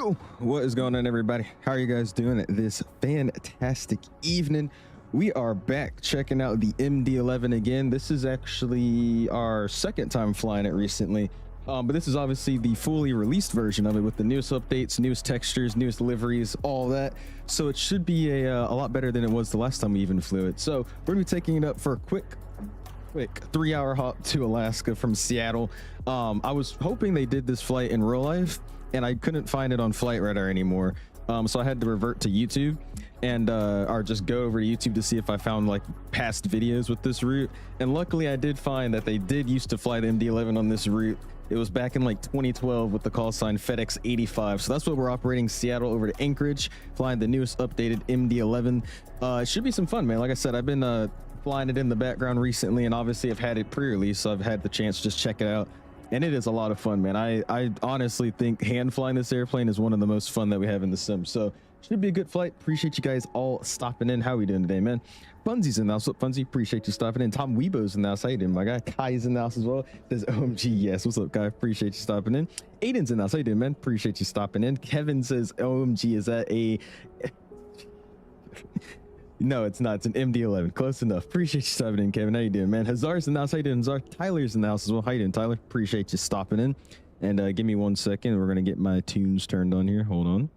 Yo, what is going on, everybody? How are you guys doing this fantastic evening? We are back checking out the MD-11 again. This is actually our second time flying it recently, but this is obviously the fully released version of it with the newest updates, newest textures, newest liveries, all that. So it should be a lot better than it was the last time we even flew it. So we're gonna be taking it up for a quick 3-hour hop to Alaska from Seattle. I was hoping they did this flight in real life, and I couldn't find it on Flight Radar anymore, so I had to revert to YouTube and or just go over to YouTube to see if I found like past videos with this route. And luckily I did find that they did used to fly the MD-11 on this route. It was back in like 2012 with the call sign Fedex 85. So that's what we're operating, Seattle over to Anchorage, flying the newest updated MD-11. It should be some fun, man. Like I said, I've been flying it in the background recently, and obviously I've had it pre-release, so I've had the chance to just check it out, and it is a lot of fun, man. I honestly think hand flying this airplane is one of the most fun that we have in the sim, so should be a good flight. Appreciate you guys all stopping in. How we doing today, man? Funzy's in the house. What's up, Funzy? Appreciate you stopping in. Tom Weibo's in the house. How you doing, my guy? Kai's in the house as well. Says OMG, yes. What's up, Kai? Appreciate you stopping in. Aiden's in the house. How you doing, man? Appreciate you stopping in. Kevin says OMG, is that a no, it's not. It's an MD-11. Close enough. Appreciate you stopping in, Kevin. How you doing, man? Hazar's in the house. How you doing, Hazar? Tyler's in the house as well. How you doing, Tyler? Appreciate you stopping in. And give me 1 second. We're going to get my tunes turned on here. Hold on.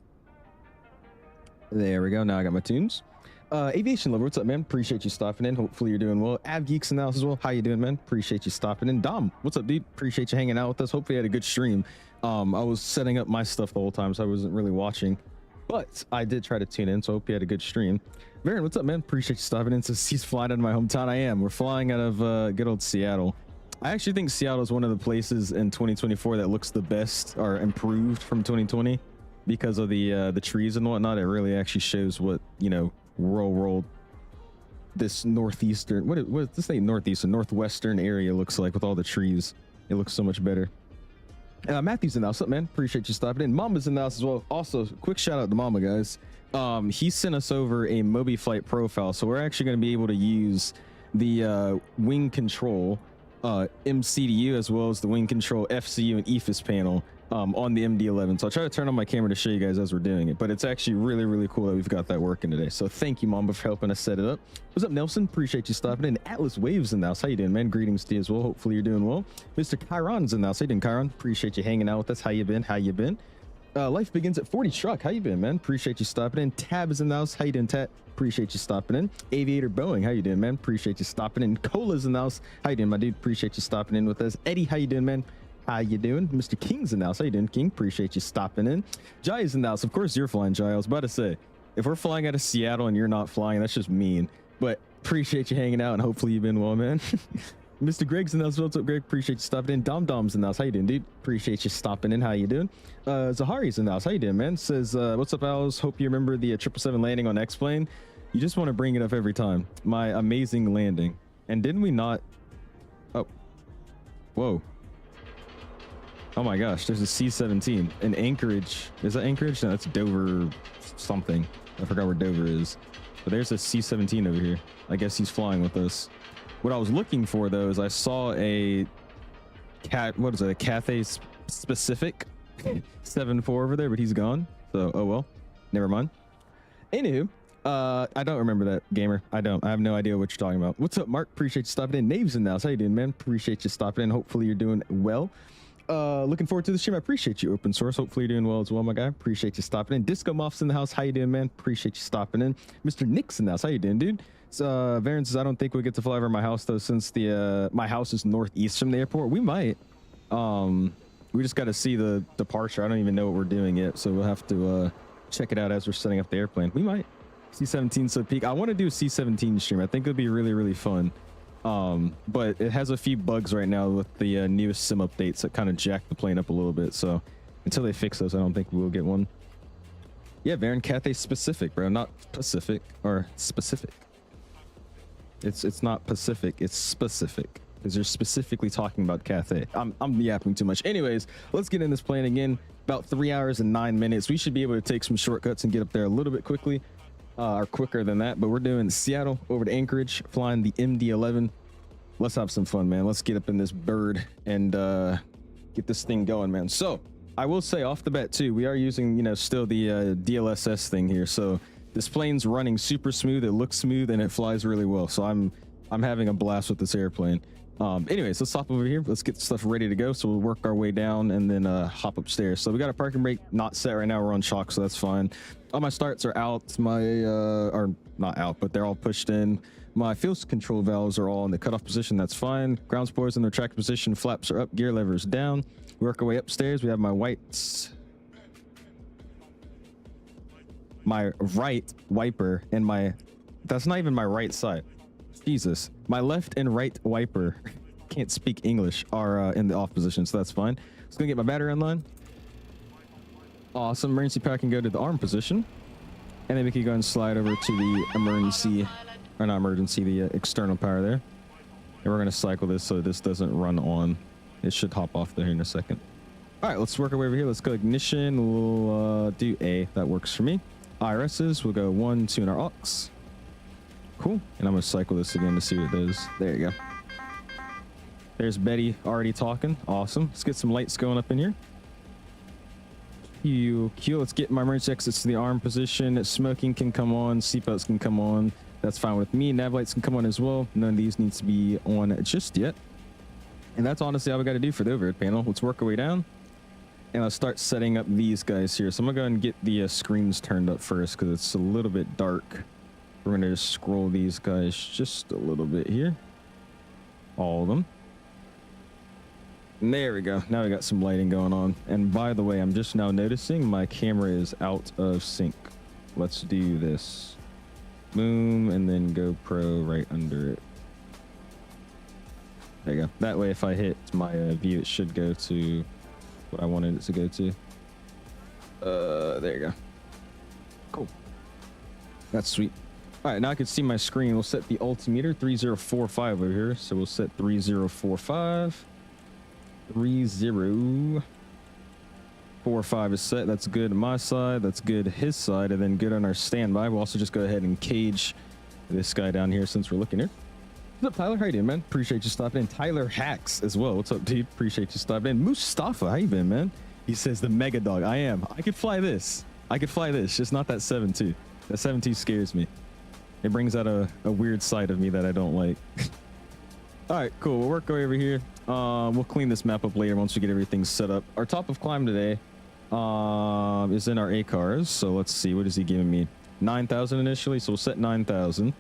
There we go. Now I got my tunes. Aviation Lover, what's up, man? Appreciate you stopping in. Hopefully you're doing well. AvGeeks in the house as well. How you doing, man? Appreciate you stopping in. Dom, what's up, dude? Appreciate you hanging out with us. Hopefully you had a good stream. I was setting up my stuff the whole time, so I wasn't really watching, but I did try to tune in, so I hope you had a good stream. Varen, what's up, man? Appreciate you stopping in. Says he's flying out of my hometown. I am. We're flying out of good old Seattle. I actually think Seattle is one of the places in 2024 that looks the best or improved from 2020 because of the trees and whatnot. It really actually shows what, you know, rural this northeastern, what this ain't northeastern, northwestern area looks like with all the trees. It looks so much better. Matthew's in the house. What's up, man? Appreciate you stopping in. Mama's in the house as well. Also, quick shout out to Mama, guys. He sent us over a MobiFlight profile, so we're actually going to be able to use the wing control MCDU as well as the wing control FCU and EFIS panel on the MD-11. So I'll try to turn on my camera to show you guys as we're doing it, but it's actually really, really cool that we've got that working today. So thank you, Mama, for helping us set it up. What's up, Nelson? Appreciate you stopping in. Atlas Waves in the house. How you doing, man? Greetings to you as well. Hopefully you're doing well. Mr. Chiron's in the house. How you doing, Chiron? Appreciate you hanging out with us. How you been? How you been? Life Begins at 40 Truck. How you been, man? Appreciate you stopping in. Tab is in the house. How you doing, Tat? Appreciate you stopping in. Aviator Boeing. How you doing, man? Appreciate you stopping in. Cola's in the house. How you doing, my dude? Appreciate you stopping in with us. Eddie, how you doing, man? How you doing? Mr. King's in the house. How you doing, King? Appreciate you stopping in. Jai is in the house. Of course you're flying, Jai. I was about to say, if we're flying out of Seattle and you're not flying, that's just mean. But appreciate you hanging out, and hopefully you've been well, man. Mr. Greg's in the house. What's up, Greg? Appreciate you stopping in. Dom's in the house. How you doing, dude? Appreciate you stopping in. How you doing? Zahari's in the house. How you doing, man? Says, what's up, Owls? Hope you remember the 777 landing on X-Plane. You just want to bring it up every time. My amazing landing. And didn't we not? Oh. Whoa. Oh my gosh, there's a C-17 in Anchorage. Is that Anchorage? No, that's Dover something. I forgot where Dover is. But there's a C-17 over here. I guess he's flying with us. What I was looking for, though, is I saw a Cathay specific 7-4 over there, but he's gone. So, oh well. Never mind. Anywho, I don't remember that, gamer. I have no idea what you're talking about. What's up, Mark? Appreciate you stopping in. Nave's in the house. How you doing, man? Appreciate you stopping in. Hopefully you're doing well. Looking forward to the stream. I appreciate you, Open Source. Hopefully you're doing well as well, my guy. Appreciate you stopping in. Disco Moff's in the house. How you doing, man? Appreciate you stopping in. Mr. Nick's in the house. How you doing, dude? Varen says, I don't think we get to fly over my house, though, since the my house is northeast from the airport. We might. We just got to see the departure. I don't even know what we're doing yet, so we'll have to check it out as we're setting up the airplane. We might. C-17 so peak. I want to do a C-17 stream. I think it would be really, really fun. But it has a few bugs right now with the newest sim updates that kind of jack the plane up a little bit. So until they fix those, I don't think we'll get one. Yeah, Varen, Cathay specific, bro, not Pacific or specific. It's not Pacific, it's specific, because they're specifically talking about Cathay. I'm yapping too much. Anyways, let's get in this plane again. About 3 hours and 9 minutes. We should be able to take some shortcuts and get up there a little bit quickly. Or quicker than that, but we're doing Seattle over to Anchorage, flying the MD-11. Let's have some fun, man. Let's get up in this bird and get this thing going, man. So I will say off the bat too, we are using, you know, still the DLSS thing here. So this plane's running super smooth. It looks smooth and it flies really well. So I'm having a blast with this airplane. Anyways, let's hop over here. Let's get stuff ready to go. So we'll work our way down and then hop upstairs. So we got a parking brake not set right now. We're on shock, so that's fine. All my starts are out. My are not out, but they're all pushed in. My fuel control valves are all in the cutoff position. That's fine. Ground spoilers in their track position. Flaps are up. Gear levers down. We work our way upstairs. We have my right wiper and my, that's not even my right side. Jesus, my left and right wiper, can't speak English, are in the off position, so that's fine. Just gonna get my battery online. Awesome. Emergency power can go to the arm position, and then we can go and slide over to the emergency, or not emergency, the external power there. And we're gonna cycle this so this doesn't run on. It should hop off there in a second. All right, let's work our way over here. Let's go ignition. We'll do A. That works for me. IRSs, we'll go 1, 2 in our aux. Cool. And I'm gonna cycle this again to see what it does. There you go. There's Betty already talking. Awesome. Let's get some lights going up in here. Let's get my emergency exits to the arm position. Smoking can come on. Seatbelts can come on. That's fine with me. Nav lights can come on as well. None of these needs to be on just yet. And that's honestly all we got to do for the overhead panel. Let's work our way down. And let's start setting up these guys here. So I'm going to go and get the screens turned up first because it's a little bit dark. We're going to just scroll these guys just a little bit here. All of them. And there we go. Now we got some lighting going on. And by the way, I'm just now noticing my camera is out of sync. Let's do this. Boom, and then GoPro right under it. There you go. That way, if I hit my view, it should go to what I wanted it to go to. There you go. Cool. That's sweet. All right, now I can see my screen. We'll set the altimeter 3045 over here. So we'll set 3045. 3045 is set. That's good on my side. That's good his side, and then good on our standby. We'll also just go ahead and cage this guy down here since we're looking here. What's up, Tyler? How you doing, man? Appreciate you stopping in. Tyler Hacks as well. What's up, dude? Appreciate you stopping in. Mustafa, how you been, man? He says the mega dog. I am. I could fly this. I could fly this. Just not that 7.2. That 7.2 scares me. It brings out a weird side of me that I don't like. All right, cool. We'll work over here. We'll clean this map up later once we get everything set up. Our top of climb today is in our ACARs. So let's see. What is he giving me? 9,000 initially. So we'll set 9,000.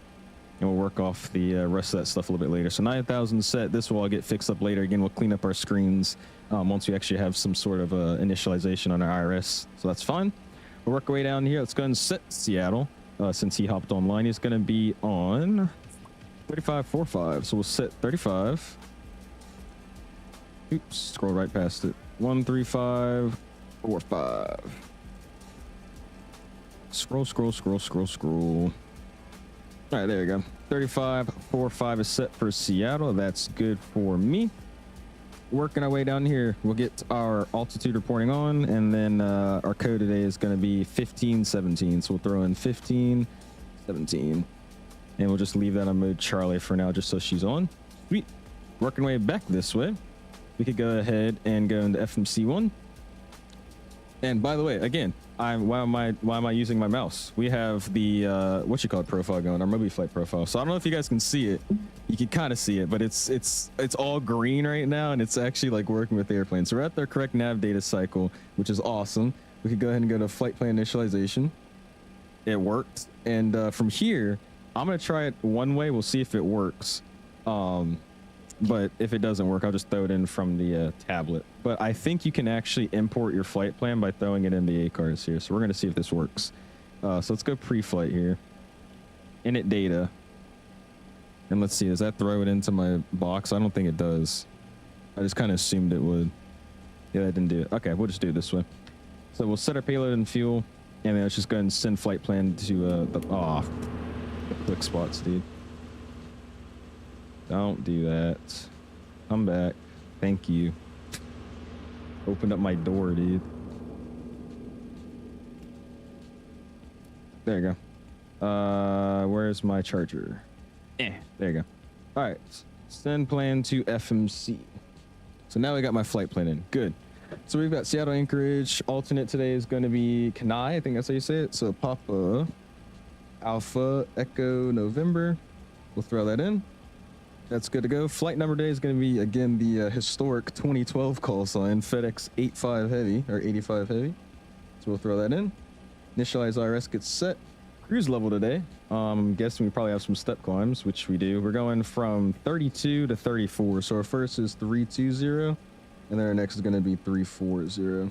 And we'll work off the rest of that stuff a little bit later. So 9,000 set. This will all get fixed up later. Again, we'll clean up our screens once we actually have some sort of initialization on our IRS. So that's fine. We'll work our way down here. Let's go and set Seattle. Since he hopped online, he's going to be on 3545. So we'll set 35. Oops, scroll right past it. 13545. Scroll. All right, there you go. 3545 is set for Seattle. That's good for me. Working our way down here, we'll get our altitude reporting on, and then our code today is going to be 1517. So we'll throw in 1517, and we'll just leave that on mode Charlie for now, just so she's on. Sweet. Working way back this way, we could go ahead and go into FMC1. And by the way, again, why am I using my mouse? We have the profile going, our Mobi Flight profile. So I don't know if you guys can see it. You can kind of see it, but it's all green right now, and it's actually like working with the airplane. So we're at their correct nav data cycle, which is awesome. We could go ahead and go to flight plan initialization. It worked, and from here, I'm gonna try it one way. We'll see if it works. But if it doesn't work, I'll just throw it in from the tablet. But I think you can actually import your flight plan by throwing it in the ACARs here. So we're going to see if this works. So let's go pre-flight here. Init data. And let's see, does that throw it into my box? I don't think it does. I just kind of assumed it would. Yeah, that didn't do it. Okay, we'll just do it this way. So we'll set our payload and fuel. And then let's just go ahead and send flight plan to the quick spots, dude. Don't do that. Come back. Thank you. Opened up my door, dude. There you go. Where's my charger? There you go. All right. Send plan to FMC. So now I got my flight plan in. Good. So we've got Seattle, Anchorage. Alternate today is going to be 𝐂𝐈. I think that's how you say it. So Papa, Alpha, Echo, November. We'll throw that in. That's good to go. Flight number today is going to be, again, the historic 2012 call sign, Fedex 85 Heavy, or 85 Heavy. So we'll throw that in. Initialize IRS gets set. Cruise level today. I'm guessing we probably have some step climbs, which we do. We're going from 32 to 34. So our first is 320, and then our next is going to be 340. So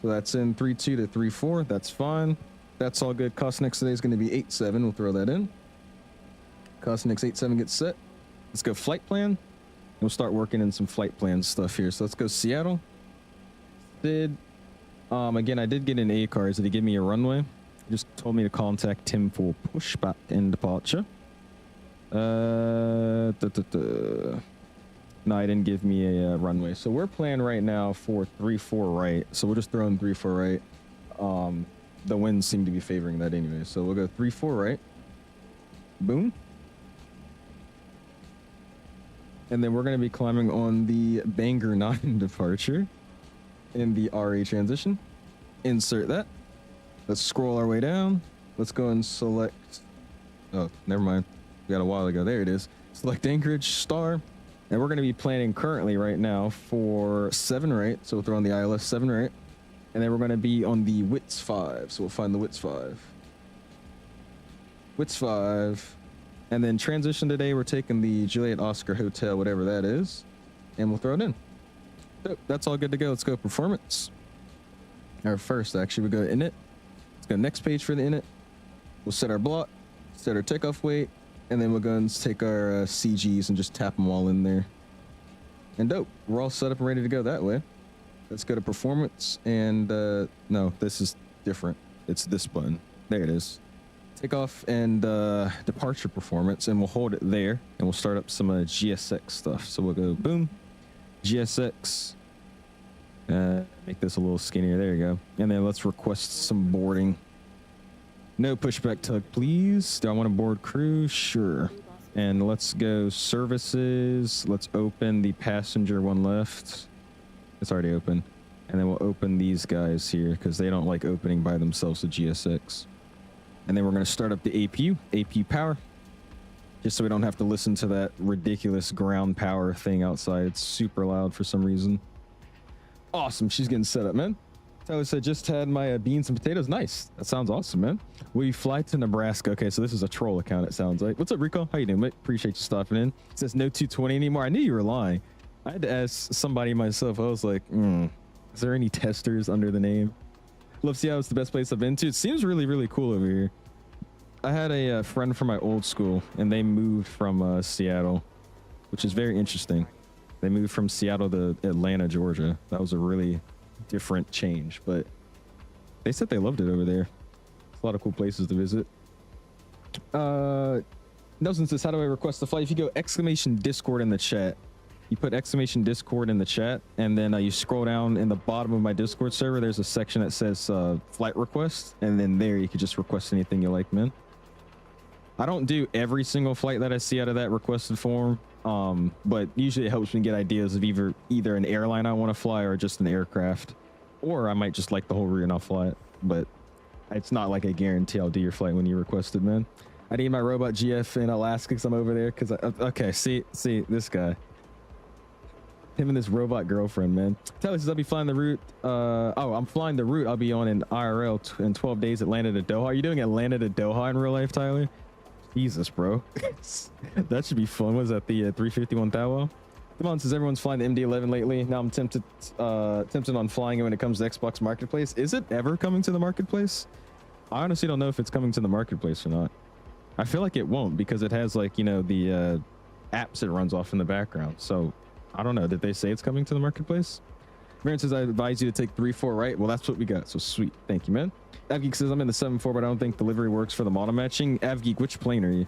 that's in 32 to 34. That's fine. That's all good. Cost next today is going to be 87. We'll throw that in. Cost next 87 gets set. Let's go flight plan. We'll start working in some flight plan stuff here. So let's go Seattle. Again, I did get an A card. Did he give me a runway? He just told me to contact him for pushback and departure. No, he didn't give me a runway. So we're playing right now for 3-4 right. So we'll just throw in 3-4 right. The winds seem to be favoring that anyway. So we'll go 3-4 right. Boom. And then we're going to be climbing on the Bangor 9 departure in the RA transition. Insert that. Let's scroll our way down. Let's go and select. Oh, never mind. We got a while ago. There it is. Select Anchorage star. And we're going to be planning currently right now for 7 right. So we'll throw on the ILS 7 right. And then we're going to be on the WITS 5. So we'll find the WITS 5. WITS 5. And then transition today, we're taking the Juliet Oscar Hotel, whatever that is, and we'll throw it in. So that's all good to go. Let's go performance. Or first, actually, we go init. Let's go next page for the init. We'll set our block, set our takeoff weight, and then we'll go and take our CGs and just tap them all in there. And dope. We're all set up and ready to go that way. Let's go to performance. And no, this is different. It's this button. There it is. Takeoff and departure performance, and we'll hold it there, and we'll start up some GSX stuff. So we'll go boom, GSX, make this a little skinnier. There you go. And then let's request some boarding. No pushback tug, please. Do I want to board crew? Sure. And let's go services. Let's open the passenger one left. It's already open. And then we'll open these guys here because they don't like opening by themselves with GSX. And then we're going to start up the APU power, just so we don't have to listen to that ridiculous ground power thing outside. It's super loud for some reason. Awesome. She's getting set up, man. Tyler said, just had my beans and potatoes. Nice. That sounds awesome, man. We fly to Nebraska. Okay, so this is a troll account, it sounds like. What's up, Rico? How you doing, mate? Appreciate you stopping in. It says no 220 anymore. I knew you were lying. I had to ask somebody myself. I was like, is there any testers under the name? Love Seattle. It's the best place I've been to. It seems really, really cool over here. I had a friend from my old school, and they moved from Seattle, which is very interesting. They moved from Seattle to Atlanta, Georgia. That was a really different change, but they said they loved it over there. It's a lot of cool places to visit. Nelson says, how do I request the flight? If you go !Discord in the chat, you put !Discord in the chat, and then you scroll down in the bottom of my Discord server, there's a section that says flight request, and then there you can just request anything you like, man. I don't do every single flight that I see out of that requested form, but usually it helps me get ideas of either an airline I want to fly or just an aircraft, or I might just like the whole route and I'll fly it. But it's not like a guarantee I'll do your flight when you request it, man. I need my robot GF in Alaska because I'm over there. Because okay, see this guy, him and this robot girlfriend, man. Tyler says I'll be flying the route. Oh, I'm flying the route I'll be on in IRL in 12 days, Atlanta to Doha. Are you doing Atlanta to Doha in real life, Tyler? Jesus, bro. That should be fun. Was that the 351 Thao? Come on, says everyone's flying the MD-11 lately. Now I'm tempted on flying it when it comes to Xbox Marketplace. Is it ever coming to the marketplace? I honestly don't know if it's coming to the marketplace or not. I feel like it won't because it has, like, you know, the apps it runs off in the background. So I don't know. Did they say it's coming to the marketplace? Marin says I advise you to take 3-4 right. Well, that's what we got. So sweet. Thank you, man. AvGeek says I'm in the 7-4, but I don't think delivery works for the model matching. AvGeek, which plane are you?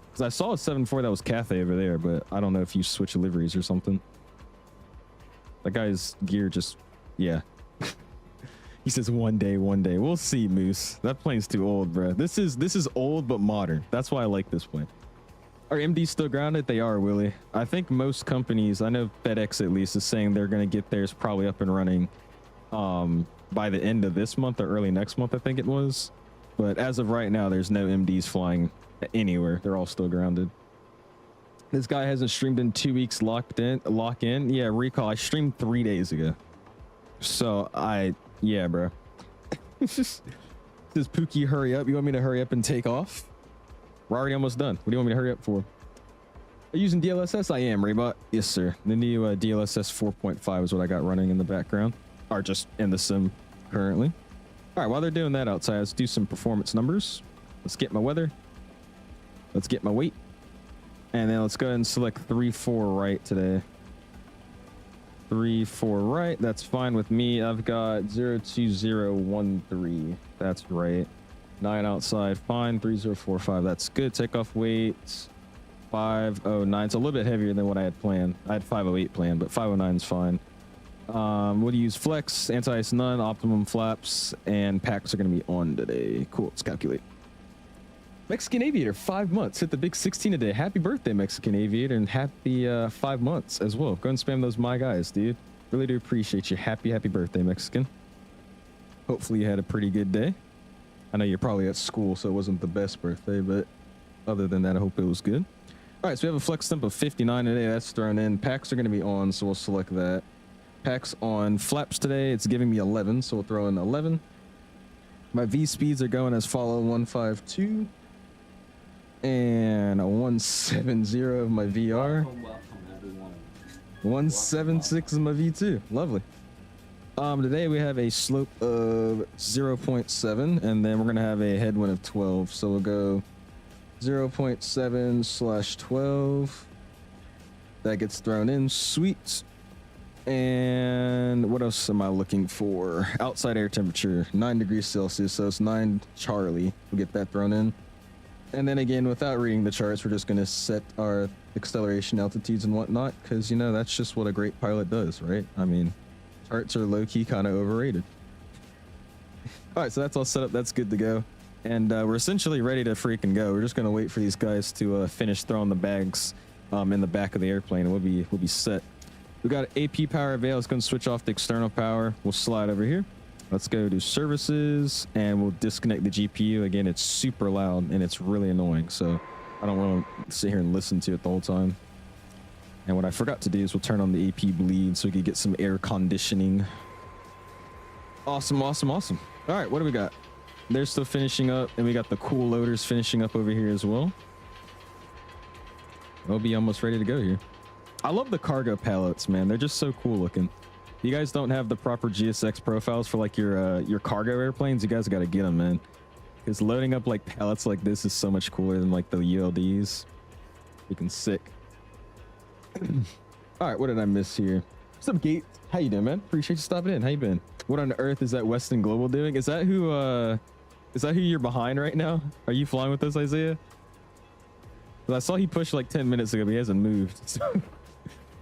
Because I saw a 7-4 that was Cathay over there, but I don't know if you switch liveries or something. That guy's gear just, yeah. He says one day. We'll see, Moose. That plane's too old, bro. This is old but modern. That's why I like this plane. Are MDs still grounded? They are, Willie. I think most companies, I know FedEx at least, is saying they're going to get theirs probably up and running by the end of this month or early next month, I think it was. But as of right now, there's no MDs flying anywhere. They're all still grounded. This guy hasn't streamed in 2 weeks. Lock in. Yeah, recall. I streamed 3 days ago. So yeah, bro. Says Pookie, hurry up. You want me to hurry up and take off? We're already almost done. What do you want me to hurry up for? Are you using DLSS? I am, Rebot. Yes, sir. The new DLSS 4.5 is what I got running in the background, or just in the sim currently. All right, while they're doing that outside, let's do some performance numbers. Let's get my weather. Let's get my weight. And then let's go ahead and select 3-4 right today. 3-4 right. That's fine with me. I've got 02013. That's right. 9 outside. Fine. 3045. That's good. Takeoff weight 509. It's a little bit heavier than what I had planned. I had 508 planned, but 509 is fine. What do you use? Flex, anti-ice none, optimum flaps, and packs are going to be on today. Cool. Let's calculate. Mexican Aviator, 5 months. Hit the big 16 a day. Happy birthday, Mexican Aviator, and happy 5 months as well. Go and spam those my guys, dude. Really do appreciate you. Happy birthday, Mexican. Hopefully you had a pretty good day. I know you're probably at school, so it wasn't the best birthday, but other than that, I hope it was good. All right, so we have a flex temp of 59 today. That's thrown in. Packs are going to be on, so we'll select that. Packs on. Flaps today, it's giving me 11, so we'll throw in 11. My V speeds are going as follow: 152 and a 170 of my VR. 176 of my V2. Lovely. Today we have a slope of 0.7, and then we're gonna have a headwind of 12. So we'll go 0.7/12. That gets thrown in. Sweet. And what else am I looking for? Outside air temperature 9 degrees Celsius, so it's 9 Charlie. We'll get that thrown in. And then again, without reading the charts, we're just going to set our acceleration altitudes and whatnot, because, you know, that's just what a great pilot does, right? I mean, charts are low-key kind of overrated. All right, so that's all set up. That's good to go. And we're essentially ready to freaking go. We're just going to wait for these guys to finish throwing the bags in the back of the airplane, and we'll be set. We got AP power available. Let's go and switch off the external power. We'll slide over here. Let's go to services, and we'll disconnect the GPU. Again, it's super loud and it's really annoying, so I don't want to sit here and listen to it the whole time. And what I forgot to do is we'll turn on the AP bleed so we can get some air conditioning. Awesome, awesome, awesome. All right, what do we got? They're still finishing up, and we got the cool loaders finishing up over here as well. We'll be almost ready to go here. I love the cargo pallets, man. They're just so cool looking. You guys don't have the proper GSX profiles for like your cargo airplanes. You guys got to get them, man. Because loading up like pallets like this is so much cooler than like the ULDs. Freaking sick. All right, what did I miss here? What's up, Gate? How you doing, man? Appreciate you stopping in. How you been? What on earth is that Weston Global doing? Is that who you're behind right now? Are you flying with us, Isaiah? Well, I saw he pushed like 10 minutes ago, but he hasn't moved. So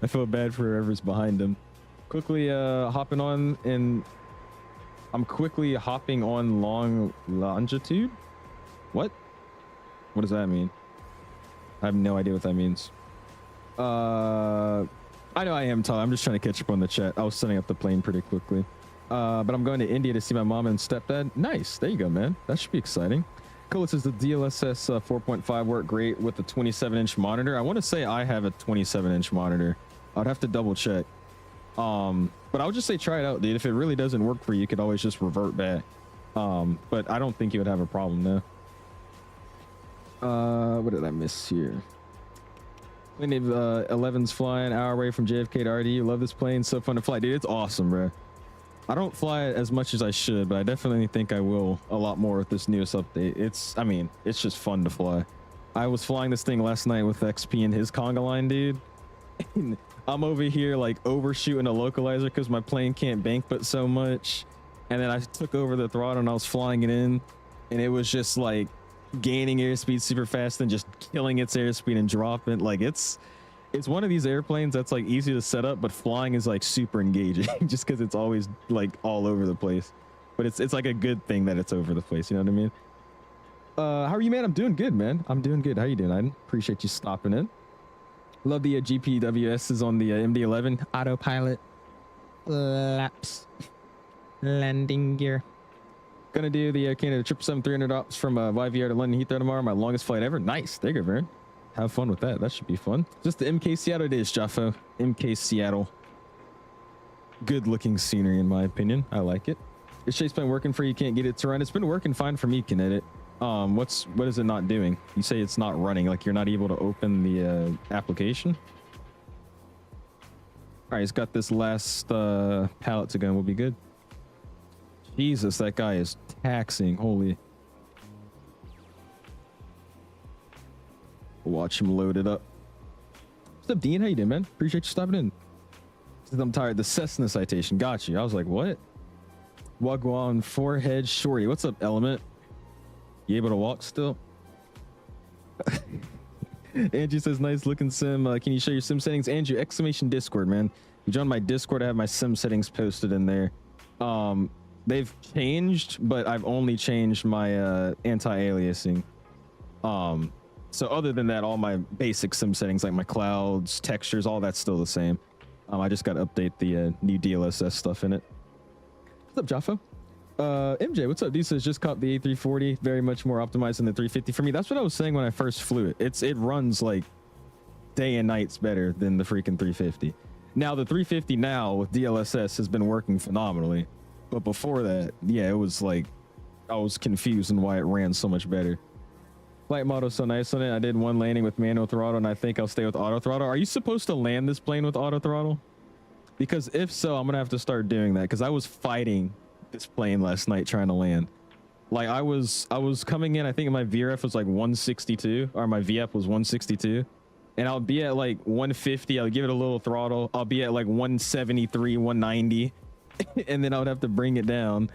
I feel bad for whoever's behind him. Quickly hopping on, and I'm quickly hopping on long longitude. What does that mean? I have no idea what that means. I know I am, Tyler. I'm just trying to catch up on the chat. I was setting up the plane pretty quickly. But I'm going to India to see my mom and stepdad. Nice. There you go, man. That should be exciting. Cool. It says the DLSS 4.5 worked great with the 27-inch monitor. I want to say I have a 27-inch monitor. I'd have to double check. But I would just say try it out, dude. If it really doesn't work for you, you could always just revert back. But I don't think you would have a problem though. What did I miss here? Plenty of 11s flying, hour away from JFK to RD. Love this plane. So fun to fly, dude. It's awesome, bro. I don't fly it as much as I should, but I definitely think I will a lot more with this newest update. I mean, it's just fun to fly. I was flying this thing last night with XP and his conga line, dude. I'm over here like overshooting a localizer because my plane can't bank but so much, and then I took over the throttle and I was flying it in, and it was just like gaining airspeed super fast and just killing its airspeed and dropping. Like it's one of these airplanes that's like easy to set up, but flying is like super engaging just because it's always like all over the place. But it's like a good thing that it's over the place, you know what I mean? How are you, man? I'm doing good, man. I'm doing good. How you doing? I appreciate you stopping in. Love the GPWSs on the MD-11 autopilot laps landing gear. Gonna do the Canada 777-300 ops from YVR to London Heathrow tomorrow. My longest flight ever. Nice. There you go, Vern. Have fun with that. That should be fun. Just the MK Seattle it is, Jaffo. MK Seattle. Good looking scenery in my opinion. I like it. Is Chase plane working for you? Can't get it to run? It's been working fine for me, Kinetic. What is it not doing? You say it's not running, like you're not able to open the application. All right, he's got this last pallet to go and we'll be good. Jesus, that guy is taxing. Holy. Watch him load it up. What's up, Dean? How you doing, man? Appreciate you stopping in. Since I'm tired. The Cessna citation. Got you. I was like, what? Wagwan forehead shorty. What's up, Element? You able to walk still? Andrew says, nice looking sim. Can you show your sim settings? Andrew, exclamation Discord, man. You join my Discord. I have my sim settings posted in there. They've changed, but I've only changed my anti-aliasing. So other than that, all my basic sim settings, like my clouds, textures, all that's still the same. I just got to update the new DLSS stuff in it. What's up, Jaffa? MJ, what's up? D says just caught the A340, very much more optimized than the 350 for me. That's what I was saying when I first flew it. It runs like day and nights better than the freaking 350. Now the 350 now with DLSS has been working phenomenally, but before that, yeah, it was like I was confused on why it ran so much better. Flight model so nice on it. I did one landing with manual throttle, and I think I'll stay with auto throttle. Are you supposed to land this plane with auto throttle? Because if so, I'm gonna have to start doing that, because I was fighting this plane last night trying to land. Like I was coming in, I think my VRF was like 162, or my VF was 162, and I'll be at like 150. I'll give it a little throttle. I'll be at like 173, 190, and then I would have to bring it down,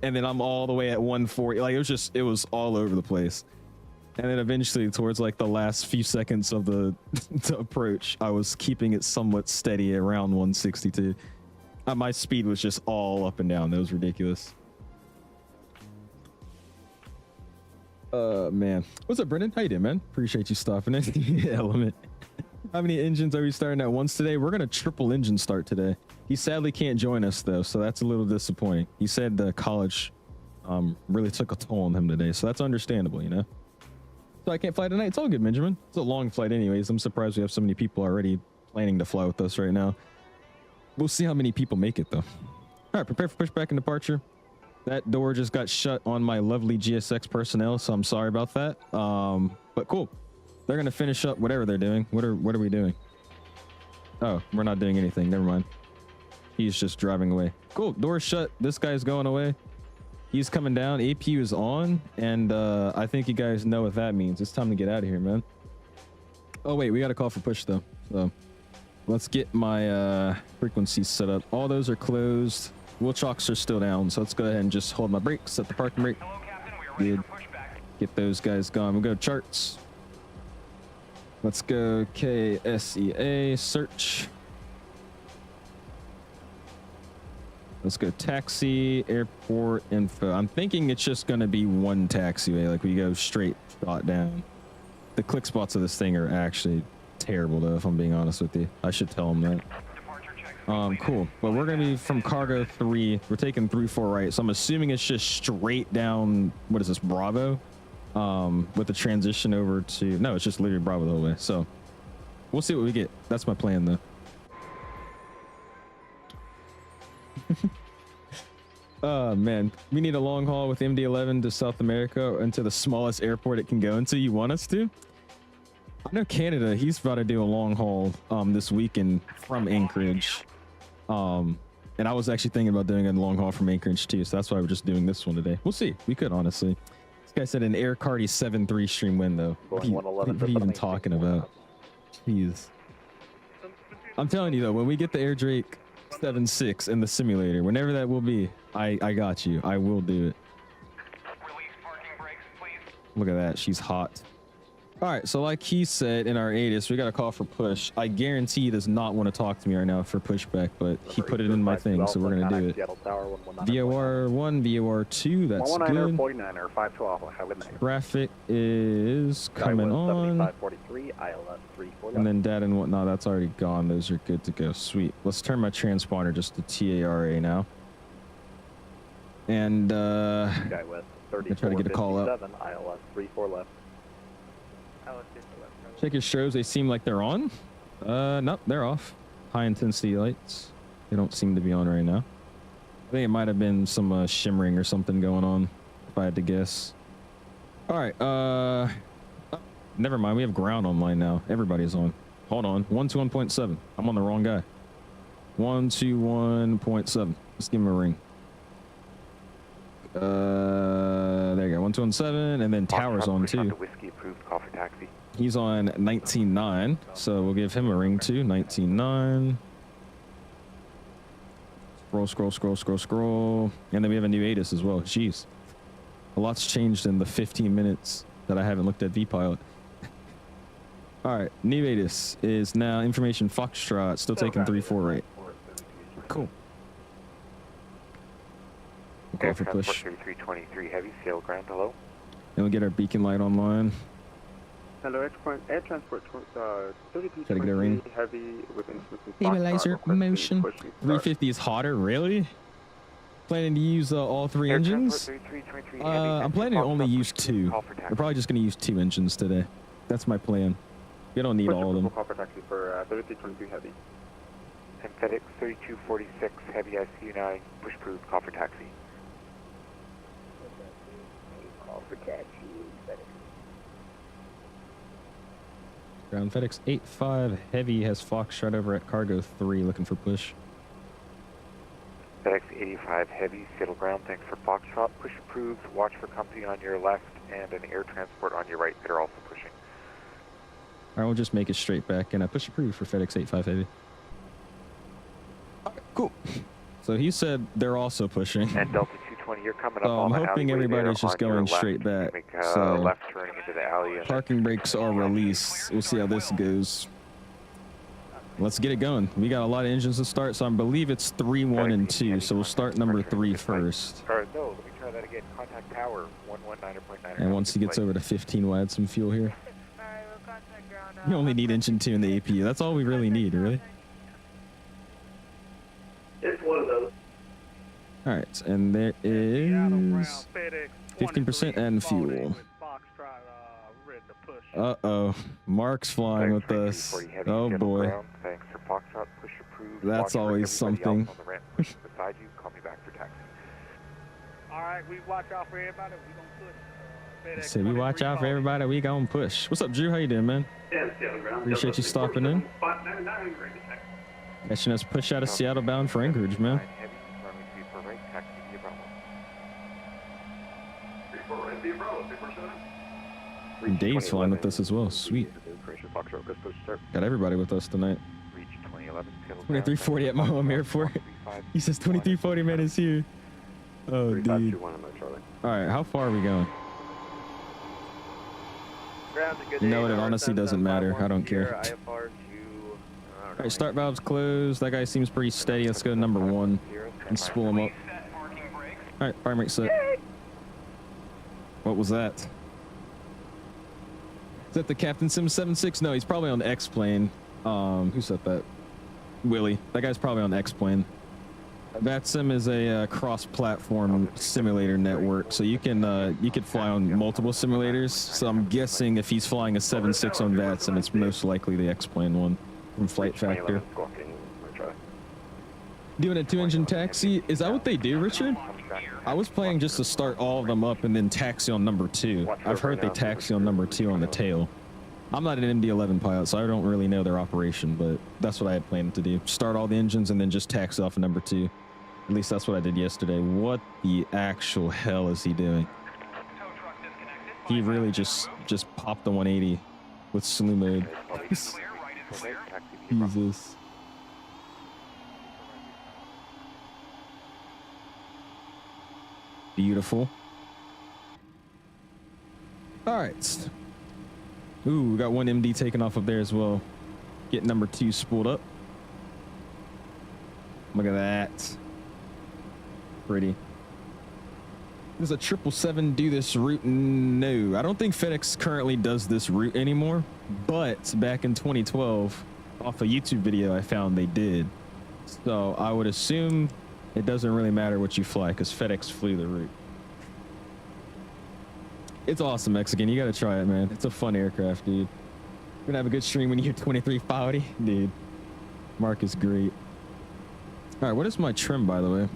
and then I'm all the way at 140. Like it was all over the place. And then eventually towards like the last few seconds of the approach, I was keeping it somewhat steady around 162. My speed was just all up and down. That was ridiculous. Man. What's up, Brendan? How you doing, man? Appreciate you stopping in. Element. How many engines are we starting at once today? We're going to triple engine start today. He sadly can't join us, though, so that's a little disappointing. He said the college really took a toll on him today, so that's understandable, you know? So I can't fly tonight. It's all good, Benjamin. It's a long flight anyways. I'm surprised we have so many people already planning to fly with us right now. We'll see how many people make it, though. All right, prepare for pushback and departure. That door just got shut on my lovely GSX personnel, so I'm sorry about that. But cool. They're going to finish up whatever they're doing. What are we doing? Oh, we're not doing anything. Never mind. He's just driving away. Cool. Door's shut. This guy's going away. He's coming down. APU is on, and I think you guys know what that means. It's time to get out of here, man. Oh wait, we got a call for push though. So let's get my frequencies set up. All those are closed. Wheel chocks are still down, so let's go ahead and just hold my brakes, set the parking brake. Hello, Captain. We are ready Good. for pushback. Get those guys going. We'll go charts. Let's go KSEA search. Let's go taxi, airport info. I'm thinking it's just going to be one taxiway. Like we go straight shot down. The click spots of this thing are actually terrible though, if I'm being honest with you. I should tell them that. Cool. But we're going to be from cargo 3. We're taking 3-4 right. So I'm assuming it's just straight down. What is this? Bravo? With the transition over to, no, it's just literally Bravo the whole way. So we'll see what we get. That's my plan though. Man, we need a long haul with MD-11 to South America into the smallest airport it can go into. You want us to? I know Canada, he's about to do a long haul this weekend from Anchorage. And I was actually thinking about doing a long haul from Anchorage too, so that's why we're just doing this one today. We'll see. We could, honestly. This guy said an Air Cardi 7.3 stream win though. What are you even talking about? Jeez. I'm telling you though, when we get the Air Drake 7.6 in the simulator, whenever that will be, I got you. I will do it. Release parking brakes, please. Look at that. She's hot. All right, so like he said in our ATIS, we got a call for push. I guarantee he does not want to talk to me right now for pushback, but he put it in my thing, so we're going to do it. VOR 1, VOR 2, that's good. Traffic is coming on. And then data and whatnot, that's already gone. Those are good to go. Sweet. Let's turn my transponder just to TARA now. And I'm going to try to get a call up. Check your strobes. They seem like they're on. Nope, they're off. High intensity lights. They don't seem to be on right now. I think it might have been some shimmering or something going on, if I had to guess. All right. Never mind. We have ground online now. Everybody's on. Hold on. 121.7. I'm on the wrong guy. 121.7. Let's give him a ring. There you go. 127, and then Tower's on too. Whiskey approved. Call for taxi. He's on 19.9, so we'll give him a ring too. 19.9. Scroll. And then we have a new ATIS as well. Jeez. A lot's changed in the 15 minutes that I haven't looked at VPilot. All right. New ATIS is now information Foxtrot. Still taking 3-4 right. Cool. We'll call for push. 3323 heavy, Seattle ground, hello. And we'll get our beacon light online. Hello, air transport 3223 Gotta get a ring. heavy with instructions. Stabilizer motion. 350 is hotter, really? Planning to use all 3 engines? I'm planning to only use 2. We're probably just going to use 2 engines today. That's my plan. We don't need all of them. Call for taxi for 3323 heavy. And Fedex 3246 heavy, I see you now. Push approved, call for taxi. Call for taxi. Ground FedEx 85 heavy has Foxtrot over at cargo 3 looking for push. FedEx 85 heavy, Seattle ground, thanks for Foxtrot. Push approved, watch for company on your left and an air transport on your right that are also pushing. Alright, we'll just make it straight back and push approved for FedEx 85 heavy. Okay, cool. So he said they're also pushing. And Delta 220, you're coming up I'm hoping everybody's just going straight back. Make, so left turning into the alley. Parking brakes are released. We'll see how this goes. Let's get it going. We got a lot of engines to start, so I believe it's 3, 1, and 2. So we'll start number 3 first. Or no, let me try that again. Contact tower 119.9. And once he gets over to 15, we'll add some fuel here. You only need engine 2 in the APU. That's all we really need, really. It's one of those. All right, and there is 15% and fuel. Uh-oh, Mark's flying with us. Oh boy, that's always something. All right, we watch out for everybody. We gonna push. So we watch out for everybody. We gonna push. What's up, Drew? How you doing, man? Appreciate you stopping in. Catching us push out of Seattle bound for Anchorage, man. And Dave's flying with us as well. Sweet. Got everybody with us tonight. 2340 at my home airport. He says 2340 man is here. Oh, dude. Alright, how far are we going? You know what? It honestly doesn't matter. I don't care. Alright, start valves closed. That guy seems pretty steady. Let's go to number 1 and spool him up. Alright, fire brake set. What was that? Is that the Captain Sim 76? No, he's probably on the X-plane. Who said that? Willie. That guy's probably on the X-plane. VATSIM is a cross-platform simulator network, so you can fly on multiple simulators. So I'm guessing if he's flying a 76 on VATSIM, it's most likely the X-plane one from Flight Factor. Doing a 2-engine taxi? Is that what they do, Richard? I was planning just to start all of them up and then taxi on number 2. I've heard they taxi on number 2 on the tail. I'm not an MD-11 pilot, so I don't really know their operation, but that's what I had planned to do. Start all the engines and then just taxi off number 2. At least that's what I did yesterday. What the actual hell is he doing? He really just popped the 180 with slew mode. Jesus. Beautiful. All right. Ooh, we got one MD taking off up there as well. Get number 2 spooled up. Look at that. Pretty. Does a 777 do this route? No, I don't think FedEx currently does this route anymore. But back in 2012, off a YouTube video I found they did. So I would assume it doesn't really matter what you fly because FedEx flew the route. It's awesome, Mexican. You got to try it, man. It's a fun aircraft, dude. We're gonna have a good stream when you hear 2340, dude. Mark is great. All right, what is my trim, by the way?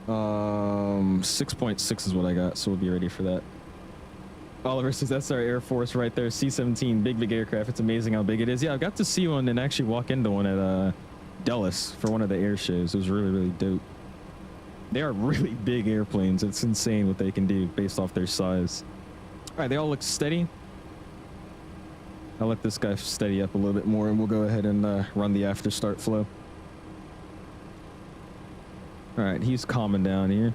6.6 is what I got, so we'll be ready for that. Oliver says that's our Air Force right there. C-17, big aircraft. It's amazing how big it is. Yeah, I got to see one and actually walk into one at Dallas for one of the air shows. It was really dope. They are really big airplanes. It's insane what they can do based off their size. All right, they all look steady. I'll let this guy steady up a little bit more and we'll go ahead and run the after start flow. All right, he's calming down here.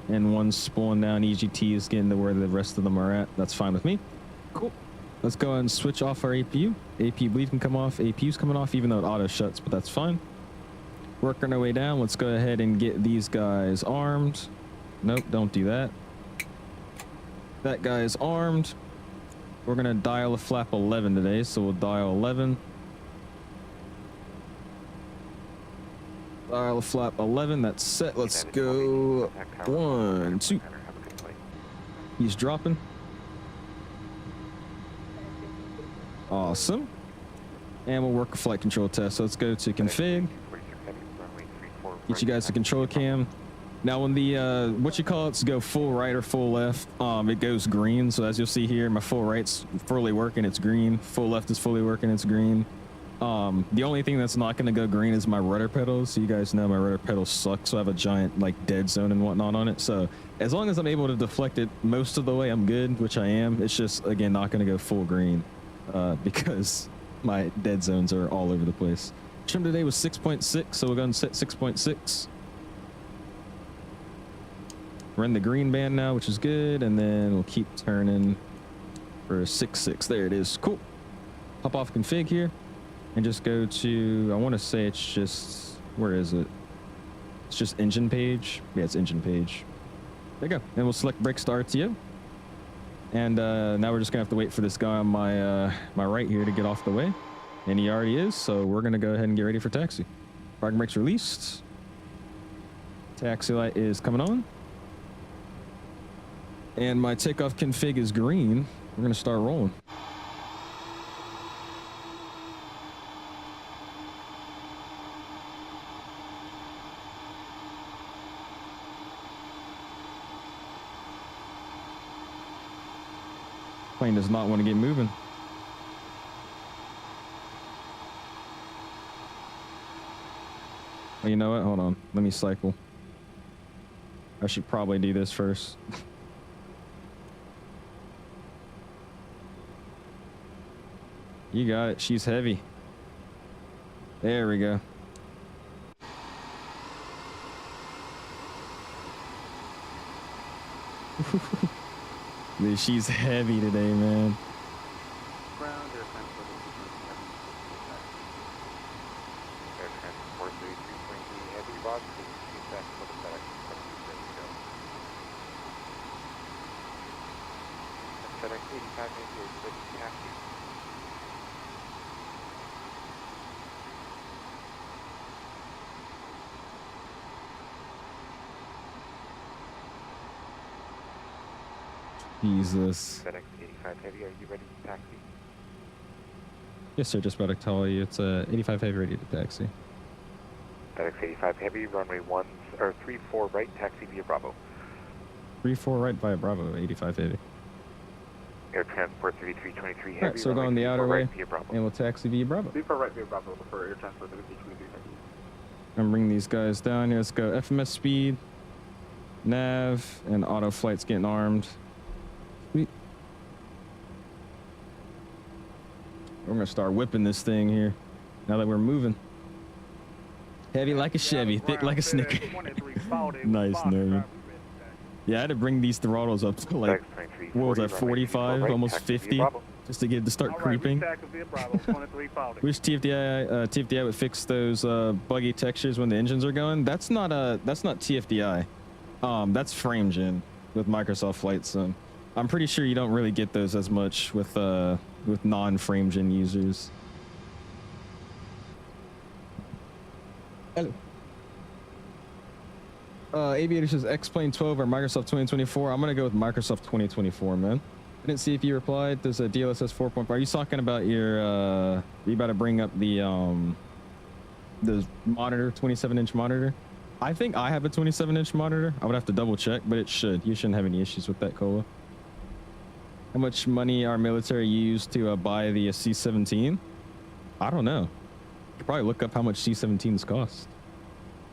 And one's spooling down. EGT is getting to where the rest of them are at. That's fine with me. Cool. Let's go ahead and switch off our APU. APU bleed can come off. APU's coming off even though it auto shuts, but that's fine. Working our way down. Let's go ahead and get these guys armed. Nope, don't do that. That guy is armed. We're going to dial a flap 11 today, so we'll dial 11. Dial a flap 11. That's set. Let's go. 1, 2. He's dropping. Awesome. And we'll work a flight control test. So let's go to config. Get you guys to control cam. Now when the go full right or full left, it goes green. So as you'll see here, my full right's fully working, it's green. Full left is fully working, it's green. The only thing that's not going to go green is my rudder pedals. So you guys know my rudder pedals suck, so I have a giant like dead zone and whatnot on it. So as long as I'm able to deflect it most of the way, I'm good, which I am. It's just again not going to go full green because my dead zones are all over the place. Trim today was 6.6, so we're going to set 6.6. Run the green band now, which is good, and then we'll keep turning for 6.6. There it is. Cool. Hop off config here and just go to, I want to say it's just, where is it? It's just engine page. Yeah, it's engine page. There you go. And we'll select brakes to RTO. And now we're just gonna have to wait for this guy on my my right here to get off the way. And he already is, so we're gonna go ahead and get ready for taxi. Parking brakes released. Taxi light is coming on. And my takeoff config is green. We're gonna start rolling. Plane does not want to get moving. Well, you know what? Hold on. Let me cycle. I should probably do this first. You got it. She's heavy. There we go. Dude, she's heavy today, man. Jesus. FedEx 85 Heavy, are you ready to taxi? Yes, sir. Just about to tell you it's 85 Heavy ready to taxi. FedEx 85 Heavy, runway 34 right, taxi via Bravo. 34 right via Bravo, 85 Heavy. Air Transport 3323 Heavy. Alright, so we're going the outer way, right and we'll taxi via Bravo. 34 right via Bravo for Air Transport 3323 Heavy. I'm bringing these guys down here. Let's go FMS speed, nav, and auto flight's getting armed. Sweet. We're gonna start whipping this thing here now that we're moving. Heavy like a Chevy, thick like a Snicker. Nice, Nervin. Yeah, I had to bring these throttles up to like, what was that, 45, almost 50? just to get it to start creeping. Wish TFDi would fix those buggy textures when the engines are going. That's not TFDi. That's frame gen with Microsoft Flight Sim. I'm pretty sure you don't really get those as much with non-frame gen users. Hello. Aviator says X-Plane 12 or Microsoft 2024. I'm gonna go with Microsoft 2024, man. I didn't see if you replied. There's a DLSS 4.5. Are you talking about your you about to bring up the monitor, 27-inch monitor? I think I have a 27-inch monitor. I would have to double check, but it should. You shouldn't have any issues with that, Cola. How much money our military used to buy the C-17? I don't know. You could probably look up how much C-17s cost.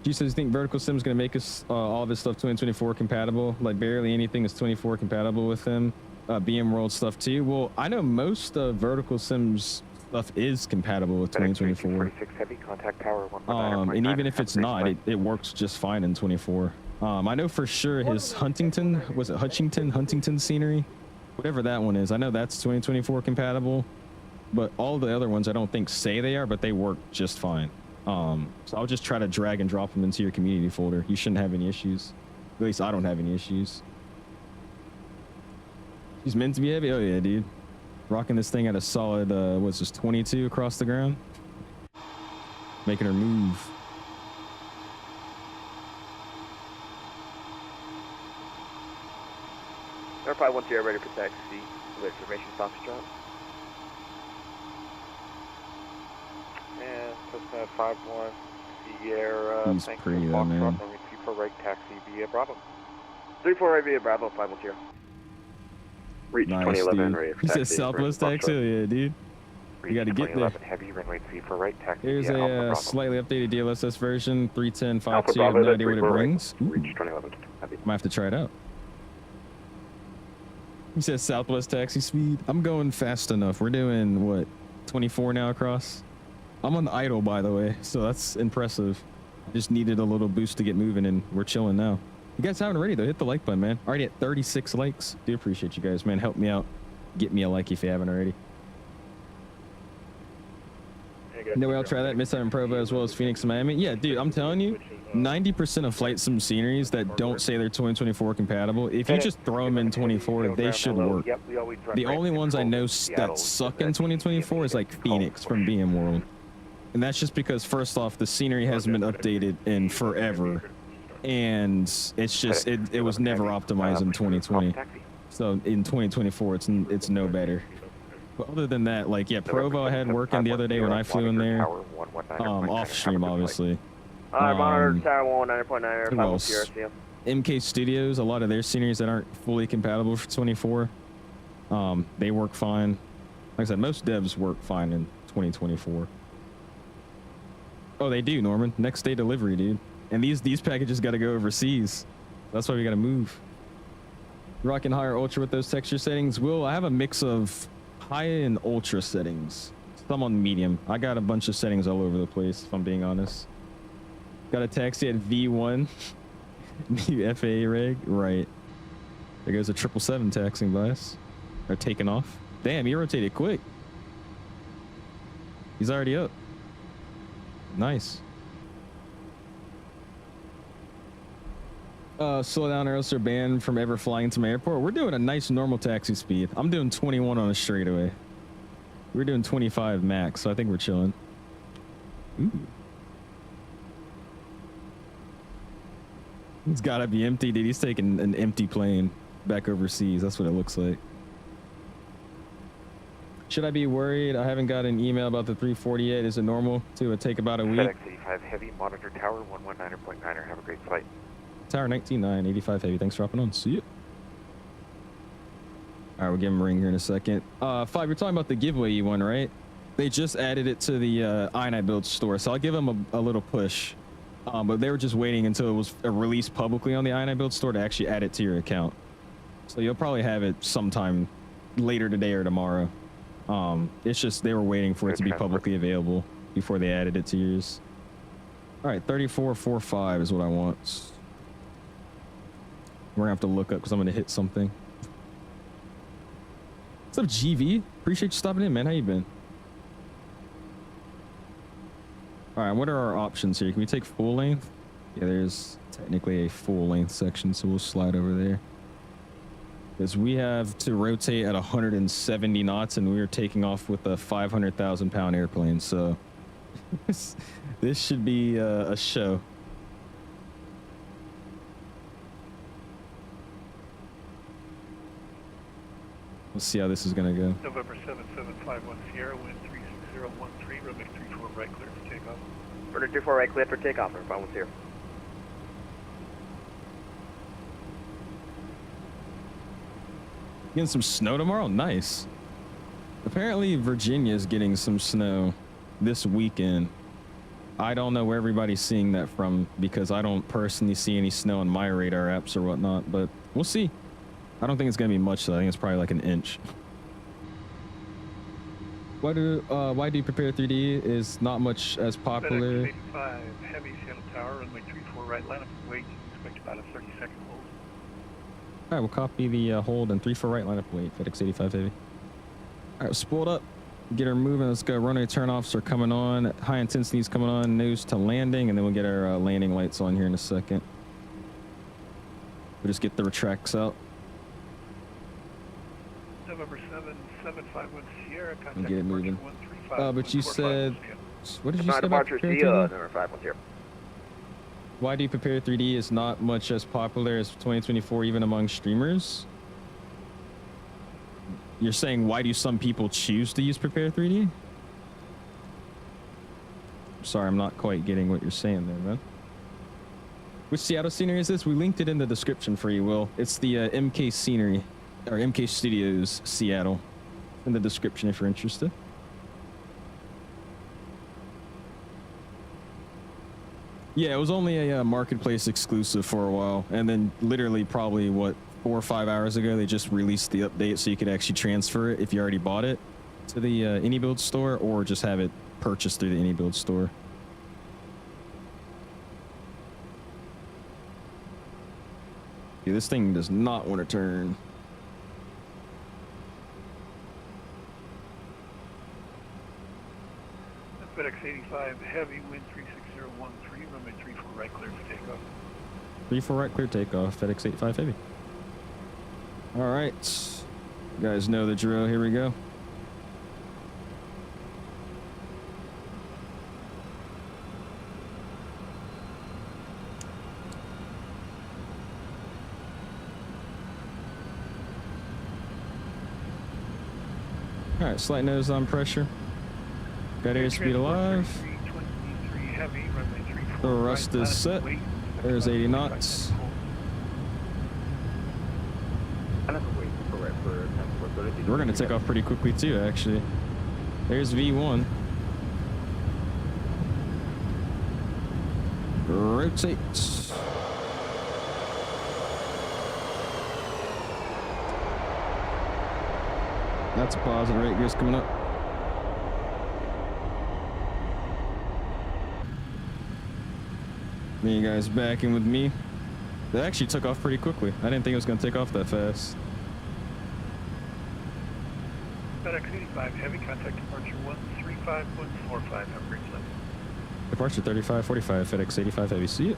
G says, you think Vertical Sim is going to make us all of his stuff 2024 compatible? Like barely anything is 24 compatible with him. BM World stuff too. Well, I know most of Vertical Sim's stuff is compatible with 2024. Heavy, contact tower, and even if it's not, it works just fine in 24. I know for sure his Huntington scenery, whatever that one is. I know that's 2024 compatible, but all the other ones I don't think say they are, but they work just fine. So I'll just try to drag and drop them into your community folder. You shouldn't have any issues. At least I don't have any issues. She's meant to be heavy. Oh yeah, dude. Rocking this thing at a solid, what's this, 22 across the ground? Making her move. Verify 10 ready for taxi. With information Foxtrot. And Cessna 51 Sierra. He's pretty though, man. 34 right taxi via Bravo. 34 right via Bravo 510. Reach Nice, 2011 dude. ready for He said taxi. Southwest taxi, yeah, dude. You got to get there. Heavy runway 34 right taxi. Here's via a slightly updated DLSS version, 310.52. I have Bravo, no idea what it brings. Reach 2011. Heavy. Might have to try it out. He says Southwest taxi speed. I'm going fast enough. We're doing what, 24 now across? I'm on the idle, by the way, so that's impressive. Just needed a little boost to get moving, and we're chilling now. You guys haven't already though. Hit the like button, man. Already at 36 likes. Do appreciate you guys, man. Help me out. Get me a like if you haven't already. No way I'll try that. Midtown and Provo as well as Phoenix and Miami. Yeah, dude, I'm telling you, 90% of flight sim sceneries that don't say they're 2024 compatible, if you just throw them in 24, they should work. The only ones I know that suck in 2024 is like Phoenix from BM World. And that's just because, first off, the scenery hasn't been updated in forever. And it's just, it was never optimized in 2020. So in 2024, it's no better. But other than that, like, yeah, Provo I had working the other day when I flew in there. Off stream, obviously. Monitor Tower 190.9. Who else? MK Studios, a lot of their sceneries that aren't fully compatible for 24. They work fine. Like I said, most devs work fine in 2024. Oh, they do, Norman. Next day delivery, dude. And these packages got to go overseas. That's why we got to move. Rocking higher ultra with those texture settings. I have a mix of high and ultra settings. Some on medium. I got a bunch of settings all over the place, if I'm being honest. Got a taxi at V1. New FAA reg. Right. There goes a 777 taxiing by us. Or taking off. Damn, he rotated quick. He's already up. Nice. Slow down or else they're banned from ever flying to my airport. We're doing a nice normal taxi speed. I'm doing 21 on a straightaway. We're doing 25 max, so I think we're chilling. Ooh. It's gotta be empty, dude. He's taking an empty plane back overseas. That's what it looks like. Should I be worried? I haven't got an email about the 340 yet. Is it normal to take about a week? FedEx 85 Heavy, monitor tower 119.9er. Have a great flight. Tower 19.9, 85 Heavy. Thanks for hopping on. See ya. All right, we'll give him a ring here in a second. Five, you're talking about the giveaway you won, right? They just added it to the 𝐼𝐼 store, so I'll give them a little push. But they were just waiting until it was released publicly on the 𝐼𝐼 store to actually add it to your account. So you'll probably have it sometime later today or tomorrow. It's just they were waiting for it to be publicly available before they added it to yours. All right, 3445 is what I want. We're gonna have to look up because I'm gonna hit something. What's up, GV? Appreciate you stopping in, man. How you been? All right, what are our options here? Can we take full length? Yeah, there's technically a full length section, so we'll slide over there. Because we have to rotate at 170 knots, and we are taking off with a 500,000-pound airplane, so this should be a show. Let's see how this is gonna go. November 7751 Sierra, wind 36013, runway 34 right clear for takeoff. Runway 34 right clear for takeoff. Everyone was here. Getting some snow tomorrow? Nice. Apparently Virginia is getting some snow this weekend. I don't know where everybody's seeing that from because I don't personally see any snow on my radar apps or whatnot, but we'll see. I don't think it's gonna be much though. I think it's probably like an inch. Why do you prepare 3D is not much as popular? FedEx 85 Heavy, Seattle Tower, runway 34 right, line up and wait. Expect about a 30-second hold. All right, we'll copy the hold and 34 right, line up and wait. FedEx 85 Heavy. All right, spooled up. Get her moving. Let's go. Runway turnoffs are coming on. High intensity's coming on. Nose to landing, and then we'll get our landing lights on here in a second. We'll just get the retracts out. November 7751 Sierra, contact Get it moving. 135. But you said, what did you say about departure prepare C, 3D? number 510. Why do you prepare 3D is not much as popular as 2024 even among streamers? You're saying why do some people choose to use prepare 3D? Sorry, I'm not quite getting what you're saying there, man. Which Seattle scenery is this? We linked it in the description for you, Will. It's the MK scenery, or MK Studios Seattle, in the description if you're interested. Yeah, it was only a marketplace exclusive for a while, and then literally probably what 4 or 5 hours ago they just released the update so you could actually transfer it if you already bought it to the AnyBuild store, or just have it purchased through the AnyBuild store. Yeah, this thing does not want to turn. FedEx 85 Heavy, wind 36013, runway 34 right clear for takeoff. 34 right clear takeoff. FedEx 85 Heavy. All right, you guys know the drill. Here we go. All right, slight nose on pressure. Got airspeed alive. 323 Heavy, runway 34 The rust is set. There's 80 knots. We're gonna take off pretty quickly too, actually. There's V1. Rotate. That's a positive rate gears coming up. Me, you guys back in with me. They actually took off pretty quickly. I didn't think it was gonna take off that fast. FedEx 85 Heavy, contact departure 135.45, have a great flight. Departure 3545, FedEx 85 Heavy. See it.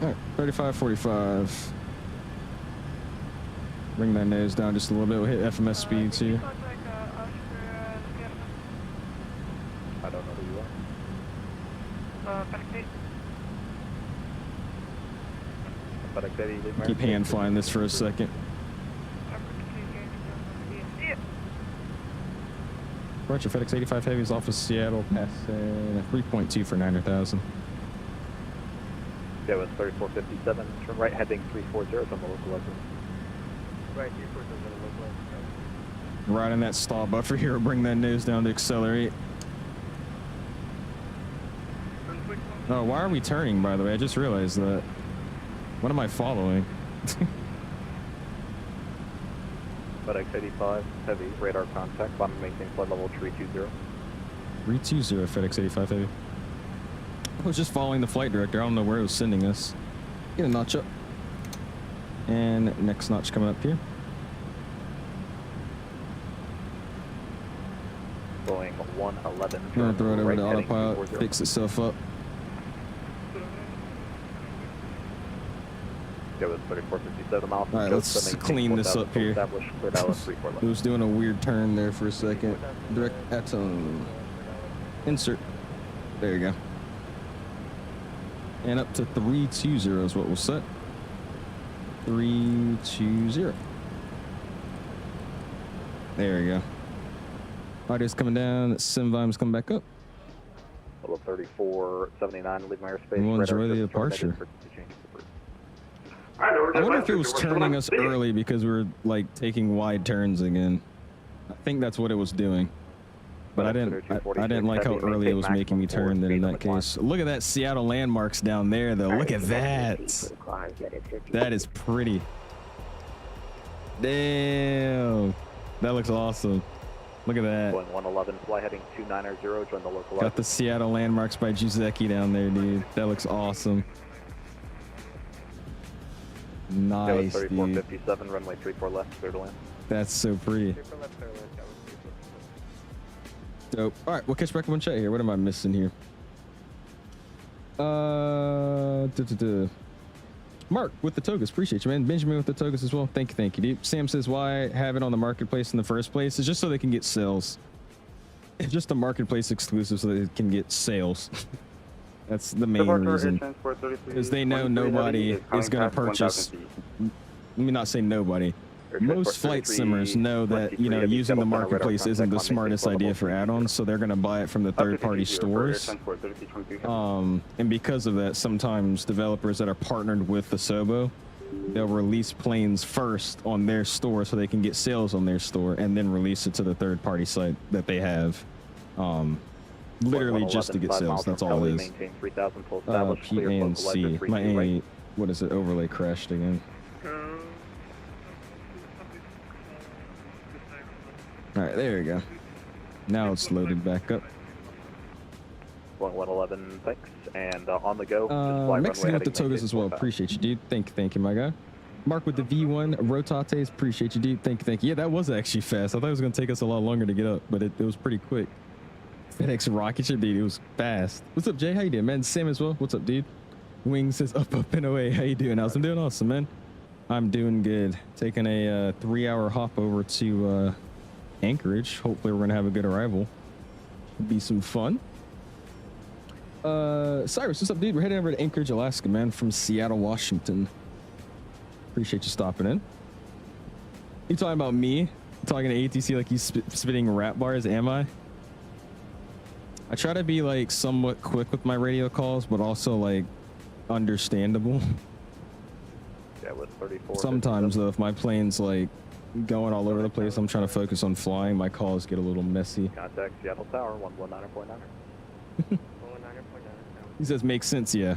All right, 3545. Bring that nose down just a little bit. We'll hit FMS speeds here. I don't know who you are. Keep hand flying this for a second. Departure FedEx 85 Heavy is off of Seattle, passing 3.2 for 900,000. Yeah, it was 3457. Turn right heading 340 from the local level. Right, 340 from the local level. Right in that stall buffer here. We'll bring that nose down to accelerate. Oh, why are we turning, by the way? I just realized that. What am I following? FedEx 85 Heavy, radar contact. Climb and maintain flight level 320. 320, FedEx 85 Heavy. I was just following the flight director. I don't know where it was sending us. Get a notch up. And next notch coming up here. Boeing 111. I'm gonna throw it over right to heading autopilot, 240. fix itself up. Go with 3457 miles. All right, let's clean this up here. It was doing a weird turn there for a second. Direct atom. Insert. There you go. And up to 320 is what we'll set. 320. There you go. Audio's coming down. Sim volume's coming back up. Level 3479, leave my airspace. We'll enjoy the departure. I wonder if it was turning us early because we were like taking wide turns again. I think that's what it was doing. But I didn't like how early it was making me turn then in that case. Look at that Seattle landmarks down there though. Look at that. That is pretty. Damn. That looks awesome. Look at that. Boeing 111, fly heading 290, join the local. Got the Seattle landmarks by 𝐂𝐨𝐬𝐲 down there, dude. That looks awesome. Nice, 3457, runway 34 left, clear to land. That's so pretty. Dope. All right, we'll catch back up on chat here. What am I missing here? Mark with the togas, appreciate you, man. Benjamin with the togas as well. Thank you, dude. Sam says, why have it on the marketplace in the first place? It's just so they can get sales. It's just a marketplace exclusive so they can get sales. That's the main reason. Because they know nobody is going to purchase. Let me not say nobody. Most flight simmers know that, you know, using the marketplace isn't the smartest idea for add-ons, so they're going to buy it from the third-party stores. And because of that, sometimes developers that are partnered with the SOBO, they'll release planes first on their store so they can get sales on their store and then release it to the third-party site that they have. Literally just to get sales. That's all it is. PANC. My what is it? Overlay crashed again. All right, there you go. Now it's loaded back up. 111, thanks. And on the go. Just fly Mexican with the runway togas as well. Appreciate you, dude. Thank you, my guy. Mark with the V1 rotates. Appreciate you, dude. Thank you. Yeah, that was actually fast. I thought it was gonna take us a lot longer to get up, but it was pretty quick. Fedex rocket ship, dude. It was fast. What's up, Jay? How you doing, man? Sam as well. What's up, dude? Wing says up and away. How you doing, Alice? I'm doing awesome, man. I'm doing good. Taking a 3-hour hop over to Anchorage. Hopefully we're gonna have a good arrival. Be some fun. Cyrus, what's up, dude? We're heading over to Anchorage, Alaska, man, from Seattle, Washington. Appreciate you stopping in. You talking about me talking to ATC like he's spitting rap bars? Am I? I try to be like somewhat quick with my radio calls, but also like understandable. Yeah, with 34. Sometimes though, if my plane's like going all over the place, I'm trying to focus on flying, my calls get a little messy. Contact Seattle Tower 119.9. He says makes sense, yeah.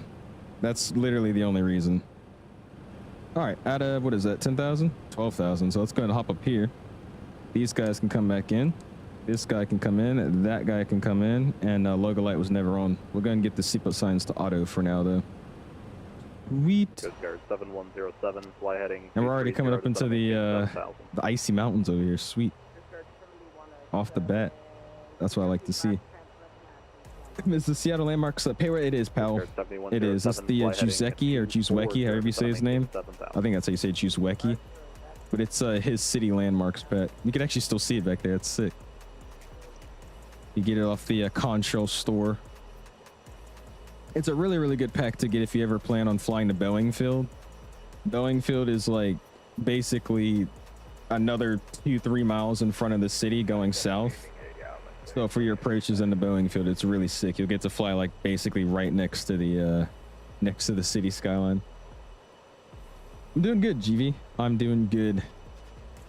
That's literally the only reason. All right, out of what is that, 10,000? 12,000. So let's go ahead and hop up here. These guys can come back in. This guy can come in, that guy can come in, and logo light was never on. We're going to get the seatbelt signs to auto for now, though. Sweet. Coast Guard 7107, fly heading. And we're already coming up into the icy mountains over here. Sweet. Off the bat. That's what I like to see. Is the Seattle landmarks pay rate? It is, pal. It is. That's the 𝐂𝐨𝐧𝐠 or 𝐂𝐶, however you say his name. I think that's how you say 𝐂𝐶. But it's his city landmarks pet. You can actually still see it back there. It's sick. You get it off the Control store. It's a really, really good pack to get if you ever plan on flying to Boeing Field. Boeing Field is like basically another 2-3 miles in front of the city going south. So for your approaches into Boeing Field, it's really sick. You'll get to fly like basically right next to the city skyline. I'm doing good, GV. I'm doing good.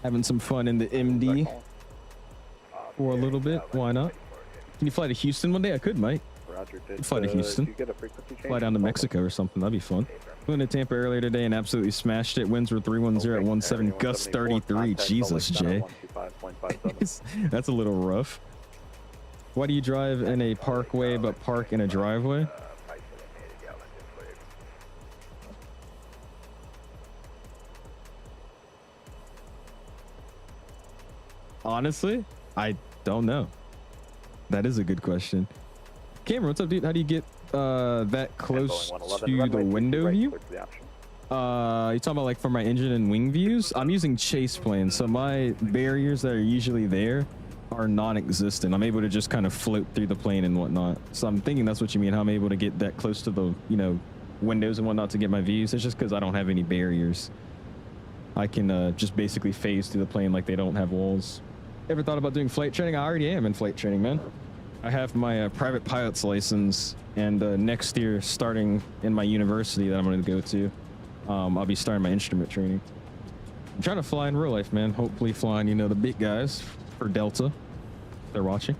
Having some fun in the MD for a little bit. Why not? Can you fly to Houston one day? I could, mate. Fly to Houston. Fly down to Mexico or something. That'd be fun. Flew into Tampa earlier today and absolutely smashed it. Winds were 310 at 17. Gust 33. Jesus, Jay. That's a little rough. Why do you drive in a parkway but park in a driveway? Honestly, I don't know. That is a good question. Cameron, what's up, dude? How do you get that close to the window view? You talking about like for my engine and wing views? I'm using chase planes, so my barriers that are usually there are non-existent. I'm able to just kind of float through the plane and whatnot. So I'm thinking that's what you mean, how I'm able to get that close to the, you know, windows and whatnot to get my views. It's just because I don't have any barriers. I can just basically phase through the plane like they don't have walls. Ever thought about doing flight training? I already am in flight training, man. I have my private pilot's license, and next year, starting in my university that I'm going to go to, I'll be starting my instrument training. I'm trying to fly in real life, man. Hopefully flying, you know, the big guys for Delta. If they're watching.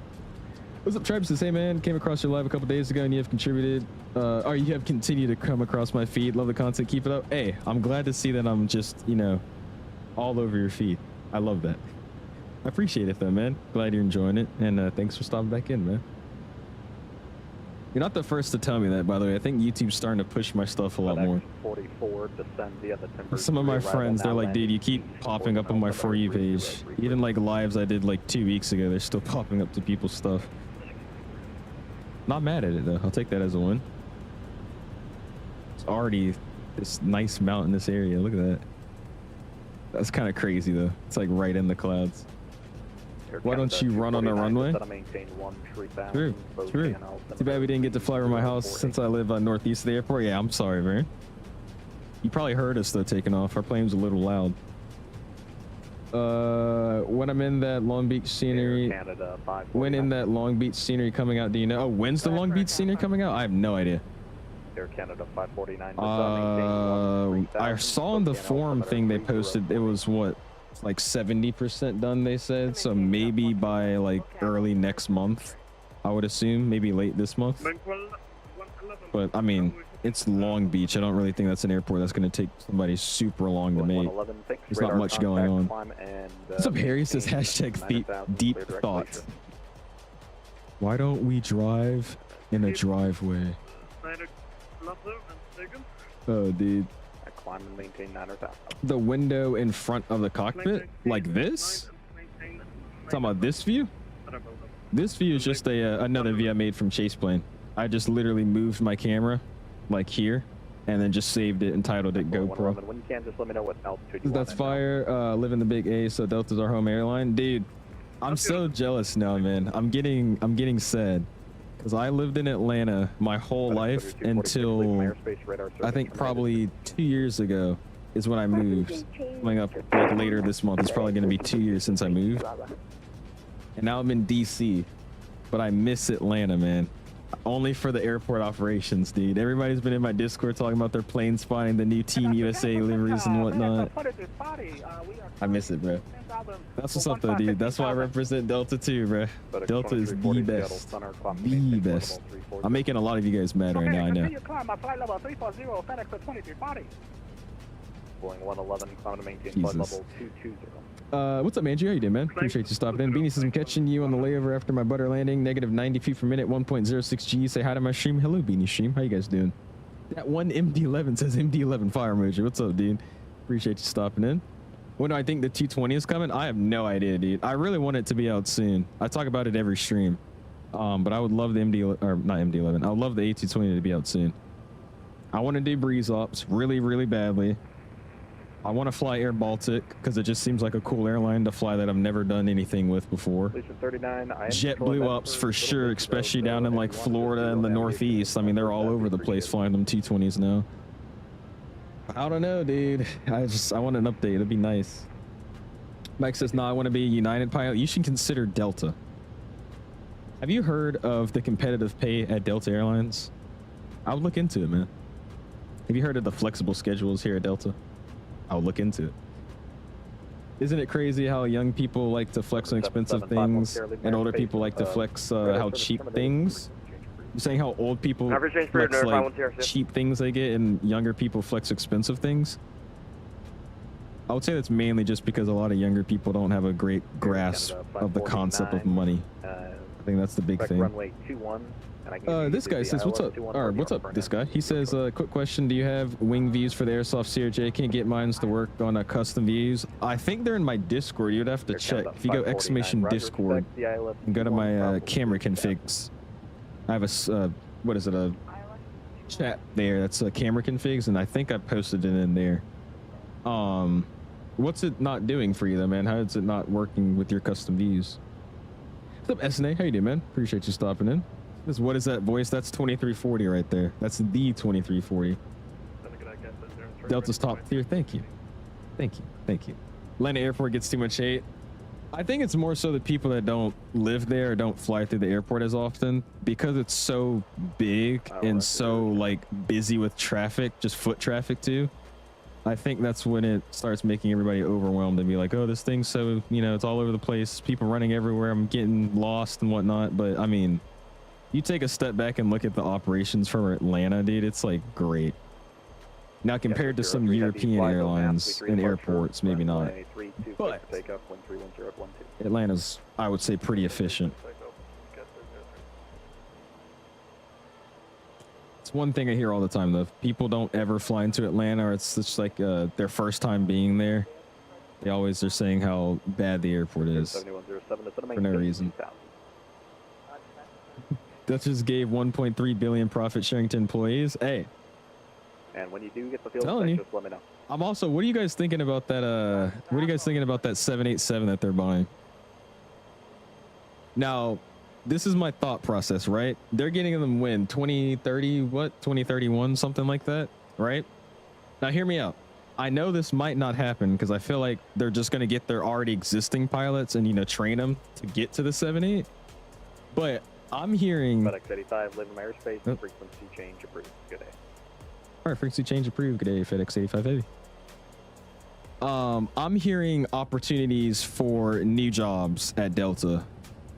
What's up, Tribes? Hey, man. Came across your live a couple days ago, and you have contributed, or you have continued to come across my feed. Love the content. Keep it up. Hey, I'm glad to see that I'm just, you know, all over your feed. I love that. I appreciate it, though, man. Glad you're enjoying it, and thanks for stopping back in, man. You're not the first to tell me that, by the way. I think YouTube's starting to push my stuff a lot more. 44, descend via the timber. Some of my friends, they're like, dude, you keep popping up on my For You page. Even like lives I did like 2 weeks ago, they're still popping up to people's stuff. Not mad at it, though. I'll take that as a win. It's already this nice mountainous area. Look at that. That's kind of crazy, though. It's like right in the clouds. Why don't you run on the runway? True, true. Too bad we didn't get to fly over my house since I live northeast of the airport. Yeah, I'm sorry, man. You probably heard us, though, taking off. Our plane was a little loud. When I'm in that Long Beach scenery, when in that Long Beach scenery coming out, do you know? Oh, when's the Long Beach scenery coming out? I have no idea. Air Canada 549. I saw on the forum thing they posted, it was what? Like 70% done, they said. So maybe by like early next month, I would assume. Maybe late this month. But I mean, it's Long Beach. I don't really think that's an airport that's going to take somebody super long to make. There's not much going on. What's up, Harry? Says hashtag deep thought. Why don't we drive in a driveway? Oh, dude. Climb and maintain 9,000. The window in front of the cockpit, like this? Talking about this view? This view is just a another view I made from chase plane. I just literally moved my camera like here and then just saved it and titled it GoPro. When you can, just let me know what altitude you That's fire. Live in the big A, so Delta's our home airline. Dude, I'm so jealous now, man. I'm getting sad. Because I lived in Atlanta my whole life until I think probably 2 years ago is when I moved. Coming up like later this month. It's probably going to be 2 years since I moved. And now I'm in DC. But I miss Atlanta, man. Only for the airport operations, dude. Everybody's been in my Discord talking about their plane spotting, the new Team USA liveries and whatnot. I miss it, bro. That's what's up, though, dude. That's why I represent Delta too, bro. Delta is the best. The best. I'm making a lot of you guys mad right now, I know. Boeing 111, climb to maintain flight level 220. What's up, Andrew? How you doing, man? Appreciate you stopping in. Beanie says I'm catching you on the layover after my butter landing. Negative 90 feet per minute, 1.06 G. Say hi to my stream. Hello, Beanie stream. How you guys doing? That one MD-11 says MD-11 fire emoji. What's up, dude? Appreciate you stopping in. When do I think the 220 is coming? I have no idea, dude. I really want it to be out soon. I talk about it every stream. But I would love the MD, or not MD-11. I would love the A220 to be out soon. I want to do breeze ops really, really badly. I want to fly Air Baltic because it just seems like a cool airline to fly that I've never done anything with before. JetBlue ups for sure, especially down in like Florida and the Northeast. I mean, they're all over the place flying them T20s now. I don't know, dude. I want an update. It'd be nice. Mike says, no, I want to be a United pilot. You should consider Delta. Have you heard of the competitive pay at Delta Airlines? I would look into it, man. Have you heard of the flexible schedules here at Delta? I'll look into it. Isn't it crazy how young people like to flex on expensive things and older people like to flex how cheap things? You're saying how old people flex like cheap things they get and younger people flex expensive things? I would say that's mainly just because a lot of younger people don't have a great grasp of the concept of money. think that's the big Correct thing. runway 21. And I can This guy says, what's up? Or what's up, this guy? He says, quick question. Do you have wing views for the Airsoft CRJ? Can't get mines to work on custom views. I think they're in my Discord. You'd have to check. If you go exclamation Discord and go to my camera configs, I have a, what is it? A chat there. That's camera configs. And I think I posted it in there. What's it not doing for you though, man? How is it not working with your custom views? What's up, SNA? How you doing, man? Appreciate you stopping in. What is that voice? That's 2340 right there. That's the 2340. Delta's top tier. Thank you. Thank you. Thank you. Atlanta Airport gets too much hate. I think it's more so the people that don't live there or don't fly through the airport as often because it's so big and so like busy with traffic, just foot traffic too. I think that's when it starts making everybody overwhelmed and be like, oh, this thing's so, you know, it's all over the place. People running everywhere. I'm getting lost and whatnot. But I mean, you take a step back and look at the operations from Atlanta, dude, it's like great. Now compared to some European airlines and airports, maybe not. But Atlanta's, I would say, pretty efficient. It's one thing I hear all the time though. People don't ever fly into Atlanta, or it's just like their first time being there. They always are saying how bad the airport is for no reason. That just gave 1.3 billion profit sharing to employees. Hey, and when you do get the field spec, just let me know. I'm also, what are you guys thinking about that? What are you guys thinking about that 787 that they're buying? Now, this is my thought process, right? They're getting them when 2030, what 2031, something like that, right? Now, hear me out. I know this might not happen because I feel like they're just going to get their already existing pilots and, you know, train them to get to the 78. But I'm hearing Fedex 85, live in my airspace, frequency change approved. Good day. All right, frequency change approved. Good day, Fedex 85 heavy. I'm hearing opportunities for new jobs at Delta.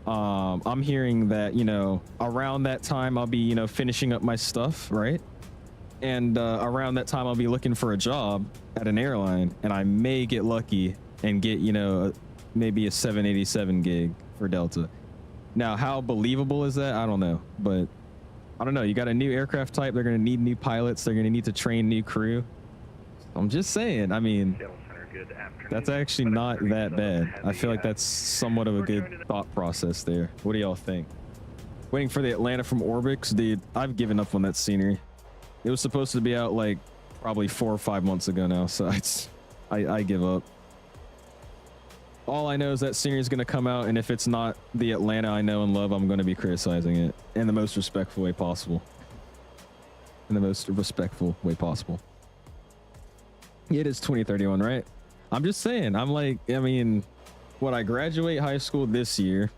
I'm hearing that, you know, around that time I'll be, you know, finishing up my stuff, right? And around that time I'll be looking for a job at an airline, and I may get lucky and get, you know, maybe a 787 gig for Delta. Now, how believable is that? I don't know, but I don't know. You got a new aircraft type. They're going to need new pilots. They're going to need to train new crew. I'm just saying, I mean, that's actually not that bad. I feel like that's somewhat of a good thought process there. What do y'all think? Waiting for the Atlanta from Orbix, dude, I've given up on that scenery. It was supposed to be out like probably 4 or 5 months ago now, so I give up. All I know is that scenery is going to come out, and if it's not the Atlanta I know and love, I'm going to be criticizing it in the most respectful way possible. In the most respectful way possible. It is 2031, right? I'm just saying, I'm like, I mean, when I graduate high school this year,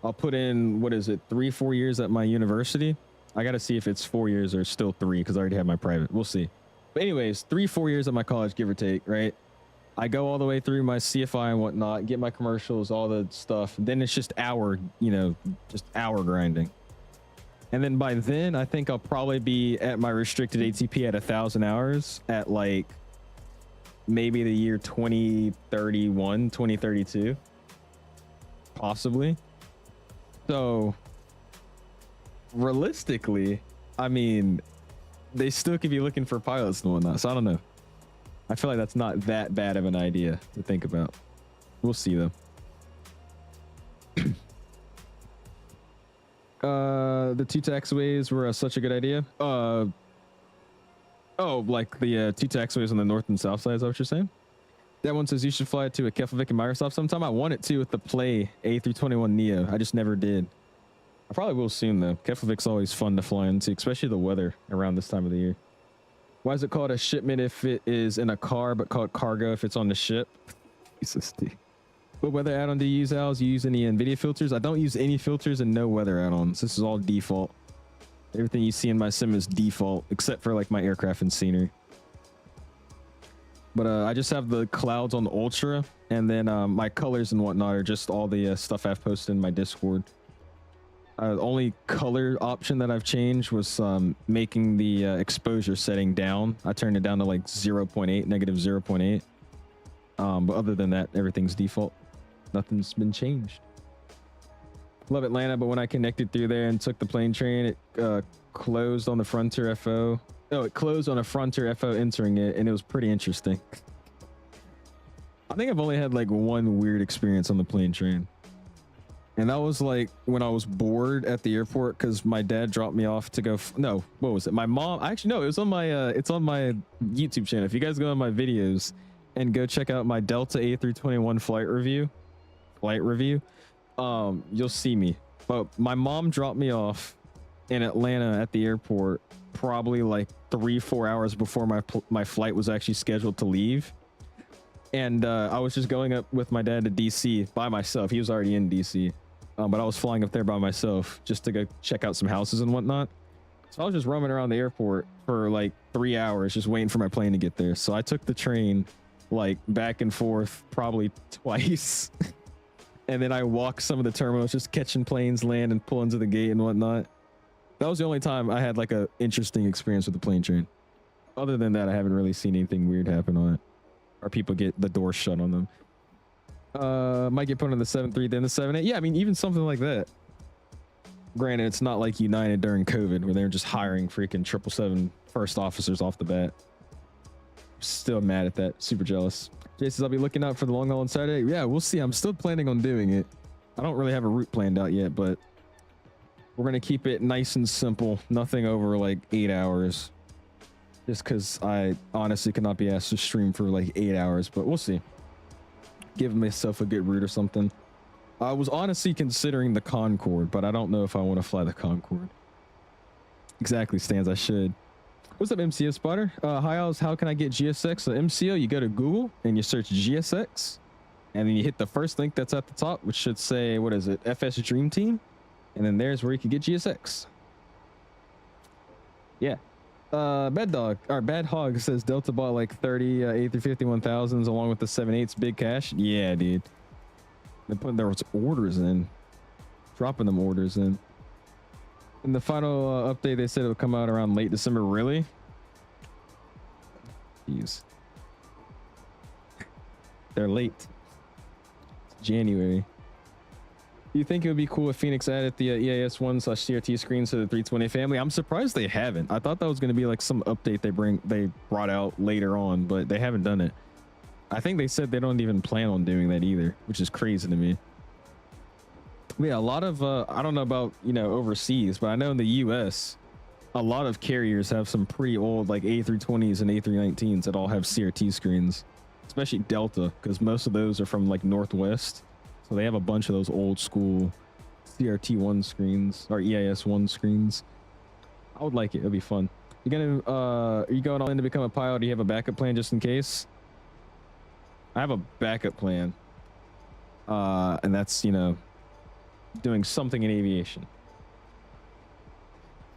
I'll put in, what is it, 3-4 years at my university. I got to see if it's 4 years or still 3 because I already have my private. We'll see. But anyways, 3-4 years at my college, give or take, right? I go all the way through my CFI and whatnot, get my commercials, all the stuff. Then it's just hour, you know, just hour grinding. And then by then, I think I'll probably be at my restricted ATP at 1,000 hours at like maybe the year 2031, 2032, possibly. So realistically, I mean, they still could be looking for pilots and whatnot. So I don't know. I feel like that's not that bad of an idea to think about. We'll see though. The 2 taxiways were such a good idea. Oh, like the 2 taxiways on the north and south side, is that what you're saying? That one says you should fly to a 𝐓𝐿VIC and Microsoft sometime. I wanted to with the Play A321neo. I just never did. I probably will soon though. 𝐓𝐿VIC's always fun to fly into, especially the weather around this time of the year. Why is it called a shipment if it is in a car, but called cargo if it's on the ship? What weather add-on do you use, Al? Do you use any NVIDIA filters? I don't use any filters and no weather add-ons. This is all default. Everything you see in my sim is default, except for like my aircraft and scenery. But I just have the clouds on the Ultra, and then my colors and whatnot are just all the stuff I've posted in my Discord. The only color option that I've changed was making the exposure setting down. I turned it down to like 0.8, negative 0.8. But other than that, everything's default. Nothing's been changed. Love Atlanta, but when I connected through there and took the plane train, it closed on the Frontier FO. Oh, it closed on a Frontier FO entering it, and it was pretty interesting. I think I've only had like one weird experience on the plane train. And that was like when I was bored at the airport because my dad dropped me off to go. No, what was it? My mom. Actually, no, it was on my. It's on my YouTube channel. If you guys go on my videos and go check out my Delta A321 flight review, you'll see me. But my mom dropped me off in Atlanta at the airport, probably like 3-4 hours before my flight was actually scheduled to leave. And I was just going up with my dad to DC by myself. He was already in DC. But I was flying up there by myself just to go check out some houses and whatnot. So I was just roaming around the airport for like 3 hours, just waiting for my plane to get there. So I took the train like back and forth probably twice. And then I walked some of the terminals, just catching planes land and pulling to the gate and whatnot. That was the only time I had like a interesting experience with the plane train. Other than that, I haven't really seen anything weird happen on it. Or people get the door shut on them. Might get put on the 7-3, then the 7-8. Yeah, I mean, even something like that. Granted, it's not like United during COVID where they're just hiring freaking 777 first officers off the bat. Still mad at that. Super jealous. Jay says, I'll be looking out for the long haul on Saturday. Yeah, we'll see. I'm still planning on doing it. I don't really have a route planned out yet, but we're going to keep it nice and simple. Nothing over like 8 hours. Just because I honestly cannot be asked to stream for like 8 hours, but we'll see. Give myself a good route or something. I was honestly considering the Concorde, but I don't know if I want to fly the Concorde. Exactly, Stans, I should. What's up, MCO spotter? Hi, Oz, how can I get GSX? So MCO, you go to Google and you search GSX, and then you hit the first link that's at the top, which should say, what is it, FS Dream Team? And then there's where you can get GSX. Yeah. Bad Hog says Delta bought like 30 A350-1000s along with the 7.8s big cash. Yeah, dude. They're putting their orders in, dropping them orders in. In the final update, they said it would come out around late December. Really? Jeez. They're late. It's January. Do you think it would be cool if Phoenix added the EIS1/CRT screens to the 320 family? I'm surprised they haven't. I thought that was going to be like some update they brought out later on, but they haven't done it. I think they said they don't even plan on doing that either, which is crazy to me. But yeah, a lot of I don't know about, you know, overseas, but I know in the US, a lot of carriers have some pretty old like A320s and A319s that all have CRT screens, especially Delta, because most of those are from like Northwest. So they have a bunch of those old school CRT1 screens or EIS1 screens. I would like it. It'd be fun. Are you going all in to become a pilot? Do you have a backup plan just in case? I have a backup plan. And that's, you know, doing something in aviation.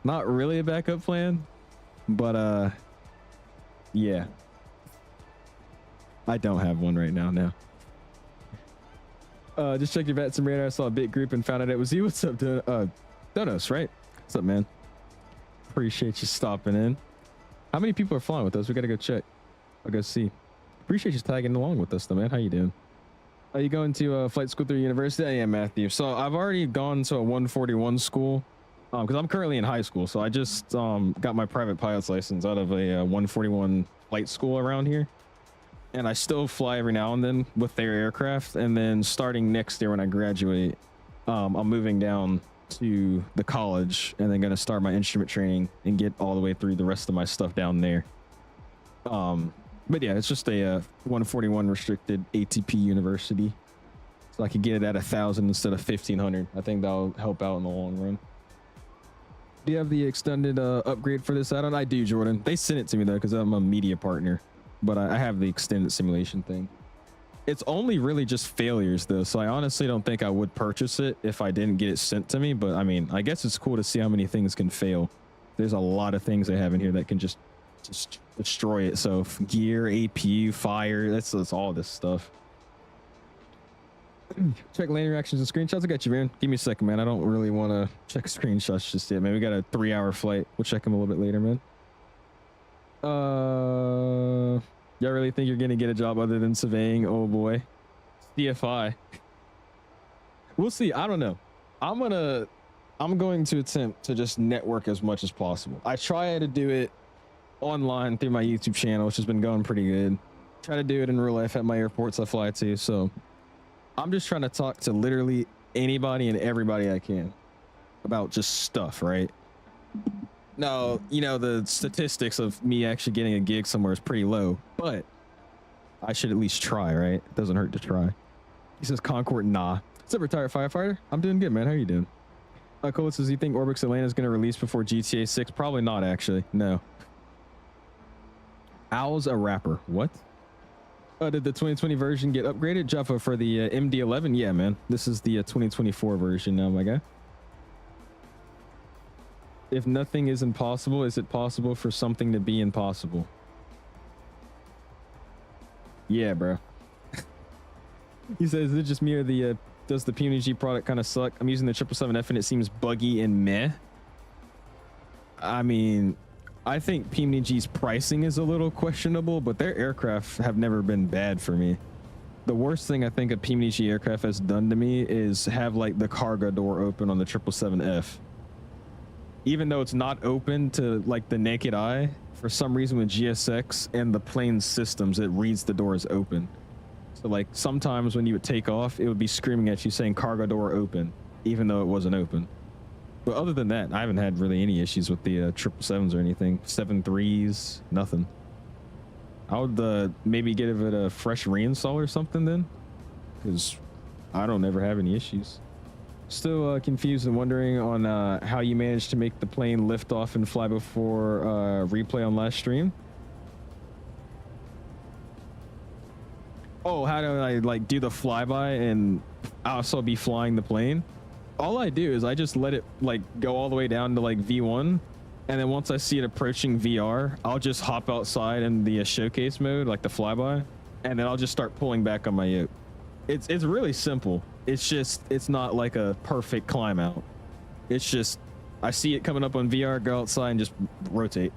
Not really a backup plan, but yeah. I don't have one right now. Just checked your VATSIM radar. I saw a big group and found out it was you. What's up, Donos, right? What's up, man? Appreciate you stopping in. How many people are flying with us? We gotta go check. I'll go see. Appreciate you tagging along with us, though, man. How you doing? Are you going to flight school through university? I am, Matthew. So I've already gone to a 141 school because I'm currently in high school. So I just got my private pilot's license out of a 141 flight school around here. And I still fly every now and then with their aircraft. And then starting next year when I graduate, I'm moving down to the college and then going to start my instrument training and get all the way through the rest of my stuff down there. But yeah, it's just a 141 restricted ATP university. So I could get it at 1,000 instead of 1,500. I think that'll help out in the long run. Do you have the extended upgrade for this add-on? I do, Jordan. They sent it to me though because I'm a media partner. But I have the extended simulation thing. It's only really just failures though, so I honestly don't think I would purchase it if I didn't get it sent to me. But I mean, I guess it's cool to see how many things can fail. There's a lot of things they have in here that can just destroy it. So gear, APU, fire, that's all this stuff. Check landing reactions and screenshots. I got you, man. Give me a second, man. I don't really want to check screenshots just yet, man. We got a 3-hour flight. We'll check them a little bit later, man. Y'all really think you're gonna get a job other than surveying? Oh boy. CFI. We'll see. I don't know. I'm going to attempt to just network as much as possible. I try to do it online through my YouTube channel, which has been going pretty good. Try to do it in real life at my airports I fly to. So I'm just trying to talk to literally anybody and everybody I can about just stuff, right? Now, you know, the statistics of me actually getting a gig somewhere is pretty low, but I should at least try, right? It doesn't hurt to try. He says Concord, nah. What's up, retired firefighter? I'm doing good, man. How are you doing? Cole says, you think Orbix Atlanta is going to release before GTA 6? Probably not, actually. No. Owl's a rapper. What? Did the 2020 version get upgraded? Jaffa, for the MD-11? Yeah, man. This is the 2024 version now, my guy. If nothing is impossible, is it possible for something to be impossible? Yeah, bro. He says, is it just me or the does the PNG product kind of suck? I'm using the 777F and it seems buggy and meh. I mean, I think PNG's pricing is a little questionable, but their aircraft have never been bad for me. The worst thing I think a PNG aircraft has done to me is have like the cargo door open on the 777F. Even though it's not open to like the naked eye, for some reason with GSX and the plane systems, it reads the door as open. So like sometimes when you would take off, it would be screaming at you saying cargo door open, even though it wasn't open. But other than that, I haven't had really any issues with the 777s or anything. 73s, nothing. I would maybe give it a fresh reinstall or something then, because I don't ever have any issues. Still confused and wondering on how you managed to make the plane lift off and fly before replay on last stream. Oh, how do I like do the flyby and also be flying the plane? All I do is I just let it like go all the way down to like V1, and then once I see it approaching VR, I'll just hop outside in the showcase mode, like the flyby, and then I'll just start pulling back on my yoke. It's really simple. It's just, it's not like a perfect climb out. It's just, I see it coming up on VR, go outside and just rotate.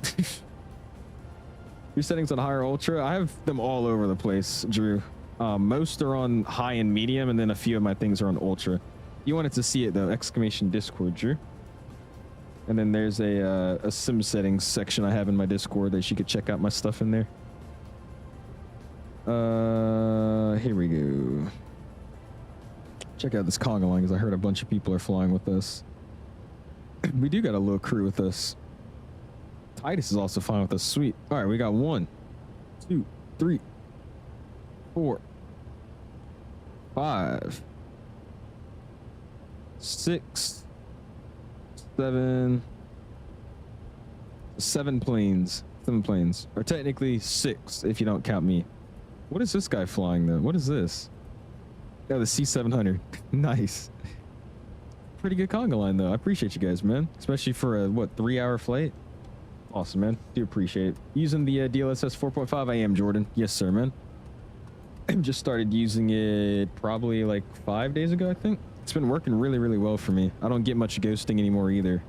Your settings on higher ultra? I have them all over the place, Drew. Most are on high and medium, and then a few of my things are on ultra. You wanted to see it though, exclamation Discord, Drew. And then there's a sim settings section I have in my Discord that you could check out my stuff in there. Here we go. Check out this 𝐂𝐫𝐚𝐢𝐢 because I heard a bunch of people are flying with us. We do got a little crew with us. Titus is also flying with us. Sweet. All right, we got 1, 2, 3, 4, 5, 6, 7 planes. 7 planes, or technically 6 if you don't count me. What is this guy flying though? What is this? Yeah, the C700. Nice. Pretty good conga line though. I appreciate you guys, man. Especially for a what, 3-hour flight. Awesome, man. Do appreciate it. Using the DLSS 4.5, I am, Jordan. Yes, sir, man. I just started using it probably like 5 days ago, I think. It's been working really, really well for me. I don't get much ghosting anymore either.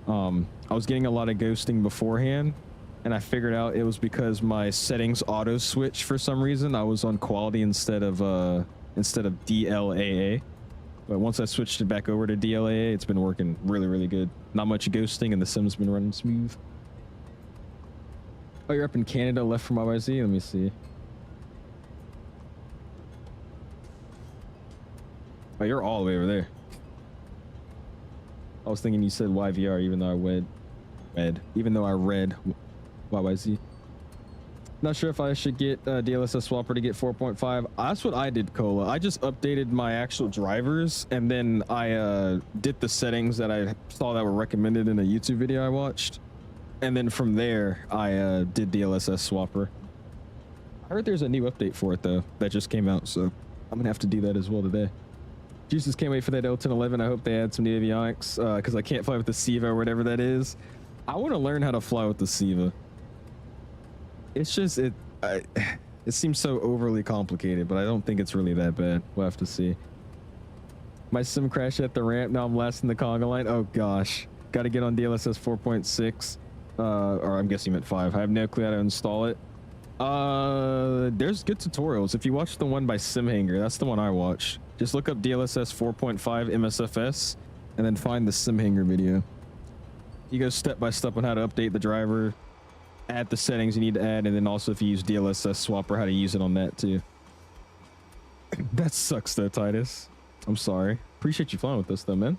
I was getting a lot of ghosting beforehand, and I figured out it was because my settings auto switch for some reason. I was on quality instead of DLAA. But once I switched it back over to DLAA, it's been working really, really good. Not much ghosting, and the sim's been running smooth. Oh, you're up in Canada, left from 𝐂𝐳? Let me see. Oh, you're all the way over there. I was thinking you said YVR, even though I read 𝐂𝐳. Not sure if I should get DLSS swapper to get 4.5. That's what I did, Cola. I just updated my actual drivers, and then I did the settings that I saw that were recommended in a YouTube video I watched. And then from there, I did DLSS swapper. I heard there's a new update for it, though, that just came out, so I'm going to have to do that as well today. Jesus, can't wait for that L1011. I hope they add some new avionics, because I can't fly with the 𝐓𝐸 or whatever that is. I want to learn how to fly with the 𝐓𝐸. It's just, it seems so overly complicated, but I don't think it's really that bad. We'll have to see. My sim crashed at the ramp. Now I'm last in the conga line. Oh, gosh. Got to get on DLSS 4.6. Or I'm guessing you meant 5. I have no clue how to install it. There's good tutorials. If you watch the one by SimHanger, that's the one I watched. Just look up DLSS 4.5 MSFS, and then find the sim hanger video. You go step by step on how to update the driver, add the settings you need to add, and then also if you use DLSS swapper, how to use it on that too. That sucks though, Titus. I'm sorry. Appreciate you flying with us though, man.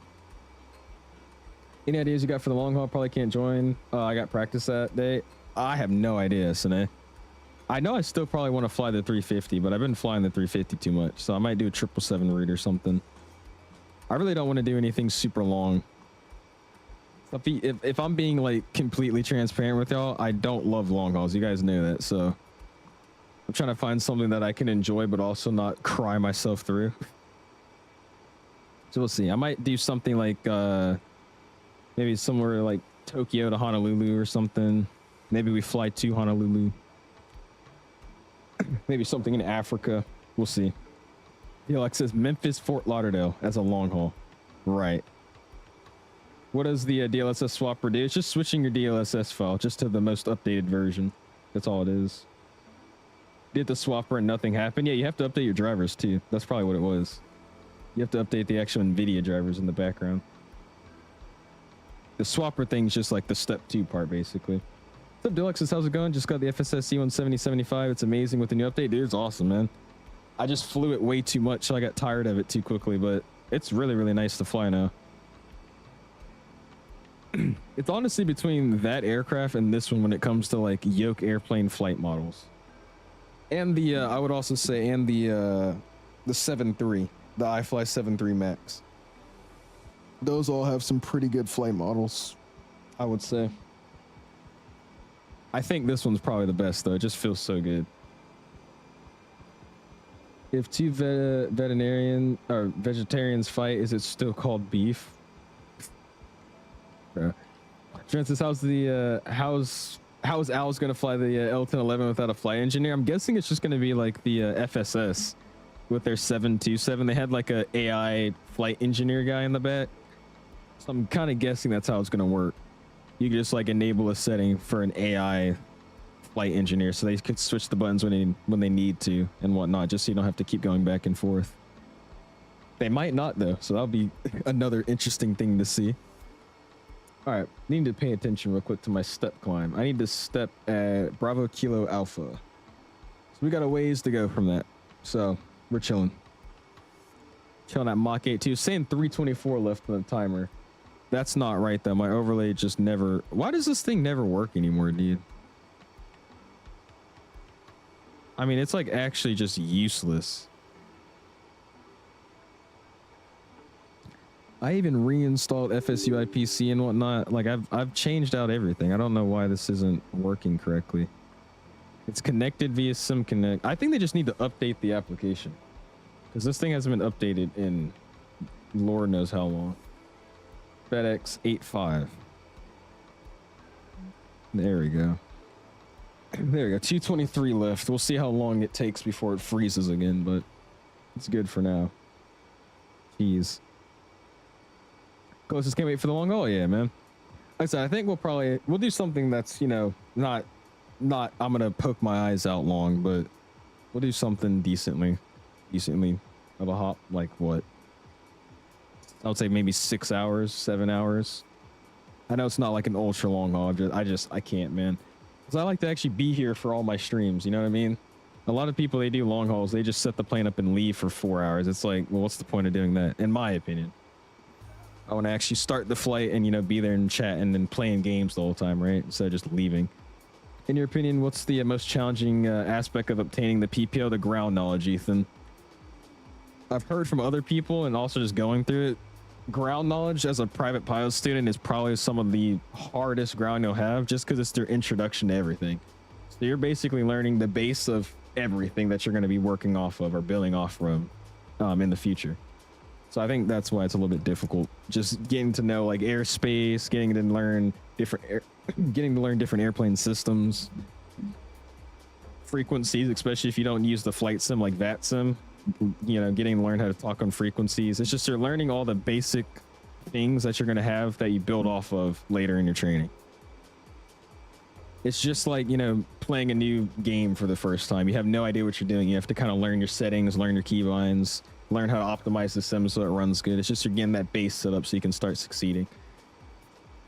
Any ideas you got for the long haul? Probably can't join. I got practice that day. I have no idea, Sine. I know I still probably want to fly the 350, but I've been flying the 350 too much, so I might do a 777 route or something. I really don't want to do anything super long. If I'm being like completely transparent with y'all, I don't love long hauls. You guys know that, so I'm trying to find something that I can enjoy, but also not cry myself through. So we'll see. I might do something like maybe somewhere like Tokyo to Honolulu or something. Maybe we fly to Honolulu. Maybe something in Africa. We'll see. Alex says Memphis, Fort Lauderdale as a long haul. Right. What does the DLSS swapper do? It's just switching your DLSS file just to the most updated version. That's all it is. Did the swapper and nothing happened? Yeah, you have to update your drivers too. That's probably what it was. You have to update the actual NVIDIA drivers in the background. The swapper thing's just like the step 2 part, basically. What's up, Deluxe? How's it going? Just got the FSS C-170-75. It's amazing with the new update. Dude, it's awesome, man. I just flew it way too much, so I got tired of it too quickly, but it's really, really nice to fly now. It's honestly between that aircraft and this one when it comes to like yoke airplane flight models. And the, I would also say, and the 7.3, the iFly 7.3 Max. Those all have some pretty good flight models, I would say. I think this one's probably the best though. It just feels so good. If two vegetarians fight, is it still called beef? Francis, how's Al's gonna fly the L1011 without a flight engineer? I'm guessing it's just gonna be like the FSS with their 727. They had like a AI flight engineer guy in the back, so I'm kind of guessing that's how it's gonna work. You can just like enable a setting for an AI flight engineer so they can switch the buttons when they need to and whatnot, just so you don't have to keep going back and forth. They might not though, so that'll be another interesting thing to see. All right, need to pay attention real quick to my step climb. I need to step at Bravo Kilo Alpha. So we got a ways to go from that. So we're chilling. Chilling at Mach 8 too. Saying 324 left on the timer. That's not right though. My overlay just never. Why does this thing never work anymore, dude? I mean, it's like actually just useless. I even reinstalled FSUI PC and whatnot. Like I've changed out everything. I don't know why this isn't working correctly. It's connected via SimConnect. I think they just need to update the application because this thing hasn't been updated in Lord knows how long. Fedex 85. There we go. There we go. 223 left. We'll see how long it takes before it freezes again, but it's good for now. Jeez. Closest can't wait for the long haul. Yeah, man. Like I said, I think we'll do something that's, you know, not I'm gonna poke my eyes out long, but we'll do something decently of a hop. Like what? I would say maybe 6 hours, 7 hours. I know it's not like an ultra long haul. I can't, man. Because I like to actually be here for all my streams. You know what I mean? A lot of people, they do long hauls. They just set the plane up and leave for 4 hours. It's like, well, what's the point of doing that? In my opinion. I want to actually start the flight and, you know, be there and chat and then playing games the whole time, right? Instead of just leaving. In your opinion, what's the most challenging aspect of obtaining the PPO, the ground knowledge, Ethan? I've heard from other people and also just going through it. Ground knowledge as a private pilot student is probably some of the hardest ground you'll have just because it's their introduction to everything. So you're basically learning the base of everything that you're going to be working off of or building off from in the future. So I think that's why it's a little bit difficult. Just getting to know like airspace, getting to learn different airplane systems, frequencies, especially if you don't use the flight sim like VATSIM. You know, getting to learn how to talk on frequencies. It's just you're learning all the basic things that you're going to have that you build off of later in your training. It's just like, you know, playing a new game for the first time. You have no idea what you're doing. You have to kind of learn your settings, learn your keybinds, learn how to optimize the sim so it runs good. It's just you're getting that base set up so you can start succeeding.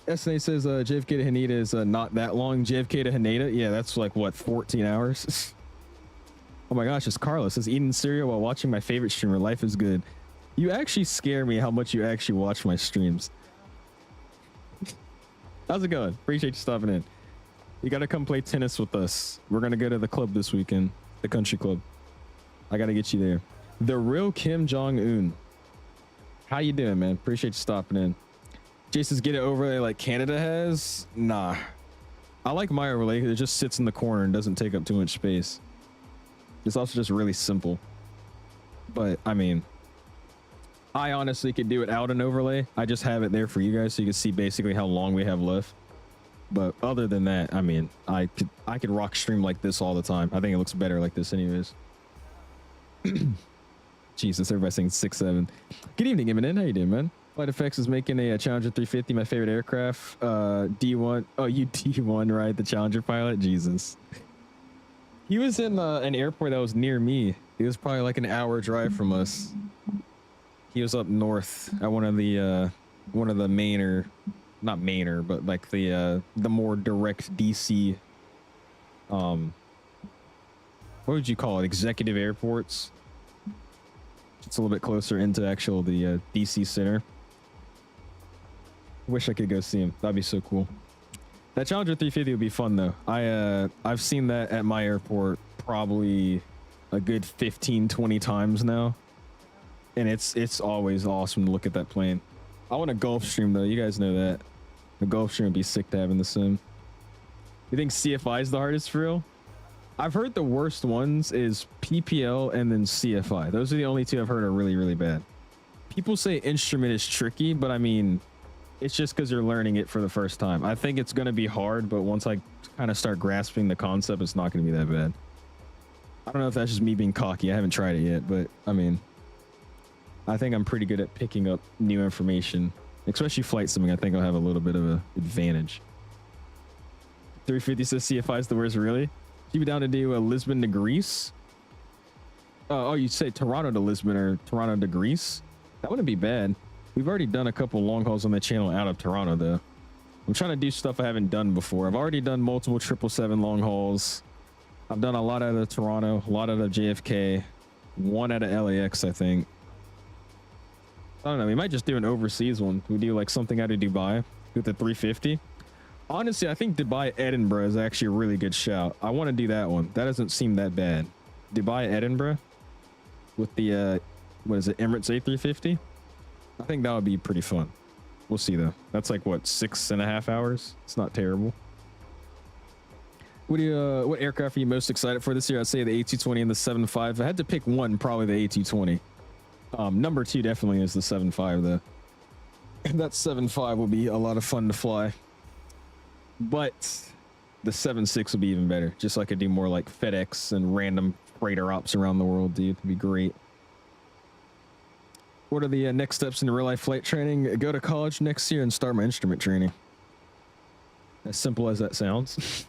SNA says JFK to Haneda is not that long. JFK to Haneda, yeah, that's like what, 14 hours. Oh my gosh, it's Carlos. Says eating cereal while watching my favorite streamer. Life is good. You actually scare me how much you actually watch my streams. How's it going? Appreciate you stopping in. You gotta come play tennis with us. We're gonna go to the club this weekend, the country club. I gotta get you there. The real Kim Jong-un. How you doing, man? Appreciate you stopping in. Jason's get it overlay like Canada has. Nah, I like my overlay. It just sits in the corner and doesn't take up too much space. It's also just really simple. But I mean, I honestly could do it out an overlay. I just have it there for you guys so you can see basically how long we have left. But other than that, I mean, I could rock stream like this all the time. I think it looks better like this anyways. Jesus, everybody's saying 6'7". Good evening, Eminem. How you doing, man? FlightFX is making a Challenger 350, my favorite aircraft. D1. Oh, you D1, right? The Challenger pilot? Jesus. He was in an airport that was near me. He was probably like an hour drive from us. He was up north at one of the mainer, not mainer, but like the more direct DC, what would you call it? Executive airports. It's a little bit closer into actual the DC center. Wish I could go see him. That'd be so cool. That Challenger 350 would be fun though. I've seen that at my airport probably a good 15-20 times now, and it's always awesome to look at that plane. I want a Gulf Stream though. You guys know that the Gulf Stream would be sick to have in the sim. You think CFI is the hardest for real? I've heard the worst ones is PPL and then CFI. Those are the only two I've heard are really, really bad. People say instrument is tricky, but I mean, it's just because you're learning it for the first time. I think it's going to be hard, but once I kind of start grasping the concept, it's not going to be that bad. I don't know if that's just me being cocky. I haven't tried it yet, but I mean, I think I'm pretty good at picking up new information, especially flight simming. I think I'll have a little bit of an advantage. 350 says CFI is the worst, really? You be down to do Lisbon to Greece? Oh, you say Toronto to Lisbon or Toronto to Greece? That wouldn't be bad. We've already done a couple long hauls on the channel out of Toronto though. I'm trying to do stuff I haven't done before. I've already done multiple 777 long hauls. I've done a lot out of Toronto, a lot out of JFK, one out of LAX, I think. I don't know. We might just do an overseas one. We do like something out of Dubai with the 350. Honestly, I think Dubai Edinburgh is actually a really good shout. I want to do that one. That doesn't seem that bad. Dubai Edinburgh with the what is it, Emirates A350? I think that would be pretty fun. We'll see though. That's like what, 6.5 hours? It's not terrible. What aircraft are you most excited for this year? I'd say the A220 and the 7.5. If I had to pick one, probably the A220. Number two definitely is the 7.5 though. That 7.5 will be a lot of fun to fly. But the 7.6 would be even better. Just so I could do more like FedEx and random freighter ops around the world, dude. It'd be great. What are the next steps in real life flight training? Go to college next year and start my instrument training. As simple as that sounds.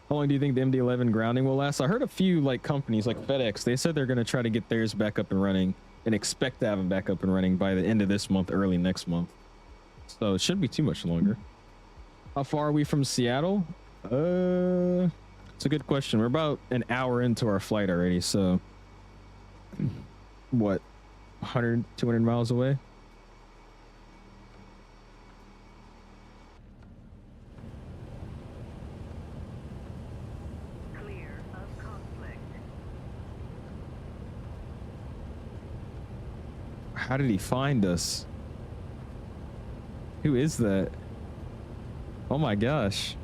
How long do you think the MD-11 grounding will last? I heard a few like companies like FedEx, they said they're going to try to get theirs back up and running and expect to have them back up and running by the end of this month, early next month. So it shouldn't be too much longer. How far are we from Seattle? It's a good question. We're about an hour into our flight already, so what, 100, 200 miles away? Clear of conflict. How did he find us? Who is that? Oh my gosh.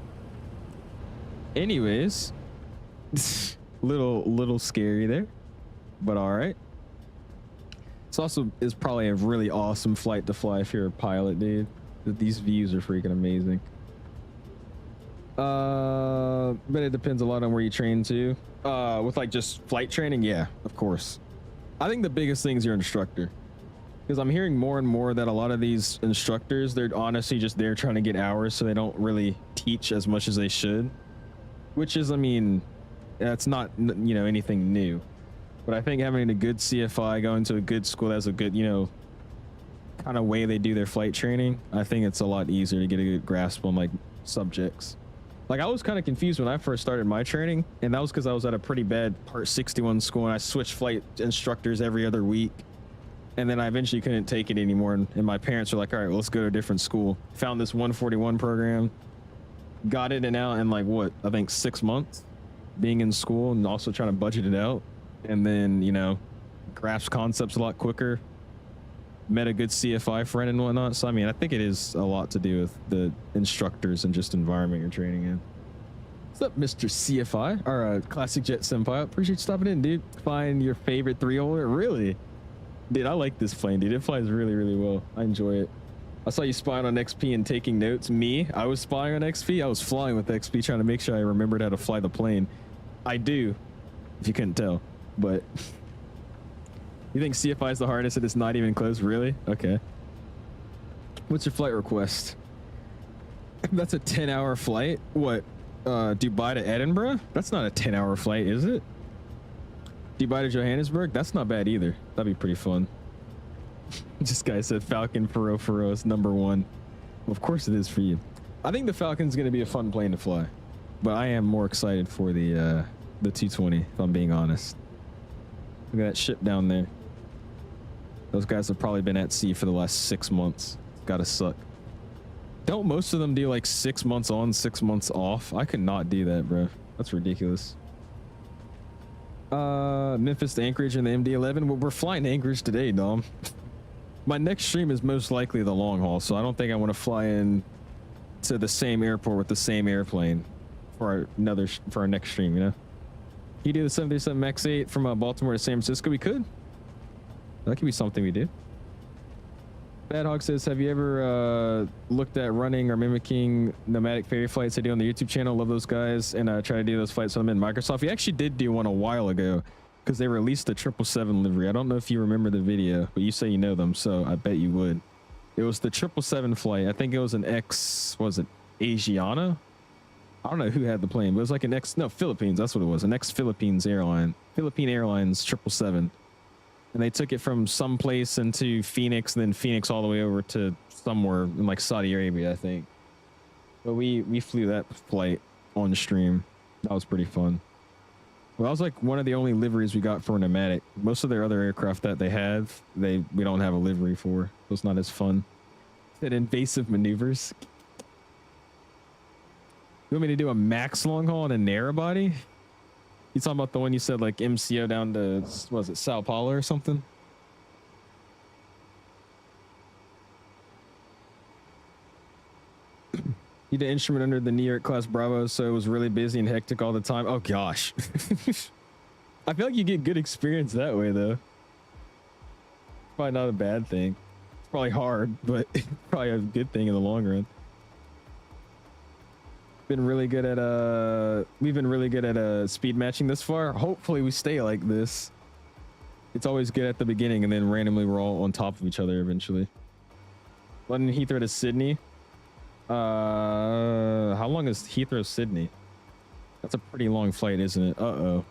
Anyways, little scary there, but all right. This also is probably a really awesome flight to fly if you're a pilot, dude. These views are freaking amazing. But it depends a lot on where you train to. With like just flight training, yeah, of course. I think the biggest thing is your instructor. Because I'm hearing more and more that a lot of these instructors, they're honestly just there trying to get hours, so they don't really teach as much as they should. Which is, I mean, it's not, you know, anything new. But I think having a good CFI, going to a good school that's a good, you know, kind of way they do their flight training, I think it's a lot easier to get a good grasp on like subjects. Like I was kind of confused when I first started my training, and that was because I was at a pretty bad Part 61 school and I switched flight instructors every other week. And then I eventually couldn't take it anymore. And my parents were like, all right, well, let's go to a different school. Found this 141 program, got it and out in like what, I think 6 months being in school and also trying to budget it out. And then, you know, grasp concepts a lot quicker. Met a good CFI friend and whatnot. So, I mean, I think it is a lot to do with the instructors and just environment you're training in. What's up, Mr. CFI? Or Classic Jet Senpai? Appreciate you stopping in, dude. Find your favorite 3-holder? Really? Dude, I like this plane, dude. It flies really, really well. I enjoy it. I saw you spying on XP and taking notes. Me? I was spying on XP? I was flying with XP, trying to make sure I remembered how to fly the plane. I do, if you couldn't tell. But you think CFI is the hardest and it's not even close? Really? Okay. What's your flight request? That's a 10-hour flight? What? Dubai to Edinburgh? That's not a 10-hour flight, is it? Dubai to Johannesburg? That's not bad either. That'd be pretty fun. This guy said Falcon for is #1. Of course it is for you. I think the Falcon's going to be a fun plane to fly, but I am more excited for the 220, if I'm being honest. Look at that ship down there. Those guys have probably been at sea for the last 6 months. It's gotta suck. Don't most of them do like 6 months on, 6 months off? I could not do that, bro. That's ridiculous. Memphis to Anchorage in the MD-11. Well, we're flying to Anchorage today, Dom. My next stream is most likely the long haul, so I don't think I want to fly in to the same airport with the same airplane for our next stream, you know? You do the 737 MAX 8 from Baltimore to San Francisco? We could. That could be something we do. Bad Hog says, have you ever looked at running or mimicking nomadic ferry flights I do on the YouTube channel? Love those guys, and try to do those flights when I'm in Microsoft. We actually did do one a while ago because they released the 777 livery. I don't know if you remember the video, but you say you know them, so I bet you would. It was the 777 flight. I think it was an Asiana? I don't know who had the plane, but it was like an Philippines. That's what it was. An Philippines airline. Philippine Airlines 777. And they took it from some place into Phoenix, then Phoenix all the way over to somewhere in like Saudi Arabia, I think. But we flew that flight on stream. That was pretty fun. Well, that was like one of the only liveries we got for nomadic. Most of their other aircraft that they have, we don't have a livery for. So it's not as fun. Said invasive maneuvers. You want me to do a max long haul and a narrow body? You talking about the one you said like MCO down to, what was it, Sao Paulo or something? You did instrument under the New York class Bravo, so it was really busy and hectic all the time. Oh gosh. I feel like you get good experience that way though. Probably not a bad thing. It's probably hard, but probably a good thing in the long run. We've been really good at speed matching this far. Hopefully we stay like this. It's always good at the beginning and then randomly we're all on top of each other eventually. London Heathrow to Sydney. How long is Heathrow Sydney? That's a pretty long flight, isn't it? Uh-oh.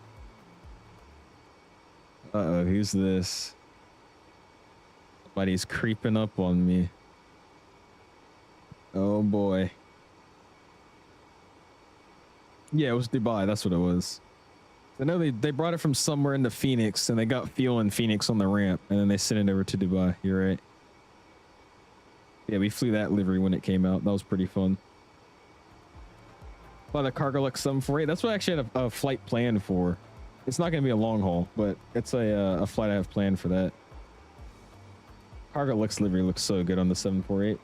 Uh-oh, who's this? Somebody's creeping up on me. Oh boy. Yeah, it was Dubai. That's what it was. I know they brought it from somewhere into Phoenix and they got fuel in Phoenix on the ramp and then they sent it over to Dubai. You're right. Yeah, we flew that livery when it came out. That was pretty fun. By the Cargolux 748. That's what I actually had a flight planned for. It's not going to be a long haul, but it's a flight I have planned for that. Cargolux livery looks so good on the 748.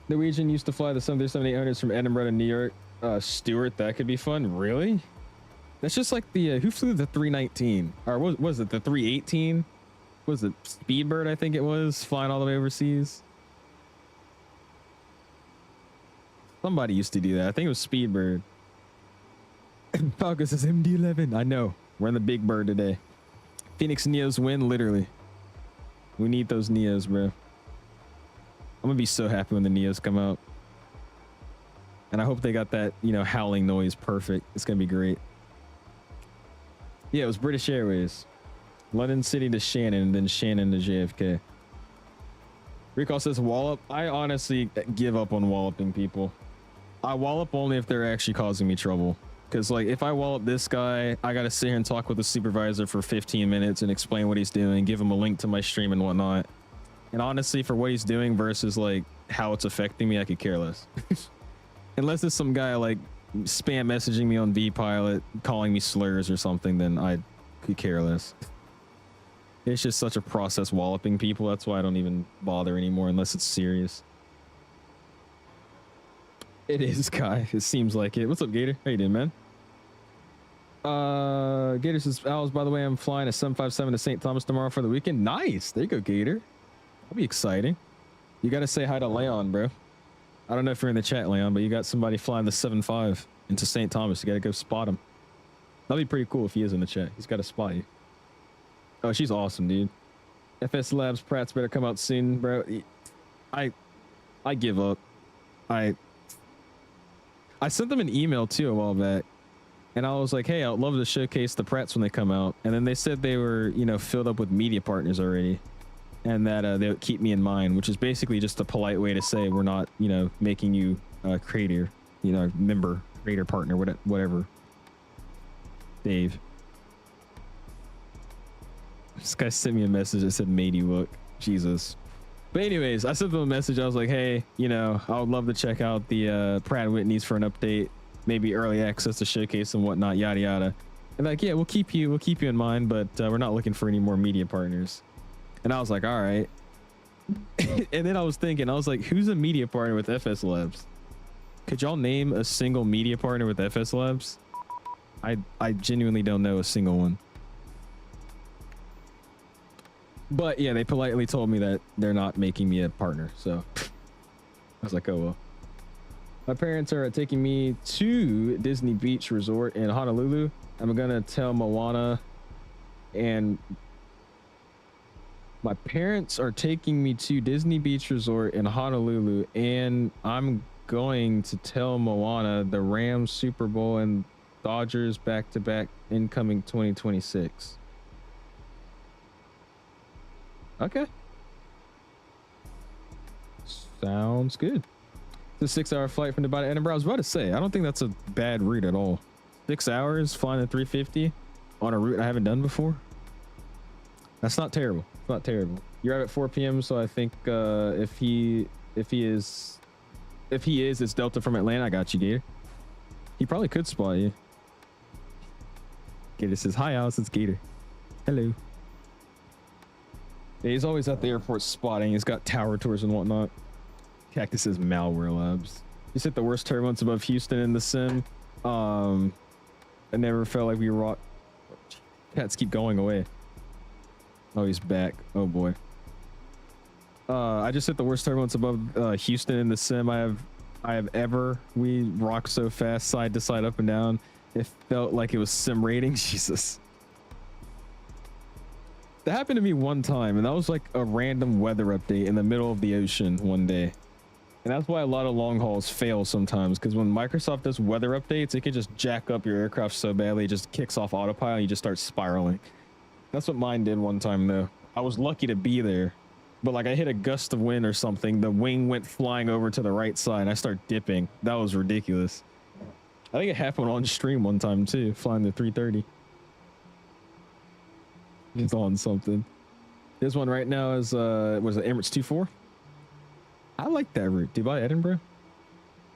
Norwegian used to fly the 737-800s from Edinburgh to New York. Stewart, that could be fun. Really? That's just like the who flew the 319 or what was it, the 318? Was it Speedbird? I think it was flying all the way overseas. Somebody used to do that. I think it was Speedbird. Falcon says MD-11. I know. We're in the big bird today. Phoenix Neos win, literally. We need those Neos, bro. I'm gonna be so happy when the Neos come out. And I hope they got that, you know, howling noise perfect. It's gonna be great. Yeah, it was British Airways. London City to Shannon, and then Shannon to JFK. Recall says wallop. I honestly give up on walloping people. I wallop only if they're actually causing me trouble. Because like if I wallop this guy, I gotta sit here and talk with the supervisor for 15 minutes and explain what he's doing, give him a link to my stream and whatnot. And honestly, for what he's doing versus like how it's affecting me, I could care less. Unless it's some guy like spam messaging me on VPilot, calling me slurs or something, then I could care less. It's just such a process walloping people. That's why I don't even bother anymore unless it's serious. It is, Kai. It seems like it. What's up, Gator? How you doing, man? Gator says, Owls, by the way, I'm flying a 757 to St. Thomas tomorrow for the weekend. Nice. There you go, Gator. That'll be exciting. You got to say hi to Leon, bro. I don't know if you're in the chat, Leon, but you got somebody flying the 7.5 into St. Thomas. You got to go spot him. That'd be pretty cool if he is in the chat. He's got to spot you. Oh, she's awesome, dude. FS Labs Pratt's better come out soon, bro. I give up. I sent them an email too a while back, and I was like, hey, I'd love to showcase the Pratts when they come out. And then they said they were, you know, filled up with media partners already, and that they would keep me in mind, which is basically just a polite way to say we're not, you know, making you a creator, you know, member, creator, partner, whatever. Dave. This guy sent me a message that said matey look. Jesus. But anyways, I sent them a message. I was like, hey, you know, I would love to check out the Pratt & Whitney's for an update, maybe early access to showcase and whatnot, yada yada. And like, yeah, we'll keep you in mind, but we're not looking for any more media partners. And I was like, all right. And then I was thinking, I was like, who's a media partner with FS Labs? Could y'all name a single media partner with FS Labs? I genuinely don't know a single one. But yeah, they politely told me that they're not making me a partner. So I was like, oh well. My parents are taking me to Disney Beach Resort in Honolulu. I'm gonna tell Moana, and my parents are taking me to Disney Beach Resort in Honolulu, and I'm going to tell Moana the Rams Super Bowl and Dodgers back-to-back incoming 2026. Okay. Sounds good. It's a 6-hour flight from Dubai to Edinburgh. I was about to say, I don't think that's a bad route at all. 6 hours flying a 350 on a route I haven't done before. That's not terrible. It's not terrible. You arrive at 4 p.m. So I think if he is, it's Delta from Atlanta. I got you, Gator. He probably could spot you. Gator says, hi, Alice. It's Gator. Hello. Yeah, he's always at the airport spotting. He's got tower tours and whatnot. Cactus says malware labs. He's hit the worst turbulence above Houston in the sim. I never felt like we rocked. Cats keep going away. Oh, he's back. Oh boy. I just hit the worst turbulence above Houston in the sim I have ever. We rocked so fast, side to side, up and down. It felt like it was sim rating. Jesus. That happened to me one time, and that was like a random weather update in the middle of the ocean one day. And that's why a lot of long hauls fail sometimes, because when Microsoft does weather updates, it can just jack up your aircraft so badly it just kicks off autopilot and you just start spiraling. That's what mine did one time though. I was lucky to be there, but like I hit a gust of wind or something, the wing went flying over to the right side and I start dipping. That was ridiculous. I think it happened on stream one time too, flying the 330. He's on something. This one right now is was it Emirates 24? I like that route. Dubai Edinburgh.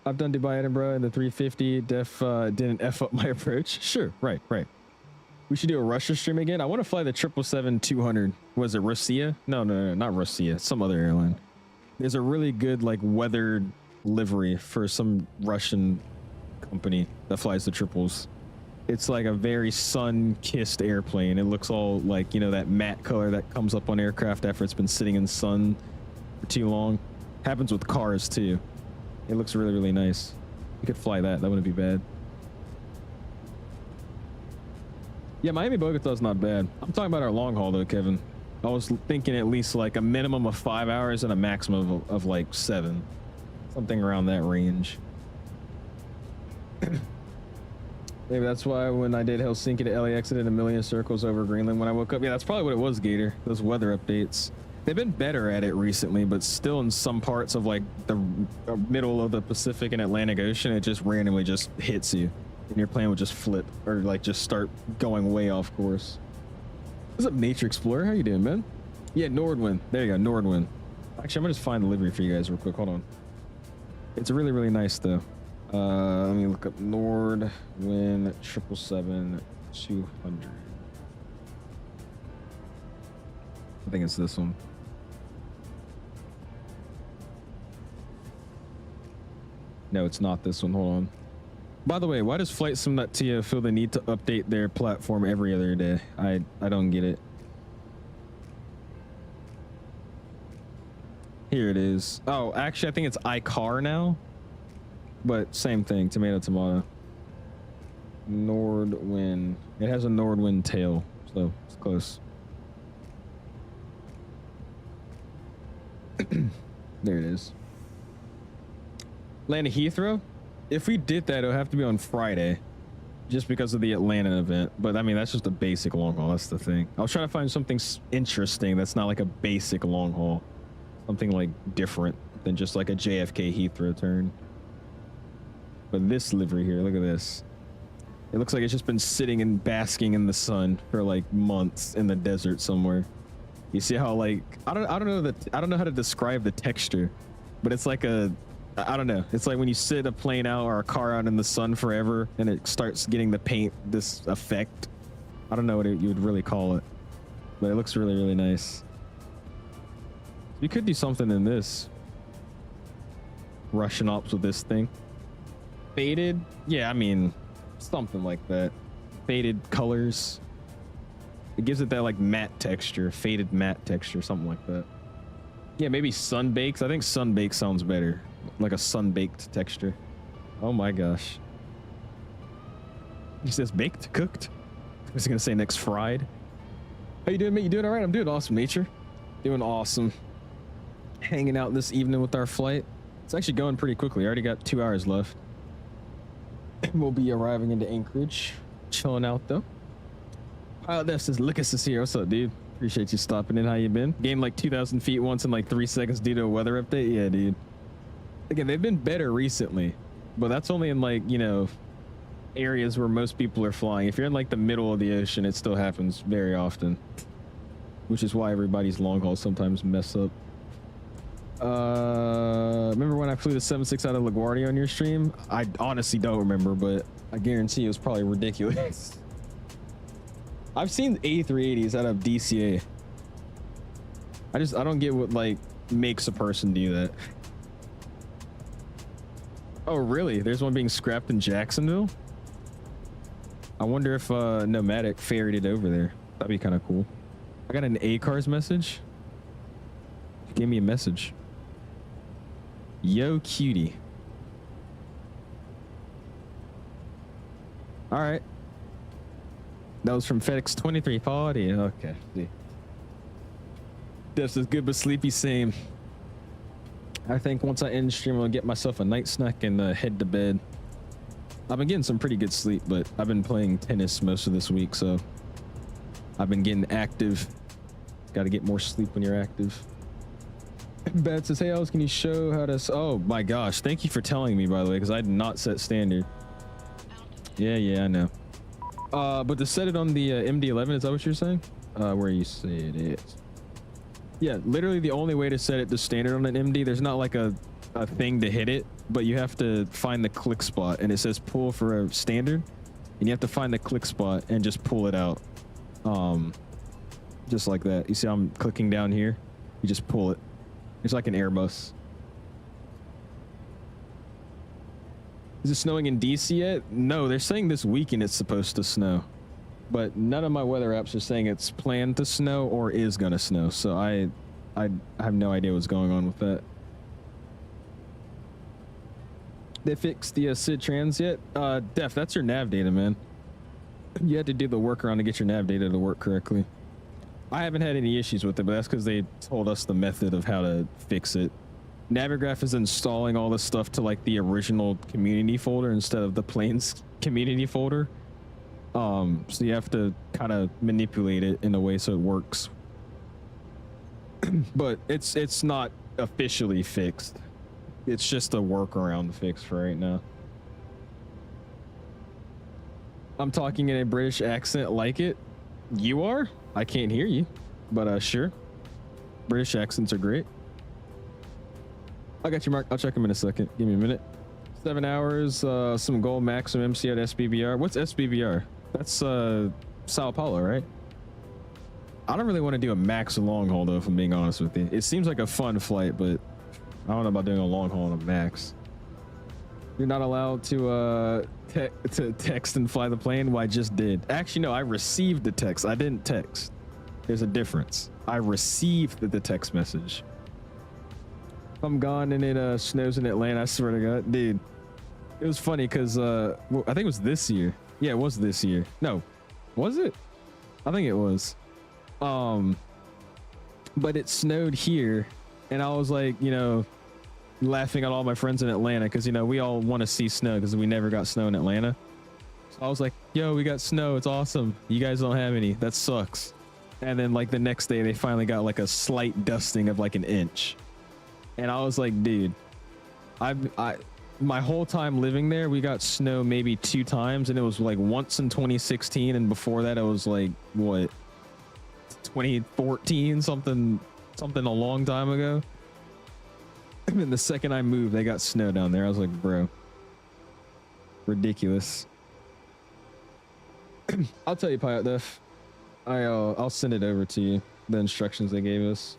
I've done Dubai Edinburgh in the 350. Didn't F up my approach. Sure, right. We should do a Russia stream again. I want to fly the 777-200. Was it Russia? No, not Russia. Some other airline. There's a really good like weathered livery for some Russian company that flies the triples. It's like a very sun-kissed airplane. It looks all like, you know, that matte color that comes up on aircraft after it's been sitting in the sun for too long. Happens with cars too. It looks really, really nice. You could fly that. That wouldn't be bad. Yeah, Miami Bogota is not bad. I'm talking about our long haul though, Kevin. I was thinking at least like a minimum of 5 hours and a maximum of like 7. Something around that range. Maybe that's why when I did Helsinki to LAX, I did a million circles over Greenland when I woke up. Yeah, that's probably what it was, Gator. Those weather updates. They've been better at it recently, but still in some parts of like the middle of the Pacific and Atlantic Ocean, it just randomly just hits you. And your plane would just flip or like just start going way off course. What's up, Nature Explorer? How you doing, man? Yeah, Nordwind. There you go, Nordwind. Actually, I'm gonna just find the livery for you guys real quick. Hold on. It's really, really nice though. Let me look up Nordwind 777-200. I think it's this one. No, it's not this one. Hold on. By the way, why does FlightSim.to feel the need to update their platform every other day? I don't get it. Here it is. Oh, actually, I think it's iCar now. But same thing, tomato, tomato. Nordwind. It has a Nordwind tail, so it's close. There it is. Land of Heathrow? If we did that, it would have to be on Friday. Just because of the Atlanta event. But I mean, that's just a basic long haul. That's the thing. I was trying to find something interesting that's not like a basic long haul. Something like different than just like a JFK Heathrow turn. But this livery here, look at this. It looks like it's just been sitting and basking in the sun for like months in the desert somewhere. You see how like I don't know how to describe the texture, but it's like a I don't know. It's like when you sit a plane out or a car out in the sun forever and it starts getting the paint this effect. I don't know what you would really call it, but it looks really, really nice. You could do something in this. Russian ops with this thing. Faded? Yeah, I mean, something like that. Faded colors. It gives it that like matte texture, faded matte texture, something like that. Yeah, maybe sun-baked. I think sun-baked sounds better. Like a sun-baked texture. Oh my gosh. He says baked, cooked. I was gonna say next fried. How you doing, mate? You doing all right? I'm doing awesome, Nature. Doing awesome. Hanging out this evening with our flight. It's actually going pretty quickly. I already got 2 hours left. We'll be arriving into Anchorage. Chilling out though. Pilot F says, Lucas is here. What's up, dude? Appreciate you stopping in. How you been? Gained like 2,000 feet once in like 3 seconds due to a weather update. Yeah, dude. Again, they've been better recently, but that's only in like, you know, areas where most people are flying. If you're in like the middle of the ocean, it still happens very often, which is why everybody's long hauls sometimes mess up. Remember when I flew the 76 out of LaGuardia on your stream? I honestly don't remember, but I guarantee it was probably ridiculous. I've seen A380s out of DCA. I don't get what like makes a person do that. Oh really? There's one being scrapped in Jacksonville? I wonder if Nomadic ferried it over there. That'd be kind of cool. I got an ACARS message. He gave me a message. Yo, cutie. All right. That was from Fedex 2340. Okay. See. This is good but sleepy same. I think once I end stream, I'll get myself a night snack and head to bed. I've been getting some pretty good sleep, but I've been playing tennis most of this week, so I've been getting active. Got to get more sleep when you're active. Bad says, hey, Alice, can you show how to... Oh, my gosh. Thank you for telling me, by the way, because I did not set standard. Yeah, I know. But to set it on the MD-11, is that what you're saying? Where you say it is. Yeah, literally the only way to set it to standard on an MD, there's not like a thing to hit it, but you have to find the click spot, and it says pull for a standard, and you have to find the click spot and just pull it out. Just like that. You see I'm clicking down here? You just pull it. It's like an Airbus. Is it snowing in DC yet? No, they're saying this weekend it's supposed to snow. But none of my weather apps are saying it's planned to snow or is gonna snow. So I have no idea what's going on with that. They fixed the SID trans yet? Def, that's your nav data, man. You had to do the workaround to get your nav data to work correctly. I haven't had any issues with it, but that's because they told us the method of how to fix it. Navigraph is installing all this stuff to like the original community folder instead of the planes community folder. So you have to kind of manipulate it in a way so it works. But it's not officially fixed. It's just a workaround fix for right now. I'm talking in a British accent like it. You are? I can't hear you, but sure. British accents are great. I got you, Mark. I'll check them in a second. Give me a minute. 7 hours, some gold maximum MC at SBBR. What's SBBR? That's Sao Paulo, right? I don't really want to do a max long haul though, if I'm being honest with you. It seems like a fun flight, but I don't know about doing a long haul on a max. You're not allowed to text and fly the plane. Well, I just did. Actually, no, I received the text. I didn't text. There's a difference. I received the text message. If I'm gone and it snows in Atlanta, I swear to God, dude. It was funny because I think it was this year. Yeah, it was this year. No, was it? I think it was. But it snowed here, and I was like, you know, laughing at all my friends in Atlanta because, you know, we all want to see snow because we never got snow in Atlanta. So I was like, yo, we got snow. It's awesome. You guys don't have any. That sucks. And then like the next day they finally got like a slight dusting of like an inch. And I was like, dude, my whole time living there, we got snow maybe 2 times, and it was like once in 2016, and before that it was like what, 2014, something a long time ago. And the second I moved, they got snow down there. I was like, bro, ridiculous. I'll tell you, Pilot Def. I'll send it over to you, the instructions they gave us.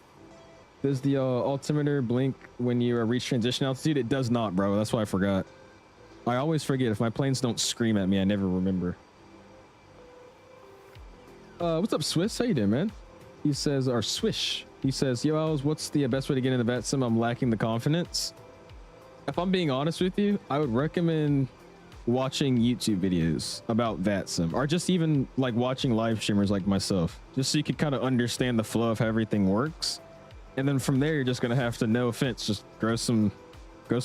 Does the altimeter blink when you reach transition altitude? It does not, bro. That's why I forgot. I always forget. If my planes don't scream at me, I never remember. What's up, Swiss? How you doing, man? He says, or Swish. He says, yo, Owls, what's the best way to get into VATSIM? I'm lacking the confidence. If I'm being honest with you, I would recommend watching YouTube videos about VATSIM, or just even like watching live streamers like myself, just so you could kind of understand the flow of how everything works. And then from there, you're just gonna have to, no offense, just grow some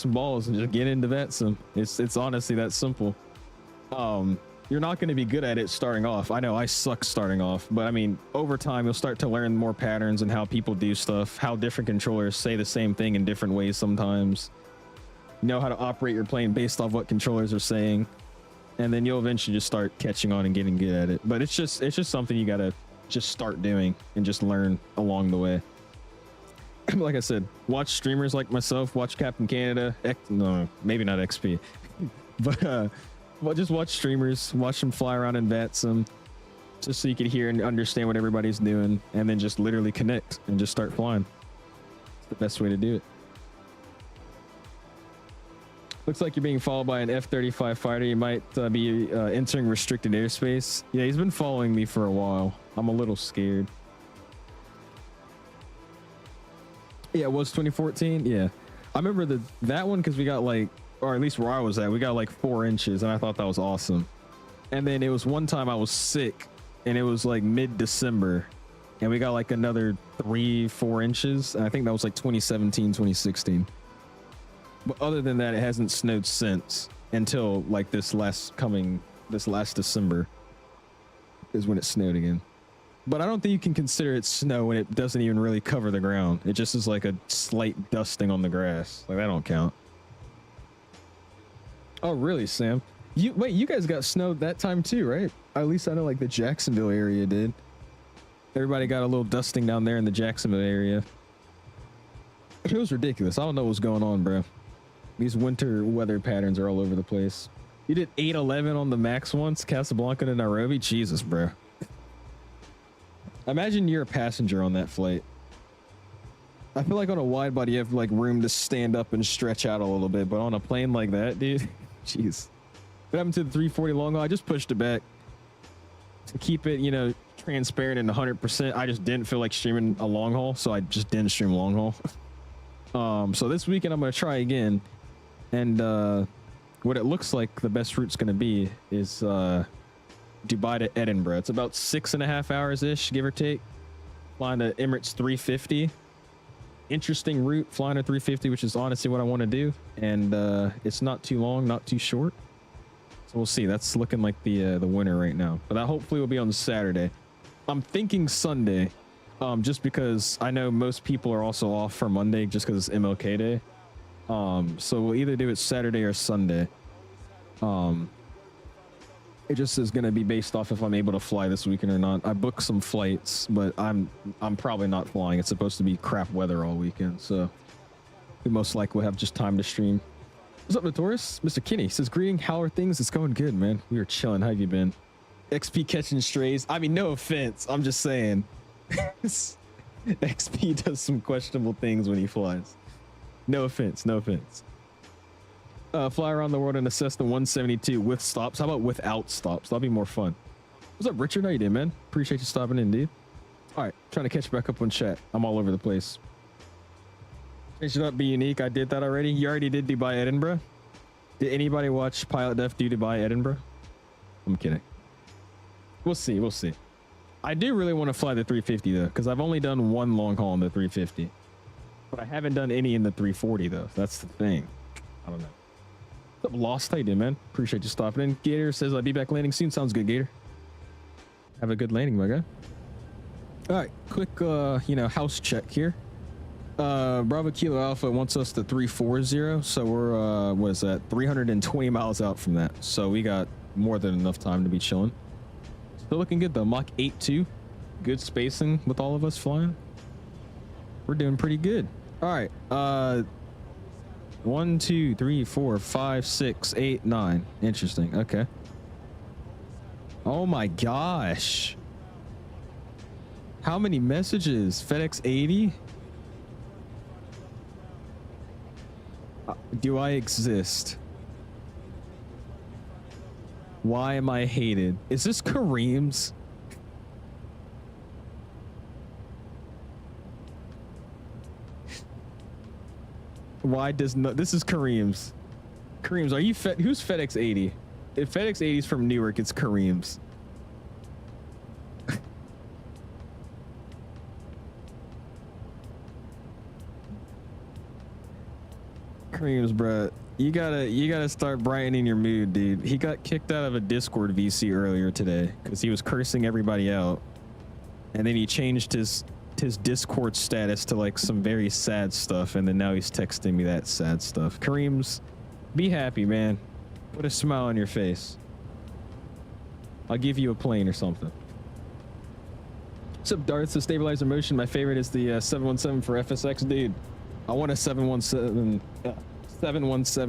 balls and just get into VATSIM. It's honestly that simple. You're not going to be good at it starting off. I know I suck starting off, but I mean, over time, you'll start to learn more patterns and how people do stuff, how different controllers say the same thing in different ways sometimes. You know how to operate your plane based off what controllers are saying, and then you'll eventually just start catching on and getting good at it. But it's just something you got to just start doing and just learn along the way. Like I said, watch streamers like myself, watch Captain Canada, no, maybe not XP, but well, just watch streamers, watch them fly around in VATSIM, just so you can hear and understand what everybody's doing, and then just literally connect and just start flying. It's the best way to do it. Looks like you're being followed by an F-35 fighter. You might be entering restricted airspace. Yeah, he's been following me for a while. I'm a little scared. Yeah, it was 2014. Yeah, I remember that one because we got like, or at least where I was at, we got like 4 inches, and I thought that was awesome. And then it was one time I was sick, and it was like mid-December, and we got like another 3-4 inches, and I think that was like 2017, 2016. But other than that, it hasn't snowed since, until like this last December is when it snowed again. But I don't think you can consider it snow when it doesn't even really cover the ground. It just is like a slight dusting on the grass. Like, that don't count. Oh, really, Sam? Wait, you guys got snowed that time too, right? At least I know like the Jacksonville area did. Everybody got a little dusting down there in the Jacksonville area. It was ridiculous. I don't know what's going on, bro. These winter weather patterns are all over the place. You did 811 on the max once, Casablanca to Nairobi? Jesus, bro. Imagine you're a passenger on that flight. I feel like on a wide body, you have like room to stand up and stretch out a little bit, but on a plane like that, dude, jeez. What happened to the 340 long haul? I just pushed it back to keep it, you know, transparent and 100%. I just didn't feel like streaming a long haul, so I just didn't stream long haul. So this weekend I'm going to try again, and what it looks like the best route's going to be is Dubai to Edinburgh. It's about 6.5 hours ish, give or take, flying to Emirates 350. interesting route, flying a 350, which is honestly what I want to do. And it's not too long, not too short. So we'll see. That's looking like the winner right now. But that hopefully will be on Saturday. I'm thinking Sunday, just because I know most people are also off for Monday just because it's MLK Day. So we'll either do it Saturday or Sunday. It just is going to be based off if I'm able to fly this weekend or not. I booked some flights, but I'm probably not flying. It's supposed to be crap weather all weekend, so we most likely will have just time to stream. What's up, Notorious? Mr. Kinney says, greeting, how are things? It's going good, man. We are chilling. How have you been? XP catching strays. I mean, no offense. I'm just saying. XP does some questionable things when he flies. No offense. No offense. Fly around the world and assess the 172 with stops. How about without stops? That'll be more fun. What's up, Richard? How you doing, man? Appreciate you stopping in, dude. All right, trying to catch back up on chat. I'm all over the place. Change it up, be unique. I did that already. You already did Dubai Edinburgh. Did anybody watch Pilot Def do Dubai Edinburgh? I'm kidding. We'll see. We'll see. I do really want to fly the 350 though, because I've only done one long haul in the 350, but I haven't done any in the 340 though. That's the thing. I don't know. What's up, Lost? How you doing, man? Appreciate you stopping in. Gator says I'll be back landing soon. Sounds good, Gator. Have a good landing, my guy. All right, quick house check here. Bravo Kilo Alpha wants us to 340, so we're what is that, 320 miles out from that, so we got more than enough time to be chilling. Still looking good though. Mach 8.2, good spacing with all of us flying. We're doing pretty good. All right, 1 2 3 4 5 6 8 9. Interesting. Okay. Oh my gosh, how many messages? FedEx 80. Do I exist? Why am I hated? Is this Kareem's? Why does no? This is Kareem's. Kareem's, are you who's FedEx 80? If FedEx 80 is from Newark, it's Kareem's. Kareem's, bruh. You gotta start brightening your mood, dude. He got kicked out of a Discord VC earlier today because he was cursing everybody out, and then he changed his Discord status to like some very sad stuff, and then now he's texting me that sad stuff. Kareem's, be happy, man. Put a smile on your face. I'll give you a plane or something. What's up, Darth? The stabilizer motion. My favorite is the 717 for FSX, dude. I want a 717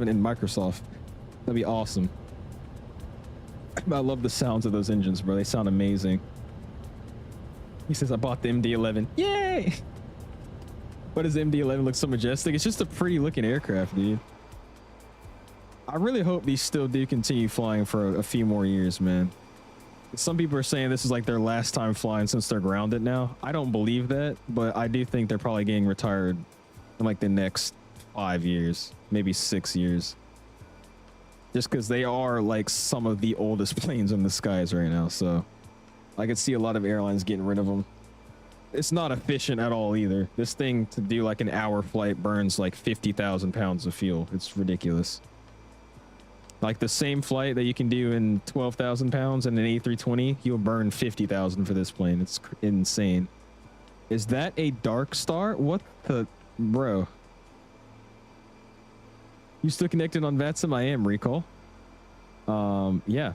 in Microsoft. That'd be awesome. I love the sounds of those engines, bro. They sound amazing. He says I bought the MD-11. Yay! Why does the MD-11 look so majestic? It's just a pretty looking aircraft, dude. I really hope these still do continue flying for a few more years, man. Some people are saying this is like their last time flying since they're grounded now. I don't believe that, but I do think they're probably getting retired in like the next 5 years, maybe 6 years, just because they are like some of the oldest planes in the skies right now. So I could see a lot of airlines getting rid of them. It's not efficient at all either. This thing, to do like an hour flight, burns like 50,000 pounds of fuel. It's ridiculous. Like the same flight that you can do in 12,000 pounds in an A320, you'll burn 50,000 for this plane. It's insane. Is that a Dark Star? What the, bro? You still connected on VATSIM? I am, Recall. Yeah.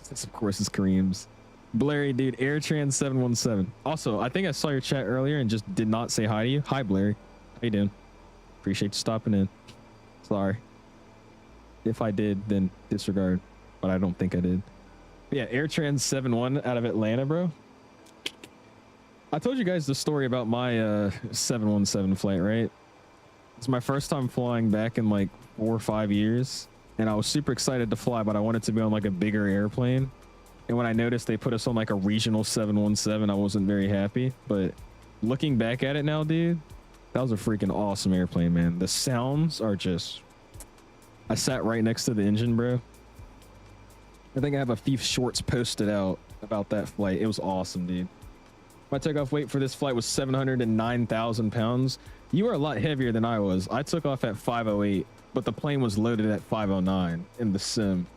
This, of course, is Kareem's. Blairy, dude, AirTrans 717. Also, I think I saw your chat earlier and just did not say hi to you. Hi, Blairy. How you doing? Appreciate you stopping in. Sorry. If I did, then disregard. But I don't think I did. But yeah, AirTrans 71 out of Atlanta, bro. I told you guys the story about my 717 flight, right? It's my first time flying back in like 4 or 5 years, and I was super excited to fly, but I wanted to be on like a bigger airplane. And when I noticed they put us on like a regional 717, I wasn't very happy. But looking back at it now, dude, that was a freaking awesome airplane, man. The sounds are just... I sat right next to the engine, bro. I think I have a few shorts posted out about that flight. It was awesome, dude. My takeoff weight for this flight was 709,000 pounds. You were a lot heavier than I was. I took off at 508, but the plane was loaded at 509 in the sim.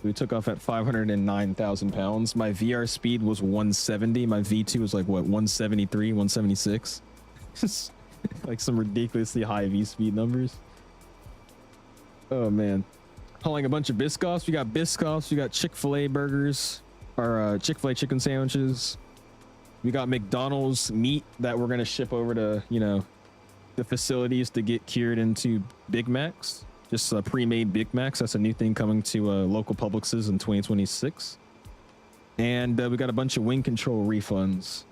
We took off at 509,000 pounds. My VR speed was 170. My V2 was like, what, 173, 176? Just like some ridiculously high V speed numbers. Oh, man. Hauling a bunch of Biscoffs. We got Biscoffs. We got Chick-fil-A burgers. Or Chick-fil-A chicken sandwiches. We got McDonald's meat that we're going to ship over to, you know, the facilities to get cured into Big Macs. Just pre-made Big Macs. That's a new thing coming to local Publixes in 2026. And we got a bunch of wing control refunds.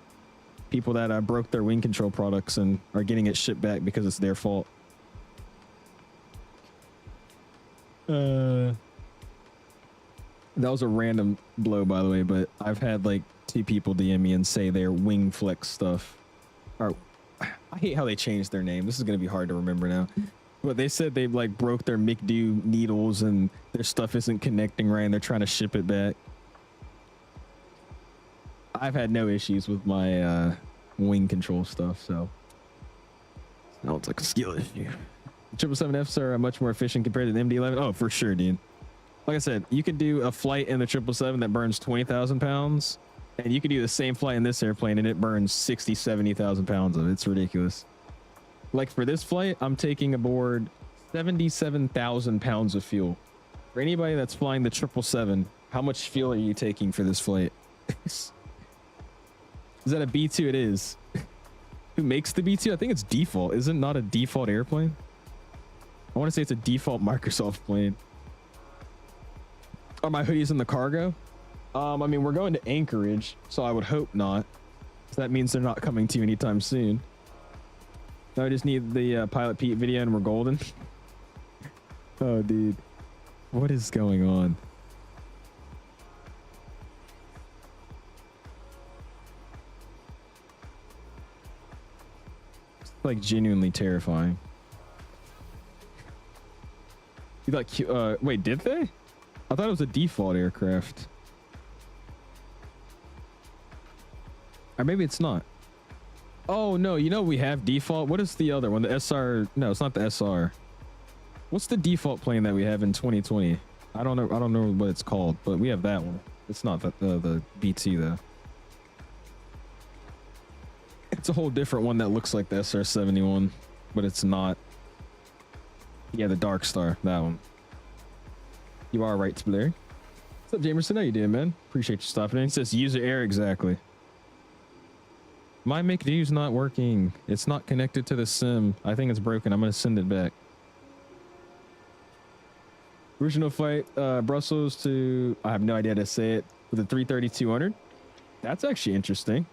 People that broke their wing control products and are getting it shipped back because it's their fault. That was a random blow, by the way, but I've had like 2 people DM me and say their wing flex stuff. Or I hate how they changed their name. This is going to be hard to remember now. But they said they like broke their McDo needles and their stuff isn't connecting right and they're trying to ship it back. I've had no issues with my wing control stuff, so no, it's like a skill issue. 777Fs are much more efficient compared to the MD-11. Oh, for sure, dude. Like I said, you could do a flight in the 777 that burns 20,000 pounds, and you could do the same flight in this airplane and it burns 60, 70,000 pounds of it. It's ridiculous. Like for this flight, I'm taking aboard 77,000 pounds of fuel. For anybody that's flying the 777, how much fuel are you taking for this flight? Is that a B2? It is. Who makes the B2? I think it's default. Is it not a default airplane? I want to say it's a default Microsoft plane. Are my hoodies in the cargo? I mean, we're going to Anchorage, so I would hope not. So that means they're not coming to you anytime soon. Now I just need the Pilot Pete video and we're golden. Oh, dude. What is going on? It's like genuinely terrifying. You thought, wait, did they? I thought it was a default aircraft. Or maybe it's not. Oh no, you know we have default. What is the other one? The SR? No, it's not the SR. What's the default plane that we have in 2020? I don't know what it's called, but we have that one. It's not the BT though. It's a whole different one that looks like the SR-71, but it's not. Yeah, the Dark Star, that one. You are right, Blair. What's up, Jamerson? How you doing, man? Appreciate you stopping in. It says user error, exactly. My McDo's not working. It's not connected to the sim. I think it's broken. I'm gonna send it back. Original flight, Brussels to, I have no idea how to say it, with a 330-200. That's actually interesting.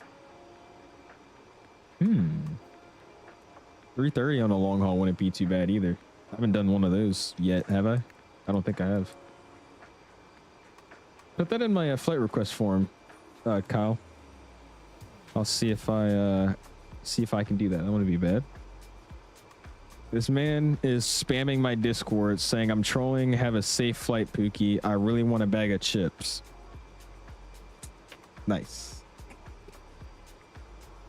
330 on a long haul wouldn't be too bad either. I haven't done one of those yet, have I? I don't think I have. Put that in my flight request form, Kyle. I'll see if I can do that. That wouldn't be bad. This man is spamming my Discord saying I'm trolling. Have a safe flight, Pookie. I really want a bag of chips. Nice.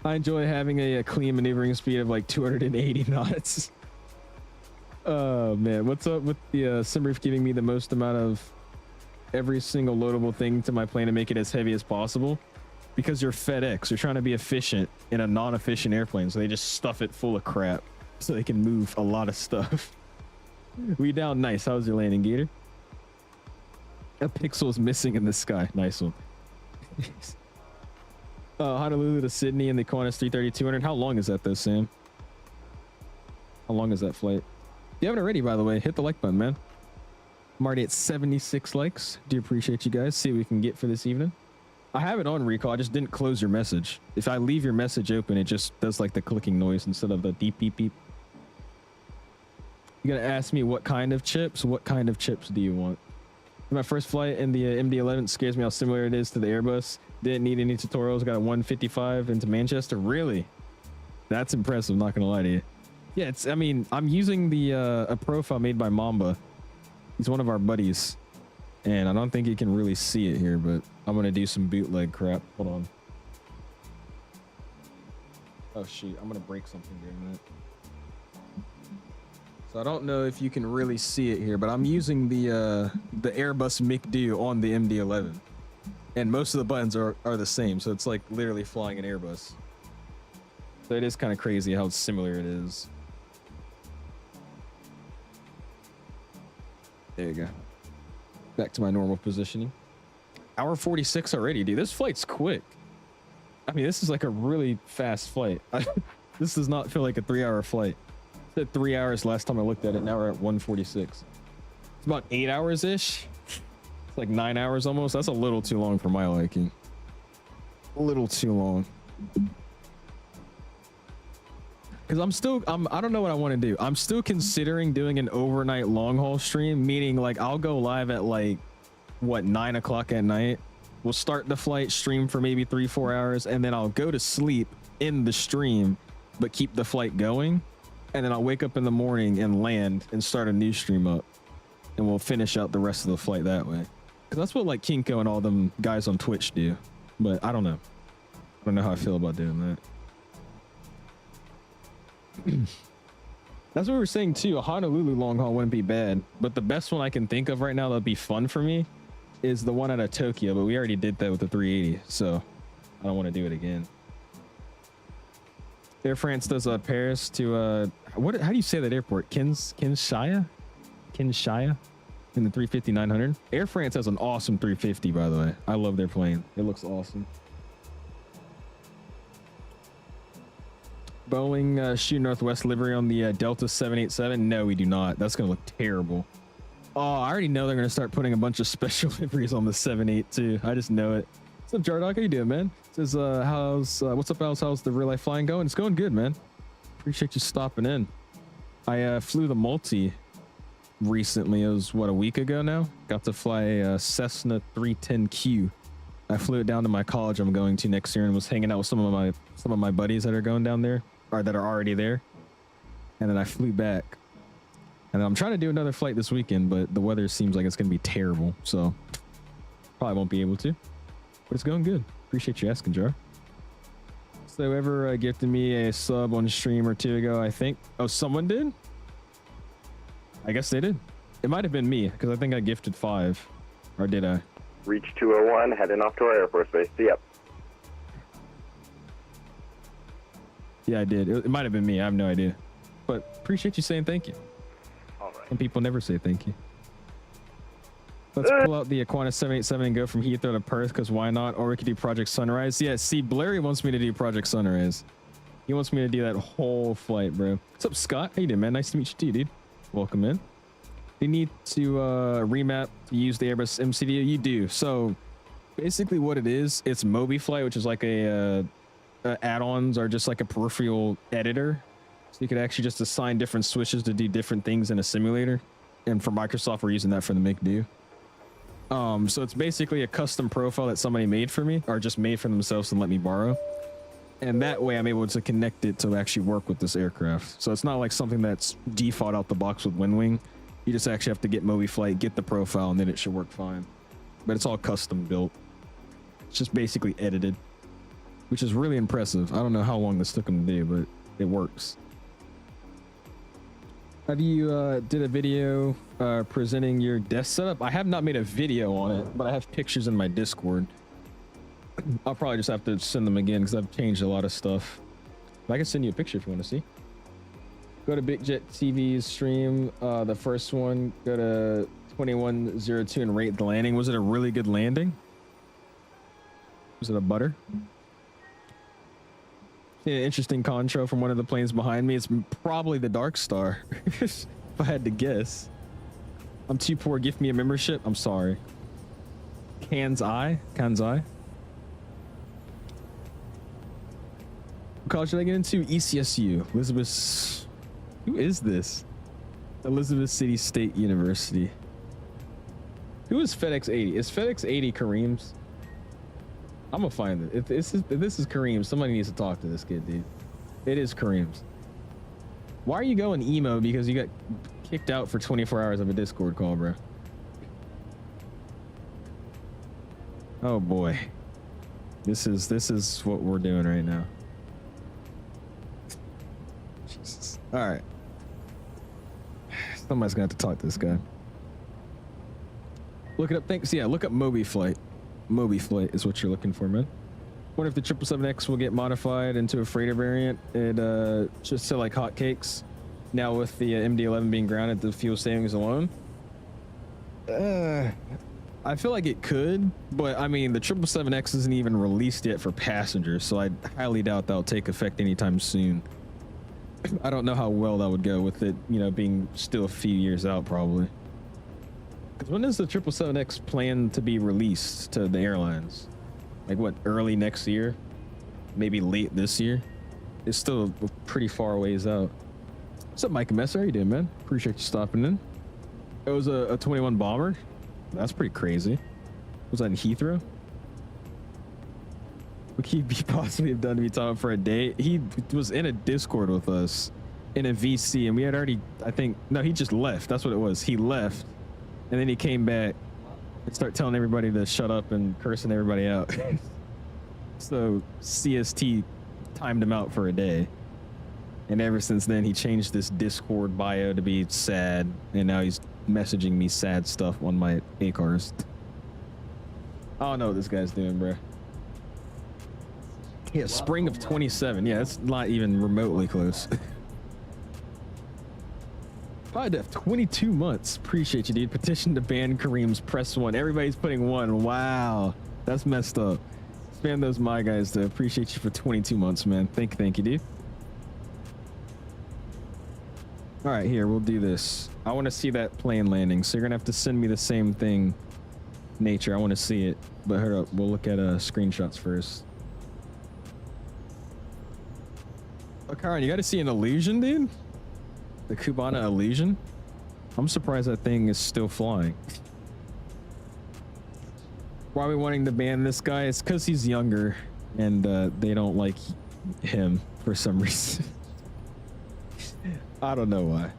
I enjoy having a clean maneuvering speed of like 280 knots. Oh man, what's up with the Simbrief giving me the most amount of every single loadable thing to my plane to make it as heavy as possible? Because you're FedEx, you're trying to be efficient in a non-efficient airplane, so they just stuff it full of crap so they can move a lot of stuff. We down. Nice. How's your landing, Gator? A pixel's missing in the sky. Nice one. Honolulu to Sydney in the Qantas 330-200. How long is that though, Sam? How long is that flight? If you haven't already, by the way, hit the like button, man. I'm already at 76 likes. Do appreciate you guys. See what we can get for this evening. I have it on recall. I just didn't close your message. If I leave your message open, it just does like the clicking noise instead of the beep beep beep. You gotta ask me what kind of chips. What kind of chips do you want? My first flight in the MD-11 scares me how similar it is to the Airbus. Didn't need any tutorials. Got a 155 into Manchester. Really? That's impressive. Not gonna lie to you. Yeah, it's. I mean, I'm using the a profile made by Mamba. He's one of our buddies, and I don't think you can really see it here, but I'm gonna do some bootleg crap. Hold on. Oh shoot! I'm gonna break something during that. So I don't know if you can really see it here, but I'm using the Airbus MICDO on the MD-11, and most of the buttons are the same. So it's like literally flying an Airbus. So it is kind of crazy how similar it is. There you go. Back to my normal positioning. Hour 46 already, dude. This flight's quick. I mean, this is like a really fast flight. This does not feel like a 3-hour flight. It said 3 hours last time I looked at it. Now we're at 146. It's about 8 hours-ish. It's like 9 hours almost. That's a little too long for my liking. A little too long. Because I don't know what I want to do. I'm still considering doing an overnight long haul stream, meaning like I'll go live at like, what, 9 o'clock at night. We'll start the flight, stream for maybe 3-4 hours, and then I'll go to sleep in the stream, but keep the flight going. And then I'll wake up in the morning and land and start a new stream up. And we'll finish out the rest of the flight that way. Because that's what like 𝐂𝐈𝐴 and all them guys on Twitch do. But I don't know. I don't know how I feel about doing that. That's what we were saying too. A Honolulu long haul wouldn't be bad, but the best one I can think of right now that'd be fun for me is the one out of Tokyo, but we already did that with the 380, so I don't want to do it again. Air France does Paris to how do you say that airport? 𝐂𝐈𝐴 in the 350-900. Air France has an awesome 350, by the way. I love their plane. It looks awesome. Boeing shoot Northwest livery on the Delta 787. No, we do not. That's gonna look terrible. Oh, I already know they're gonna start putting a bunch of special liveries on the 782. I just know it. What's up, Jardog? How you doing, man? It says what's up, Alice? How's the real life flying going? It's going good, man. Appreciate you stopping in. I flew the multi recently. It was what, a week ago now. Got to fly a Cessna 310Q. I flew it down to my college I'm going to next year and was hanging out with some of my buddies that are going down there, or that are already there. And then I flew back. And I'm trying to do another flight this weekend, but the weather seems like it's going to be terrible. So probably won't be able to. But it's going good. Appreciate you asking, Jar. So whoever gifted me a sub on stream or two ago, I think. Oh, someone did? I guess they did. It might have been me, because I think I gifted 5. Or did I? Reach 201, heading off to our Air Force Base. See ya. Yeah, I did. It might have been me. I have no idea. But appreciate you saying thank you. All right. Some people never say thank you. Let's pull out the Qantas 787 and go from Heathrow to Perth, because why not? Or we could do Project Sunrise. Yeah, see, Blairy wants me to do Project Sunrise. He wants me to do that whole flight, bro. What's up, Scott? How you doing, man? Nice to meet you too, dude. Welcome in. You need to remap to use the Airbus MCDO. You do. So basically what it is, it's MobiFlight, which is like a add-ons are just like a peripheral editor. So you could actually just assign different switches to do different things in a simulator. And for Microsoft, we're using that for the MICDO. So it's basically a custom profile that somebody made for me, or just made for themselves and let me borrow. And that way I'm able to connect it to actually work with this aircraft. So it's not like something that's default out the box with WinWing. You just actually have to get MobiFlight, get the profile, and then it should work fine. But it's all custom built. It's just basically edited, which is really impressive. I don't know how long this took them to do, but it works. Have you did a video presenting your desk setup? I have not made a video on it, but I have pictures in my Discord. I'll probably just have to send them again because I've changed a lot of stuff. But I can send you a picture if you want to see. Go to Big Jet TV's stream, the first one. Go to 2102 and rate the landing. Was it a really good landing? Was it a butter? Yeah, interesting contra from one of the planes behind me. It's probably the Dark Star, if I had to guess. I'm too poor. Gift me a membership. I'm sorry. 𝐂𝐶𝐤𝐢𝐲. What college did I get into? ECSU. Elizabeth. Who is this? Elizabeth City State University. Who is FedEx 80? Is FedEx 80 Kareem's? I'm gonna find it. If this is Kareem, somebody needs to talk to this kid, dude. It is Kareem's. Why are you going emo? Because you got kicked out for 24 hours of a Discord call, bro. Oh boy. This is what we're doing right now. Jesus. All right. Somebody's gonna have to talk to this guy. Look it up. Thanks. Yeah, look up Moby Flight. Moby Flight is what you're looking for, man. Wonder if the 777X will get modified into a freighter variant. It just sell like hotcakes. Now with the MD-11 being grounded, the fuel savings alone. I feel like it could, but I mean the 777X isn't even released yet for passengers, so I highly doubt that'll take effect anytime soon. I don't know how well that would go with it, you know, being still a few years out probably. Because when is the 777X planned to be released to the airlines? Like what, early next year? Maybe late this year? It's still pretty far ways out. What's up, Mike Messer? How you doing, man? Appreciate you stopping in. It was a 21 bomber. That's pretty crazy. Was that in Heathrow? What could he possibly have done to be talking for a day? He was in a Discord with us in a VC, and we had already, I think, no, he just left. That's what it was. He left, and then he came back and started telling everybody to shut up and cursing everybody out. So CST timed him out for a day. And ever since then, he changed this Discord bio to be sad, and now he's messaging me sad stuff on my ACARS. I don't know what this guy's doing, bro. Yeah, spring of 27. Yeah, it's not even remotely close. Pod Def, 22 months. Appreciate you, dude. Petition to ban Kareem's press 1. Everybody's putting 1. Wow, that's messed up. Spam those my guys, though. Appreciate you for 22 months, man. Thank you, dude. All right, here, we'll do this. I want to see that plane landing, so you're gonna have to send me the same thing, Nature. I want to see it, but hold up, we'll look at screenshots first. Oh, Karen, you got to see an illusion, dude. The Cubana illusion. I'm surprised that thing is still flying. Why are we wanting to ban this guy? It's because he's younger, and they don't like him for some reason. I don't know why.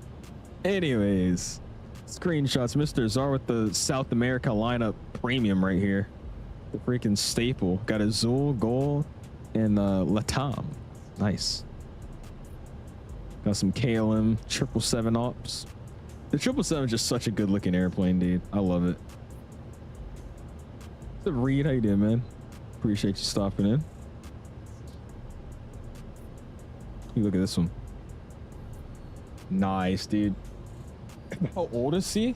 Anyways, screenshots. Mr. Czar with the South America lineup premium right here. The freaking staple. Got Azul, Gold, and Latam. Nice. Got some KLM 777 ops. The 777 is just such a good looking airplane, dude. I love it. What's up, Reed? How you doing, man? Appreciate you stopping in. You look at this one. Nice, dude. How old is he?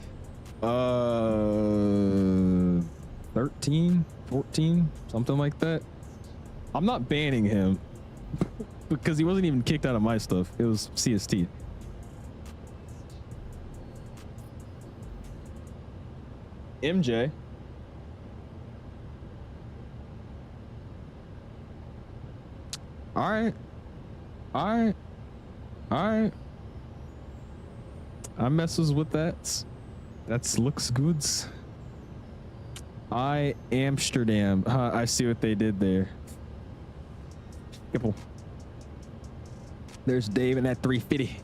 13, 14, something like that. I'm not banning him because he wasn't even kicked out of my stuff. It was CST. MJ. All right. I messes with that. That's looks good. Amsterdam. I see what they did there. There's Dave in that 350.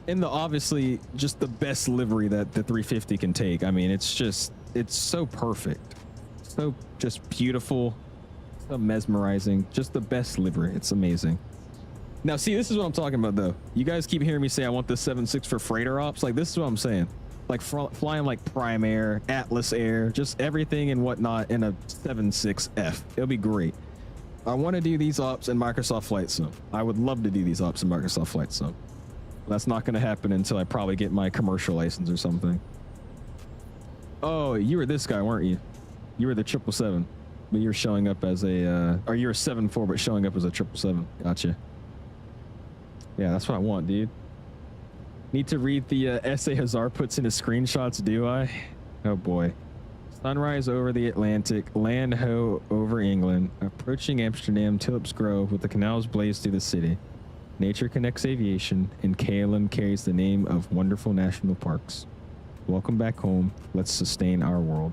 And obviously just the best livery that the 350 can take. I mean, it's so perfect. So just beautiful. So mesmerizing. Just the best livery. It's amazing. Now, see, this is what I'm talking about, though. You guys keep hearing me say I want the 7.6 for freighter ops. Like, this is what I'm saying. Like, flying like Prime Air, Atlas Air, just everything and whatnot in a 7.6F. It'll be great. I want to do these ops in Microsoft Flight Sim. I would love to do these ops in Microsoft Flight Sim. That's not going to happen until I probably get my commercial license or something. Oh, you were this guy, weren't you? You were the 777, but you're showing up as a, or you're a 7.4, but showing up as a 777. Gotcha. Yeah, that's what I want, dude. Need to read the essay Hazard puts in his screenshots, do I? Oh boy. Sunrise over the Atlantic, land ho over England, approaching Amsterdam, Tulips Grove with the canals blaze through the city. Nature connects aviation, and KLM carries the name of wonderful national parks. Welcome back home. Let's sustain our world.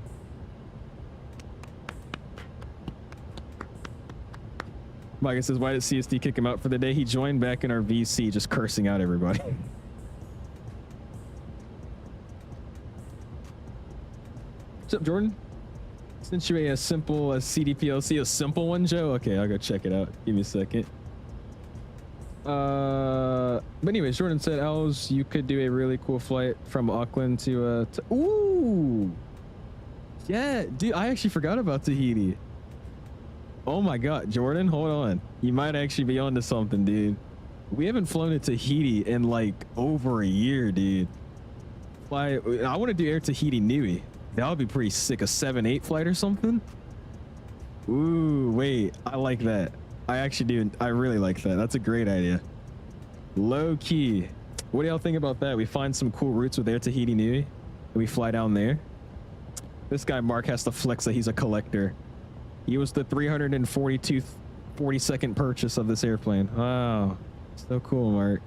Micah says, why did CSD kick him out for the day? He joined back in our VC, just cursing out everybody. What's up, Jordan? Sent you a simple CDPLC, a simple one, Joe? Okay, I'll go check it out. Give me a second. But anyways, Jordan said, "Els, you could do a really cool flight from Auckland to ooh, yeah, dude, I actually forgot about Tahiti. Oh my God, Jordan, hold on, you might actually be onto something, dude. We haven't flown to Tahiti in like over a year, dude. I want to do Air Tahiti Nui. That would be pretty sick. A 7-8 flight or something. Ooh, wait, I like that. I actually do. I really like that. That's a great idea. Low key. What do y'all think about that? We find some cool routes with Air Tahiti Nui and we fly down there. This guy Mark has to flex that he's a collector. He was the 42nd purchase of this airplane. Wow, so cool, Mark.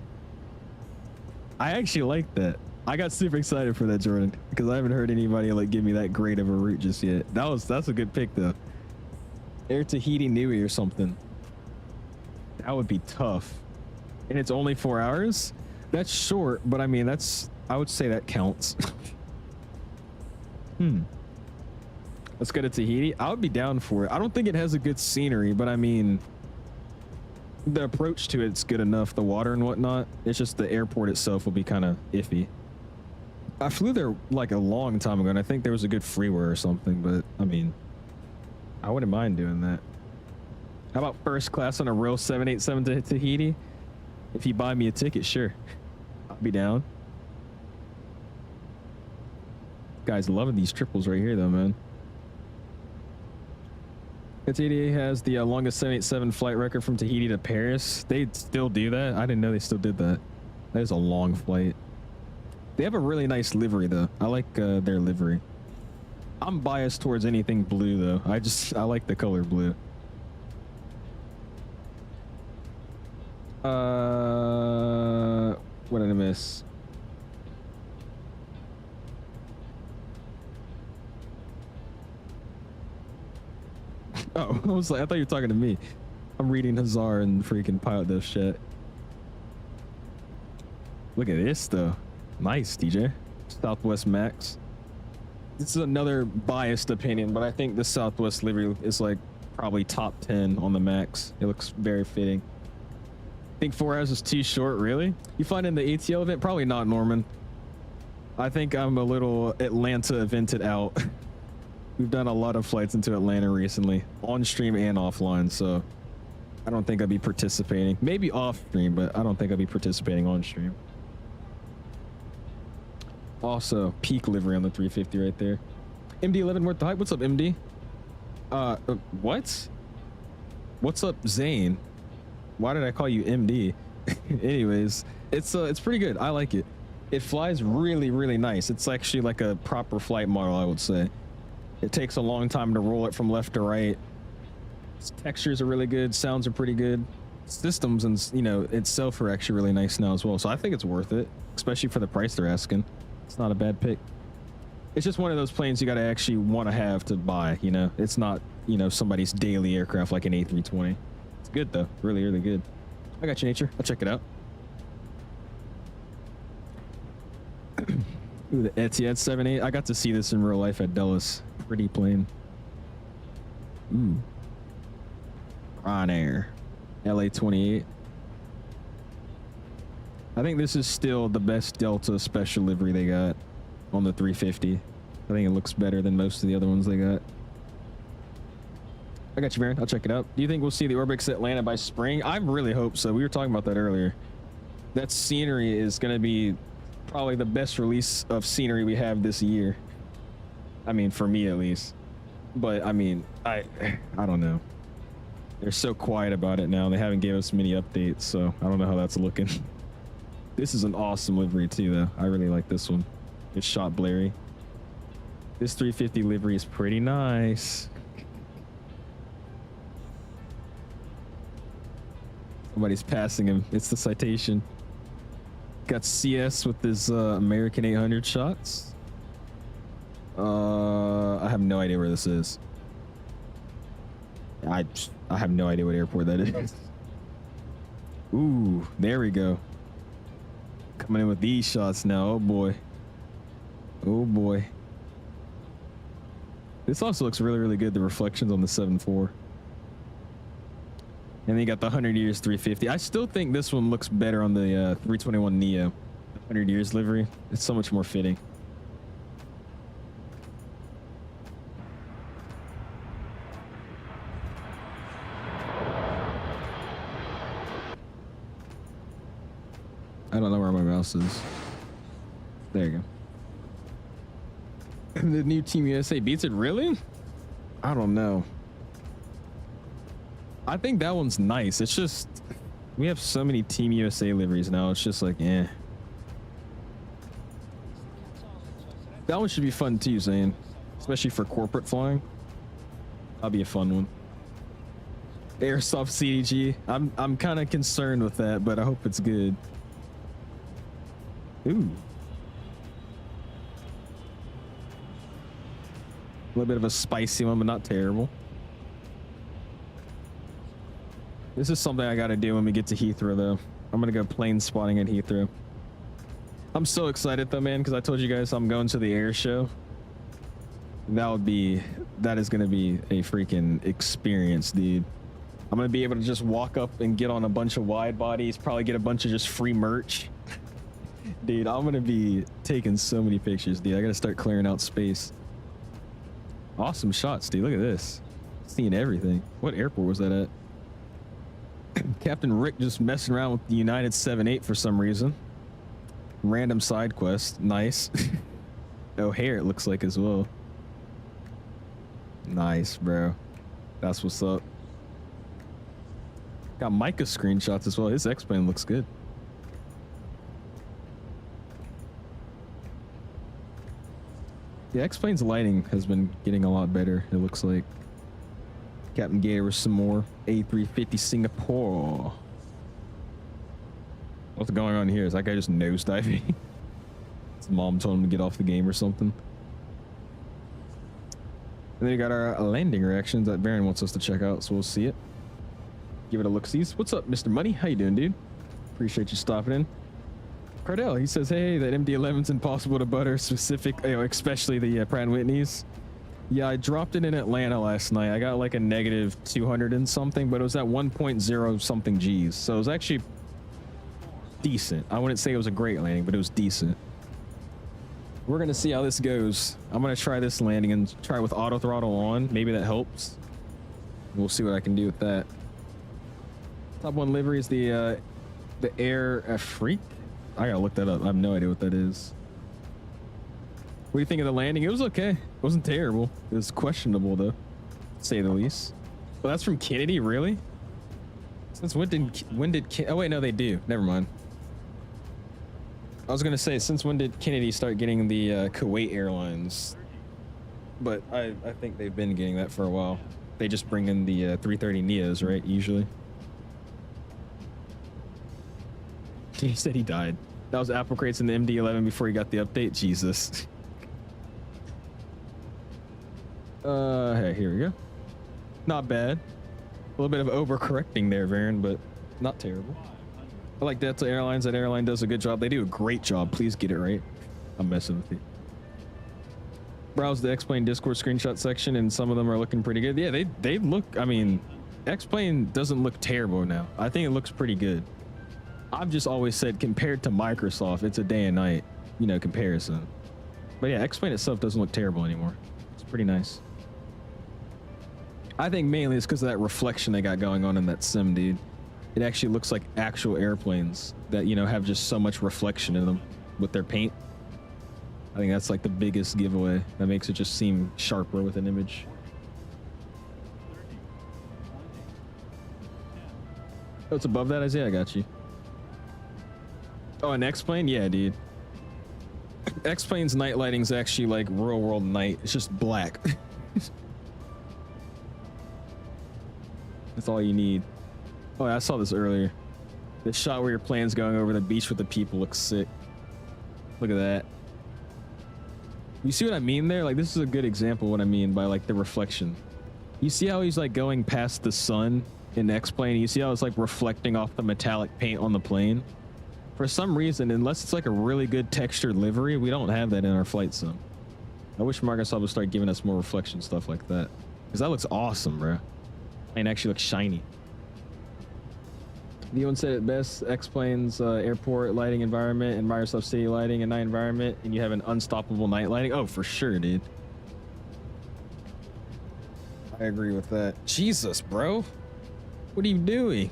I actually like that. I got super excited for that, Jordan, because I haven't heard anybody like give me that great of a route just yet. That's a good pick though. Air Tahiti Nui or something. That would be tough. And it's only 4 hours? That's short, but I mean, I would say that counts. Let's go to Tahiti. I would be down for it. I don't think it has a good scenery, but I mean, the approach to it's good enough. The water and whatnot. It's just the airport itself will be kind of iffy. I flew there like a long time ago, and I think there was a good freeware or something, but I mean, I wouldn't mind doing that. How about first class on a real 787 to Tahiti? If you buy me a ticket, sure. I'll be down. Guys, loving these triples right here though, man. Tahiti has the longest 787 flight record from Tahiti to Paris. They still do that? I didn't know they still did that. That is a long flight. They have a really nice livery though. I like their livery. I'm biased towards anything blue though. I like the color blue. What did I miss? Oh, I was like, I thought you were talking to me. I'm reading 𝐂𝐵 and freaking pilot dev shit. Look at this though. Nice, DJ. Southwest Max. This is another biased opinion, but I think the Southwest livery is like probably top 10 on the Max. It looks very fitting. I think 4 hours is too short, really? You find in the ATL event? Probably not, Norman. I think I'm a little Atlanta evented out. We've done a lot of flights into Atlanta recently, on stream and offline, so I don't think I'd be participating. Maybe off stream, but I don't think I'd be participating on stream. Also, peak livery on the 350 right there. MD-11 worth the hype. What's up, MD? What? What's up, Zane? Why did I call you MD? Anyways, it's pretty good. I like it. It flies really, really nice. It's actually like a proper flight model, I would say. It takes a long time to roll it from left to right. Its textures are really good. Sounds are pretty good. Systems and, you know, itself are actually really nice now as well. So I think it's worth it, especially for the price they're asking. It's not a bad pick. It's just one of those planes you got to actually want to have to buy, you know. It's not, you know, somebody's daily aircraft like an A320. It's good though. Really, really good. I got you, Nature. I'll check it out. Ooh, the Etihad 7-8. I got to see this in real life at Dulles. Pretty plane. Ooh. Ryanair. LA-28. I think this is still the best Delta special livery they got on the 350. I think it looks better than most of the other ones they got. I got you, Baron. I'll check it out. Do you think we'll see the Orbix Atlanta by spring? I really hope so. We were talking about that earlier. That scenery is going to be probably the best release of scenery we have this year. I mean, for me at least. But I mean, I don't know. They're so quiet about it now. They haven't gave us many updates, so I don't know how that's looking. This is an awesome livery too, though. I really like this one. It's shot blurry. This 350 livery is pretty nice. Somebody's passing him. It's the Citation. Got CS with his American 800 shots. I have no idea where this is. I have no idea what airport that is. Ooh, there we go. Coming in with these shots now. Oh boy. Oh boy. This also looks really, really good. The reflections on the 7.4. And then you got the 100 years 350. I still think this one looks better on the 321neo. 100 years livery. It's so much more fitting. I don't know where my mouse is. There you go. The new Team USA beats it, really? I don't know. I think that one's nice. It's just we have so many Team USA liveries now. It's just like, eh. That one should be fun too, Zane. Especially for corporate flying. That'll be a fun one. Airsoft CDG. I'm kind of concerned with that, but I hope it's good. Ooh. A little bit of a spicy one, but not terrible. This is something I gotta do when we get to Heathrow, though. I'm gonna go plane spotting at Heathrow. I'm so excited though, man, because I told you guys I'm going to the air show. That is gonna be a freaking experience, dude. I'm gonna be able to just walk up and get on a bunch of wide bodies, probably get a bunch of just free merch. Dude, I'm gonna be taking so many pictures, dude. I gotta start clearing out space. Awesome shots, dude. Look at this. Seeing everything. What airport was that at? Captain Rick just messing around with the United 7-8 for some reason. Random side quest. Nice. O'Hare, it looks like as well. Nice, bro. That's what's up. Got Micah screenshots as well. His X-plane looks good. The X-plane's lighting has been getting a lot better, it looks like. Captain Gator with some more A350 Singapore. What's going on here? Is that guy just nosediving? His mom told him to get off the game or something. And then you got our landing reactions that Baron wants us to check out, so we'll see it. Give it a look-sees. What's up, Mr. Money? How you doing, dude? Appreciate you stopping in. Cardell, he says, hey, that MD-11's impossible to butter, especially the Pratt & Whitneys. Yeah, I dropped it in Atlanta last night. I got like a negative 200 and something, but it was at 1.0 something G's. So it was actually decent. I wouldn't say it was a great landing, but it was decent. We're going to see how this goes. I'm going to try this landing and try with auto throttle on. Maybe that helps. We'll see what I can do with that. Top one livery is the Air Freak. I gotta look that up. I have no idea what that is. What do you think of the landing? It was okay. It wasn't terrible. It was questionable, though, to say the least. Well, that's from Kennedy, really? Since when did oh wait, no, they do. Never mind. I was gonna say, since when did Kennedy start getting the Kuwait Airlines? But I think they've been getting that for a while. They just bring in the 330 Neos, right? Usually. He said he died. That was Apple Crates in the MD-11 before he got the update. Jesus. Hey, here we go. Not bad. A little bit of overcorrecting there, Varen, but not terrible. I like Delta Airlines. That airline does a good job. They do a great job. Please get it right. I'm messing with you. Browse the X-Plane Discord screenshot section, and some of them are looking pretty good. Yeah, they look, I mean, X-Plane doesn't look terrible now. I think it looks pretty good. I've just always said, compared to Microsoft, it's a day and night, you know, comparison. But yeah, X-Plane itself doesn't look terrible anymore. It's pretty nice. I think mainly it's because of that reflection they got going on in that sim, dude. It actually looks like actual airplanes that, you know, have just so much reflection in them with their paint. I think that's like the biggest giveaway. That makes it just seem sharper with an image. Oh, it's above that, Isaiah? I got you. Oh, an X-Plane? Yeah, dude. X-Plane's night lighting's actually like real world night. It's just black. That's all you need. Oh, I saw this earlier. The shot where your plane's going over the beach with the people looks sick. Look at that. You see what I mean there? Like, this is a good example of what I mean by like the reflection. You see how he's like going past the sun in X-Plane? You see how it's like reflecting off the metallic paint on the plane? For some reason, unless it's like a really good textured livery, we don't have that in our flight sim. I wish Microsoft would start giving us more reflection stuff like that. Because that looks awesome, bro. And actually looks shiny. V1 said it best, X-Plane's airport lighting environment and Microsoft City lighting and night environment, and you have an unstoppable night lighting. Oh, for sure, dude. I agree with that. Jesus, bro. What are you doing?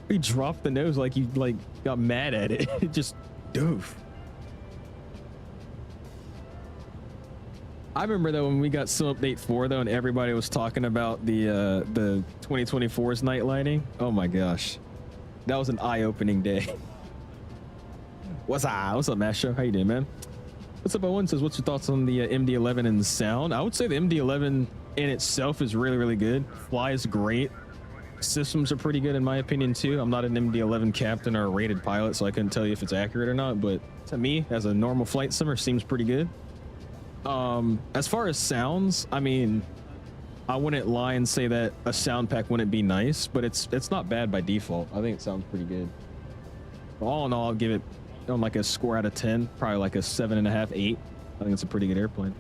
He dropped the nose like you got mad at it. It just doof. I remember though when we got Sim Update 4 though, and everybody was talking about the 2024's night lighting. Oh my gosh, that was an eye-opening day. What's up, Master? How you doing, man? What's up, Owen? Says, what's your thoughts on the MD-11 and sound? I would say the MD-11 in itself is really, really good. Flies great. Systems are pretty good in my opinion too. I'm not an MD-11 captain or a rated pilot, so I couldn't tell you if it's accurate or not, but to me, as a normal flight simmer, seems pretty good. As far as sounds, I mean, I wouldn't lie and say that a sound pack wouldn't be nice, but it's not bad by default. I think it sounds pretty good. All in all, I'll give it on like a score out of 10, probably like a 7.5, 8. I think it's a pretty good airplane.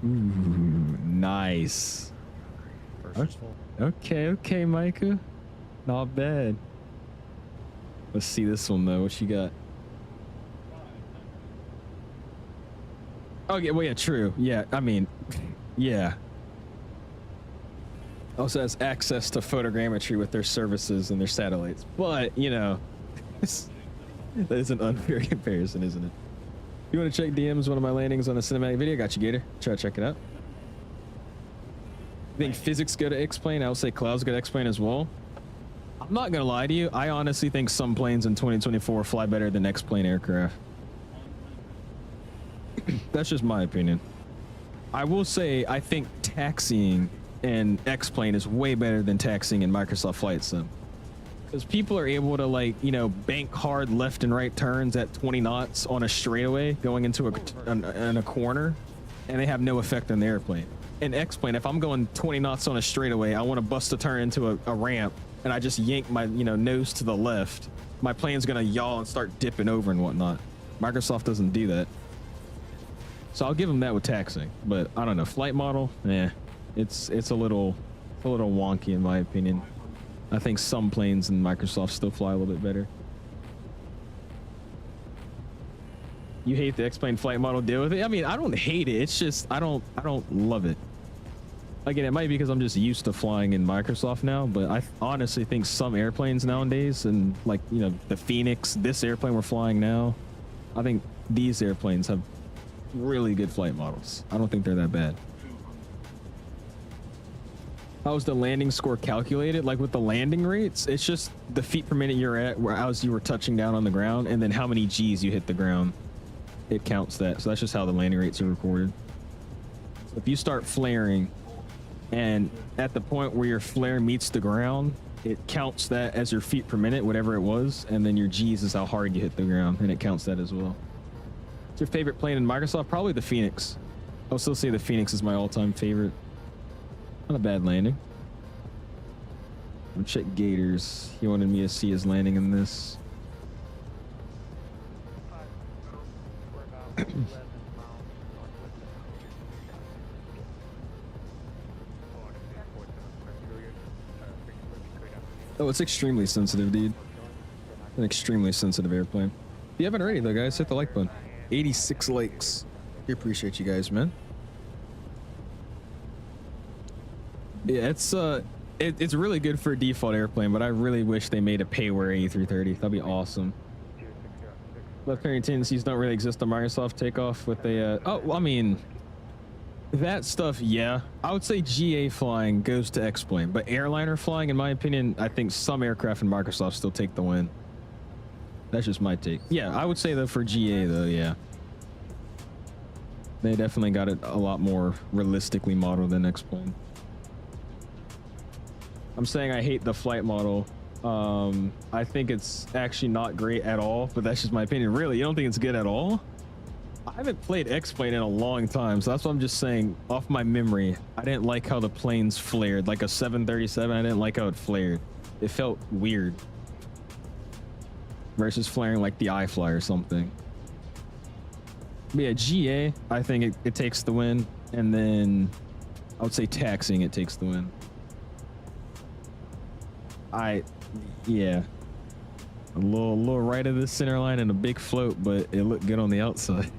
Ooh, nice. Okay, Micah. Not bad. Let's see this one though. What you got? Oh yeah, well yeah, true. Yeah, I mean, yeah. Also has access to photogrammetry with their services and their satellites. But, you know, that is an unfair comparison, isn't it? You want to check DMs, one of my landings on a cinematic video? Got you, Gator. Try to check it out. I think physics go to X-Plane. I would say clouds go to X-Plane as well. I'm not going to lie to you. I honestly think some planes in 2024 fly better than X-Plane aircraft. That's just my opinion. I will say I think taxiing in X-Plane is way better than taxiing in Microsoft Flight Sim. Because people are able to, like, you know, bank hard left and right turns at 20 knots on a straightaway going into a corner, and they have no effect on the airplane. In X-Plane, if I'm going 20 knots on a straightaway, I want to bust a turn into a ramp, and I just yank my, you know, nose to the left, my plane's going to yaw and start dipping over and whatnot. Microsoft doesn't do that. So I'll give them that with taxiing, but I don't know. Flight model, it's a little wonky in my opinion. I think some planes in Microsoft still fly a little bit better. You hate the X-Plane flight model, deal with it. I mean, I don't hate it. It's just I don't love it. Again, it might be because I'm just used to flying in Microsoft now, but I honestly think some airplanes nowadays, and like, you know, the Phoenix, this airplane we're flying now, I think these airplanes have really good flight models. I don't think they're that bad. How's the landing score calculated? Like with the landing rates, it's just the feet per minute you're at, where as you were touching down on the ground, and then how many G's you hit the ground. It counts that. So that's just how the landing rates are recorded. So if you start flaring, and at the point where your flare meets the ground, it counts that as your feet per minute, whatever it was, and then your G's is how hard you hit the ground, and it counts that as well. What's your favorite plane in Microsoft? Probably the Phoenix. I'll still say the Phoenix is my all-time favorite. Not a bad landing. I'll check Gators. He wanted me to see his landing in this. Oh, it's extremely sensitive, dude. An extremely sensitive airplane. If you haven't already, though, guys, hit the like button. 86 likes. We appreciate you guys, man. Yeah, it's really good for a default airplane, but I really wish they made a payware A330. That'd be awesome. Left turning tendencies don't really exist on Microsoft Takeoff with a oh, well, I mean, that stuff, yeah. I would say GA flying goes to X-Plane, but airliner flying, in my opinion, I think some aircraft in Microsoft still take the win. That's just my take. Yeah, I would say though for GA though, yeah. They definitely got it a lot more realistically modeled than X-Plane. I'm saying I hate the flight model. I think it's actually not great at all, but that's just my opinion. Really, you don't think it's good at all? I haven't played X-Plane in a long time, so that's what I'm just saying off my memory. I didn't like how the planes flared. Like a 737, I didn't like how it flared. It felt weird. Versus flaring like the iFly or something. But yeah, GA, I think it takes the win. And then I would say taxiing, it takes the win. Yeah. A little right of the center line and a big float, but it looked good on the outside.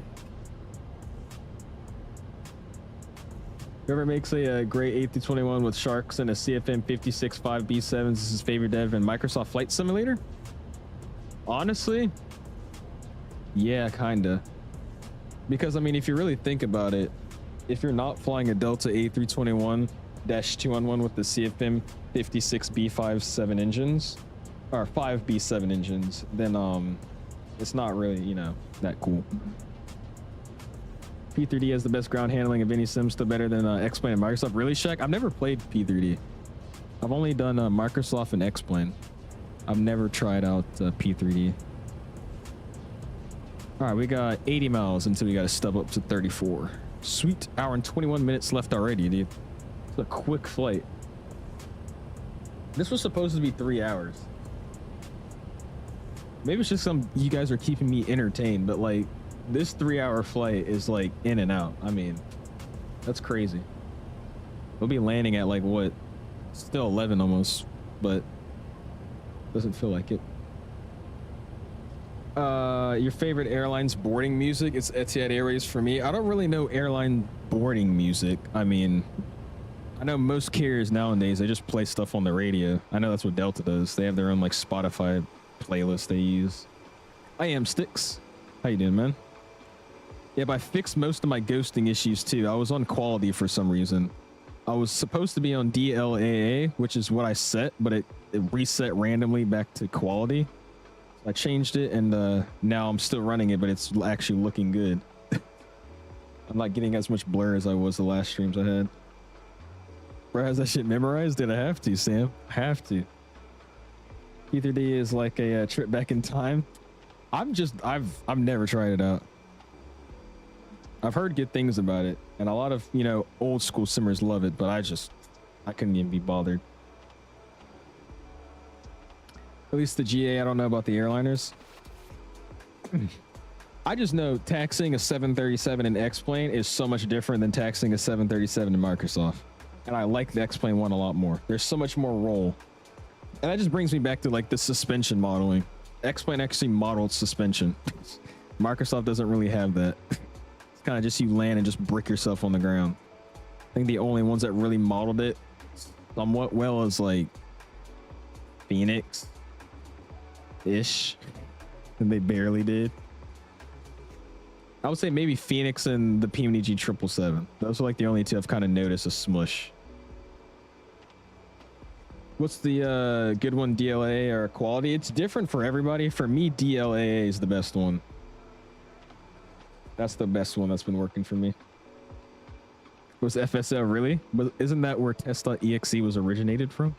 Whoever makes a great A321 with sharks and a CFM 56.5 B7s is his favorite dev in Microsoft Flight Simulator? Honestly, yeah, kinda. Because I mean, if you really think about it, if you're not flying a Delta A321-211 with the CFM 56 B57 engines, or 5 B7 engines, then it's not really, you know, that cool. P3D has the best ground handling of any sim, still better than X-Plane and Microsoft. Really, Shaq? I've never played P3D. I've only done Microsoft and X-Plane. I've never tried out P3D. All right, we got 80 miles until we got to stub up to 34. Sweet, hour and 21 minutes left already, dude. It's a quick flight. This was supposed to be 3 hours. Maybe it's just you guys are keeping me entertained, but like this 3-hour flight is like in and out. I mean, that's crazy. We'll be landing at like what? Still 11 almost, but doesn't feel like it. Your favorite airline's boarding music? It's Etihad Airways for me. I don't really know airline boarding music. I mean, I know most carriers nowadays, they just play stuff on the radio. I know that's what Delta does. They have their own like Spotify playlist they use. I am Sticks. How you doing, man? Yeah, but I fixed most of my ghosting issues too. I was on quality for some reason. I was supposed to be on DLAA, which is what I set, but it reset randomly back to quality. I changed it, and now I'm still running it, but it's actually looking good. I'm not getting as much blur as I was the last streams I had. Bro, has that shit memorized? Did I have to, Sam? I have to. P3D is like a trip back in time. I've never tried it out. I've heard good things about it, and a lot of, you know, old school simmers love it, but I couldn't even be bothered. At least the GA, I don't know about the airliners. I just know taxiing a 737 in X-Plane is so much different than taxiing a 737 in Microsoft. And I like the X-Plane one a lot more. There's so much more roll. And that just brings me back to like the suspension modeling. X-Plane actually modeled suspension. Microsoft doesn't really have that. It's kind of just you land and just brick yourself on the ground. I think the only ones that really modeled it somewhat well is like Phoenix. Ish, and they barely did. I would say maybe Phoenix and the PMDG 777. Those are like the only two I've kind of noticed a smush. What's the good one, DLA or quality? It's different for everybody. For me, DLA is the best one. That's the best one that's been working for me. Was FSL really? But isn't that where test.exe was originated from?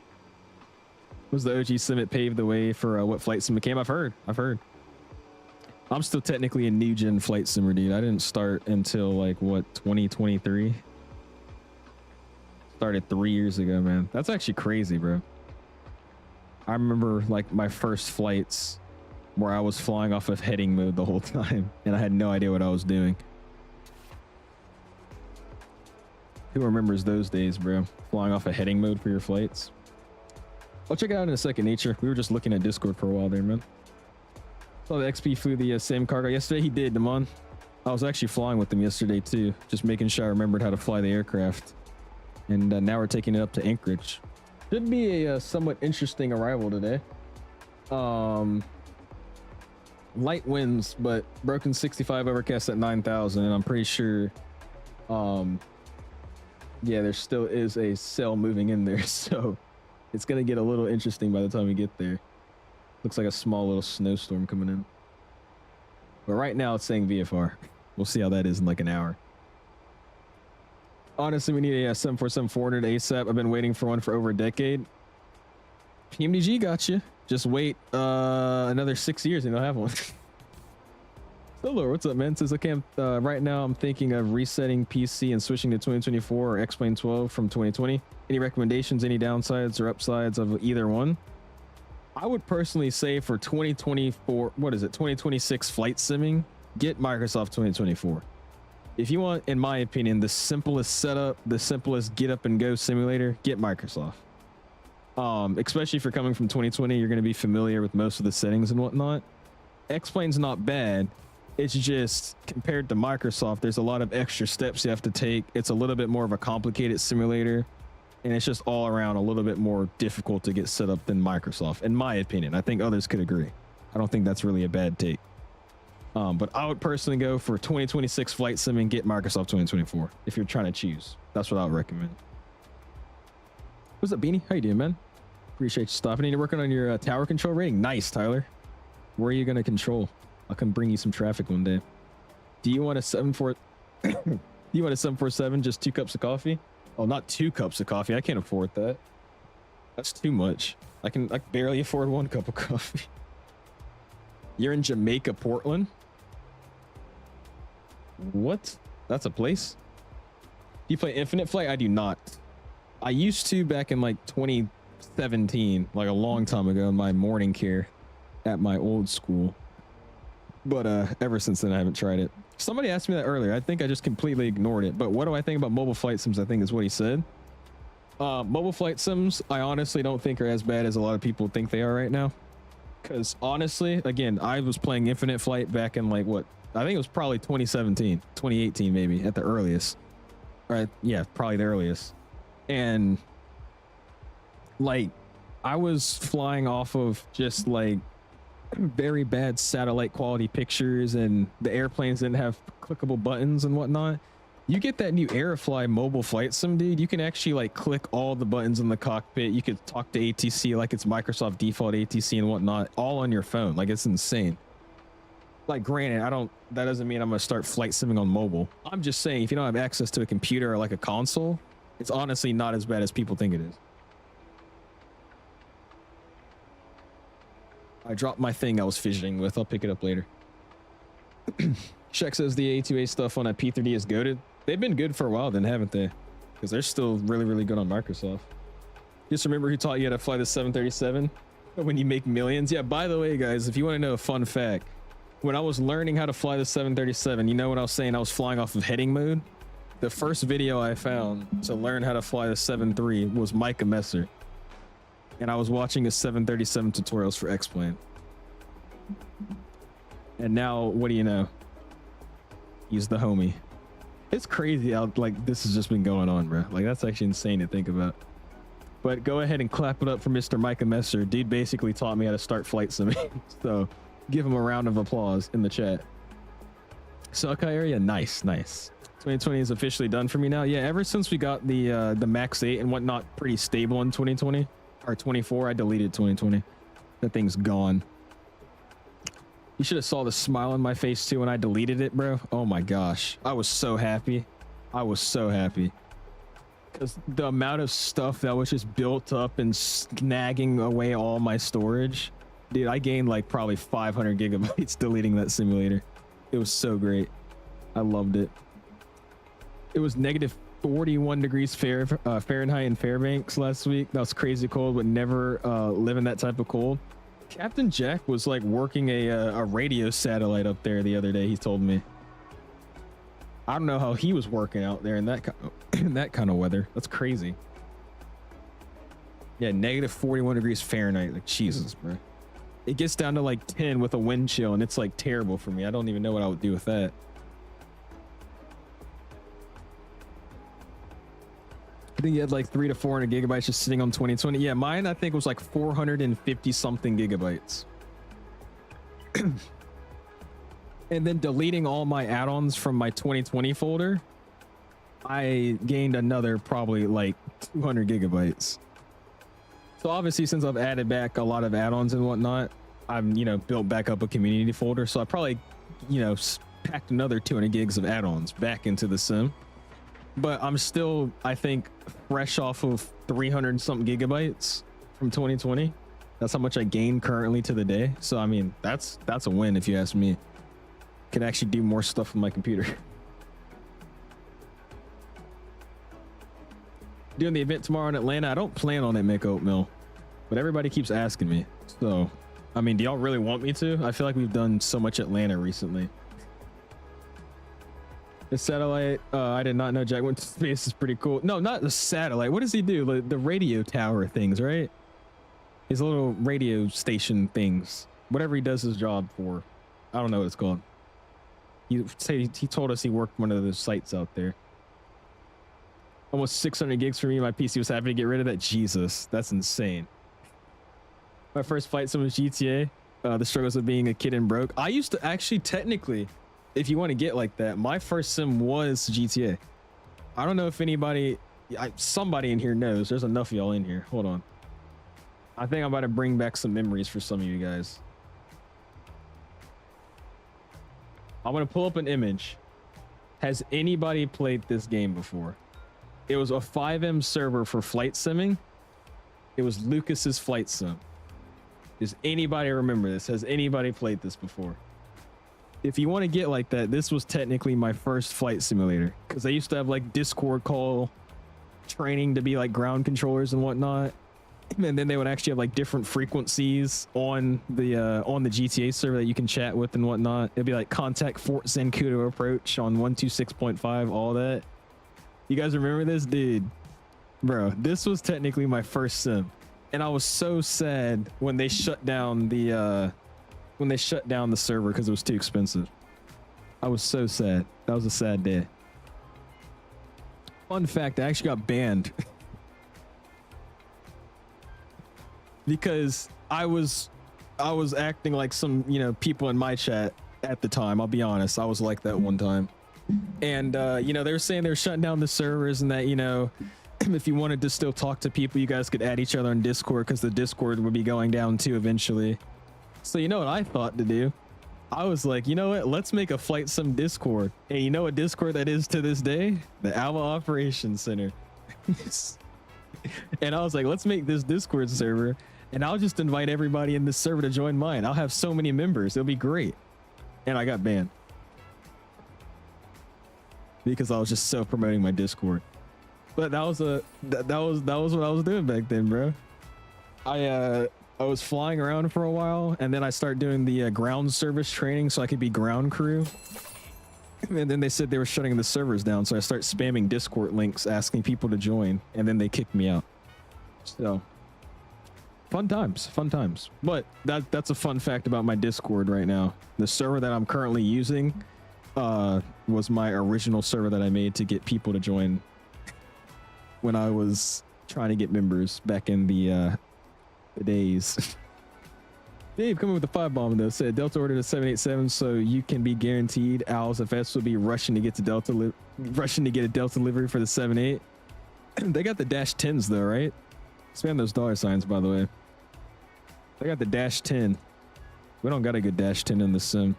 Was the OG sim it paved the way for what flight sim became? I've heard. I'm still technically a new gen flight simmer, dude. I didn't start until like what, 2023. Started 3 years ago, man. That's actually crazy, bro. I remember like my first flights where I was flying off of heading mode the whole time, and I had no idea what I was doing. Who remembers those days, bro? Flying off of heading mode for your flights. I'll check it out in a second, Nature. We were just looking at Discord for a while there, man. Saw the XP flew the same cargo yesterday. He did, Damon. I was actually flying with him yesterday too, just making sure I remembered how to fly the aircraft. And now we're taking it up to Anchorage. Should be a somewhat interesting arrival today. Light winds, but broken 65 overcast at 9,000, and I'm pretty sure yeah, there still is a cell moving in there, so it's gonna get a little interesting by the time we get there. Looks like a small little snowstorm coming in. But right now it's saying VFR. We'll see how that is in like an hour. Honestly, we need a 747-400 ASAP. I've been waiting for one for over a decade. PMDG got you. Just wait another 6 years and you'll have one. Hello, what's up, man? Says, okay, right now I'm thinking of resetting PC and switching to 2024 or X-Plane 12 from 2020. Any recommendations, any downsides or upsides of either one? I would personally say for 2024, what is it, 2026 flight simming, get Microsoft 2024. If you want, in my opinion, the simplest setup, the simplest get up and go simulator, get Microsoft. Especially if you're coming from 2020, you're going to be familiar with most of the settings and whatnot. X-Plane's not bad. It's just compared to Microsoft, there's a lot of extra steps you have to take. It's a little bit more of a complicated simulator, and it's just all around a little bit more difficult to get set up than Microsoft, in my opinion. I think others could agree. I don't think that's really a bad take. But I would personally go for 2026 flight sim and get Microsoft 2024 if you're trying to choose. That's what I would recommend. What's up, Beanie? How you doing, man? Appreciate you stopping in. You're working on your tower control rating. Nice, Tyler. Where are you going to control? I can bring you some traffic one day. Do you want a 747, just 2 cups of coffee? Oh, not 2 cups of coffee. I can't afford that. That's too much. I can barely afford 1 cup of coffee. You're in Jamaica, Portland? What? That's a place? Do you play Infinite Flight? I do not. I used to back in like 2017, like a long time ago, in my morning care at my old school. But ever since then, I haven't tried it. Somebody asked me that earlier. I think I just completely ignored it. But what do I think about mobile flight sims? I think is what he said. Mobile flight sims, I honestly don't think are as bad as a lot of people think they are right now. Because honestly, again, I was playing Infinite Flight back in like what? I think it was probably 2017, 2018 maybe at the earliest. Right? Yeah, probably the earliest. And like I was flying off of just like very bad satellite quality pictures, and the airplanes didn't have clickable buttons and whatnot. You get that new Airfly mobile flight sim, dude, you can actually like click all the buttons in the cockpit. You could talk to ATC like it's Microsoft default ATC and whatnot, all on your phone. Like, it's insane. Like, granted, that doesn't mean I'm gonna start flight simming on mobile. I'm just saying, if you don't have access to a computer or like a console, it's honestly not as bad as people think it is. I dropped my thing I was fidgeting with. I'll pick it up later. Shek says the A2A stuff on a P3D is goated. They've been good for a while then, haven't they? Because they're still really, really good on Microsoft. Just remember who taught you how to fly the 737 when you make millions. Yeah, by the way, guys, if you want to know a fun fact, when I was learning how to fly the 737, you know what I was saying? I was flying off of heading mode. The first video I found to learn how to fly the 7.3 was Micah Messer. And I was watching his 737 tutorials for X-Plane. And now, what do you know? He's the homie. It's crazy how like this has just been going on, bro. Like, that's actually insane to think about. But go ahead and clap it up for Mr. Micah Messer. Dude basically taught me how to start flight simming. So give him a round of applause in the chat. Selkai area, nice, nice. 2020 is officially done for me now. Yeah, ever since we got the Max 8 and whatnot pretty stable in 2020 or 24, I deleted 2020. That thing's gone. You should have saw the smile on my face too when I deleted it, bro. Oh my gosh, I was so happy. I was so happy because the amount of stuff that was just built up and snagging away all my storage, dude. I gained like probably 500 gigabytes deleting that simulator. It was so great. I loved it. It was negative 41 degrees Fahrenheit in Fairbanks last week. That was crazy cold. Would never live in that type of cold. Captain Jack was like working a radio satellite up there the other day. He told me. I don't know how he was working out there in that kind of weather. That's crazy. Yeah, negative 41 degrees Fahrenheit. Like, Jesus, bro. It gets down to like 10 with a wind chill, and it's like terrible for me. I don't even know what I would do with that. I think you had like 300 to 400 gigabytes just sitting on 2020. Yeah, mine I think was like 450 something gigabytes. And then deleting all my add-ons from my 2020 folder, I gained another probably like 200 gigabytes. So obviously, since I've added back a lot of add-ons and whatnot, I've, you know, built back up a community folder. So I probably, you know, packed another 200 gigs of add-ons back into the sim. But I'm still, I think, fresh off of 300 something gigabytes from 2020. That's how much I gained currently to the day. So I mean, that's a win if you ask me. Can actually do more stuff with my computer. Doing the event tomorrow in Atlanta. I don't plan on it, Mick Oatmeal, but everybody keeps asking me. So I mean, do y'all really want me to? I feel like we've done so much Atlanta recently. The satellite, I did not know Jack went to space. Is pretty cool. No, not the satellite. What does he do? The radio tower things, right? His little radio station things. Whatever he does his job for. I don't know what it's called. He told us he worked one of those sites out there. Almost 600 gigs for me. My PC was happy to get rid of that. Jesus, that's insane. My first flight sim was GTA. The struggles of being a kid and broke. I used to actually technically, if you want to get like that, my first sim was GTA. I don't know if anybody, somebody in here knows. There's enough of y'all in here. Hold on. I think I'm about to bring back some memories for some of you guys. I'm going to pull up an image. Has anybody played this game before? It was a 5M server for flight simming. It was Lucas's flight sim. Does anybody remember this? Has anybody played this before? If you want to get like that, this was technically my first flight simulator, because they used to have like Discord call training to be like ground controllers and whatnot, and then they would actually have like different frequencies on the GTA server that you can chat with and whatnot. It'd be like contact Fort Zancudo approach on 126.5, all that. You guys remember this? Dude, bro, this was technically my first sim, and I was so sad when they shut down the server because it was too expensive. I was so sad. That was a sad day. Fun fact, I actually got banned because I was acting like some, people in my chat at the time. I'll be honest, I was like that one time. And they were saying they were shutting down the servers, and that, if you wanted to still talk to people, you guys could add each other on Discord, because the Discord would be going down too eventually. So you know what I thought to do? I was like, you know what? Let's make a flight sim Discord. And you know what Discord that is to this day? The ALA Operations Center. And I was like, let's make this Discord server, and I'll just invite everybody in this server to join mine. I'll have so many members. It'll be great. And I got banned because I was just so promoting my Discord. But that was what I was doing back then, bro. I was flying around for a while, and then I started doing the ground service training so I could be ground crew. And then they said they were shutting the servers down, so I started spamming Discord links asking people to join, and then they kicked me out. So fun times. But that's a fun fact about my Discord right now. The server that I'm currently using was my original server that I made to get people to join when I was trying to get members back in the days. Dave coming with the 5 bomb though said Delta ordered a 787, so you can be guaranteed 𝐂𝐴LSFS will be rushing to get a Delta delivery for the 78. They got the -10s though, right? Spam those $signs, by the way. They got the -10. We don't got a good -10 in the sim.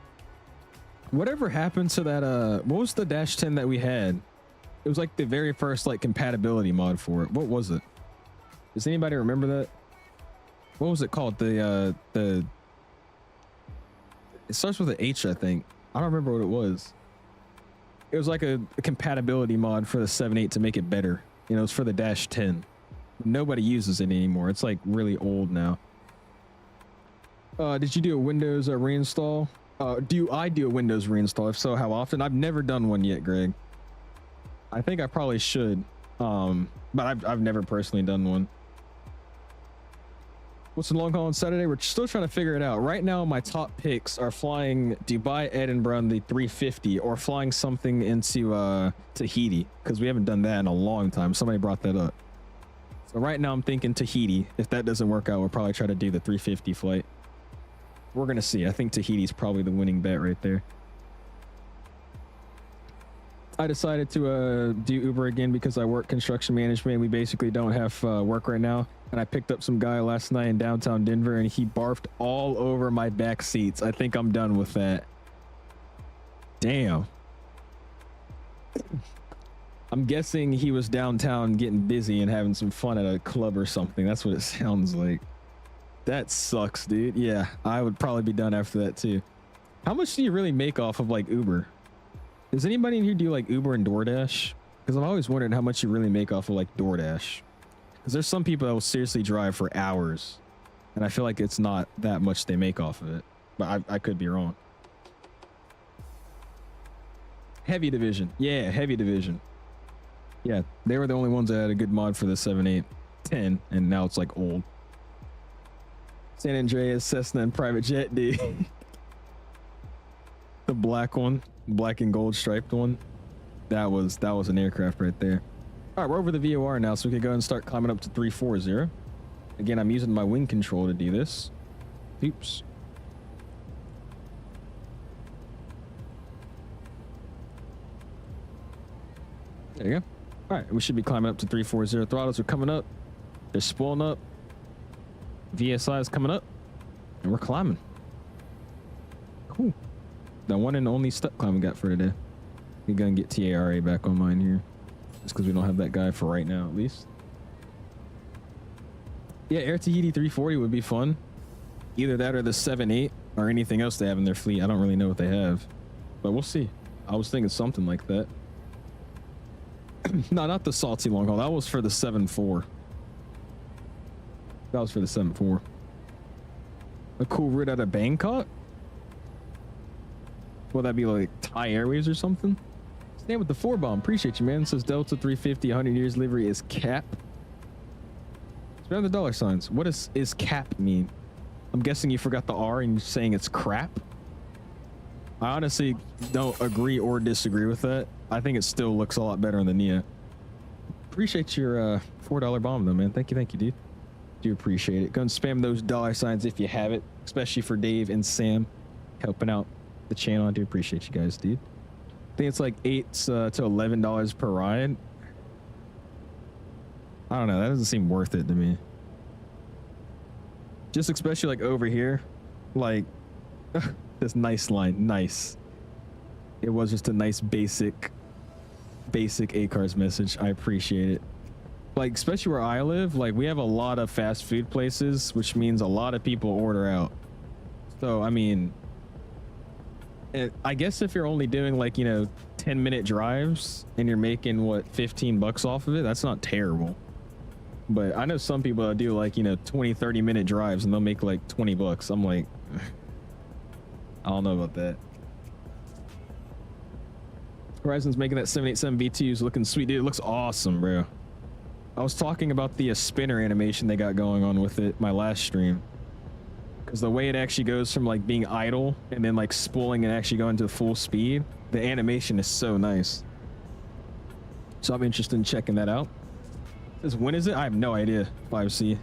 Whatever happened to that? What was the -10 that we had? It was like the very first like compatibility mod for it. What was it? Does anybody remember that? What was it called? It starts with an H, I think. I don't remember what it was. It was like a compatibility mod for the 7.8 to make it better. It's for the -10. Nobody uses it anymore. It's like really old now. Did you do a Windows reinstall? Do I do a Windows reinstall? If so, how often? I've never done one yet, Greg. I think I probably should, but I've never personally done one. What's the long haul on Saturday? We're still trying to figure it out. Right now, my top picks are flying Dubai, Edinburgh, and the 350, or flying something into Tahiti, because we haven't done that in a long time. Somebody brought that up. So right now, I'm thinking Tahiti. If that doesn't work out, we'll probably try to do the 350 flight. We're going to see. I think Tahiti's probably the winning bet right there. I decided to do Uber again because I work construction management. We basically don't have work right now. And I picked up some guy last night in downtown Denver, and he barfed all over my back seats. I think I'm done with that. Damn. I'm guessing he was downtown getting busy and having some fun at a club or something. That's what it sounds like. That sucks, dude. Yeah, I would probably be done after that too. How much do you really make off of like Uber? Does anybody in here do like Uber and DoorDash? Because I've always wondered how much you really make off of like DoorDash. Because there's some people that will seriously drive for hours, and I feel like it's not that much they make off of it. But I could be wrong. Heavy division. Yeah, heavy division. Yeah, they were the only ones that had a good mod for the 7.8.10, and now it's like old. San Andreas, Cessna, and private jet, dude. The black one, black and gold striped one. That was an aircraft right there. All right, we're over the VOR now, so we can go and start climbing up to 340. Again, I'm using my wing control to do this. Oops. There you go. All right, we should be climbing up to 340. Throttles are coming up. They're spooling up. VSI is coming up. And we're climbing. Cool. The one and only step climb we got for today. We're going to get TARA back on mine here. Just because we don't have that guy for right now, at least. Yeah, Air Tahiti 340 would be fun. Either that or the 7.8 or anything else they have in their fleet. I don't really know what they have. But we'll see. I was thinking something like that. No, not the salty long haul. That was for the 7.4. That was for the 7.4. A cool route out of Bangkok? Will that be like Thai Airways or something? Stand with the 4-bomb. Appreciate you, man. It says Delta 350 100 years livery is cap. Around the dollar signs. What is cap mean? I'm guessing you forgot the R and you're saying it's crap. I honestly don't agree or disagree with that. I think it still looks a lot better on the Nia. Appreciate your $4 bomb though, man. Thank you, dude. Do appreciate it. Go and spam those dollar signs if you have it, especially for Dave and Sam helping out the channel. I do appreciate you guys, dude. I think it's like $8 to $11 per ride. I don't know. That doesn't seem worth it to me. Just especially like over here, like this nice line, nice. It was just a nice basic 𝐂𝐴𝐶𝐠 message. I appreciate it. Like especially where I live, like we have a lot of fast food places, which means a lot of people order out. So I mean, I guess if you're only doing like 10-minute drives and you're making what $15 off of it, that's not terrible. But I know some people that do like 20-30 minute drives and they'll make like $20. I'm like, I don't know about that. Horizon's making that 787 V2s looking sweet, dude. It looks awesome, bro. I was talking about the spinner animation they got going on with it my last stream, because the way it actually goes from like being idle and then like spooling and actually going to full speed, the animation is so nice. So I'm interested in checking that out. When is it? I have no idea. 5C.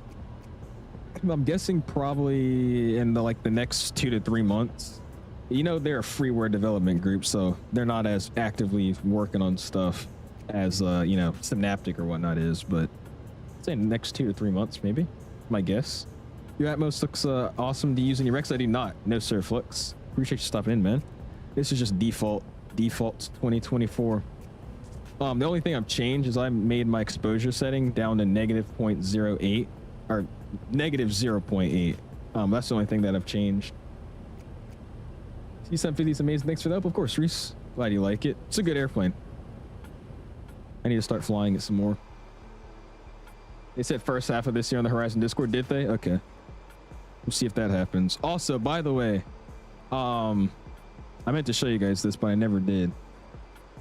I'm guessing probably in the next 2 to 3 months. They're a freeware development group, so they're not as actively working on stuff as Synaptic or whatnot is, but I'd say next 2 to 3 months maybe. My guess. Your Atmos looks awesome to use in your Rex. I do not. No sir, Flux. Appreciate you stopping in, man. This is just default 2024. The only thing I've changed is I made my exposure setting down to -0.08 or -0.8. That's the only thing that I've changed. C750 is amazing. Thanks for the help. Of course, Reese. Glad you like it. It's a good airplane. I need to start flying it some more. They said first half of this year on the Horizon Discord, did they? Okay. We'll see if that happens. Also, by the way, I meant to show you guys this, but I never did.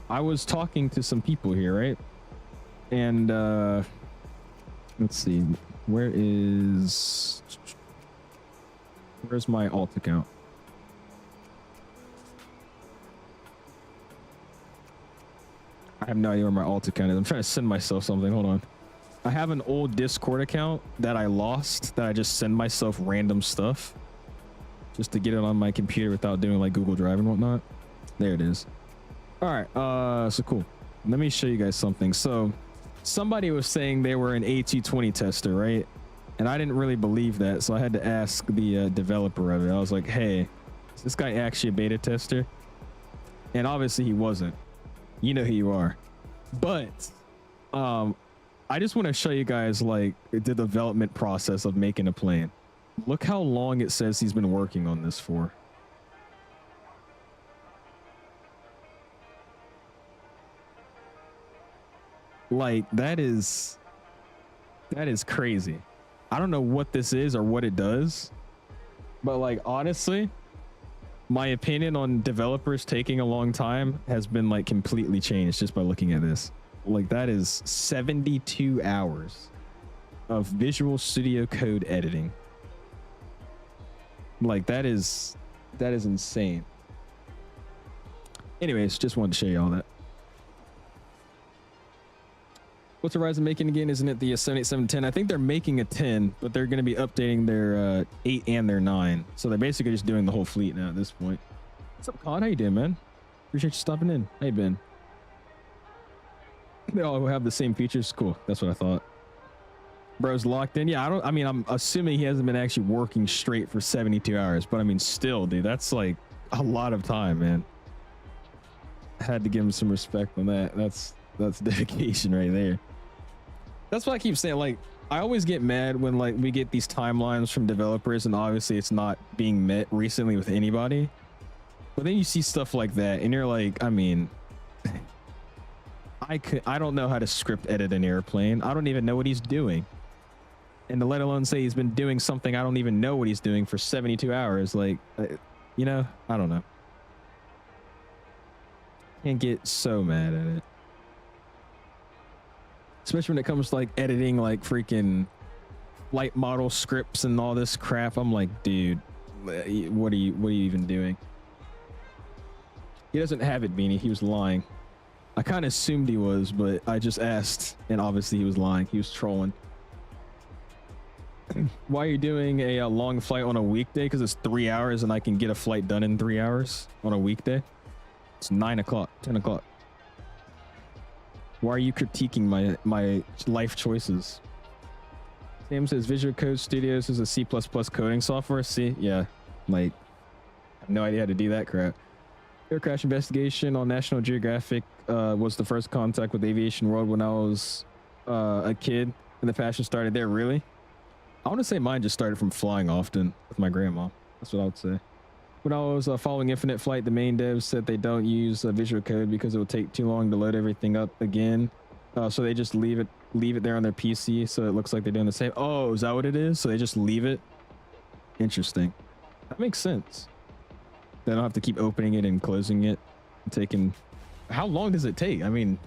I was talking to some people here, right? And let's see, where's my alt account? I have no idea where my alt account is. I'm trying to send myself something. Hold on. I have an old Discord account that I lost, that I just send myself random stuff just to get it on my computer without doing like Google Drive and whatnot. There it is. All right, so cool. Let me show you guys something. So somebody was saying they were an A220 tester, right? And I didn't really believe that, so I had to ask the developer of it. I was like, hey, is this guy actually a beta tester? And obviously he wasn't. You know who you are. But I just want to show you guys like the development process of making a plane. Look how long it says he's been working on this for. Like that is crazy. I don't know what this is or what it does, but like honestly, my opinion on developers taking a long time has been like completely changed just by looking at this. Like that is 72 hours of Visual Studio Code editing. Like that is insane. Anyways, just wanted to show you all that. What's Horizon making again? Isn't it the 787-10? I think they're making a 10, but they're going to be updating their 8 and their 9. So they're basically just doing the whole fleet now at this point. What's up, Con? How you doing, man? Appreciate you stopping in. How you been? They all have the same features. Cool. That's what I thought. Bro's locked in. Yeah, I mean, I'm assuming he hasn't been actually working straight for 72 hours, but I mean, still, dude, that's like a lot of time, man. I had to give him some respect on that. That's dedication right there. That's what I keep saying. Like, I always get mad when like we get these timelines from developers and obviously it's not being met recently with anybody. But then you see stuff like that and you're like, I mean, I don't know how to script edit an airplane. I don't even know what he's doing. And to let alone say he's been doing something I don't even know what he's doing for 72 hours. Like, you know, I don't know. Can't get so mad at it. Especially when it comes to like editing like freaking flight model scripts and all this crap. I'm like, dude, what are you even doing? He doesn't have it, Beanie. He was lying. I kind of assumed he was, but I just asked and obviously he was lying. He was trolling. Why are you doing a long flight on a weekday? Because it's 3 hours and I can get a flight done in 3 hours on a weekday. It's 9 o'clock, 10 o'clock. Why are you critiquing my life choices? Sam says Visual Code Studios is a C++ coding software. See, yeah, like I have no idea how to do that crap. Air crash investigation on National Geographic was the first contact with the aviation world when I was a kid, and the passion started there. Really, I want to say mine just started from flying often with my grandma. That's what I would say. When I was following Infinite Flight, the main devs said they don't use Visual Code because it would take too long to load everything up again. So they just leave it there on their PC so it looks like they're doing the same. Oh, is that what it is? So they just leave it? Interesting. That makes sense. They don't have to keep opening it and closing it. Taking... How long does it take? I mean,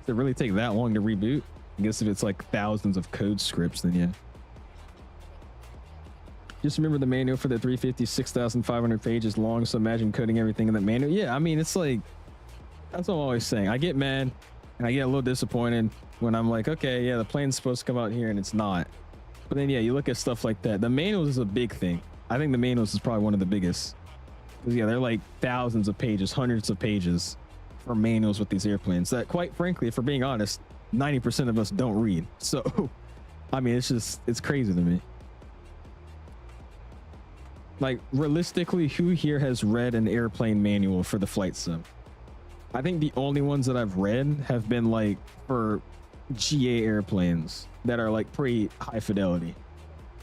does it really take that long to reboot? I guess if it's like thousands of code scripts, then yeah. Just remember the manual for the 350, 6,500 pages long, so imagine coding everything in that manual. Yeah, I mean, it's like, that's what I'm always saying. I get mad and I get a little disappointed when I'm like, okay, yeah, the plane's supposed to come out here and it's not. But then, yeah, you look at stuff like that. The manuals is a big thing. I think the manuals is probably one of the biggest. Because, yeah, they're like thousands of pages, hundreds of pages for manuals with these airplanes that, quite frankly, if we're being honest, 90% of us don't read. So, I mean, it's crazy to me. Like, realistically, who here has read an airplane manual for the flight sim? I think the only ones that I've read have been like for GA airplanes that are like pretty high fidelity.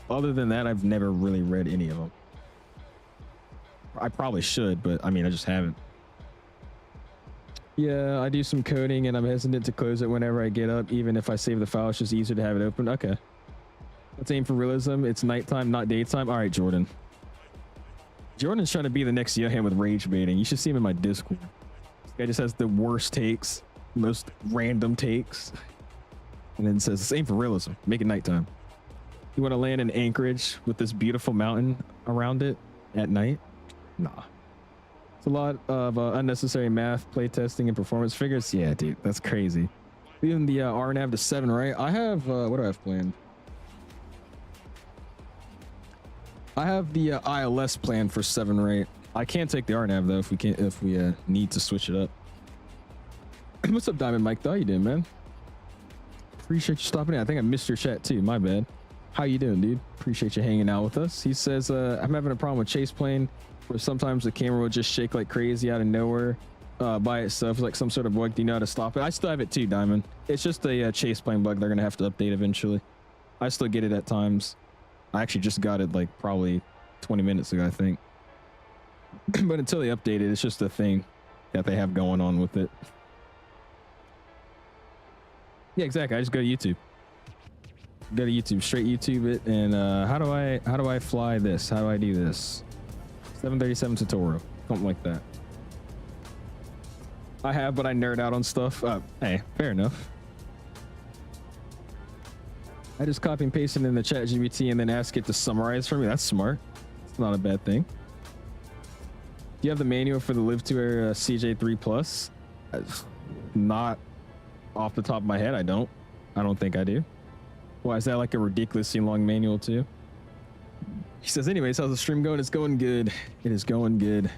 Other than that, I've never really read any of them. I probably should, but I mean, I just haven't. Yeah, I do some coding and I'm hesitant to close it whenever I get up. Even if I save the file, it's just easier to have it open. Okay. Let's aim for realism. It's nighttime, not daytime. All right, Jordan. Jordan's trying to be the next Johan with rage baiting. You should see him in my Discord. This guy just has the worst takes, most random takes, and then says, let's aim for realism. Make it nighttime. You want to land in Anchorage with this beautiful mountain around it at night? Nah. It's a lot of unnecessary math, playtesting, and performance figures. Yeah, dude, that's crazy. Leaving the RNAV to 7, right? I have, what do I have planned? I have the ILS plan for 7 rate. I can't take the RNAV though if we need to switch it up. What's up, Diamond Mike? How you doing, man? Appreciate you stopping in. I think I missed your chat too. My bad. How you doing, dude? Appreciate you hanging out with us. He says I'm having a problem with chase plane where sometimes the camera will just shake like crazy out of nowhere by itself, like some sort of bug. Do you know how to stop it? I still have it too, Diamond. It's just a chase plane bug they're gonna have to update eventually. I still get it at times. I actually just got it like probably 20 minutes ago, I think. But until they update it, it's just a thing that they have going on with it. Yeah, exactly. I just go to YouTube. Go to YouTube, straight YouTube it, and how do I fly this? How do I do this? 737 Totoro, something like that. I have, but I nerd out on stuff. Hey, fair enough. I just copy and paste it in the chat GPT and then ask it to summarize for me. That's smart. It's not a bad thing. Do you have the manual for the Live2Air CJ3 Plus? Not off the top of my head. I don't think I do. Why is that like a ridiculously long manual too? He says, anyways, how's the stream going? It's going good. It is going good.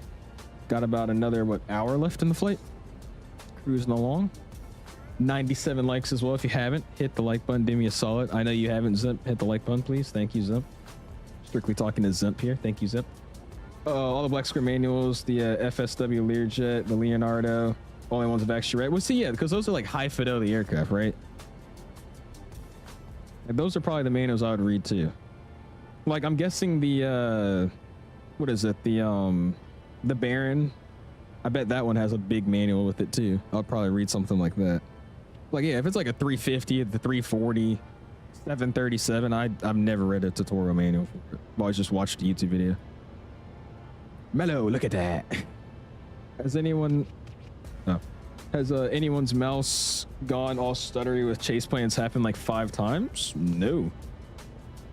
Got about another, what, hour left in the flight? Cruising along. 97 likes as well. If you haven't, hit the like button. Do me a solid. I know you haven't, Zimp. Hit the like button, please. Thank you, Zimp. Strictly talking to Zimp here. Thank you, Zimp. All the black square manuals, the FSW Learjet, the Leonardo, only ones I've actually read. Well, see, yeah, because those are like high fidelity aircraft, right? And those are probably the manuals I would read too. Like, I'm guessing the what is it, the Baron, I bet that one has a big manual with it too. I'll probably read something like that. Like, yeah, if it's like a 350, the 340, 737, I've never read a tutorial manual for it. I've always just watched a YouTube video. Mellow, look at that. Has anyone, no, has anyone's mouse gone all stuttery with chase planes happen like 5 times? No.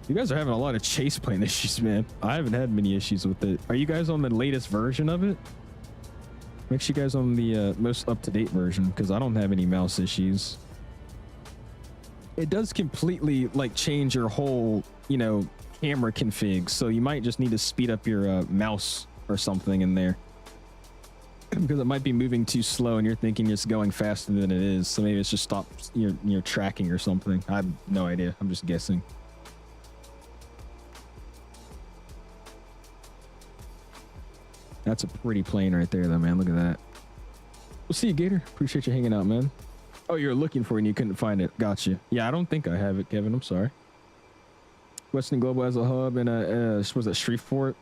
You guys are having a lot of chase plane issues, man. I haven't had many issues with it. Are you guys on the latest version of it? Make sure you guys on the most up-to-date version, because I don't have any mouse issues. It does completely like change your whole, you know, camera config, so you might just need to speed up your mouse or something in there, because it might be moving too slow and you're thinking it's going faster than it is. So maybe it's just stopped your tracking or something. I have no idea. I'm just guessing. That's a pretty plane right there, though, man. Look at that. We'll see you, Gator. Appreciate you hanging out, man. Oh, you're looking for it and you couldn't find it. Gotcha. Yeah, I don't think I have it, Kevin. I'm sorry. Western Global has a hub in was it Shreveport?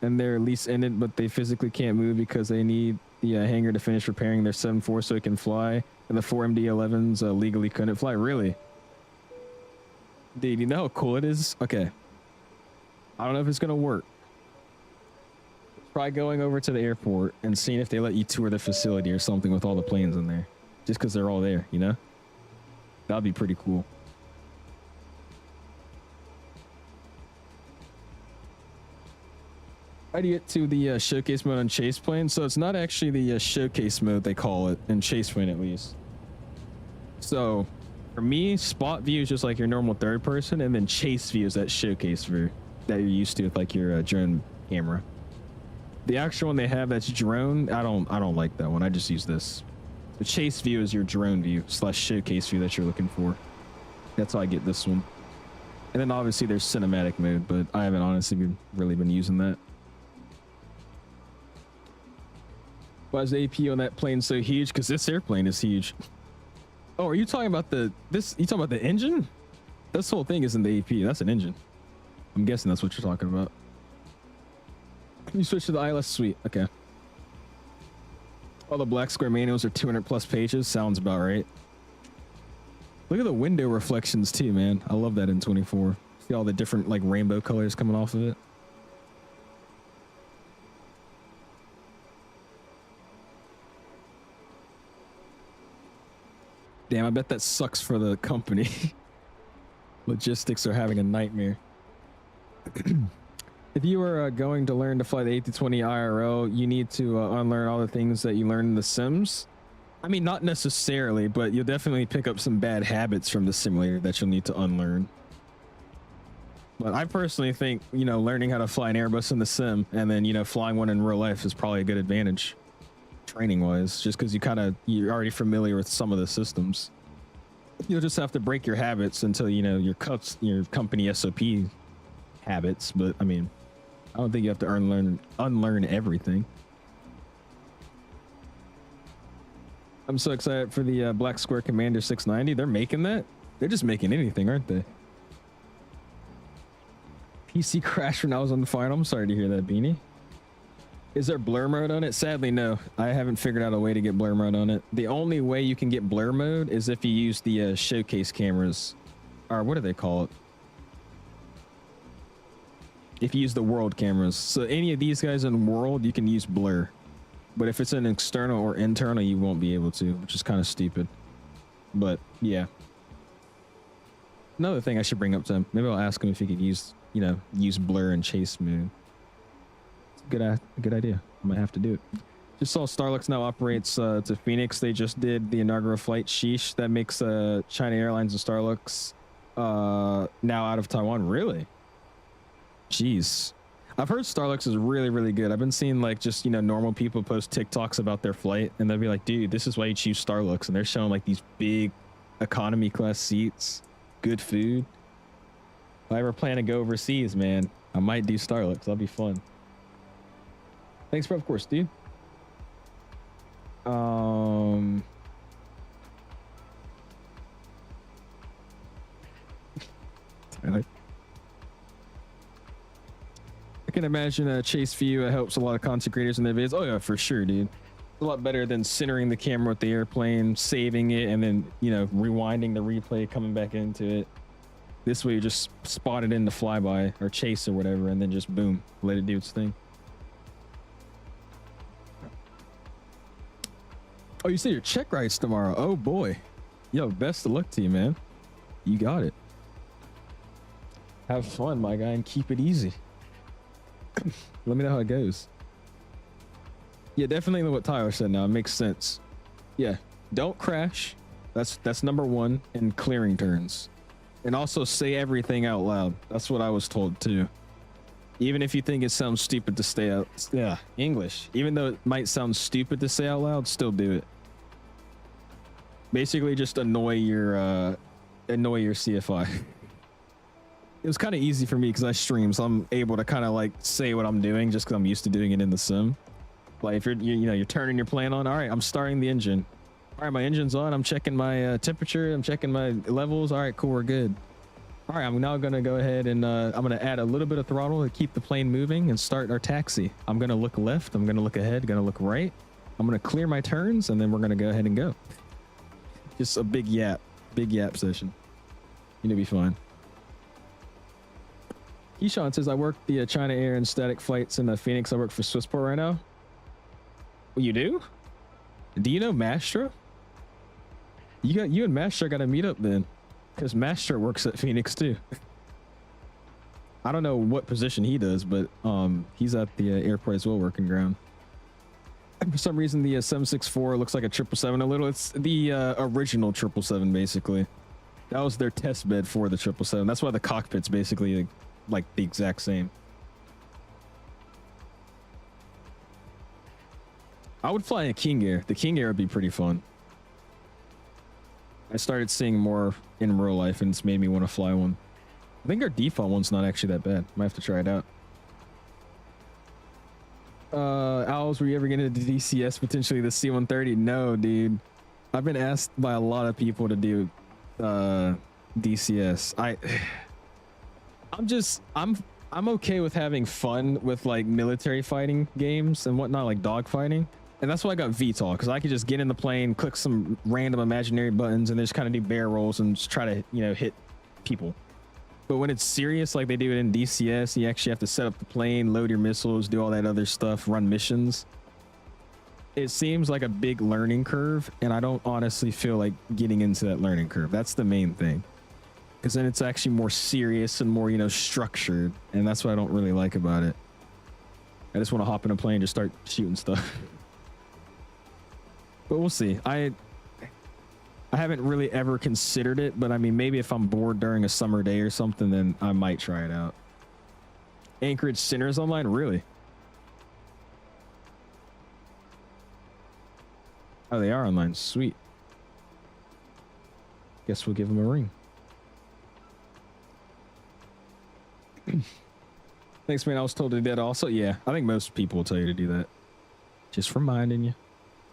And their lease ended, but they physically can't move because they need the hangar to finish repairing their 7.4 so it can fly. And the 4 MD-11s legally couldn't fly. Really? Dude, you know how cool it is? Okay. I don't know if it's going to work. Try going over to the airport and seeing if they let you tour the facility or something with all the planes in there. Just because they're all there, you know? That'd be pretty cool. How do you get to the showcase mode on chase plane? So it's not actually the showcase mode, they call it, in chase plane at least. So for me, spot view is just like your normal third person, and then chase view is that showcase view that you're used to with like your drone camera. The actual one they have that's drone, I don't like that one. I just use this. The chase view is your drone view / showcase view that you're looking for. That's how I get this one. And then obviously there's cinematic mode, but I haven't honestly really been using that. Why is the AP on that plane so huge? Because this airplane is huge. Oh, are you talking about you talking about the engine? This whole thing isn't the AP, that's an engine. I'm guessing that's what you're talking about. You switch to the ILS suite. Okay. All the black square manuals are 200+ pages. Sounds about right. Look at the window reflections too, man. I love that in 24. See all the different like rainbow colors coming off of it. Damn, I bet that sucks for the company. Logistics are having a nightmare. If you are going to learn to fly the A320 IRL, you need to unlearn all the things that you learned in the sims. I mean, not necessarily, but you'll definitely pick up some bad habits from the simulator that you'll need to unlearn. But I personally think, you know, learning how to fly an Airbus in the sim and then, you know, flying one in real life is probably a good advantage training wise, just because you're already familiar with some of the systems. You'll just have to break your habits until, you know, your company SOP habits. But I mean, I don't think you have to unlearn everything. I'm so excited for the Black Square Commander 690. They're making that. They're just making anything, aren't they? PC crashed when I was on the final. I'm sorry to hear that, Beanie. Is there blur mode on it? Sadly, no. I haven't figured out a way to get blur mode on it. The only way you can get blur mode is if you use the showcase cameras. Or what do they call it? if you use the world cameras. So any of these guys in world, you can use blur. But if it's an external or internal, you won't be able to, which is kind of stupid. But yeah. Another thing I should bring up to him. Maybe I'll ask him if he could use, you know, use blur and chase mode. It's a good idea. I might have to do it. Just saw Starlux now operates to Phoenix. They just did the inaugural flight. Sheesh. That makes China Airlines and Starlux now out of Taiwan. Really? Jeez. I've heard Starlux is really, really good. I've been seeing like just, you know, normal people post TikToks about their flight and they'll be like, dude, this is why you choose Starlux. And they're showing like these big economy class seats, good food. If I ever plan to go overseas, man, I might do Starlux. That'll be fun. Thanks for, of course, dude. I can imagine a chase view helps a lot of content creators in their videos. Oh yeah, for sure, dude. It's a lot better than centering the camera with the airplane, saving it, and then, you know, rewinding the replay, coming back into it. This way you just spot it in the flyby or chase or whatever, and then just boom, let it do its thing. Oh, you say your check rides tomorrow. Oh boy. Yo, best of luck to you, man. You got it. Have fun, my guy, and keep it easy. Let me know how it goes. Yeah, definitely what Tyler said now. It makes sense. Yeah, don't crash. That's number one in clearing turns. And also say everything out loud. That's what I was told too. Even if you think it sounds stupid to stay out, yeah, English. Even though it might sound stupid to say out loud, still do it. Basically just annoy your CFI. It was kind of easy for me because I stream, so I'm able to kind of like say what I'm doing just because I'm used to doing it in the sim. Like if you're turning your plane on, all right, I'm starting the engine. All right, my engine's on. I'm checking my temperature. I'm checking my levels. All right, cool, we're good. All right, I'm now gonna go ahead and I'm gonna add a little bit of throttle to keep the plane moving and start our taxi. I'm gonna look left. I'm gonna look ahead. Gonna look right. I'm gonna clear my turns, and then we're gonna go ahead and go. Just a big yap session. You'll be fine. Keyshawn says, I work the China Air and static flights in Phoenix. I work for Swissport right now. Well, you do? Do you know Mastra? You and Mastra got to meet up then, because Mastra works at Phoenix too. I don't know what position he does, but he's at the airport as well, working ground. For some reason, the 764 looks like a 777 a little. It's the original 777 basically. That was their test bed for the 777. That's why the cockpit's basically like the exact same. I would fly a King Air. The King Air would be pretty fun. I started seeing more in real life and it's made me want to fly one. I think our default one's not actually that bad. Might have to try it out. Owls, were you ever getting into DCS, potentially the C-130? No, dude. I've been asked by a lot of people to do DCS. I'm okay with having fun with like military fighting games and whatnot, like dog fighting. And that's why I got VTOL, because I could just get in the plane, click some random imaginary buttons, and just kind of do barrel rolls and just try to, you know, hit people. But when it's serious, like they do it in DCS, you actually have to set up the plane, load your missiles, do all that other stuff, run missions. It seems like a big learning curve, and I don't honestly feel like getting into that learning curve. That's the main thing. Because then it's actually more serious and more, you know, structured. And that's what I don't really like about it. I just want to hop in a plane and just start shooting stuff. But we'll see. I haven't really ever considered it, but I mean, maybe if I'm bored during a summer day or something, then I might try it out. Anchorage Center's online? Really? Oh, they are online. Sweet. Guess we'll give them a ring. Thanks, man. I was told to do that also. Yeah, I think most people will tell you to do that. Just reminding you.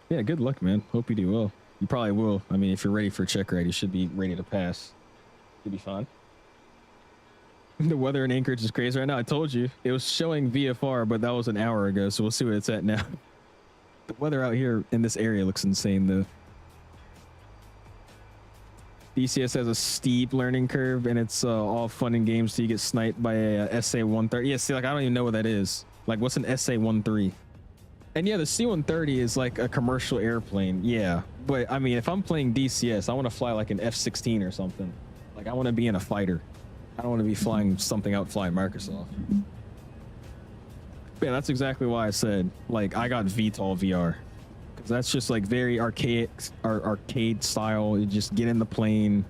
Yeah, good luck, man. Hope you do well. You probably will. I mean, if you're ready for a check ride, you should be ready to pass. You'll be fine. The weather in Anchorage is crazy right now. I told you. It was showing VFR, but that was an hour ago, so we'll see what it's at now. The weather out here in this area looks insane, though. DCS has a steep learning curve, and it's all fun and games till you get sniped by a SA-130. Yeah, see, like, I don't even know what that is. Like, what's an SA-13? And yeah, the C-130 is like a commercial airplane. Yeah, but I mean, if I'm playing DCS, I want to fly like an F-16 or something. Like, I want to be in a fighter. I don't want to be flying something out flying Microsoft. Yeah, that's exactly why I said, like, I got VTOL VR. Because that's just like very archaic, arcade style. You just get in the plane,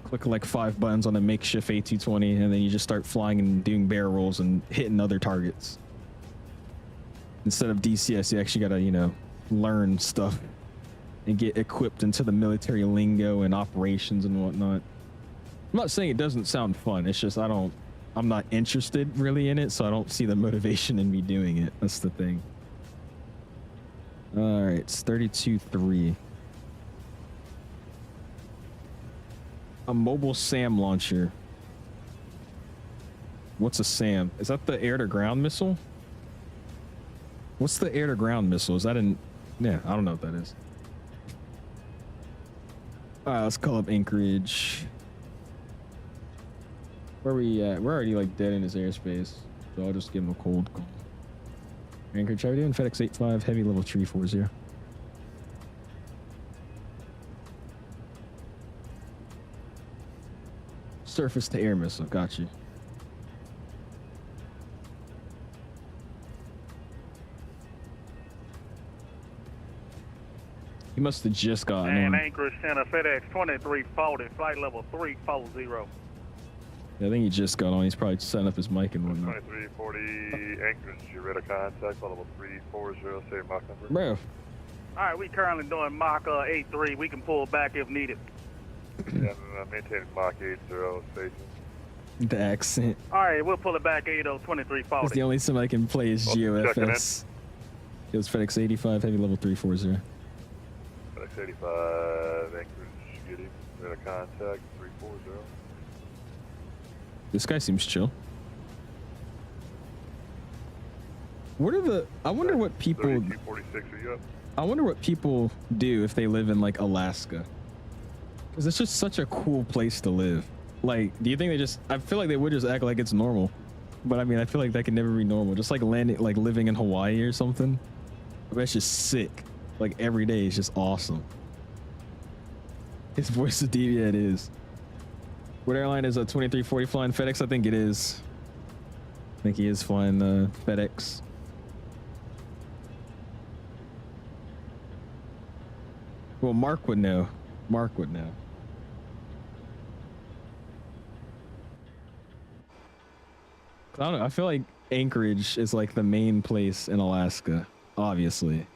click like 5 buttons on a makeshift A220, and then you just start flying and doing barrel rolls and hitting other targets. Instead of DCS, you actually gotta, you know, learn stuff and get equipped into the military lingo and operations and whatnot. I'm not saying it doesn't sound fun. It's just I'm not interested really in it, so I don't see the motivation in me doing it. That's the thing. All right, it's 32.3. A mobile SAM launcher. What's a SAM? Is that the air-to-ground missile? What's the air-to-ground missile? Is that in... Yeah, I don't know what that is. All right, let's call up Anchorage. Where are we at? We're already like dead in his airspace, so I'll just give him a cold call. Anchorage, how are we doing? Fedex 85, heavy level 340. Surface to air missile, got you. He must have just gotten And on. Anchorage Center, FedEx 2340, flight level 340. Yeah, I think he just got on. He's probably setting up his mic and whatnot. 2340 Anchorage, you're ready to contact, level 340, say Mach number. Bro. All right, we currently doing Mach 83. We can pull back if needed. Yeah, maintaining Mach 80 station. The accent. All right, we'll pull it back 2340. It's the only sim I can play is GeoFS. It was FedEx 85, heavy level 340. FedEx 85 Anchorage, good evening, ready to contact, 340. This guy seems chill. What are the... I wonder what people... 3246, are you up? I wonder what people do if they live in, like, Alaska. Because it's just such a cool place to live. Like, do you think they just... I feel like they would just act like it's normal. But, I mean, I feel like that could never be normal. Just, like, landing... Like, living in Hawaii or something. But that's just sick. Like, every day is just awesome. His voice is deep. Yeah, it is. What airline is a 2340 flying? FedEx? I think it is. I think he is flying FedEx. Well, Mark would know. Mark would know. I don't know. I feel like Anchorage is like the main place in Alaska, obviously.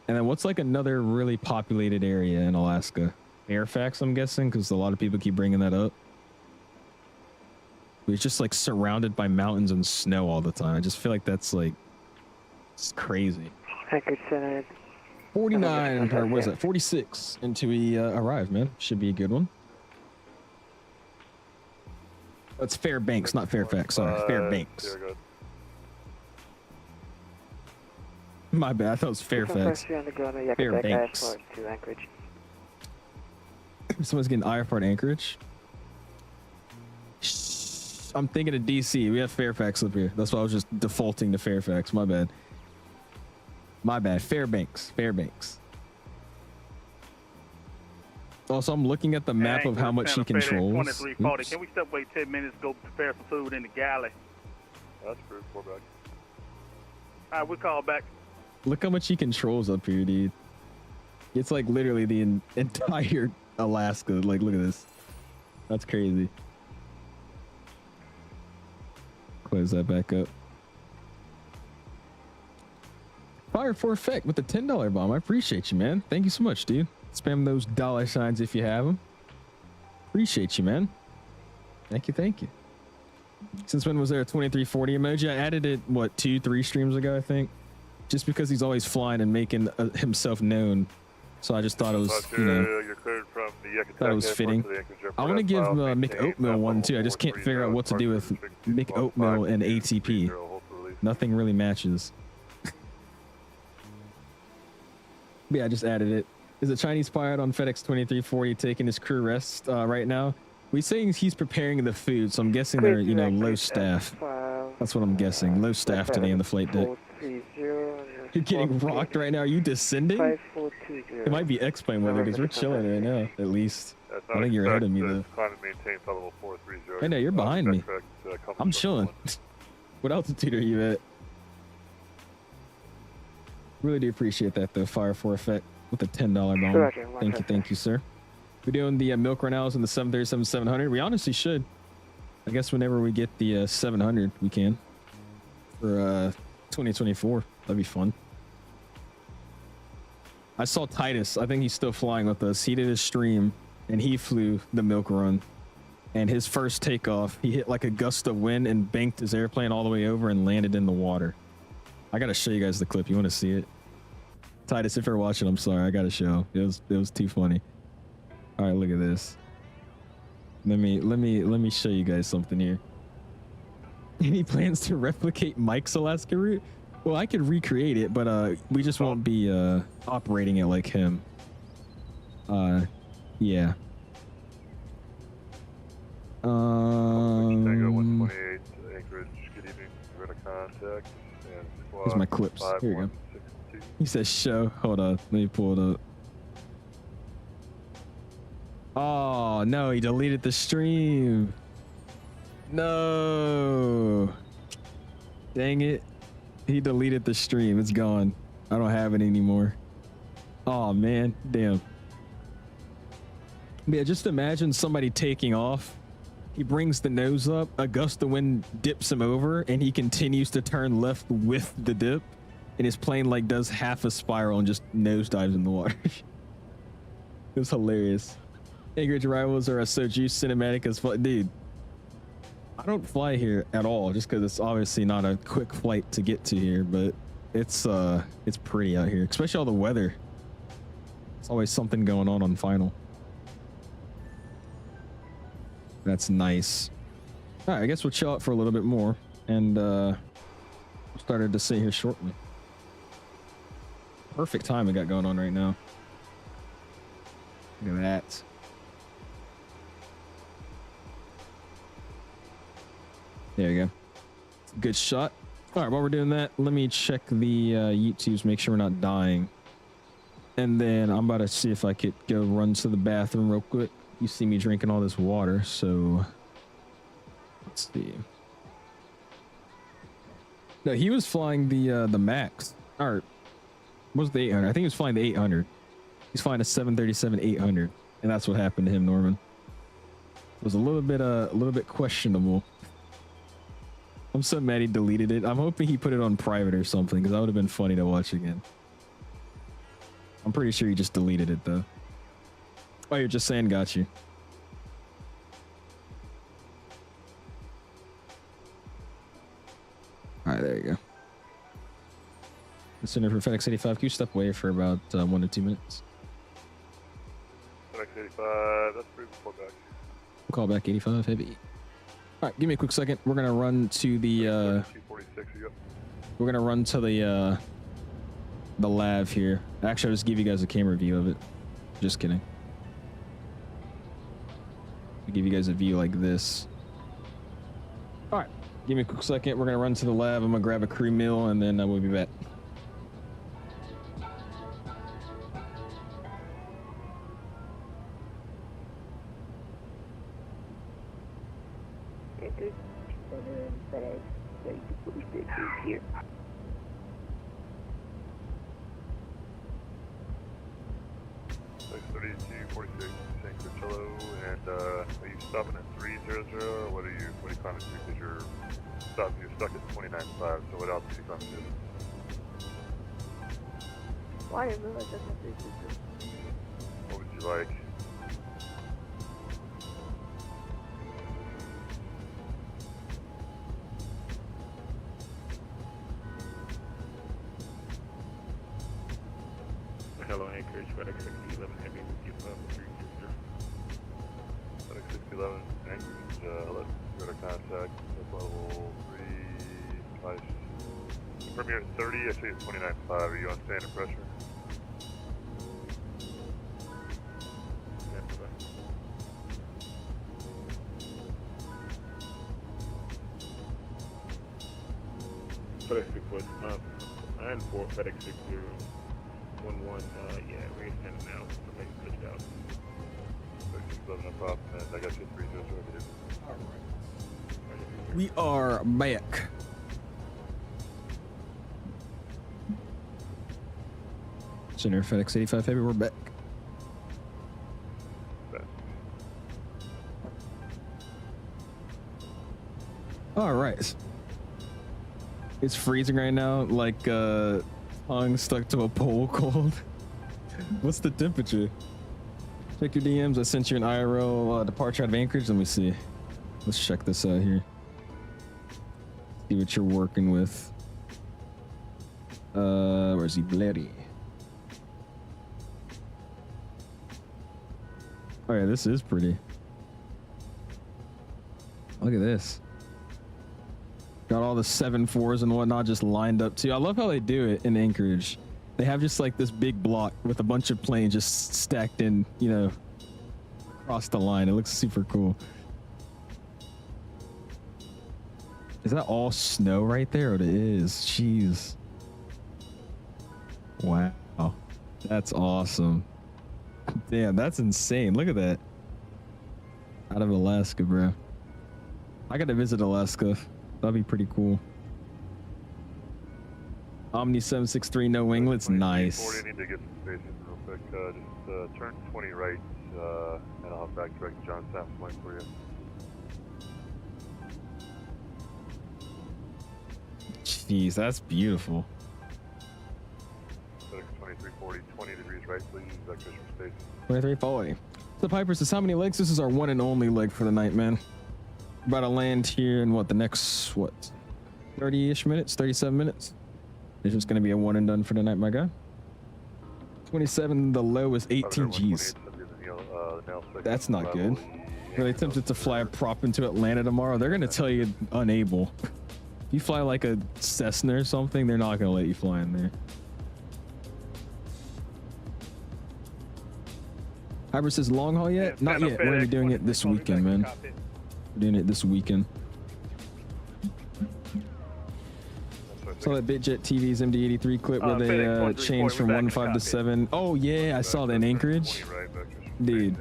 And then what's like another really populated area in Alaska? Fairfax, I'm guessing, because a lot of people keep bringing that up. It's just like surrounded by mountains and snow all the time. I just feel like that's like, it's crazy. Anchorage Center. 49, or what is that? 46 until we arrive, man. Should be a good one. That's Fairbanks, not Fairfax. Sorry, Fairbanks. My bad. I thought it was Fairfax. Fairbanks. To Anchorage. Someone's getting IFR at Anchorage. I'm thinking of DC. We have Fairfax up here. That's why I was just defaulting to Fairfax. My bad. My bad. Fairbanks. Fairbanks. Also, I'm looking at the map of how much he controls. 2340. Can we step away 10 minutes, go prepare for food in the galley? That's true. 4 back. All right, we'll call back. Look how much he controls up here, dude. It's like literally the entire Alaska. Like, look at this. That's crazy. Close that back up. Fire for effect with the $10 bomb. I appreciate you, man. Thank you so much, dude. Spam those dollar signs if you have them. Appreciate you, man. Thank you, thank you. Since when was there a 2340 emoji? I added it, what, 2-3 streams ago, I think. Just because he's always flying and making himself known. So I just thought it was, you know, thought it was fitting. I want to give Mick Oatmeal one too. I just can't figure out what to do with Mick Oatmeal and ATP. Nothing really matches. Yeah, I just added it. is a Chinese pilot on FedEx 2340 taking his crew rest right now. We saying he's preparing the food, so I'm guessing they're, you know, low staff. That's what I'm guessing. Low staff today on the flight deck. You're getting rocked right now. Are you descending? It might be X-plane weather because we're chilling right now, at least. I think you're ahead of me though. I know, you're behind me. I'm chilling. What altitude are you at? Really do appreciate that though, Fire for Effect with a $10 bomb. Thank you, sir. We're doing the milk run hours in the 737-700. We honestly should. I guess whenever we get the 700, we can. For 2024, that'd be fun. I saw Titus. I think he's still flying with us. He did his stream and he flew the milk run. And his first takeoff, he hit like a gust of wind and banked his airplane all the way over and landed in the water. I gotta show you guys the clip. You want to see it? Titus, if you're watching, I'm sorry. I gotta show. It was too funny. All right, look at this. Let me show you guys something here. Any plans to replicate Mike's Alaska route? Well, I could recreate it, but we just won't be operating it like him. Yeah. Tango 128 Anchorage. Good evening. We're in a contact. Here's my clips. Here you go. He says show. Hold on. Let me pull it up. Oh, no. He deleted the stream. No. Dang it. He deleted the stream. It's gone. I don't have it anymore. Oh, man. Damn. Yeah, just imagine somebody taking off. He brings the nose up, a gust of wind dips him over, and he continues to turn left with the dip, and his plane like does half a spiral and just nosedives in the water. It was hilarious. Anchorage arrivals are so juice cinematic as fuck. Dude, I don't fly here at all just because it's obviously not a quick flight to get to here, but it's pretty out here, especially all the weather. It's always something going on final. That's nice. All right, I guess we'll chill out for a little bit more, and we'll start our descent here shortly. Perfect time we got going on right now. Look at that. There you go. Good shot. All right, while we're doing that, let me check the YouTubes, make sure we're not dying. And then I'm about to see if I could go run to the bathroom real quick. You see me drinking all this water, so let's see. No, he was flying the Max. Or what was the 800? I think he was flying the 800. He's flying a 737-800, and that's what happened to him, Norman. It was a little bit questionable. I'm so mad he deleted it. I'm hoping he put it on private or something, because that would have been funny to watch again. I'm pretty sure he just deleted it though. Oh, you're just saying got you. All right, there you go. Listener for FedEx 85. Can you step away for about 1 to 2 minutes? FedEx 85, that's pretty full back. We'll call back 85 heavy. All right, give me a quick second. We're gonna run to the we're gonna run to the lab here. Actually, I'll just give you guys a camera view of it. Just kidding. I'll give you guys a view like this. All right, give me a quick second. We're gonna run to the lab. I'm gonna grab a crew meal and then we'll be back. Here. 3246 San Cristobal, and are you stopping at 300 or what are you climbing to? Because you're stuck at 29.5, so what else are you climbing to? Why didn't realize that's a 300? What would you like? Hello, Anchorage, FedEx 6011, heavy with you above 360. FedEx 6011, Anchorage, hello. Go to contact, level 3, 5. Confirm you're at 30, I see it's 29.5. Are you on standard pressure? 9-4, FedEx 6011, yeah, we're extending now. Somebody's pushed out. 611 up top, and I got you 300. We are back. Center FedEx 85 Heavy, we're back. All right. It's freezing right now, like tongue stuck to a pole cold. What's the temperature? Check your DMs. I sent you an IRL departure out of Anchorage. Let me see. Let's check this out here. See what you're working with. Where's he? Bloody. Oh yeah, this is pretty. Look at this. Got all the 7.4s and whatnot just lined up too. I love how they do it in Anchorage. They have just like this big block with a bunch of planes just stacked in, you know, across the line. It looks super cool. Is that all snow right there? It is. Jeez. Wow. That's awesome. Damn, that's insane. Look at that. Out of Alaska, bro. I got to visit Alaska. That'd be pretty cool. Omni 763, no winglets, nice. I need to get some space in real quick. Just turn 20 right, and I'll have back direct to Johnstown point for you. Jeez, that's beautiful. FedEx 2340, 20 degrees right, please. Vectors for space. 2340. The Piper says, how many legs? This is our one and only leg for the night, man. About to land here in what, the next, what, 30-ish minutes, 37 minutes? It's just going to be a one and done for the night, my guy. 27, the low is 18 G's. That's not good. Really tempted to fly a prop into Atlanta tomorrow. They're going to tell you unable. If you fly like a Cessna or something, they're not going to let you fly in there. Hyper says long haul yet? Not yet. We're going to be doing it this weekend, man. We're doing it this weekend. Saw that BitJet TV's MD-83 clip where they changed from 1.5 to 7. Oh yeah, I saw that in Anchorage. Dude,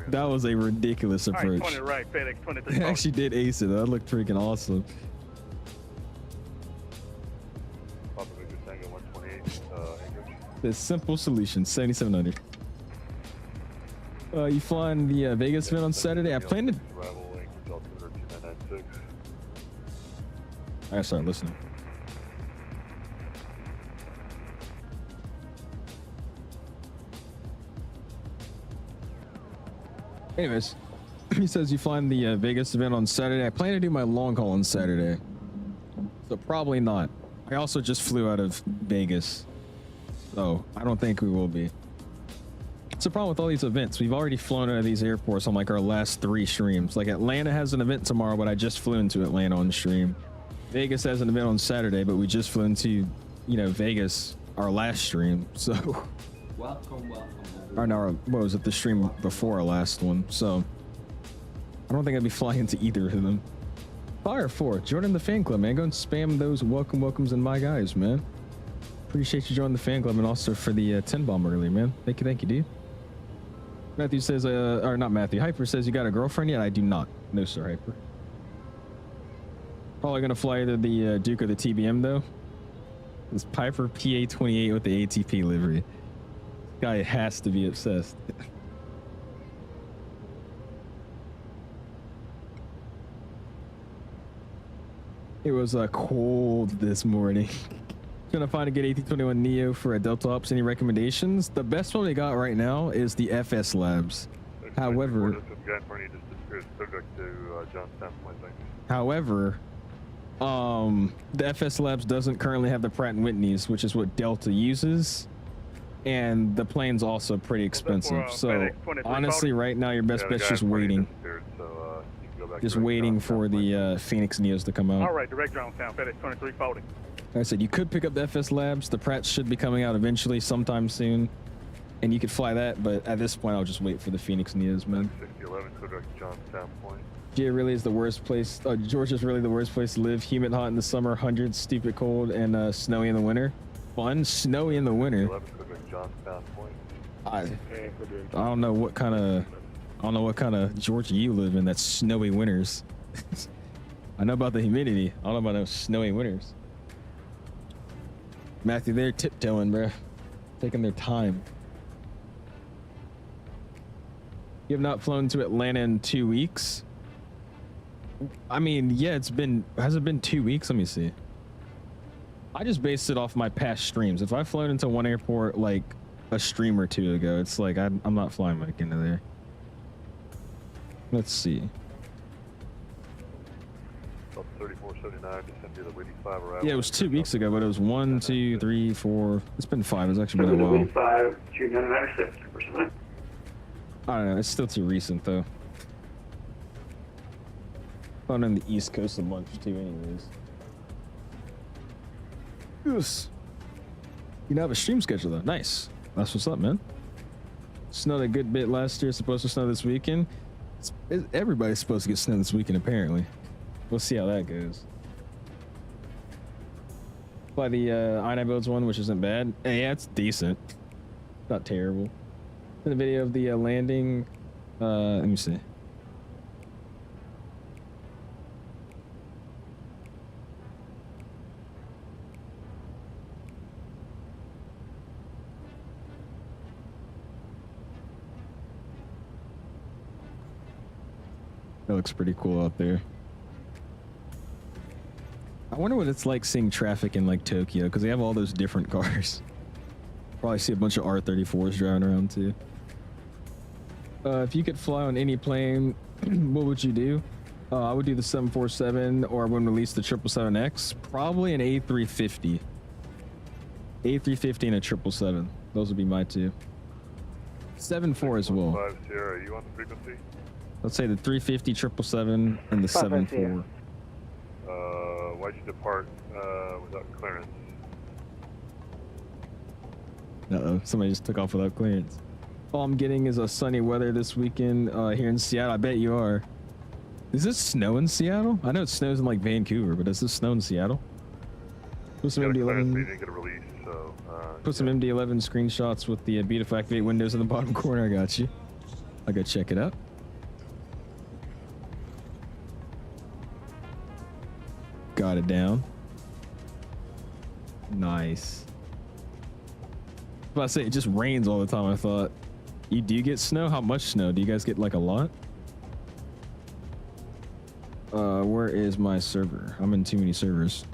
that was a ridiculous approach. They actually did ace it. That looked freaking awesome. The simple solution, 7700. You flying the Vegas event on Saturday? I plan to. I gotta start listening. Anyways, he says you flying the Vegas event on Saturday. I plan to do my long haul on Saturday, so probably not. I also just flew out of Vegas, so I don't think we will be. It's the problem with all these events. We've already flown out of these airports on like our last 3 streams. Like Atlanta has an event tomorrow, but I just flew into Atlanta on the stream. Vegas has an event on Saturday, but we just flew into, you know, Vegas our last stream. So, welcome. Or no, what was it? The stream before our last one. So, I don't think I'd be flying into either of them. Fire 4, join the fan club, man. Go and spam those welcomes and my guys, man. Appreciate you joining the fan club and also for the 10 bomb earlier, man. Thank you, dude. Matthew says, or not Matthew. Hyper says you got a girlfriend yet? I do not. No, sir, Hyper. Probably gonna fly either the Duke or the TBM though. This Piper PA-28 with the ATP livery. Guy has to be obsessed. It was cold this morning. Gonna find a good AT21neo for a Delta Ops. Any recommendations? The best one we got right now is the FS Labs. However, the FS Labs doesn't currently have the Pratt & Whitneys, which is what Delta uses, and the plane's also pretty expensive. So honestly, right now your best bet's just waiting. Just waiting for the Phoenix Neos to come out. All right, direct Johnstown, FedEx 2340. Like I said, you could pick up the FS Labs. The Pratt should be coming out eventually, sometime soon, and you could fly that. But at this point, I'll just wait for the Phoenix Neos, man. 6011, direct Johnstown point. Georgia really is the worst place. Georgia's really the worst place to live. Humid, hot in the summer, hundreds, stupid cold, and snowy in the winter. Fun, snowy in the winter. I don't know what kind of Georgia you live in. That's snowy winters. I know about the humidity. I don't know about those snowy winters. Matthew, they're tiptoeing, bro. Taking their time. You have not flown to Atlanta in 2 weeks. I mean, yeah, has it been 2 weeks? Let me see. I just based it off my past streams. If I flown into one airport like a stream or two ago, it's like I'm not flying back into there. Let's see. 3479 to send you the Whitney 5 arrival. Yeah, it was 2 weeks ago, but it was 1, 2, 3, 4. It's been 5. It's actually been a while. 5, June 996, 2%. I don't know. It's still too recent though. Flown on the East Coast a bunch too, anyways. Yes. You know, have a stream schedule though. Nice. That's what's up, man. Snowed a good bit last year. Supposed to snow this weekend. Everybody's supposed to get snow this weekend, apparently. We'll see how that goes. Fly the 𝐈𝐈𝐿 one, which isn't bad. Yeah, it's decent. Not terrible. In the video of the landing, let me see. That looks pretty cool out there. I wonder what it's like seeing traffic in like Tokyo, because they have all those different cars. Probably see a bunch of R34s driving around too. If you could fly on any plane, what would you do? I would do the 747, or when release the 777X. Probably an A350. A350 and a 777. Those would be my two. 74 as well. 5 Sierra, are you on the frequency? Let's say the 350, 777, and the 74. Why'd you depart without clearance? Uh-oh, somebody just took off without clearance. All I'm getting is a sunny weather this weekend here in Seattle. I bet you are. Does this snow in Seattle? I know it snows in like Vancouver, but does this snow in Seattle? Put some MD-11. Put some MD-11 screenshots with the beautiful activate windows in the bottom corner. I got you. I'll go check it out. Got it down. Nice. I say it just rains all the time. I thought, do you get snow? How much snow? Do you guys get like a lot? Where is my server? I'm in too many servers.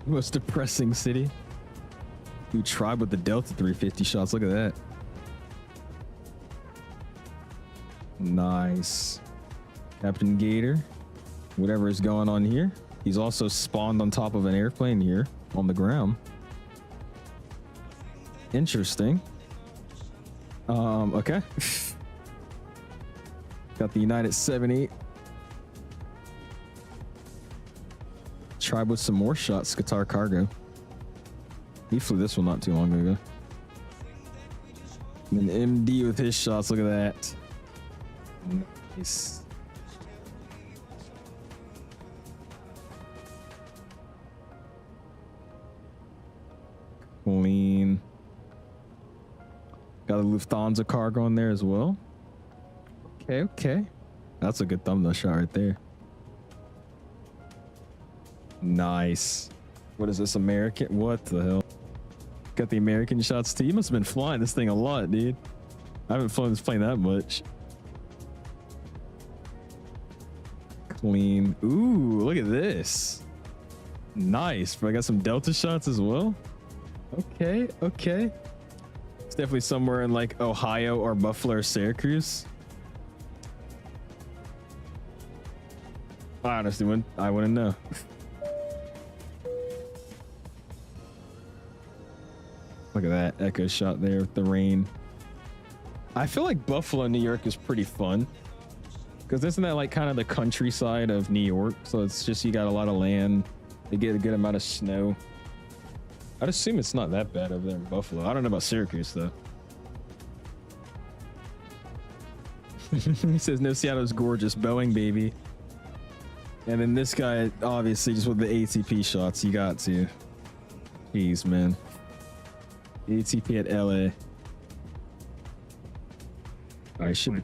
Most depressing city. Who tried with the Delta 350 shots? Look at that. Nice. Captain Gator. Whatever is going on here. He's also spawned on top of an airplane here on the ground. Interesting. Okay. Got the United 78. Tried with some more shots. Qatar Cargo. He flew this one not too long ago. And then MD with his shots. Look at that. Nice. Clean. Got a Lufthansa cargo on there as well. Okay, okay. That's a good thumbnail shot right there. Nice. What is this, American? What the hell? Got the American shots too. You must have been flying this thing a lot, dude. I haven't flown this plane that much. Clean. Ooh, look at this. Nice. But I got some Delta shots as well. Okay, okay. It's definitely somewhere in like Ohio or Buffalo or Syracuse. I honestly wouldn't know. Look at that echo shot there with the rain. I feel like Buffalo, New York is pretty fun. Because isn't that like kind of the countryside of New York? So it's just, you got a lot of land. They get a good amount of snow. I'd assume it's not that bad over there in Buffalo. I don't know about Syracuse though. He says, no, Seattle's gorgeous. Boeing, baby. And then this guy, obviously, just with the ATP shots, you got to. Jeez, man. ATP at LA. Alright, should be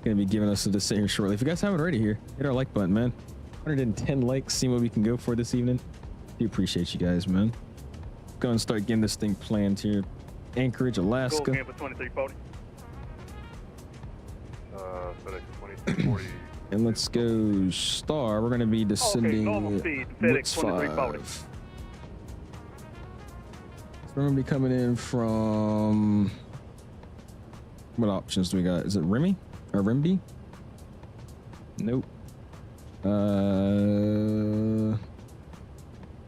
gonna be giving us a descent here shortly. If you guys haven't already here, hit our like button, man. 110 likes, see what we can go for this evening. Do appreciate you guys, man. Go and start getting this thing planned here. Anchorage, Alaska. Go again for 2340. FedEx 2340. And let's go star. We're gonna be descending. Normal speed, FedEx 2340. So we're gonna be coming in from. What options do we got? Is it Remy or Rimby? Nope.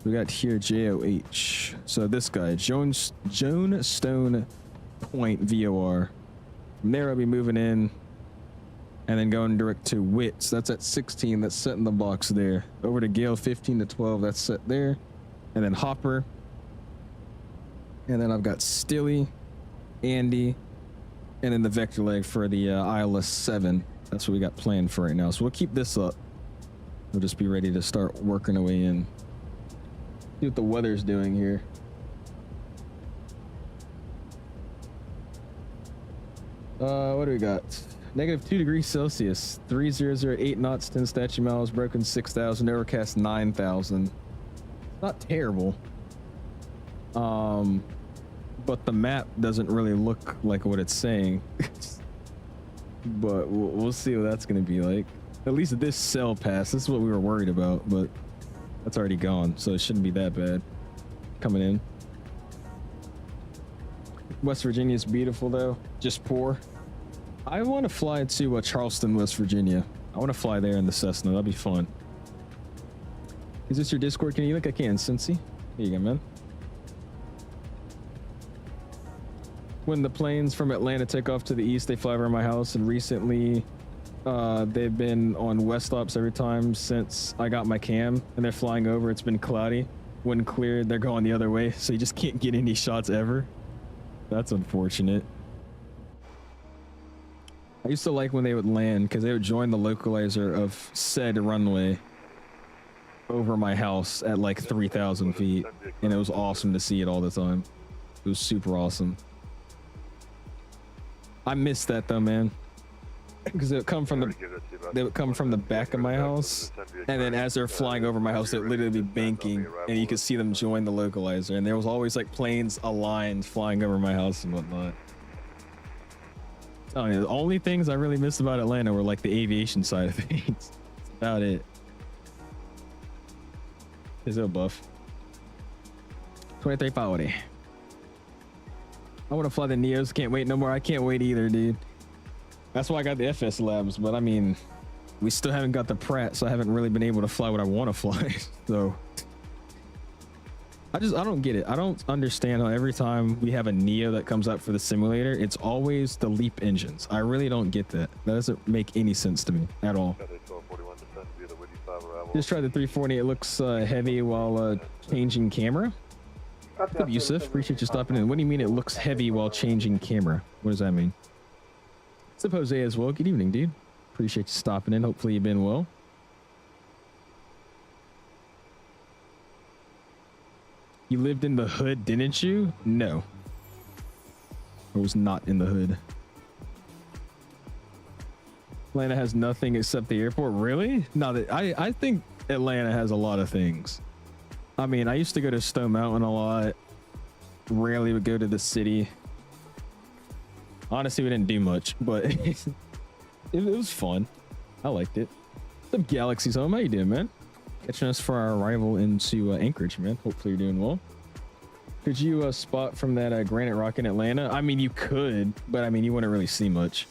We got here JOH. So this guy, Joan Stone Point VOR. From there I'll be moving in and then going direct to Wits. That's at 16. That's set in the box there. Over to Gale 15 to 12. That's set there. And then Hopper. And then I've got Stilly, Andy, and then the vector leg for the ILS 7. That's what we got planned for right now. So we'll keep this up. We'll just be ready to start working our way in. See what the weather's doing here. What do we got? -2 degrees Celsius, 3008 knots, 10 statute miles, broken 6,000, overcast 9,000. Not terrible. But the map doesn't really look like what it's saying. But we'll see what that's going to be like. At least this cell pass, this is what we were worried about, but that's already gone, so it shouldn't be that bad. Coming in. West Virginia is beautiful though, just poor. I want to fly to Charleston, West Virginia. I want to fly there in the Cessna, that'll be fun. Is this your Discord? Can you look? I can, Cincy. There you go, man. When the planes from Atlanta take off to the east, they fly over my house, and recently they've been on west stops every time since I got my cam, and they're flying over. It's been cloudy. When cleared, they're going the other way, so you just can't get any shots ever. That's unfortunate. I used to like when they would land because they would join the localizer of said runway over my house at like 3,000 feet, and it was awesome to see it all the time. It was super awesome. I miss that though, man, because it would come from the back of my house, and then as they're flying over my house, it would literally be banking, and you could see them join the localizer, and there was always like planes aligned flying over my house and whatnot. Oh, yeah, the only things I really missed about Atlanta were like the aviation side of things. That's about it. Is it a buff? 2340. I want to fly the Neos. Can't wait no more. I can't wait either, dude. That's why I got the FS Labs, but I mean, we still haven't got the Pratt, so I haven't really been able to fly what I want to fly. So I don't get it. I don't understand how every time we have a Neo that comes out for the simulator, it's always the LEAP engines. I really don't get that. That doesn't make any sense to me at all. Just tried the 340. It looks heavy while changing camera. What's up, Yusuf? Appreciate you stopping in. What do you mean it looks heavy while changing camera? What does that mean? What's up, Jose, as well? Good evening, dude. Appreciate you stopping in. Hopefully you've been well. You lived in the hood, didn't you? No. I was not in the hood. Atlanta has nothing except the airport. Really? No, I think Atlanta has a lot of things. I mean, I used to go to Stone Mountain a lot. Rarely would go to the city. Honestly, we didn't do much, but it was fun. I liked it. Some Galaxy's home. How you doing, man? Catching us for our arrival into Anchorage, man. Hopefully you're doing well. Could you spot from that Granite Rock in Atlanta? I mean, you could, but I mean, you wouldn't really see much.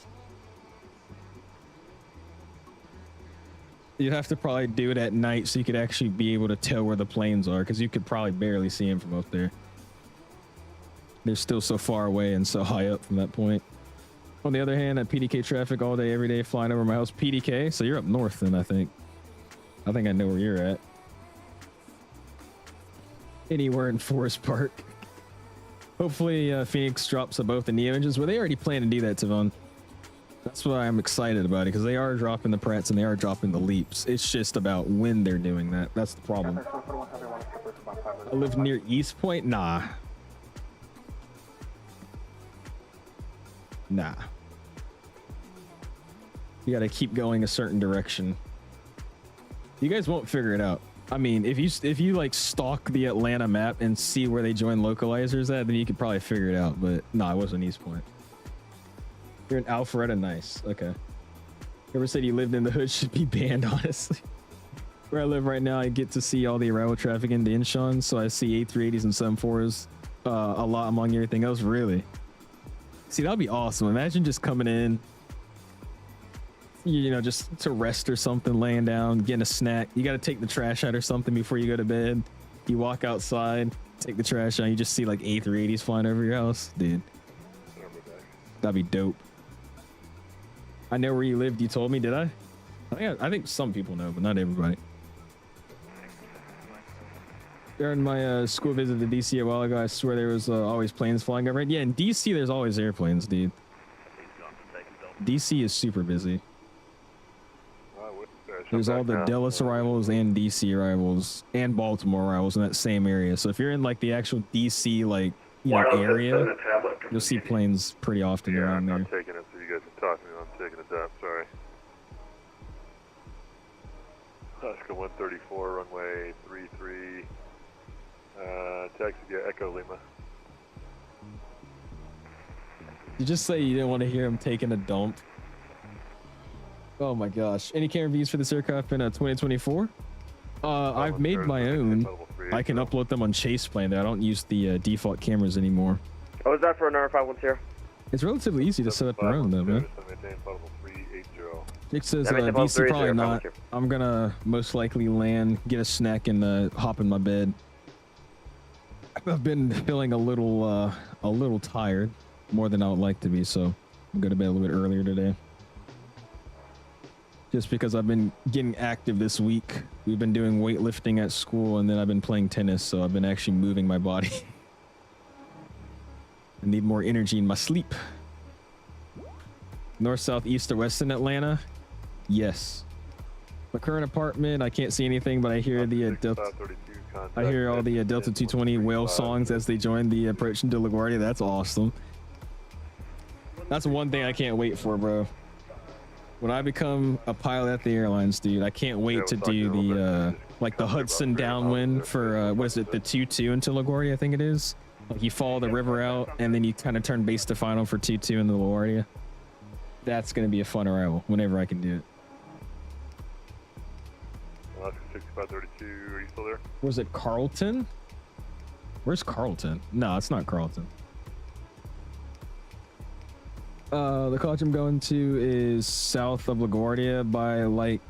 You'd have to probably do it at night so you could actually be able to tell where the planes are, because you could probably barely see them from up there. They're still so far away and so high up from that point. On the other hand, at PDK traffic all day, every day, flying over my house. PDK? So you're up north then, I think. I think I know where you're at. Anywhere in Forest Park. Hopefully Phoenix drops both the Neo engines. Well, they already plan to do that, Tavon. That's why I'm excited about it, because they are dropping the Pratts and they are dropping the Leaps. It's just about when they're doing that. That's the problem. I live near East Point? Nah. Nah. You gotta keep going a certain direction. You guys won't figure it out. I mean, if you like stalk the Atlanta map and see where they join localizers at, then you could probably figure it out. But no, it wasn't East Point. You're in Alpharetta, nice. Okay. Whoever said you lived in the hood should be banned, honestly. Where I live right now, I get to see all the arrival traffic into Incheon, so I see A380s and 74s a lot among everything else. Really? See, that'd be awesome. Imagine just coming in, you know, just to rest or something, laying down, getting a snack. You got to take the trash out or something before you go to bed. You walk outside, take the trash out, you just see like A380s flying over your house. Dude, that'd be dope. I know where you lived, you told me, did I? I think some people know, but not everybody. During my school visit to DC a while ago, I swear there was always planes flying overhead. Yeah, in DC, there's always airplanes, dude. DC is super busy. There's all the Dallas arrivals and DC arrivals and Baltimore arrivals in that same area. So if you're in like the actual DC like area, you'll see planes pretty often around there. I'm taking it so you guys can talk to me. I'm taking it down. Sorry. Oscar 134, runway 33. Taxi via Echo Lima. You just say you didn't want to hear him taking a dump. Oh my gosh. Any camera views for this aircraft in 2024? I've made my own. I can upload them on Chase Plane. I don't use the default cameras anymore. Oh, is that for an R510? It's relatively easy to set up your own though, man. Jake says DC probably not. I'm gonna most likely land, get a snack, and hop in my bed. I've been feeling a little tired, more than I would like to be, so I'm going to bed a little bit earlier today. Just because I've been getting active this week. We've been doing weightlifting at school, and then I've been playing tennis, so I've been actually moving my body. I need more energy in my sleep. North, south, east, or west in Atlanta? Yes. My current apartment, I can't see anything, but I hear the Delta. I hear all the Delta 220 whale songs as they join the approach into LaGuardia. That's awesome. That's one thing I can't wait for, bro. When I become a pilot at the airlines, dude, I can't wait to do the like the Hudson downwind for what is it, the 2-2 into LaGuardia, I think it is. Like you follow the river out and then you kind of turn base to final for 2-2 into LaGuardia. That's gonna be a fun arrival whenever I can do it. 6532, are you still there? Was it Carlton? Where's Carlton? No, it's not Carlton. The college I'm going to is south of LaGuardia by like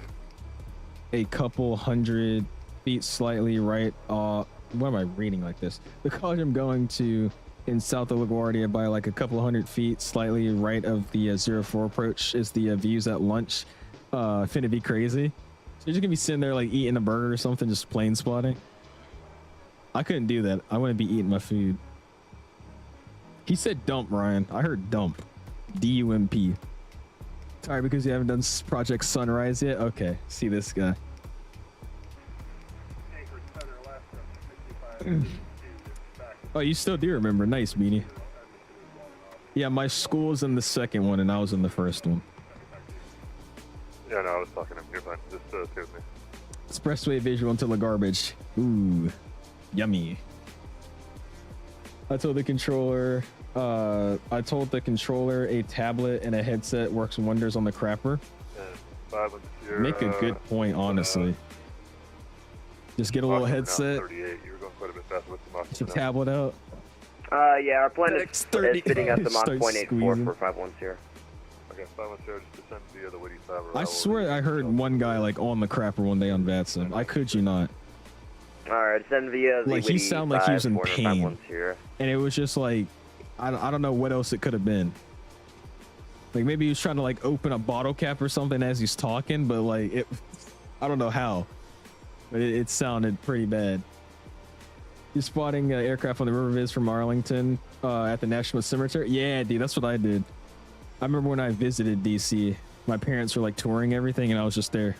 a couple hundred feet, slightly right. What am I reading like this? The college I'm going to in south of LaGuardia by like a couple hundred feet, slightly right of the 04 approach is the views at lunch. Finna be crazy. You're just gonna be sitting there like eating a burger or something, just plane spotting. I couldn't do that. I want to be eating my food. He said dump, Ryan. I heard dump. D-U-M-P. Sorry, because you haven't done Project Sunrise yet? Okay, see this guy. Oh, you still do remember. Nice, Beanie. Yeah, my school was in the second one and I was in the first one. Yeah, no, I was talking to him. You're fine. Just stay with me. Expressway visual until the garbage. Ooh, yummy. I told the controller a tablet and a headset works wonders on the crapper. Make a good point, honestly. Just get a little headset. 38. You were going quite a bit faster with the Get your tablet out. Yeah, our plane is sitting at the Mach 0.84 for 510. Okay, 510, just descend via the Witty 5. I swear I heard one guy like on the crapper one day on VATSIM. I could you not. Alright, send via the like he sounded like he was in pain. And it was just like, I don't know what else it could have been. Like maybe he was trying to like open a bottle cap or something as he's talking, but like it, I don't know how. But it sounded pretty bad. You spotting aircraft on the river viz from Arlington at the National Cemetery? Yeah, dude, that's what I did. I remember when I visited DC, my parents were like touring everything and I was just there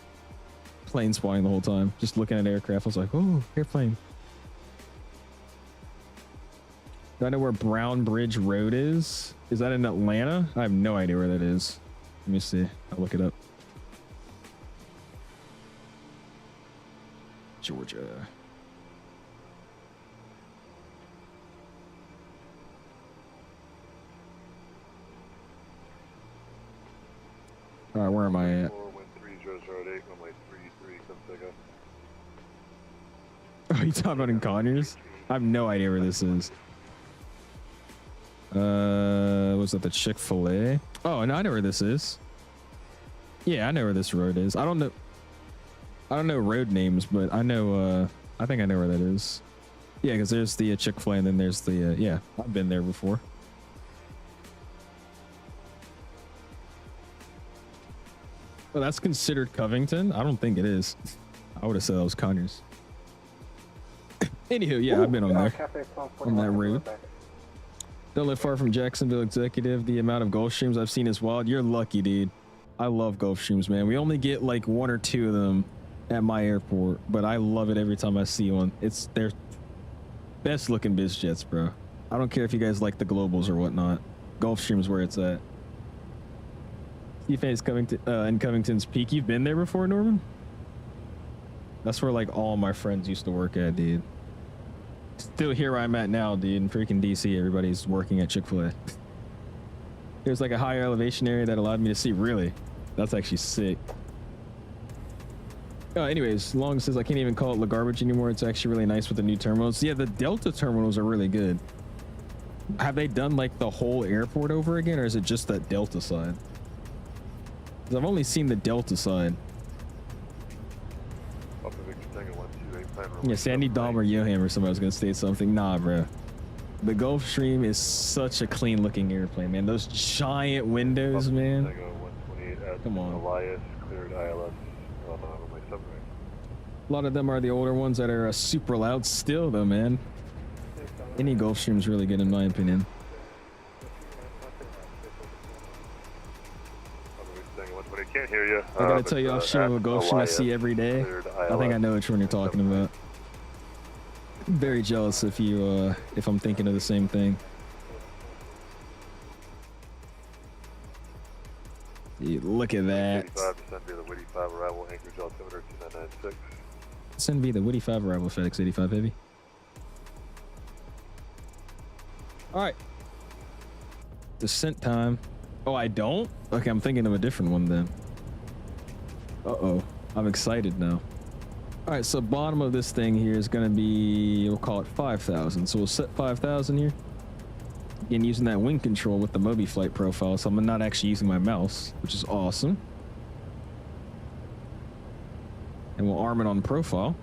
plane spotting the whole time, just looking at aircraft. I was like, oh, airplane. Do I know where Brown Bridge Road is? Is that in Atlanta? I have no idea where that is. Let me see. I'll look it up. Georgia. All right, where am I at? Oh, you talking about in Conyers? I have no idea where this is. Was that the Chick-fil-A? Oh, no, I know where this is. Yeah, I know where this road is. I don't know road names, but I know, I think I know where that is. Yeah, because there's the Chick-fil-A and then there's the, yeah, I've been there before. Well, that's considered Covington? I don't think it is. I would have said that was Conyers. Anywho, yeah, I've been on there, on that road. Don't live far from Jacksonville Executive. The amount of Gulfstreams I've seen is wild. You're lucky, dude. I love Gulfstreams, man. We only get like 1 or 2 of them at my airport, but I love it every time I see one. It's their best looking biz jets, bro. I don't care if you guys like the Globals or whatnot. Gulfstream's where it's at. CFA Covington, in Covington's Peak. You've been there before, Norman? That's where like all my friends used to work at, dude. Still here where I'm at now, dude. In freaking DC, everybody's working at Chick-fil-A. There's like a higher elevation area that allowed me to see. Really? That's actually sick. Anyways, Long says I can't even call it La Garbage anymore. It's actually really nice with the new terminals. Yeah, the Delta terminals are really good. Have they done like the whole airport over again, or is it just that Delta side? Because I've only seen the Delta side. Yeah, Sandy, Dom, or Yoham or somebody was going to say something. Nah, bro. The Gulfstream is such a clean looking airplane, man. Those giant windows, man. Come on. A lot of them are the older ones that are super loud still, though, man. Any Gulfstream's really good in my opinion. I can't hear you. I gotta tell you, I'll show you a Gulfstream I see every day. I think I know which one you're talking about. I'm very jealous if you, if I'm thinking of the same thing. Dude, look at that. Send via the Woody 5 arrival FedEx 85 Heavy. All right. Descent time. Oh, I don't? Okay, I'm thinking of a different one then. Uh-oh. I'm excited now. All right, so bottom of this thing here is going to be, we'll call it 5,000. So we'll set 5,000 here. Again, using that wing control with the Moby flight profile, so I'm not actually using my mouse, which is awesome. And we'll arm it on profile.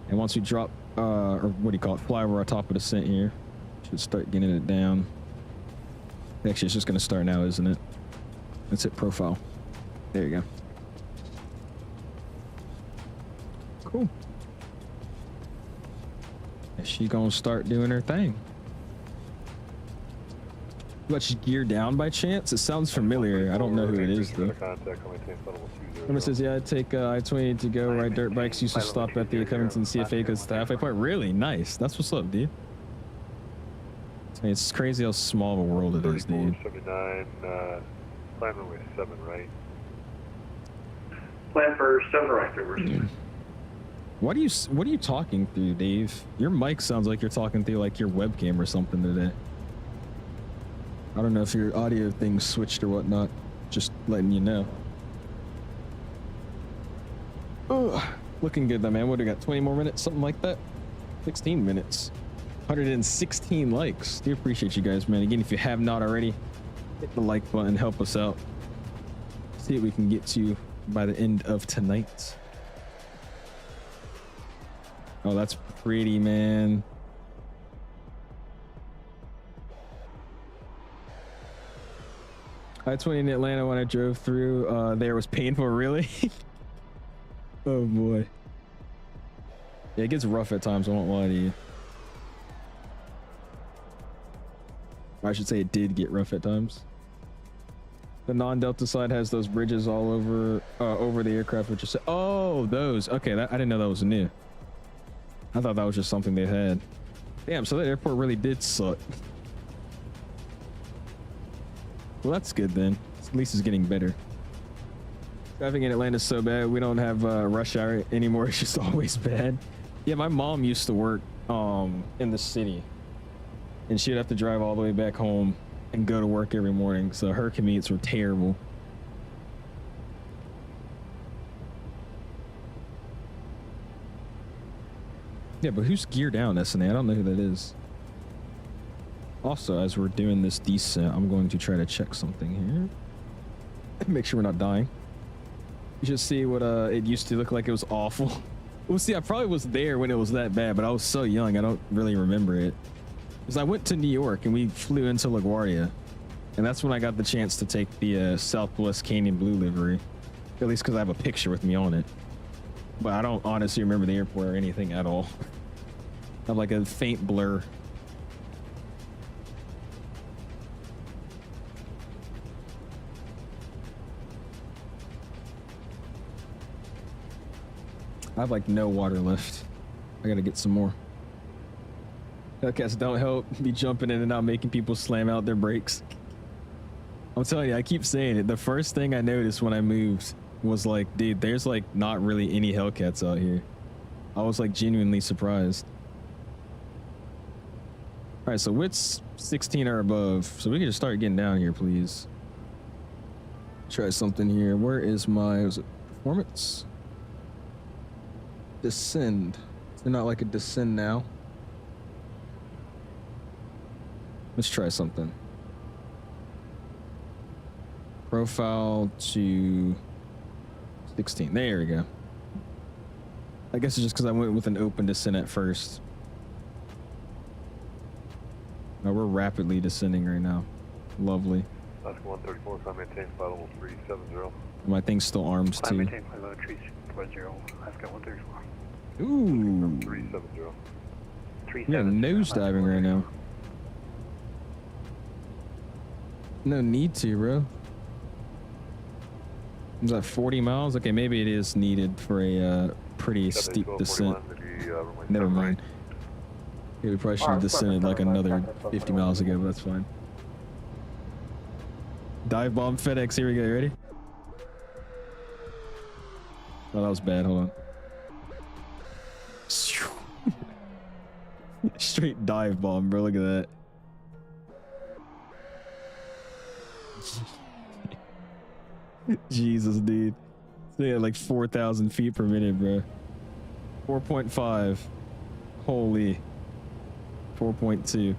And once we drop, or what do you call it, fly over our top of descent here, should start getting it down. Actually, it's just going to start now, isn't it? Let's hit profile. There you go. Cool. And she's going to start doing her thing. But she geared down by chance? It sounds familiar. I don't know who it is, though. Someone says, yeah, I'd take I-20 to go ride dirt bikes. Used to stop at the Covington CFA because it's the halfway point. Really? Nice. That's what's up, dude. It's crazy how small of a world it is, dude. 79, plan runway 7, right? Plan for 7 right, over. What are you talking through, Dave? Your mic sounds like you're talking through like your webcam or something today. I don't know if your audio thing switched or whatnot. Just letting you know. Oh, looking good though, man. What do we got? 20 more minutes, something like that? 16 minutes. 116 likes. Do appreciate you guys, man. Again, if you have not already, hit the like button, help us out. See what we can get to by the end of tonight. Oh, that's pretty, man. I-20 in Atlanta when I drove through there was painful, really? Oh boy. Yeah, it gets rough at times, I won't lie to you. Or I should say it did get rough at times. The non-Delta side has those bridges all over over the aircraft, which is oh those. Okay, I didn't know that was new. I thought that was just something they had. Damn, so that airport really did suck. Well, that's good then. At least it's getting better. Traffic in Atlanta is so bad. We don't have rush hour anymore. It's just always bad. Yeah, my mom used to work in the city, and she'd have to drive all the way back home and go to work every morning. So her commutes were terrible. Yeah, but who's gear down, SNA? I don't know who that is. Also, as we're doing this descent, I'm going to try to check something here. Make sure we're not dying. You should see what it used to look like. It was awful. Well, see, I probably was there when it was that bad, but I was so young, I don't really remember it. Because I went to New York and we flew into LaGuardia, and that's when I got the chance to take the Southwest Canyon Blue livery. At least because I have a picture with me on it. But I don't honestly remember the airport or anything at all. I have like a faint blur. I have like no water left. I gotta get some more. Hellcats don't help me jumping in and out, making people slam out their brakes. I'm telling you, I keep saying it. The first thing I noticed when I moved was like, dude, there's like not really any Hellcats out here. I was like genuinely surprised. All right, so width's 16 or above, so we can just start getting down here, please. Try something here. Where is my, was it performance? Descend. They're not like a descend now. Let's try something. Profile to 16. There we go. I guess it's just because I went with an open descent at first. Now we're rapidly descending right now. Lovely. That's 134, so I maintain flight level 370. My thing's still armed I too. maintain flight level 340. I've got 134. Ooh. 370. Yeah, nose diving right now. No need to, bro. Is that 40 miles? Okay, maybe it is needed for a pretty steep descent. Never mind. Yeah, we probably should have descended like another 50 miles ago, but that's fine. Dive bomb FedEx, here we go, you ready? Oh, that was bad, hold on. Straight dive bomb, bro, look at that. Jesus, dude. They had like 4,000 feet per minute, bro. 4.5. Holy. 4.2.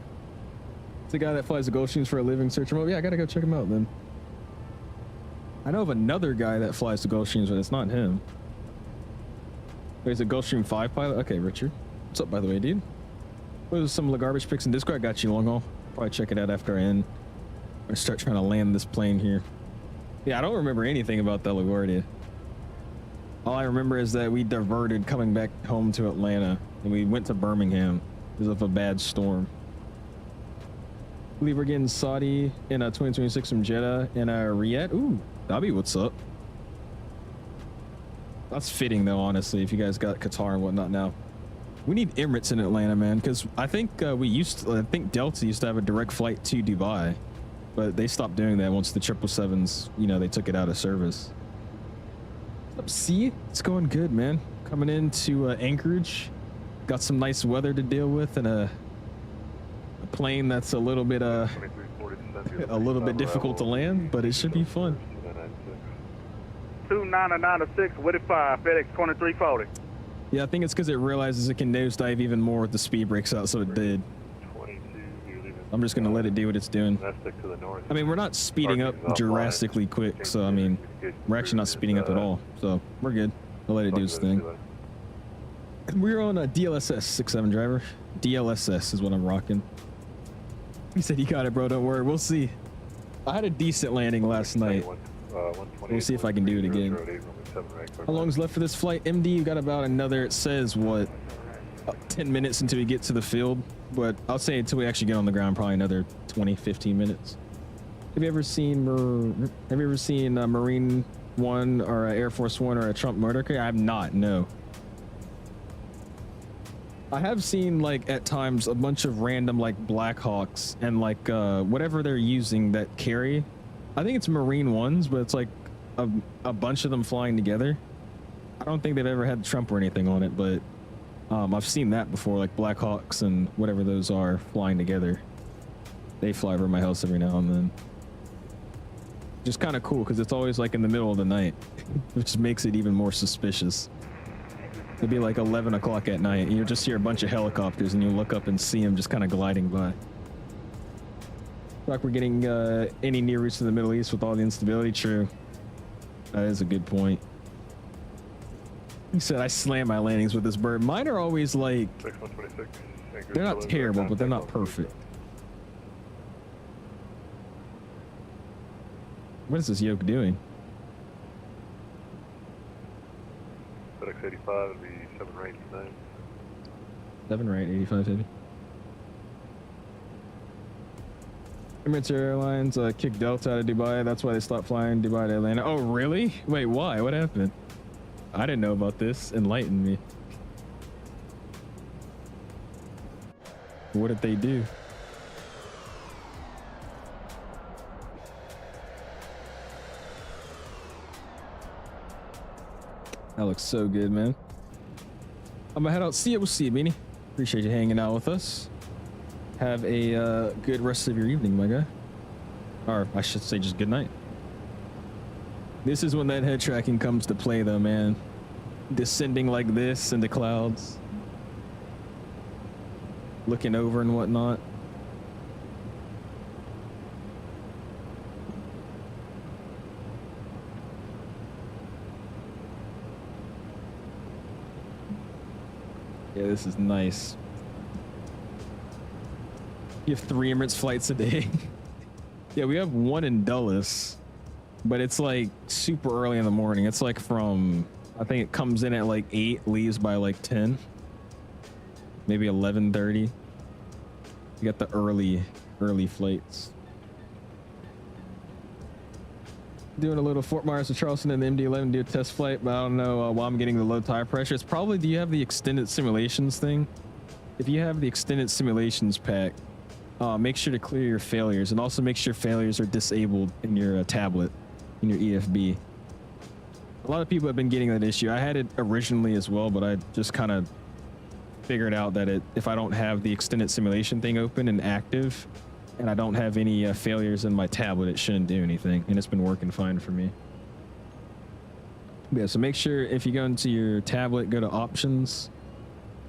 It's the guy that flies the Gulfstreams for a living. Search him up. Yeah, I gotta go check him out then. I know of another guy that flies the Gulfstreams, but it's not him. Wait, is it Gulfstream 5 pilot? Okay, Richard. What's up, by the way, dude? What are some garbage pics in Discord? I got you, long haul. Probably check it out after I end. I start trying to land this plane here. Yeah, I don't remember anything about the LaGuardia. All I remember is that we diverted coming back home to Atlanta, and we went to Birmingham because of a bad storm. I believe we're getting Saudi in 2026 from Jeddah and Riyadh. Ooh, that'll be what's up. That's fitting though, honestly, if you guys got Qatar and whatnot now. We need Emirates in Atlanta, man, because I think I think Delta used to have a direct flight to Dubai. But they stopped doing that once the 777s, you know, they took it out of service. What's up, C? It's going good, man. Coming into Anchorage. Got some nice weather to deal with and a plane that's a little bit difficult to land, but it should be fun. 2996, what if FedEx 2340? Yeah, I think it's because it realizes it can nosedive even more with the speed brakes out, so it did. I'm just gonna let it do what it's doing. I mean, we're not speeding up drastically quick, so I mean, we're actually not speeding up at all, so we're good. I'll let it do its thing. We're on a DLSS 6-7 driver. DLSS is what I'm rocking. He said you got it, bro. Don't worry. We'll see. I had a decent landing last night. We'll see if I can do it again. How long's left for this flight? MD, you got about another, it says what, 10 minutes until we get to the field, but I'll say until we actually get on the ground, probably another 20, 15 minutes. Have you ever seen Marine One or Air Force One or a Trump motor carrier? I have not, no. I have seen, like, at times a bunch of random, like, Blackhawks and, like, whatever they're using that carry. I think it's Marine Ones, but it's like a bunch of them flying together. I don't think they've ever had Trump or anything on it, but I've seen that before, like Blackhawks and whatever those are flying together. They fly over my house every now and then. Just kind of cool because it's always like in the middle of the night, which makes it even more suspicious. It'd be like 11 o'clock at night and you'll just hear a bunch of helicopters and you look up and see them just kind of gliding by. Like we're getting any near routes to the Middle East with all the instability. True. That is a good point. He said I slam my landings with this bird. Mine are always like, they're not terrible, but they're not perfect. What is this yoke doing? FedEx 85 would be 7 right today. 7 right, 85 heavy. Emirates Airlines kicked Delta out of Dubai. That's why they stopped flying Dubai to Atlanta. Oh, really? Wait, why? What happened? I didn't know about this. Enlighten me. What did they do? That looks so good, man. I'm gonna head out. See ya. We'll see you, Beanie. Appreciate you hanging out with us. Have a good rest of your evening, my guy. Or I should say just good night. This is when that head tracking comes to play though, man. Descending like this into clouds. Looking over and whatnot. Yeah, this is nice. You have 3 Emirates flights a day. Yeah, we have 1 in Dulles, but it's like super early in the morning. It's like from, I think it comes in at like 8, leaves by like 10, maybe 11:30. You got the early flights. Doing a little Fort Myers to Charleston and the MD-11 do a test flight, but I don't know why I'm getting the low tire pressure. It's probably, do you have the extended simulations thing? If you have the extended simulations pack, make sure to clear your failures and also make sure failures are disabled in your tablet, in your EFB. A lot of people have been getting that issue. I had it originally as well, but I just kind of figured out that if I don't have the extended simulation thing open and active, and I don't have any failures in my tablet, it shouldn't do anything, and it's been working fine for me. Yeah, so make sure if you go into your tablet, go to options,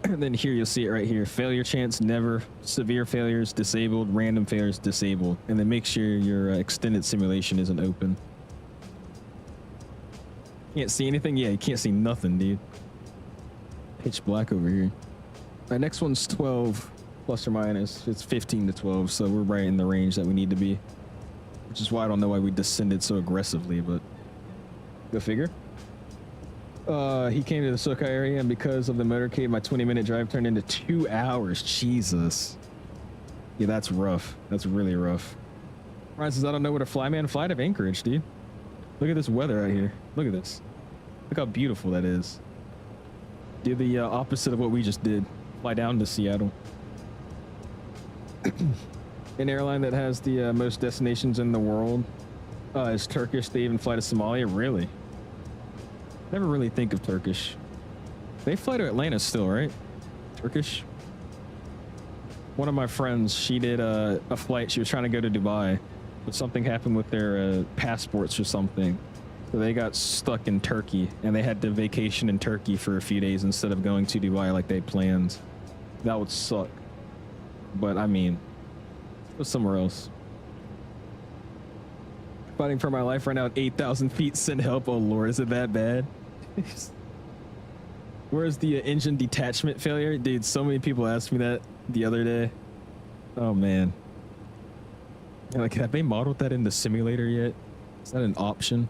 and then here you'll see it right here. Failure chance never, severe failures disabled, random failures disabled, and then make sure your extended simulation isn't open. Can't see anything? Yeah, you can't see nothing, dude. Pitch black over here. Our next one's 12 plus or minus. It's 15 to 12, so we're right in the range that we need to be, which is why I don't know why we descended so aggressively, but go figure. He came to the Soka area, and because of the motorcade, my 20-minute drive turned into 2 hours. Jesus. Yeah, that's rough. That's really rough. Ryan says, I don't know where to fly, man. Fly to Anchorage, dude. Look at this weather out here. Look at this. Look how beautiful that is. Do the opposite of what we just did. Fly down to Seattle. An airline that has the most destinations in the world is Turkish. They even fly to Somalia. Really? Never really think of Turkish. They fly to Atlanta still, right? Turkish. One of my friends, she did a flight. She was trying to go to Dubai, but something happened with their passports or something. So they got stuck in Turkey, and they had to vacation in Turkey for a few days instead of going to Dubai like they planned. That would suck. But I mean, go somewhere else. Fighting for my life right now at 8,000 feet. Send help. Oh Lord, is it that bad? Where's the engine detachment failure? Dude, so many people asked me that the other day. Oh man. Like, have they modeled that in the simulator yet? Is that an option?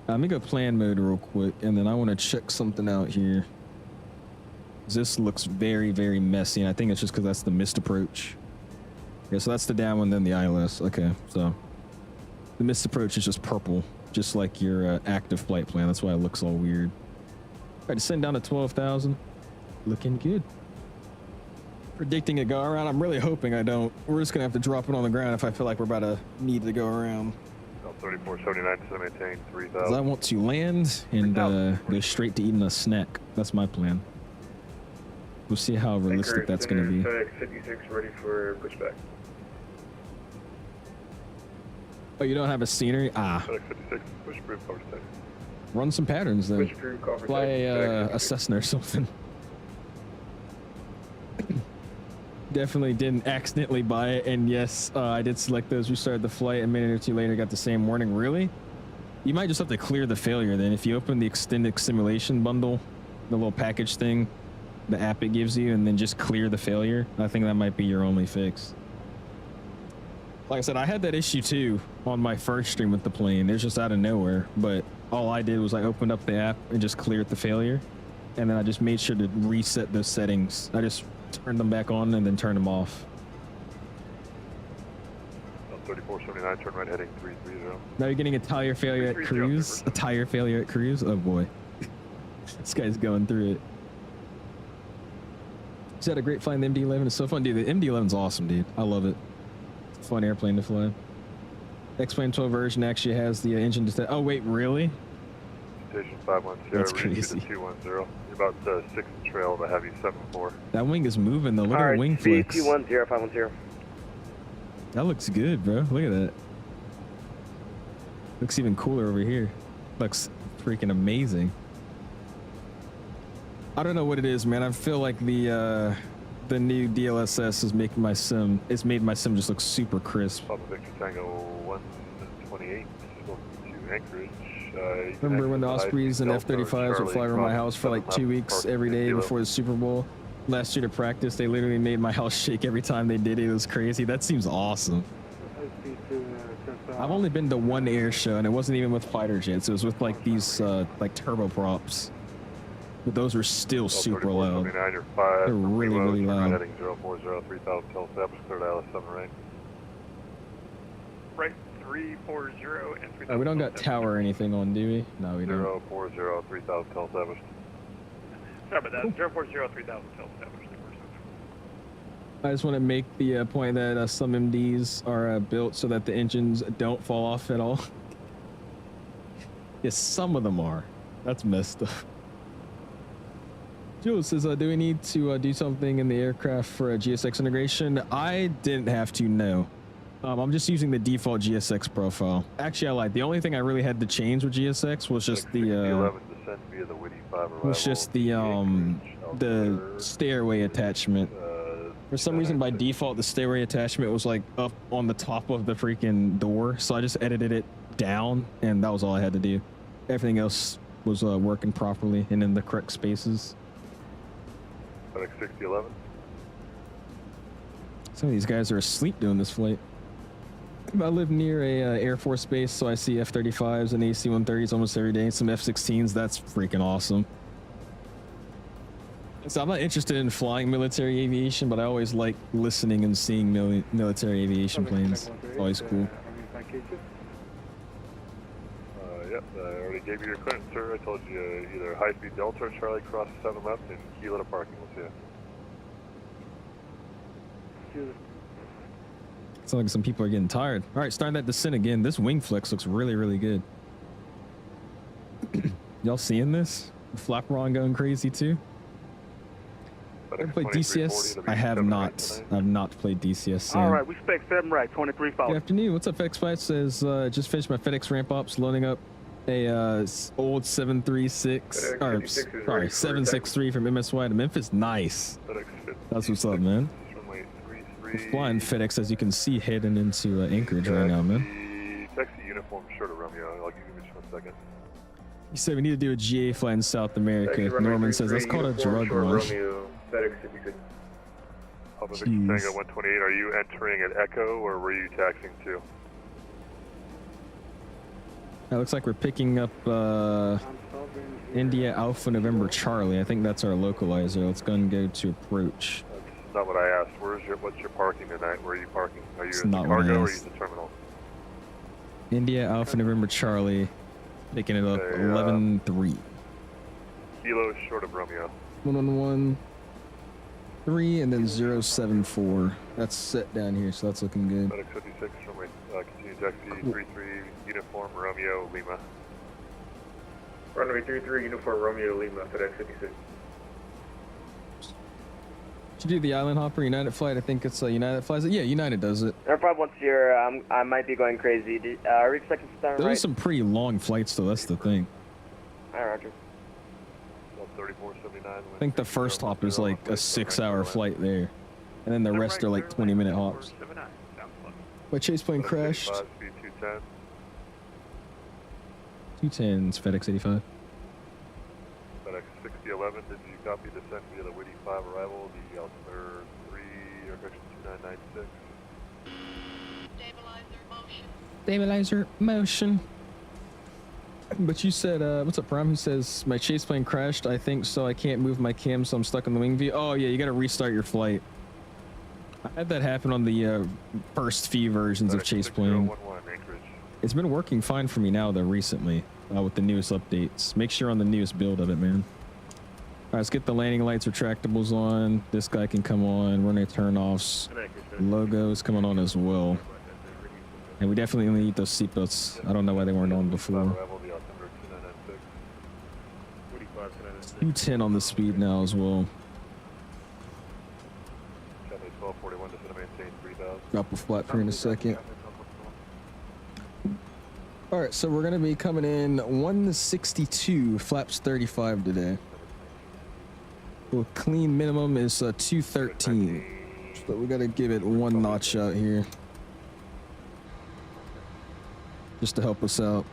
Let me go plan mode real quick, and then I want to check something out here. This looks very, very messy, and I think it's just because that's the missed approach. Yeah, so that's the down one, then the ILS. Okay, so the missed approach is just purple, just like your active flight plan. That's why it looks all weird. All right, descend down to 12,000. Looking good. Predicting a go around. I'm really hoping I don't. We're just gonna have to drop it on the ground if I feel like we're about to need to go around. 3479 to maintain 3000. I want to land and go straight to eating a snack. That's my plan. We'll see how realistic that's going to be. FedEx 56 ready for pushback. Oh, you don't have a scenery? Ah. FedEx 56, push approved, cover type. Run some patterns then. Push approved, cover Fly type. a Cessna or something. Definitely didn't accidentally buy it, and yes, I did select those. We started the flight a minute or two later, got the same warning. Really? You might just have to clear the failure then. If you open the extended simulation bundle, the little package thing, the app it gives you, and then just clear the failure, I think that might be your only fix. Like I said, I had that issue too on my first stream with the plane. It's just out of nowhere, but all I did was I opened up the app and just cleared the failure, and then I just made sure to reset those settings. I just turned them back on and then turned them off. 3479, turn right heading 330. Now you're getting a tire failure at cruise. A tire failure at cruise. Oh boy, this guy's going through it. He's had a great flying the MD-11. It's so fun, dude. The MD-11's awesome, dude. I love it. It's a fun airplane to fly. X-Plane 12 version actually has the engine detect. Oh wait, really? Station 510. That's crazy. 210. You're about 6 trail of a heavy 74. That wing is moving though. Look at the wing flicks. 210, 510. That looks good, bro. Look at that. Looks even cooler over here. Looks freaking amazing. I don't know what it is, man. I feel like the new DLSS is making my sim. It's made my sim just look super crisp. Papa Victor Tango 128 to Anchorage. Remember when the Ospreys and F-35s would fly over my house for like 2 weeks every day before the Super Bowl? Last year to practice, they literally made my house shake every time they did it. It was crazy. That seems awesome. I've only been to one air show, and it wasn't even with fighter jets. It was with like these like turboprops. But those were still super loud. They're really, really loud. Heading 040, 3000 till established, cleared ILS 7 right. Right 340 and 3000. We don't got tower or anything on, do we? No, we don't. 040, 3000 till established. Sorry about that. 040, 3000 till established. I just want to make the point that some MDs are built so that the engines don't fall off at all. Yes, some of them are. That's messed up. Jules says, do we need to do something in the aircraft for a GSX integration? I didn't have to, no. I'm just using the default GSX profile. Actually, I lied. The only thing I really had to change with GSX was just the stairway attachment. For some reason, by default, the stairway attachment was like up on the top of the freaking door. So I just edited it down, and that was all I had to do. Everything else was working properly and in the correct spaces. FedEx 6011. Some of these guys are asleep doing this flight. I live near a Air Force base, so I see F-35s and AC-130s almost every day. Some F-16s. That's freaking awesome. So I'm not interested in flying military aviation, but I always like listening and seeing military aviation planes. It's always cool. Yep, I already gave you your clearance, sir. I told you either high-speed Delta or Charlie cross 7 left and kilo to parking. We'll see you. It's like some people are getting tired. All right, starting that descent again. This wing flex looks really, really good. Y'all seeing this? Flaperon going crazy too? Ever played DCS? I have not. I've not played DCS. Sam. All right, we spec 7 right, 23 Good afternoon. What's up, FX5? Says, just finished my Fedex ramp ups, loading up a old 736, or sorry, 763 from MSY to Memphis. Nice. That's what's up, man. We're flying Fedex, as you can see, heading into Anchorage right now, man. Taxi uniform short of Romeo. I'll give you just 1 second. You said we need to do a GA flight in South America. Norman says that's called a drug run. FedEx, if you could. Papa Victor Tango 128, are you entering at Echo or were you taxiing to? It looks like we're picking up India Alpha November Charlie. I think that's our localizer. Let's go and go to approach. That's not what I asked. What's your parking tonight? Where are you parking? Are you It's in the not what I cargo or are you asked. in the terminal? India Alpha November Charlie. Picking it up 11-3. Kilo short of Romeo. 111-3 and then 074. That's set down here, so that's looking good. FedEx 56 runway, continue taxi 33 uniform Romeo Lima. Runway 33, Uniform Romeo Lima, FedEx 56. Did you do the Island Hopper United flight? I think it's United flies it. Yeah, United does it. Air 510, I might be going crazy. Are we expecting to start Those right? are some pretty long flights, though. That's the thing. Hi, Roger. 3479. I think the first hop is like a 6-hour flight there, and then the rest are like 20-minute hops. My chase plane crashed. Speed 210. 210's FedEx 85. FedEx 6011, did you copy descent via the Whitty 5 arrival, the altimeter 3, or correction 2996? Stabilizer motion. But you said, what's up, Prime? He says, my chase plane crashed. I think so. I can't move my cam, so I'm stuck in the wing view. Oh, yeah, you got to restart your flight. I had that happen on the first few versions of chase plane. Anchorage. It's been working fine for me now, though, recently, with the newest updates. Make sure you're on the newest build of it, man. All right, let's get the landing lights retractables on. This guy can come on. Runway turn-offs. Logo's coming on as well. And we definitely need those seatbelts. I don't know why they weren't on before. 210 on the speed now as well. Drop a flat for in a second. All right, so we're gonna be coming in 162 flaps 35 today. Well, clean minimum is 213. So we gotta give it one notch out here, just to help us out.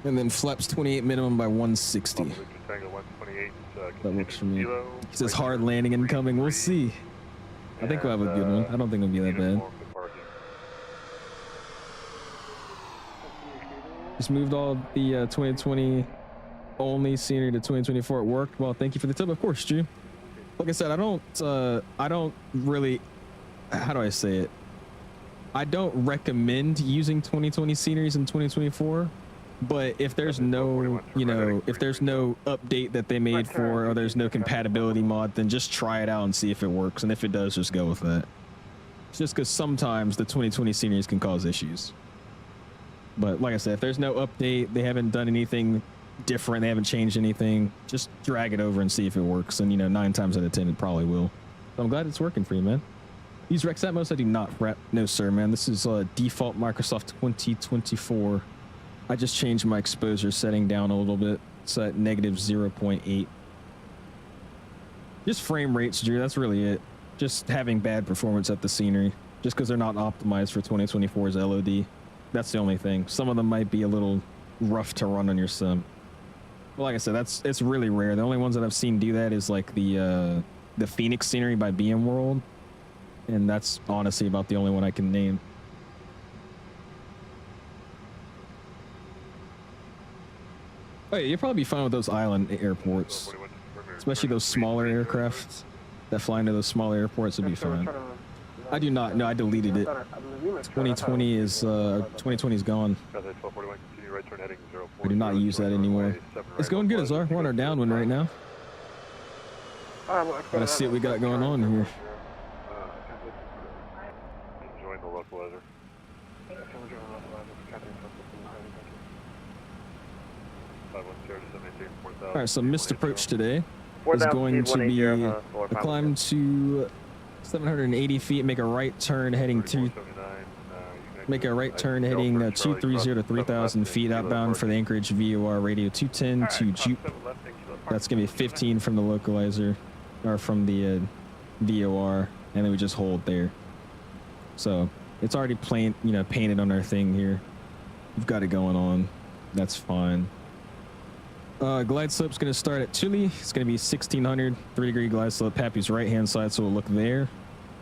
And then flaps 28 minimum by 160. That works for me. He says hard landing incoming. We'll see. I think we'll have a good one. I don't think it'll be that bad. Just moved all the 2020 only scenery to 2024. It worked. Well, thank you for the tip. Of course, Drew. Like I said, I don't really, how do I say it? I don't recommend using 2020 sceneries in 2024. But if there's no, if there's no update that they made for, or there's no compatibility mod, then just try it out and see if it works. And if it does, just go with that. It's just because sometimes the 2020 sceneries can cause issues. But like I said, if there's no update, they haven't done anything different, they haven't changed anything, just drag it over and see if it works. And 9 times out of 10, it probably will. So I'm glad it's working for you, man. Use Rex Atmos? I do not, Brett. No, sir, man. This is default Microsoft 2024. I just changed my exposure setting down a little bit. It's at -0.8. Just frame rates, Drew. That's really it. Just having bad performance at the scenery. Just because they're not optimized for 2024's LOD. That's the only thing. Some of them might be a little rough to run on your sim. But like I said, it's really rare. The only ones that I've seen do that is like the Phoenix scenery by BM World. And that's honestly about the only one I can name. Oh yeah, you'll probably be fine with those island airports, especially those smaller aircraft that fly into those smaller airports would be fine. I do not. No, I deleted it. 2020 is 2020 is gone. We do not use that anymore. It's going good, Azar. We're on our downwind right now. Gotta see what we got going on here. Join the localizer. All right, so missed approach today is going to be a climb to 780 feet, make a right turn heading to, make a right turn heading 230 to 3,000 feet outbound for the Anchorage VOR radio 210 to Jupe. That's gonna be 15 from the localizer, or from the VOR, and then we just hold there. So it's already painted on our thing here. We've got it going on. That's fine. Glide slope's going to start at Chile. It's going to be 1600, 3-degree glide slope. Pappy's right-hand side, so we'll look there.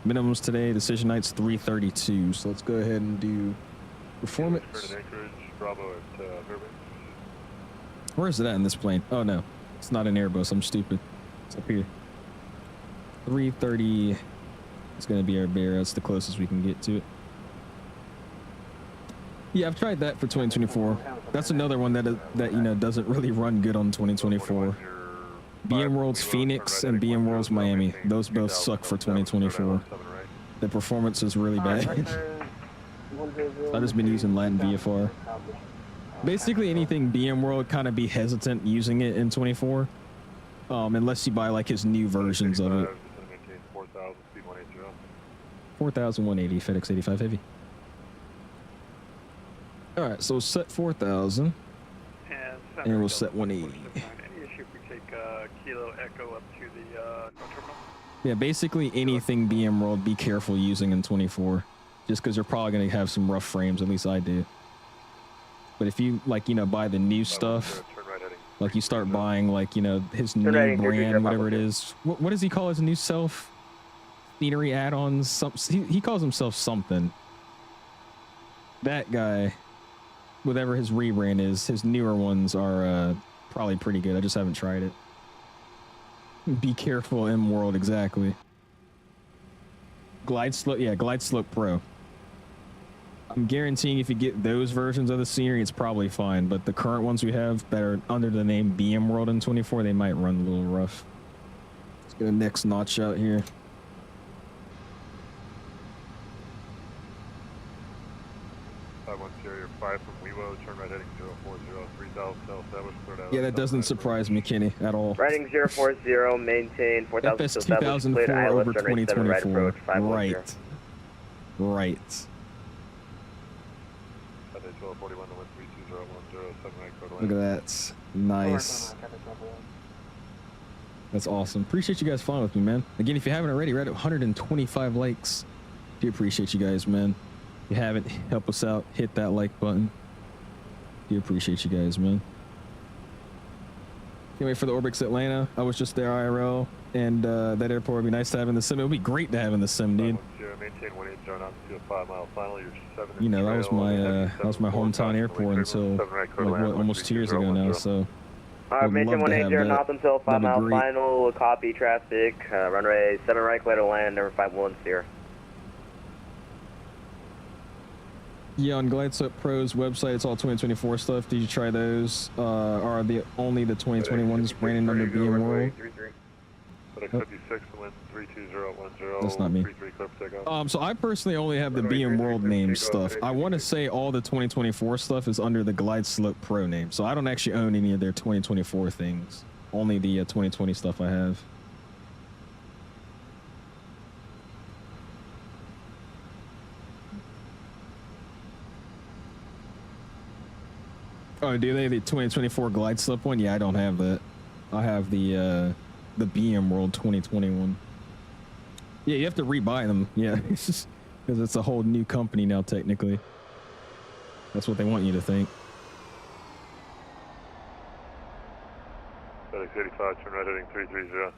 Minimums today, decision night's 332. So let's go ahead and do Performance. Anchorage, Bravo at Fairbanks. Where is it at in this plane? Oh no, it's not an Airbus. I'm stupid. It's up here. 330. It's gonna be our bear. That's the closest we can get to it. Yeah, I've tried that for 2024. That's another one that you know doesn't really run good on 2024. BM World's Phoenix and BM World's Miami. Those both suck for 2024. The performance is really bad. I've just been using Latin VFR. Basically anything BM World, kind of be hesitant using it in 24. Unless you buy like his new versions of it. 4,180 FedEx 85 Heavy. Alright, so set 4,000. And we'll set 180. Any issue if we take Kilo Echo up to the no terminal? Yeah, basically anything BM World, be careful using in 24. Just because you're probably going to have some rough frames, at least I do. But if you, like, you know, buy the new stuff, like you start buying, like, you know, his new brand, whatever it is. What does he call his new self? Scenery add-ons? He calls himself something. That guy, whatever his rebrand is, his newer ones are probably pretty good. I just haven't tried it. Be careful, M World, exactly. Glide Slope, yeah, Glide Slope Pro. I'm guaranteeing if you get those versions of the scenery, it's probably fine. But the current ones we have that are under the name BM World in 24, they might run a little rough. Let's get a next notch out here. Yeah, that doesn't surprise me, Kenny, at all. Riding 040, maintain 4,000 FS 2004 over 2024. Right. Right. Look at that. Nice. That's awesome. Appreciate you guys following with me, man. Again, if you haven't already, we're at 125 likes. Do appreciate you guys, man. If you haven't, help us out. Hit that like button. Do appreciate you guys, man. Can't wait for the Orbix Atlanta. I was just there IRL, and that airport would be nice to have in the sim. It would be great to have in the sim, dude. You know, that was my hometown airport until like, what, almost 2 years ago now. So. Alright, maintain 180 knots until 5 mile final. Copy traffic. Runway 7 right, clear to land. Number 51 Sierra. Yeah, on Glide Slope Pro's website, it's all 2024 stuff. Did you try those? Are the only the 2021s branded under BM World? That's not me. So I personally only have the BM World name stuff. I want to say all the 2024 stuff is under the Glide Slope Pro name. So I don't actually own any of their 2024 things. Only the 2020 stuff I have. Oh, do they the 2024 Glide Slope one? Yeah, I don't have that. I have the BM World 2021. Yeah, you have to rebuy them. Yeah, because it's a whole new company now, technically. That's what they want you to think. FedEx 85, turn right heading 330.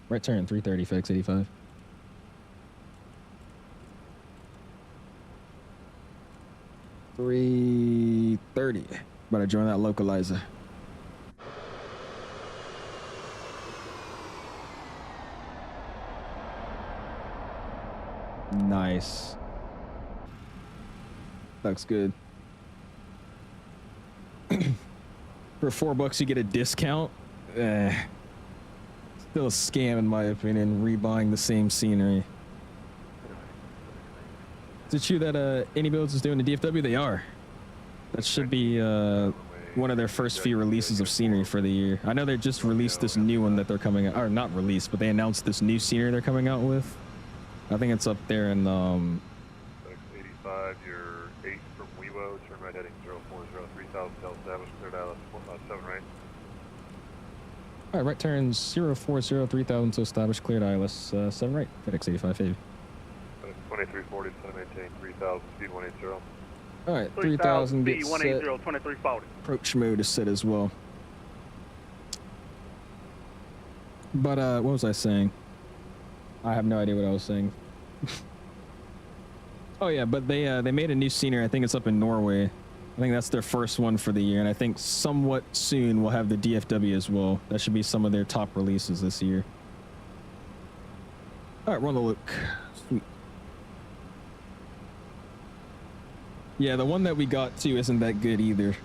Right turn 330, FedEx 85. $330. Better join that localizer. Nice. Looks good. For $4 you get a discount. Still a scam in my opinion, rebuying the same scenery. Is it true that Any Builds is doing the DFW? They are. That should be one of their first few releases of scenery for the year. I know they just released this new one that they're coming out, or not released, but they announced this new scenery they're coming out with. I think it's up there in 85, you're 8 from WeWo, turn right heading 040, 3000 Del established, cleared out 7 right. Alright, right turn 040, 3000 to establish, cleared ILS 7 right, FedEx 85 Heavy. 2340, to maintain 3000, speed 180. Alright, 3000 gets set. 180, 2340. Approach mode is set as well. But what was I saying? I have no idea what I was saying. Oh yeah, but they made a new scenery. I think it's up in Norway. I think that's their first one for the year, and I think somewhat soon we'll have the DFW as well. That should be some of their top releases this year. All right, run the look. Sweet. Yeah, the one that we got too isn't that good either.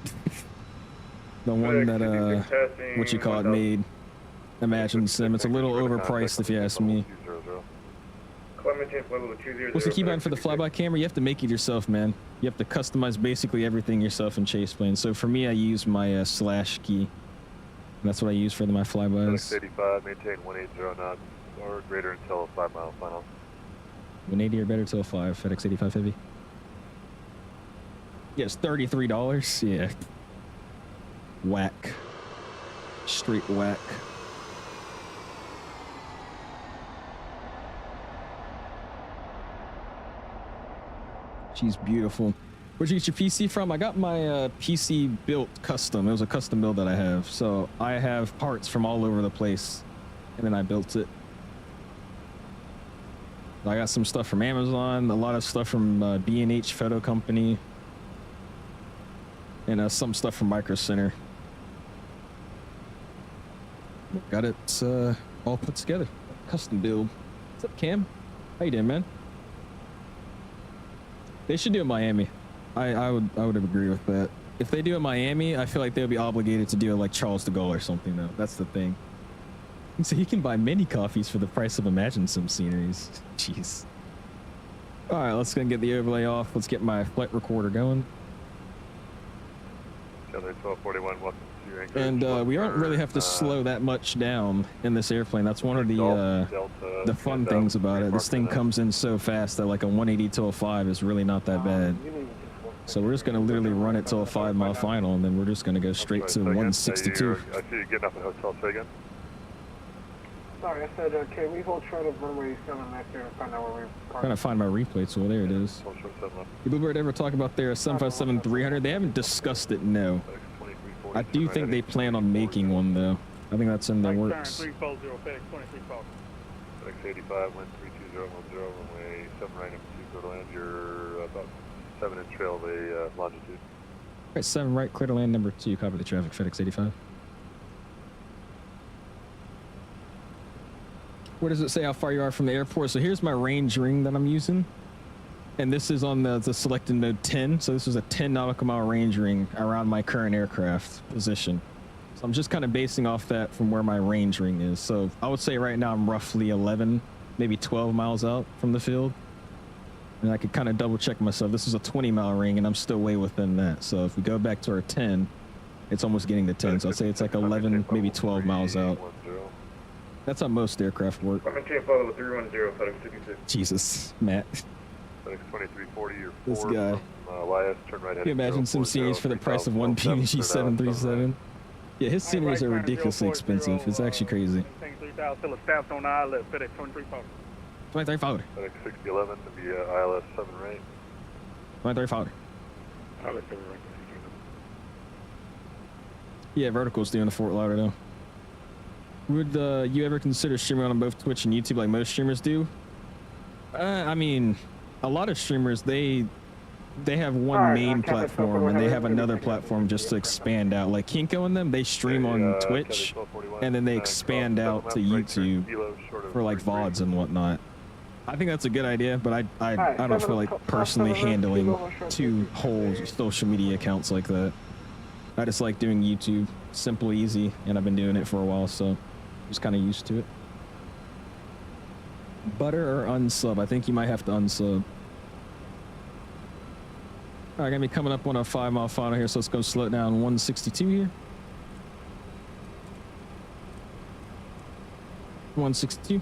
The one that what you call it made 𝐓𝐸 It's a little overpriced if you ask me. What's the keybind for the flyby camera? You have to make it yourself, man. You have to customize basically everything yourself in chase plane. So for me, I use my slash key. And that's what I use for my flybys. FedEx 85, maintain 180 knots or greater until a 5 mile final. 180 or better till 5, FedEx 85 heavy. Yes, $33. Yeah. Whack. Straight whack. She's beautiful. Where'd you get your PC from? I got my PC built custom. It was a custom build that I have. So I have parts from all over the place, and then I built it. I got some stuff from Amazon, a lot of stuff from B&H Photo Company, and some stuff from Micro Center. Got it all put together. Custom build. What's up, Cam? How you doing, man? They should do it in Miami. I would agree with that. If they do it in Miami, I feel like they'll be obligated to do it like Charles de Gaulle or something, though. That's the thing. So you can buy mini coffees for the price of 𝐓𝐸 sceneries. Jeez. All right, let's go get the overlay off. Let's get my flight recorder going. Chandler 1241, welcome to Anchorage. And we don't really have to slow that much down in this airplane. That's one of the fun things about it. This thing comes in so fast that like a 180 till a 5 is really not that bad. So we're just going to literally run it till a 5 mile final, and then we're just going to go straight to 162. I see you getting up at hotel. Say again. Sorry, I said, can we hold short of runway 7 next year and find out where we're trying to find my replay tool. There it is. Did Bluebird ever talk about their 757-300? They haven't discussed it, no. I do think they plan on making one, though. I think that's in the works. 340, FedEx 2340. FedEx 85, wind 32010, runway 7 right up to go to land. You're about 7 inch trail of a longitude. All right, 7 right, clear to land number 2. Copy the traffic, FedEx 85. Where does it say how far you are from the airport? So here's my range ring that I'm using. And this is on the selected mode 10. So this is a 10 nautical mile range ring around my current aircraft position. So I'm just kind of basing off that from where my range ring is. So I would say right now I'm roughly 11, maybe 12 miles out from the field. And I could kind of double check myself. This is a 20 mile ring and I'm still way within that. So if we go back to our 10, it's almost getting to 10. So I'd say it's like 11, maybe 12 miles out. That's how most aircraft work. I'm in follow 310, FedEx 56. Jesus, Matt. FedEx 2340, you're this 4 guy. from YS, turn right. Can you imagine some sceneries for the price of one PNG 737? Yeah, his sceneries are ridiculously expensive. It's actually crazy. 3000 staffs on ILS, FedEx 2340. 2340. FedEx 6011 to be ILS 7 right. 2340. ILS 7 right. Yeah, Vertical's doing the Fort Lauderdale. Would you ever consider streaming on both Twitch and YouTube like most streamers do? I mean, a lot of streamers, they have one main platform and they have another platform just to expand out. Like Kinko and them, they stream on Twitch and then they expand out to YouTube for like VODs and whatnot. I think that's a good idea, but I don't feel like personally handling 2 whole social media accounts like that. I just like doing YouTube, simple, easy, and I've been doing it for a while, so just kind of used to it. Butter or unsub? I think you might have to unsub. All right, gonna be coming up on a 5 mile final here, so let's go slow it down. 162 here. 162.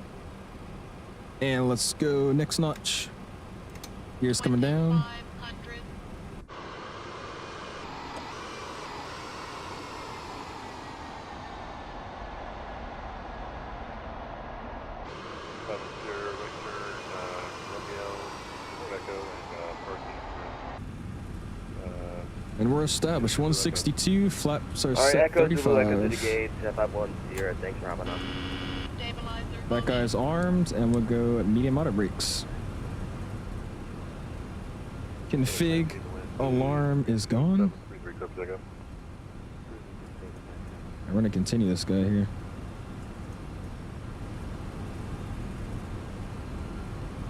And let's go next notch. Gears coming down. And we're established. 162, flaps are set 35. Echo to the gate, 510, thanks for hopping on. That guy's armed, and we'll go at medium auto brakes. Config alarm is gone. I'm going to continue this guy here.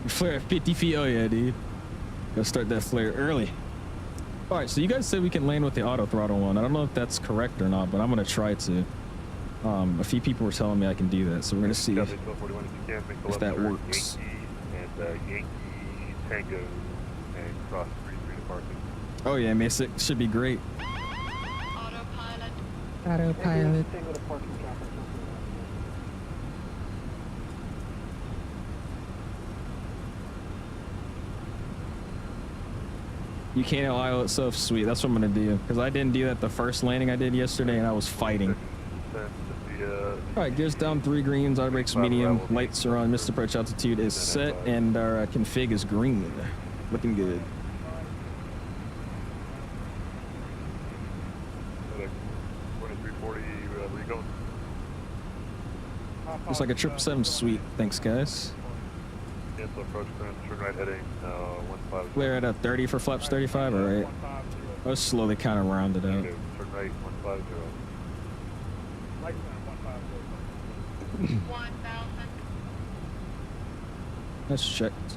Flare at 50 feet. Oh yeah, dude. Gotta start that flare early. All right, so you guys said we can land with the auto throttle on. I don't know if that's correct or not, but I'm gonna try to. A few people were telling me I can do that, so we're gonna see if that works. Yankee Tango and cross 33 to parking. Oh yeah, Mesa, should be great. Autopilot. Autopilot. Tango to parking traffic. 𝐂𝐨𝐬𝐢𝐴 itself, sweet. That's what I'm gonna do, because I didn't do that the first landing I did yesterday, and I was fighting. All right, gears down, 3 greens, auto brakes medium, lights are on, missed approach altitude is set, and our config is green. Looking good. FedEx 2340, where you going? Looks like a 777, sweet. Thanks, guys. Cancel approach clearance, turn right heading 150. Flare at a 30 for flaps 35, all right. I was slowly kind of rounded out. Turn right 150. 1000. That's checked.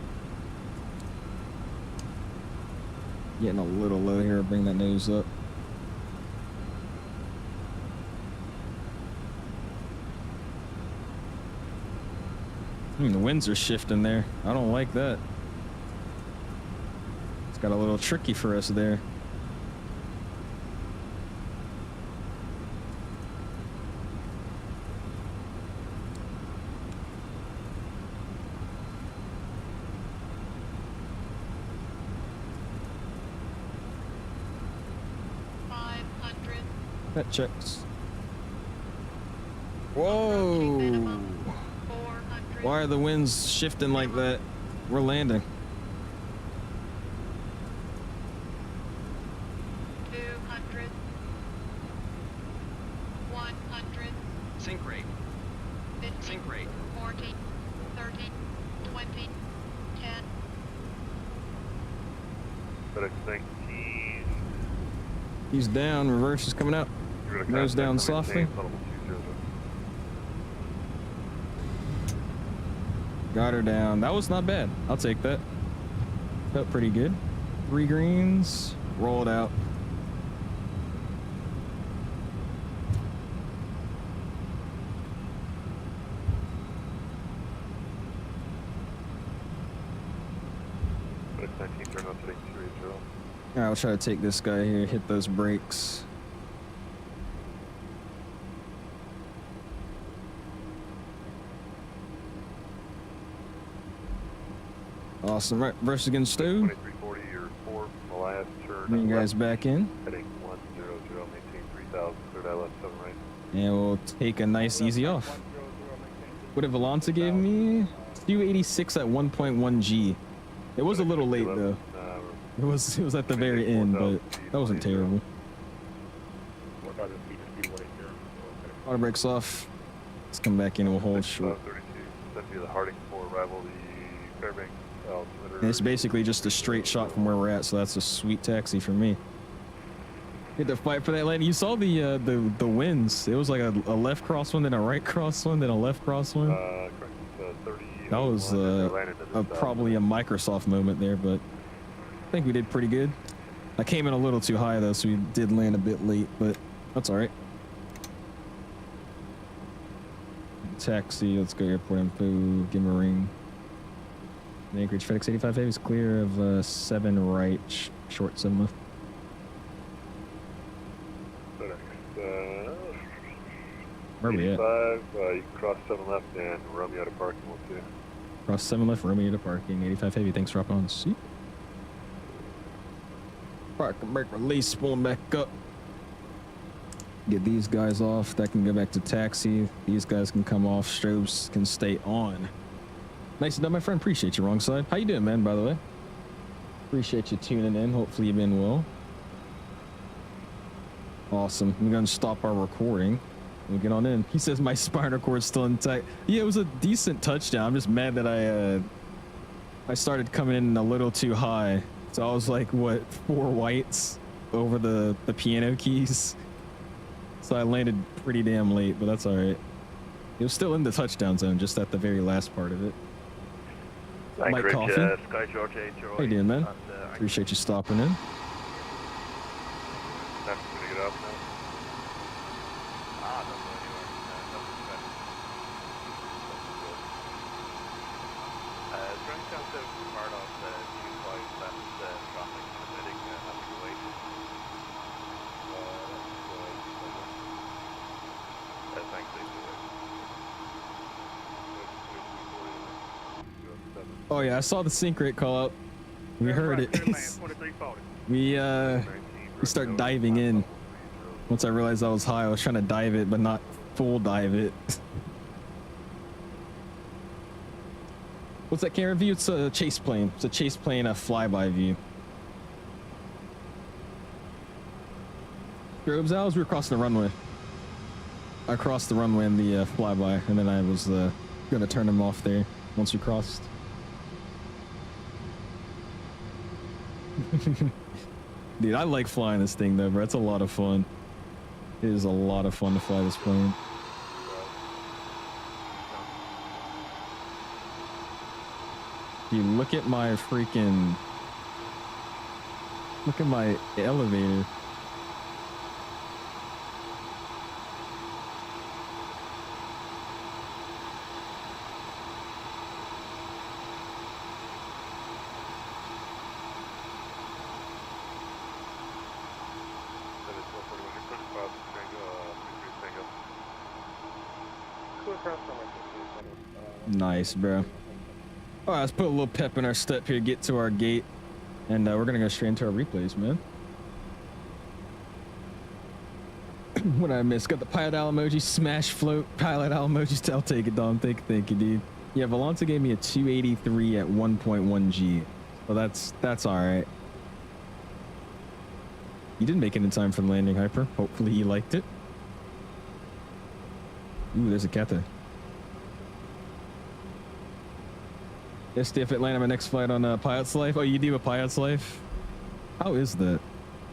Getting a little low here, bring that nose up. The winds are shifting there. I don't like that. It's got a little tricky for us there. That checks. Whoa! Why are the winds shifting like that? We're landing. 200. 100. Sync rate. 50. Sync rate. 40. 30. 20. 10. FedEx 19. He's down. Reverse is coming out. Nose down softly. Got her down. That was not bad. I'll take that. Felt pretty good. 3 greens. Roll it out. FedEx 19, turn out setting 280. Alright, I'll try to take this guy here. Hit those brakes. Awesome. Right, reverse against Stu. 2340, you're 4 from the last turn. Bring you guys back in. Heading 100, maintain 3000, third eye left, 7 right. And we'll take a nice easy off. What did Valanta gave me? 286 at 1.1 G. It was a little late though. It was at the very end, but that wasn't terrible. Auto brakes off. Let's come back in and we'll hold short. 32, send you the Harding for arrival, the Fairbanks. And it's basically just a straight shot from where we're at, so that's a sweet taxi for me. Get to fight for that lane. You saw the winds. It was like a left crosswind, then a right crosswind, then a left crosswind. That was probably a Microsoft moment there, but I think we did pretty good. I came in a little too high though, so we did land a bit late, but that's all right. Taxi, let's go airport info, give him a ring. Anchorage FedEx 85 Heavy is clear of 7 right, short 7 left. Where are we at? 85, you can cross 7 left and Romeo to parking, we'll see. Cross 7 left, Romeo to parking, 85 Heavy, thanks for hopping on. See? Park and brake release, pulling back up. Get these guys off, that can go back to taxi. These guys can come off, strobes can stay on. Nice done, my friend. Appreciate you, wrong side. How you doing, man, by the way? Appreciate you tuning in. Hopefully you've been well. Awesome. We're going to stop our recording. We'll get on in. He says my spinal cord's still intact. Yeah, it was a decent touchdown. I'm just mad that I started coming in a little too high So I was like, what, 4 whites over the piano keys. So I landed pretty damn late, but that's all right. It was still in the touchdown zone, just at the very last part of it. Mike Coffee. Sky George 8, How you doing, man? Appreciate you stopping in. Time for me to get off now. Don't go anywhere. Is there any chance that we're part of the Q5 that's traffic permitting evacuation? Thanks, Oh yeah, I saw the sync rate call up. We heard it. we start diving in. Once I realized I was high, I was trying to dive it, but not full dive it. What's that camera view? It's a chase plane. It's a chase plane, a flyby view. Strobes out, we were crossing the runway. I crossed the runway in the flyby, and then I was gonna turn them off there once we crossed. Dude, I like flying this thing though, bro. It's a lot of fun. It is a lot of fun to fly this plane. Dude, look at my freaking... Look at my elevator. Nice, bro. All right, let's put a little pep in our step here, get to our gate, and we're gonna go straight into our replays, man. What did I miss? Got the pilot owl emoji, smash float, pilot owl emojis. I'll take it, Dom. Thank you, dude. Yeah, Volanta gave me a 283 at 1.1 G. Well, that's all right. You did make it in time for the landing, Hyper. Hopefully you liked it. Ooh, there's a cat there. Yes, if it landed my next flight on Pilot's Life. Oh, you do a Pilot's Life? How is that?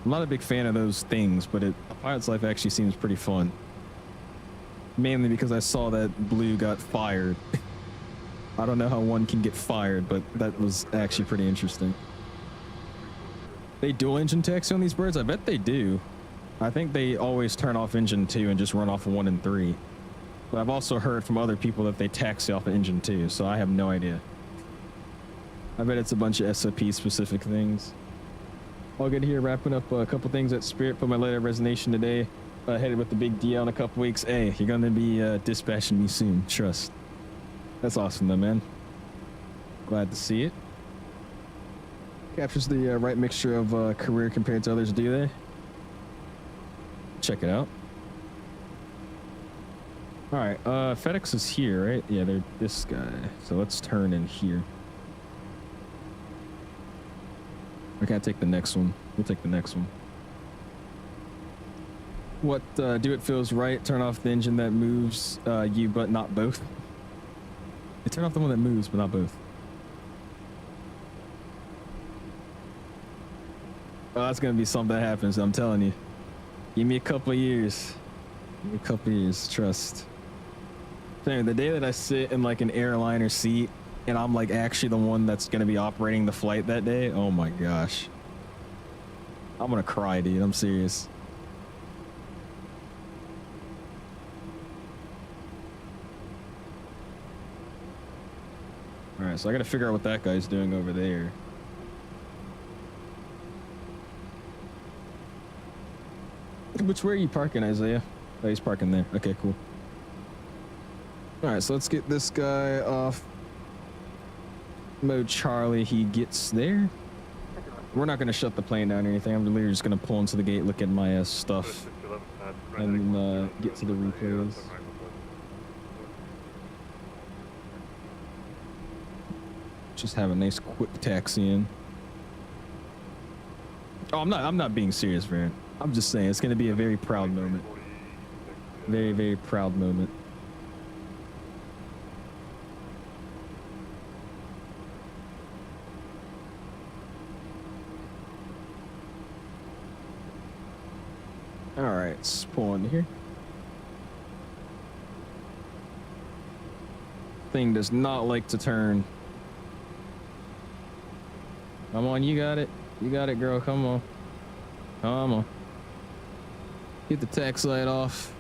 I'm not a big fan of those things, but a Pilot's Life actually seems pretty fun. Mainly because I saw that Blue got fired. I don't know how one can get fired, but that was actually pretty interesting. They dual engine taxi on these birds? I bet they do. I think they always turn off engine 2 and just run off of 1 and 3. But I've also heard from other people that they taxi off of engine 2, so I have no idea. I bet it's a bunch of SOP specific things. All good here, wrapping up a couple things at Spirit. Put my letter of resignation today. Headed with the big deal in a couple weeks. Hey, you're gonna be dispatching me soon, trust. That's awesome though, man. Glad to see it. Captures the right mixture of career compared to others, do they? Check it out. All right, Fedex is here, right? Yeah, they're this guy. So let's turn in here. I can't take the next one. We'll take the next one. What do it feels right? Turn off the engine that moves you, but not both. You turn off the one that moves, but not both. Oh, that's gonna be something that happens. I'm telling you. Give me a couple of years. Give me a couple of years. Trust. Anyway, the day that I sit in like an airliner seat and I'm like actually the one that's gonna be operating the flight that day, oh my gosh. I'm gonna cry, dude. I'm serious. All right, so I gotta figure out what that guy's doing over there. Where are you parking, Isaiah? Oh, he's parking there. Okay, cool. All right, so let's get this guy off mode Charlie. He gets there. We're not going to shut the plane down or anything. I'm literally just going to pull into the gate, look at my stuff, and get to the replays. Just have a nice quick taxi in. Oh, I'm not being serious, man. I'm just saying it's going to be a very proud moment. Very, very proud moment. All right, let's pull in here. Thing does not like to turn. Come on, you got it. You got it, girl. Come on. Come on. Get the tax light off.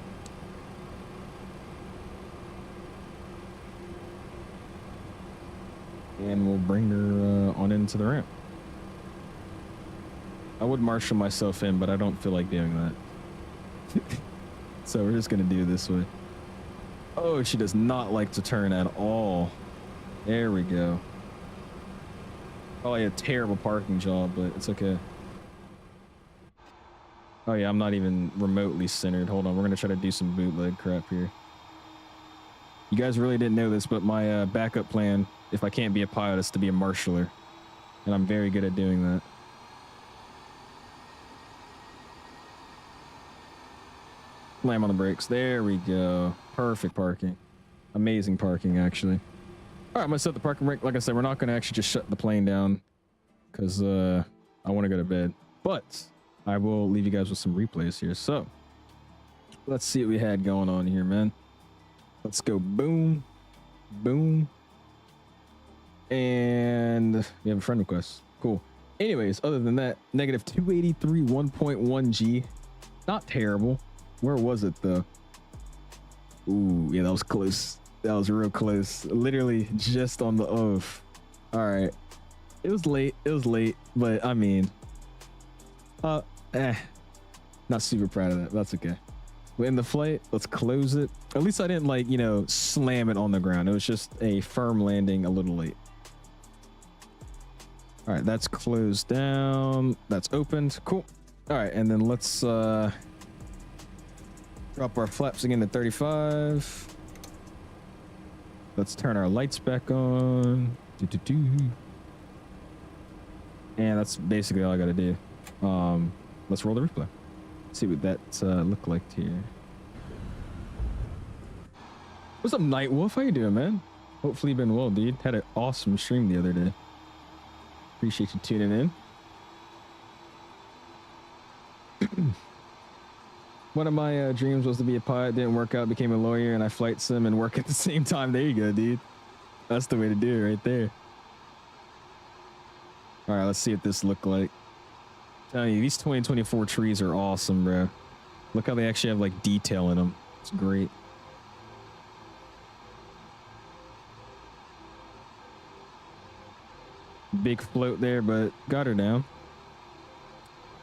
And we'll bring her on into the ramp. I would marshal myself in, but I don't feel like doing that. So we're just gonna do it this way. Oh, she does not like to turn at all. There we go. Probably a terrible parking job, but it's okay. Oh yeah, I'm not even remotely centered. Hold on, we're gonna try to do some bootleg crap here. You guys really didn't know this, but my backup plan, if I can't be a pilot, is to be a marshaller. And I'm very good at doing that. Slam on the brakes. There we go. Perfect parking. Amazing parking, actually. All right, I'm gonna set the parking brake. Like I said, we're not gonna actually just shut the plane down because I want to go to bed. But I will leave you guys with some replays here. So let's see what we had going on here, man. Let's go boom, boom. And we have a friend request. Cool. Anyways, other than that, negative 283 1.1 G. Not terrible. Where was it though? Ooh, yeah, that was close. That was real close. Literally just on the off. All right. It was late. It was late, but I mean, not super proud of that. That's okay. We're in the flight. Let's close it. At least I didn't like, you know, slam it on the ground. It was just a firm landing a little late. All right, that's closed down. That's opened. Cool. All right, and then let's drop our flaps again to 35. Let's turn our lights back on. And that's basically all I got to do. Let's roll the replay. See what that looked like here. What's up, Night Wolf? How you doing, man? Hopefully you've been well, dude. Had an awesome stream the other day. Appreciate you tuning in. One of my dreams was to be a pilot. Didn't work out. Became a lawyer, and I flight sim and work at the same time. There you go, dude. That's the way to do it right there. All right, let's see what this looked like. I'm telling you, these 2024 trees are awesome, bro. Look how they actually have like detail in them. It's great. Big float there, but got her down.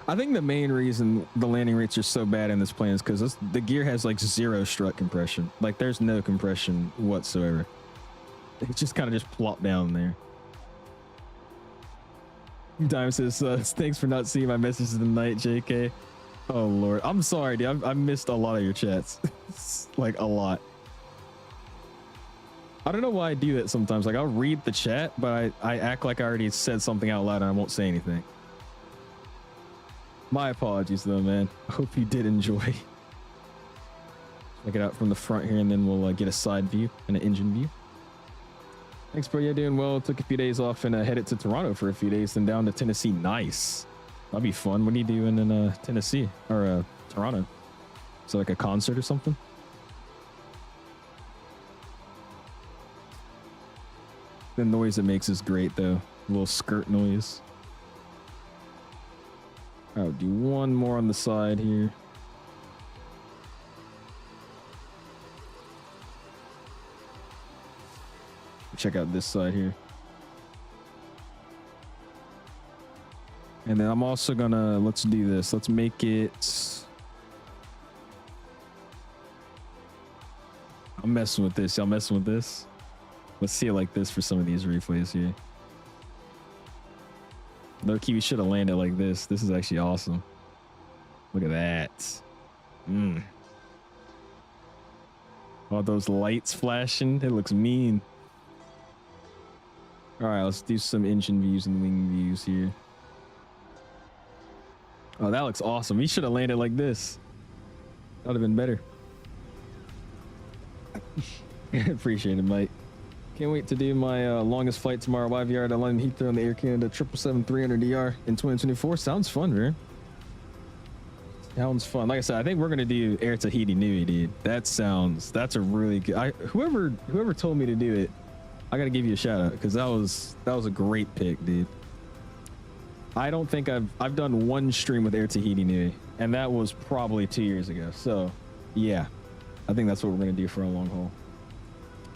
I think the main reason the landing rates are so bad in this plane is because the gear has like 0 strut compression. Like there's no compression whatsoever. It just kind of just plopped down there. Dime says, thanks for not seeing my messages tonight, JK. Oh Lord, I'm sorry, dude. I missed a lot of your chats. Like a lot. I don't know why I do that sometimes. Like I'll read the chat, but I act like I already said something out loud and I won't say anything. My apologies though, man. I hope you did enjoy. Check it out from the front here and then we'll get a side view and an engine view. Thanks, bro. You're doing well. Took a few days off and headed to Toronto for a few days, then down to Tennessee. Nice. That'd be fun. What are you doing in Tennessee or Toronto? So like a concert or something? The noise it makes is great though. A little skirt noise. I'll do one more on the side here. Check out this side here. And then I'm also gonna, let's do this. Let's make it. I'm messing with this. Y'all messing with this? Let's see it like this for some of these replays here. Low key, we should have landed like this. This is actually awesome. Look at that. All those lights flashing. It looks mean. All right, let's do some engine views and wing views here. Oh, that looks awesome. We should have landed like this. That would have been better. Appreciate it, Mike. Can't wait to do my longest flight tomorrow. YVR to London Heathrow on the Air Canada 777-300DR in 2024. Sounds fun, man. Sounds fun. Like I said, I think we're gonna do Air Tahiti Nui, dude. That's a really good. Whoever told me to do it, I gotta give you a shout out because that was a great pick, dude. I don't think I've done one stream with Air Tahiti Nui, and that was probably 2 years ago. So, yeah, I think that's what we're gonna do for a long haul.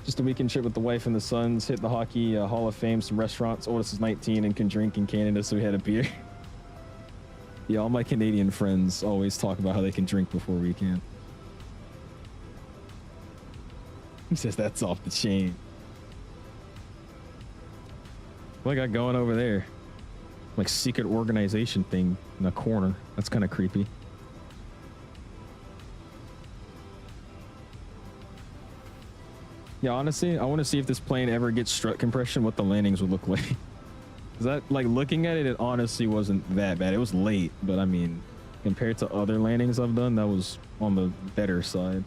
Just a weekend trip with the wife and the sons. Hit the hockey Hall of Fame, some restaurants. Oldest is 19 and can drink in Canada, so we had a beer. Yeah, all my Canadian friends always talk about how they can drink before we can. He says that's off the chain. What I got going over there? Like secret organization thing in a corner. That's kind of creepy. Yeah, honestly, I want to see if this plane ever gets strut compression, what the landings would look like. Is that, like, looking at it, it honestly wasn't that bad. It was late, but I mean, compared to other landings I've done, that was on the better side.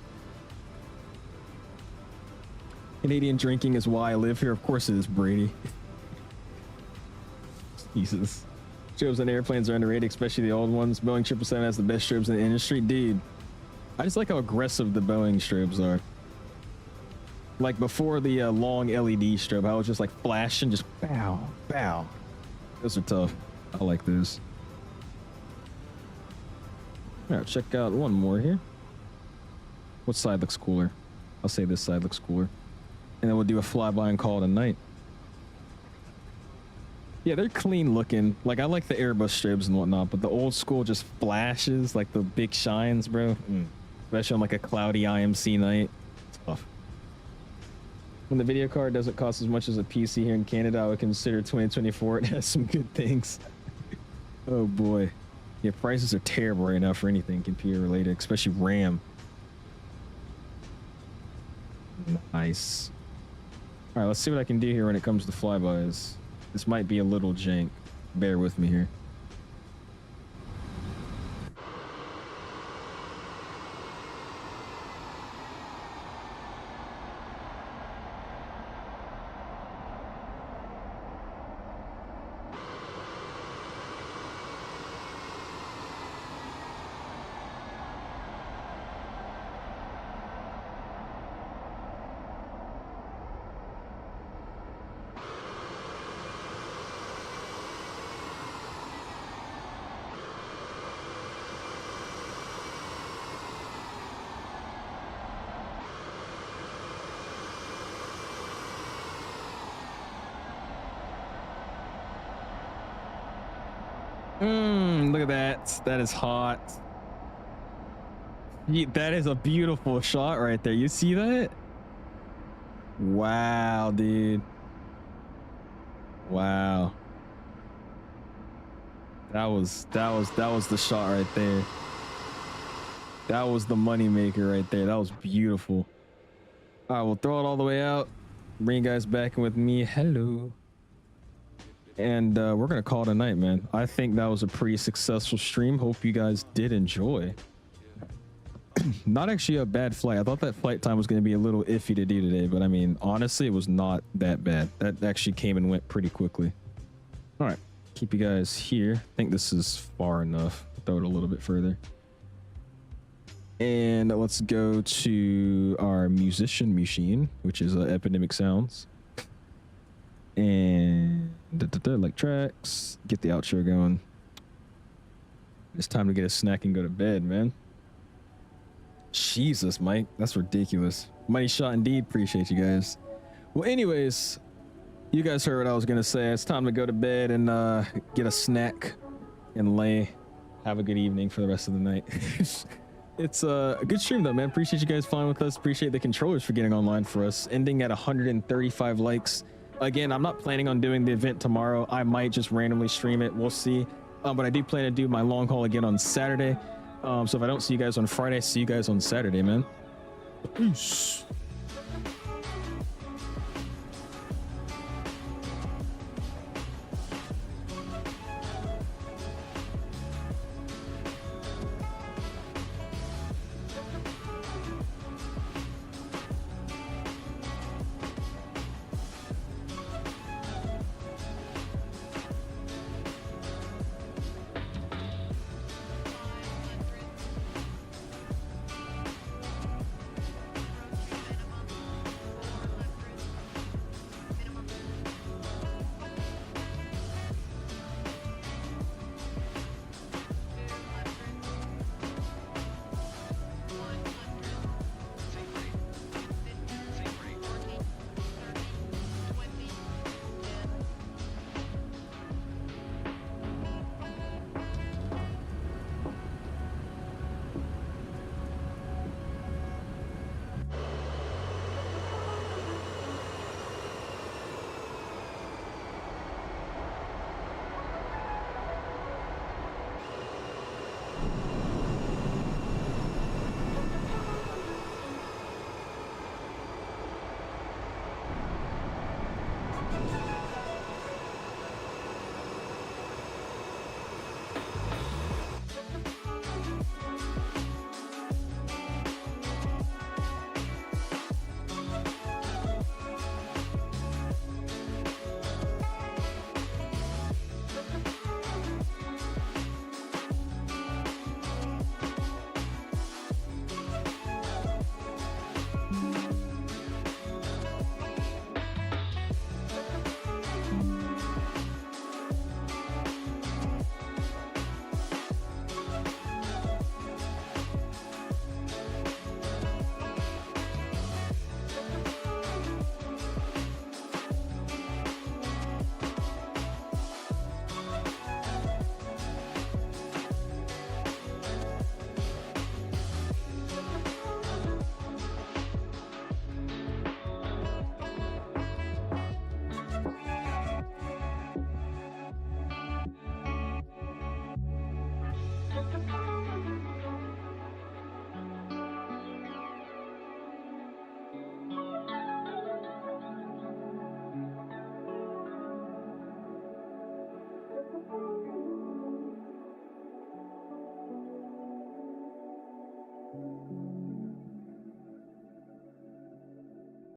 Canadian drinking is why I live here. Of course it is, Brady. Jesus. Strobes on airplanes are underrated, especially the old ones. Boeing 777 has the best strobes in the industry. Dude, I just like how aggressive the Boeing strobes are. Like before the long LED strobe, I was just like flashing, just bow, bow. Those are tough. I like those. All right, check out one more here. What side looks cooler? I'll say this side looks cooler. And then we'll do a flyby and call it a night. Yeah, they're clean looking. Like, I like the Airbus strobes and whatnot, but the old school just flashes, like the big shines, bro. Especially on like a cloudy IMC night. It's tough. When the video card doesn't cost as much as a PC here in Canada, I would consider 2024. It has some good things. Oh boy. Yeah, prices are terrible right now for anything computer related, especially RAM. Nice. All right, let's see what I can do here when it comes to flybys. This might be a little jank. Bear with me here. Look at that. That is hot. That is a beautiful shot right there. You see that? Wow, dude. Wow. That was the shot right there. That was the money maker right there. That was beautiful. All right, we'll throw it all the way out. Bring you guys back in with me. Hello. And we're gonna call it a night, man. I think that was a pretty successful stream. Hope you guys did enjoy. Not actually a bad flight. I thought that flight time was gonna be a little iffy to do today, but I mean, honestly, it was not that bad. That actually came and went pretty quickly. All right, keep you guys here. I think this is far enough. Throw it a little bit further. And let's go to our musician machine, which is Epidemic Sounds. And like tracks, get the outro going. It's time to get a snack and go to bed, man. Jesus, Mike, that's ridiculous. Mighty shot indeed. Appreciate you guys. Well, anyways, you guys heard what I was gonna say. It's time to go to bed and get a snack and lay. Have a good evening for the rest of the night. It's a good stream though, man. Appreciate you guys following with us. Appreciate the controllers for getting online for us. Ending at 135 likes. Again, I'm not planning on doing the event tomorrow. I might just randomly stream it. We'll see. But I do plan to do my long haul again on Saturday. So if I don't see you guys on Friday, see you guys on Saturday, man. Peace.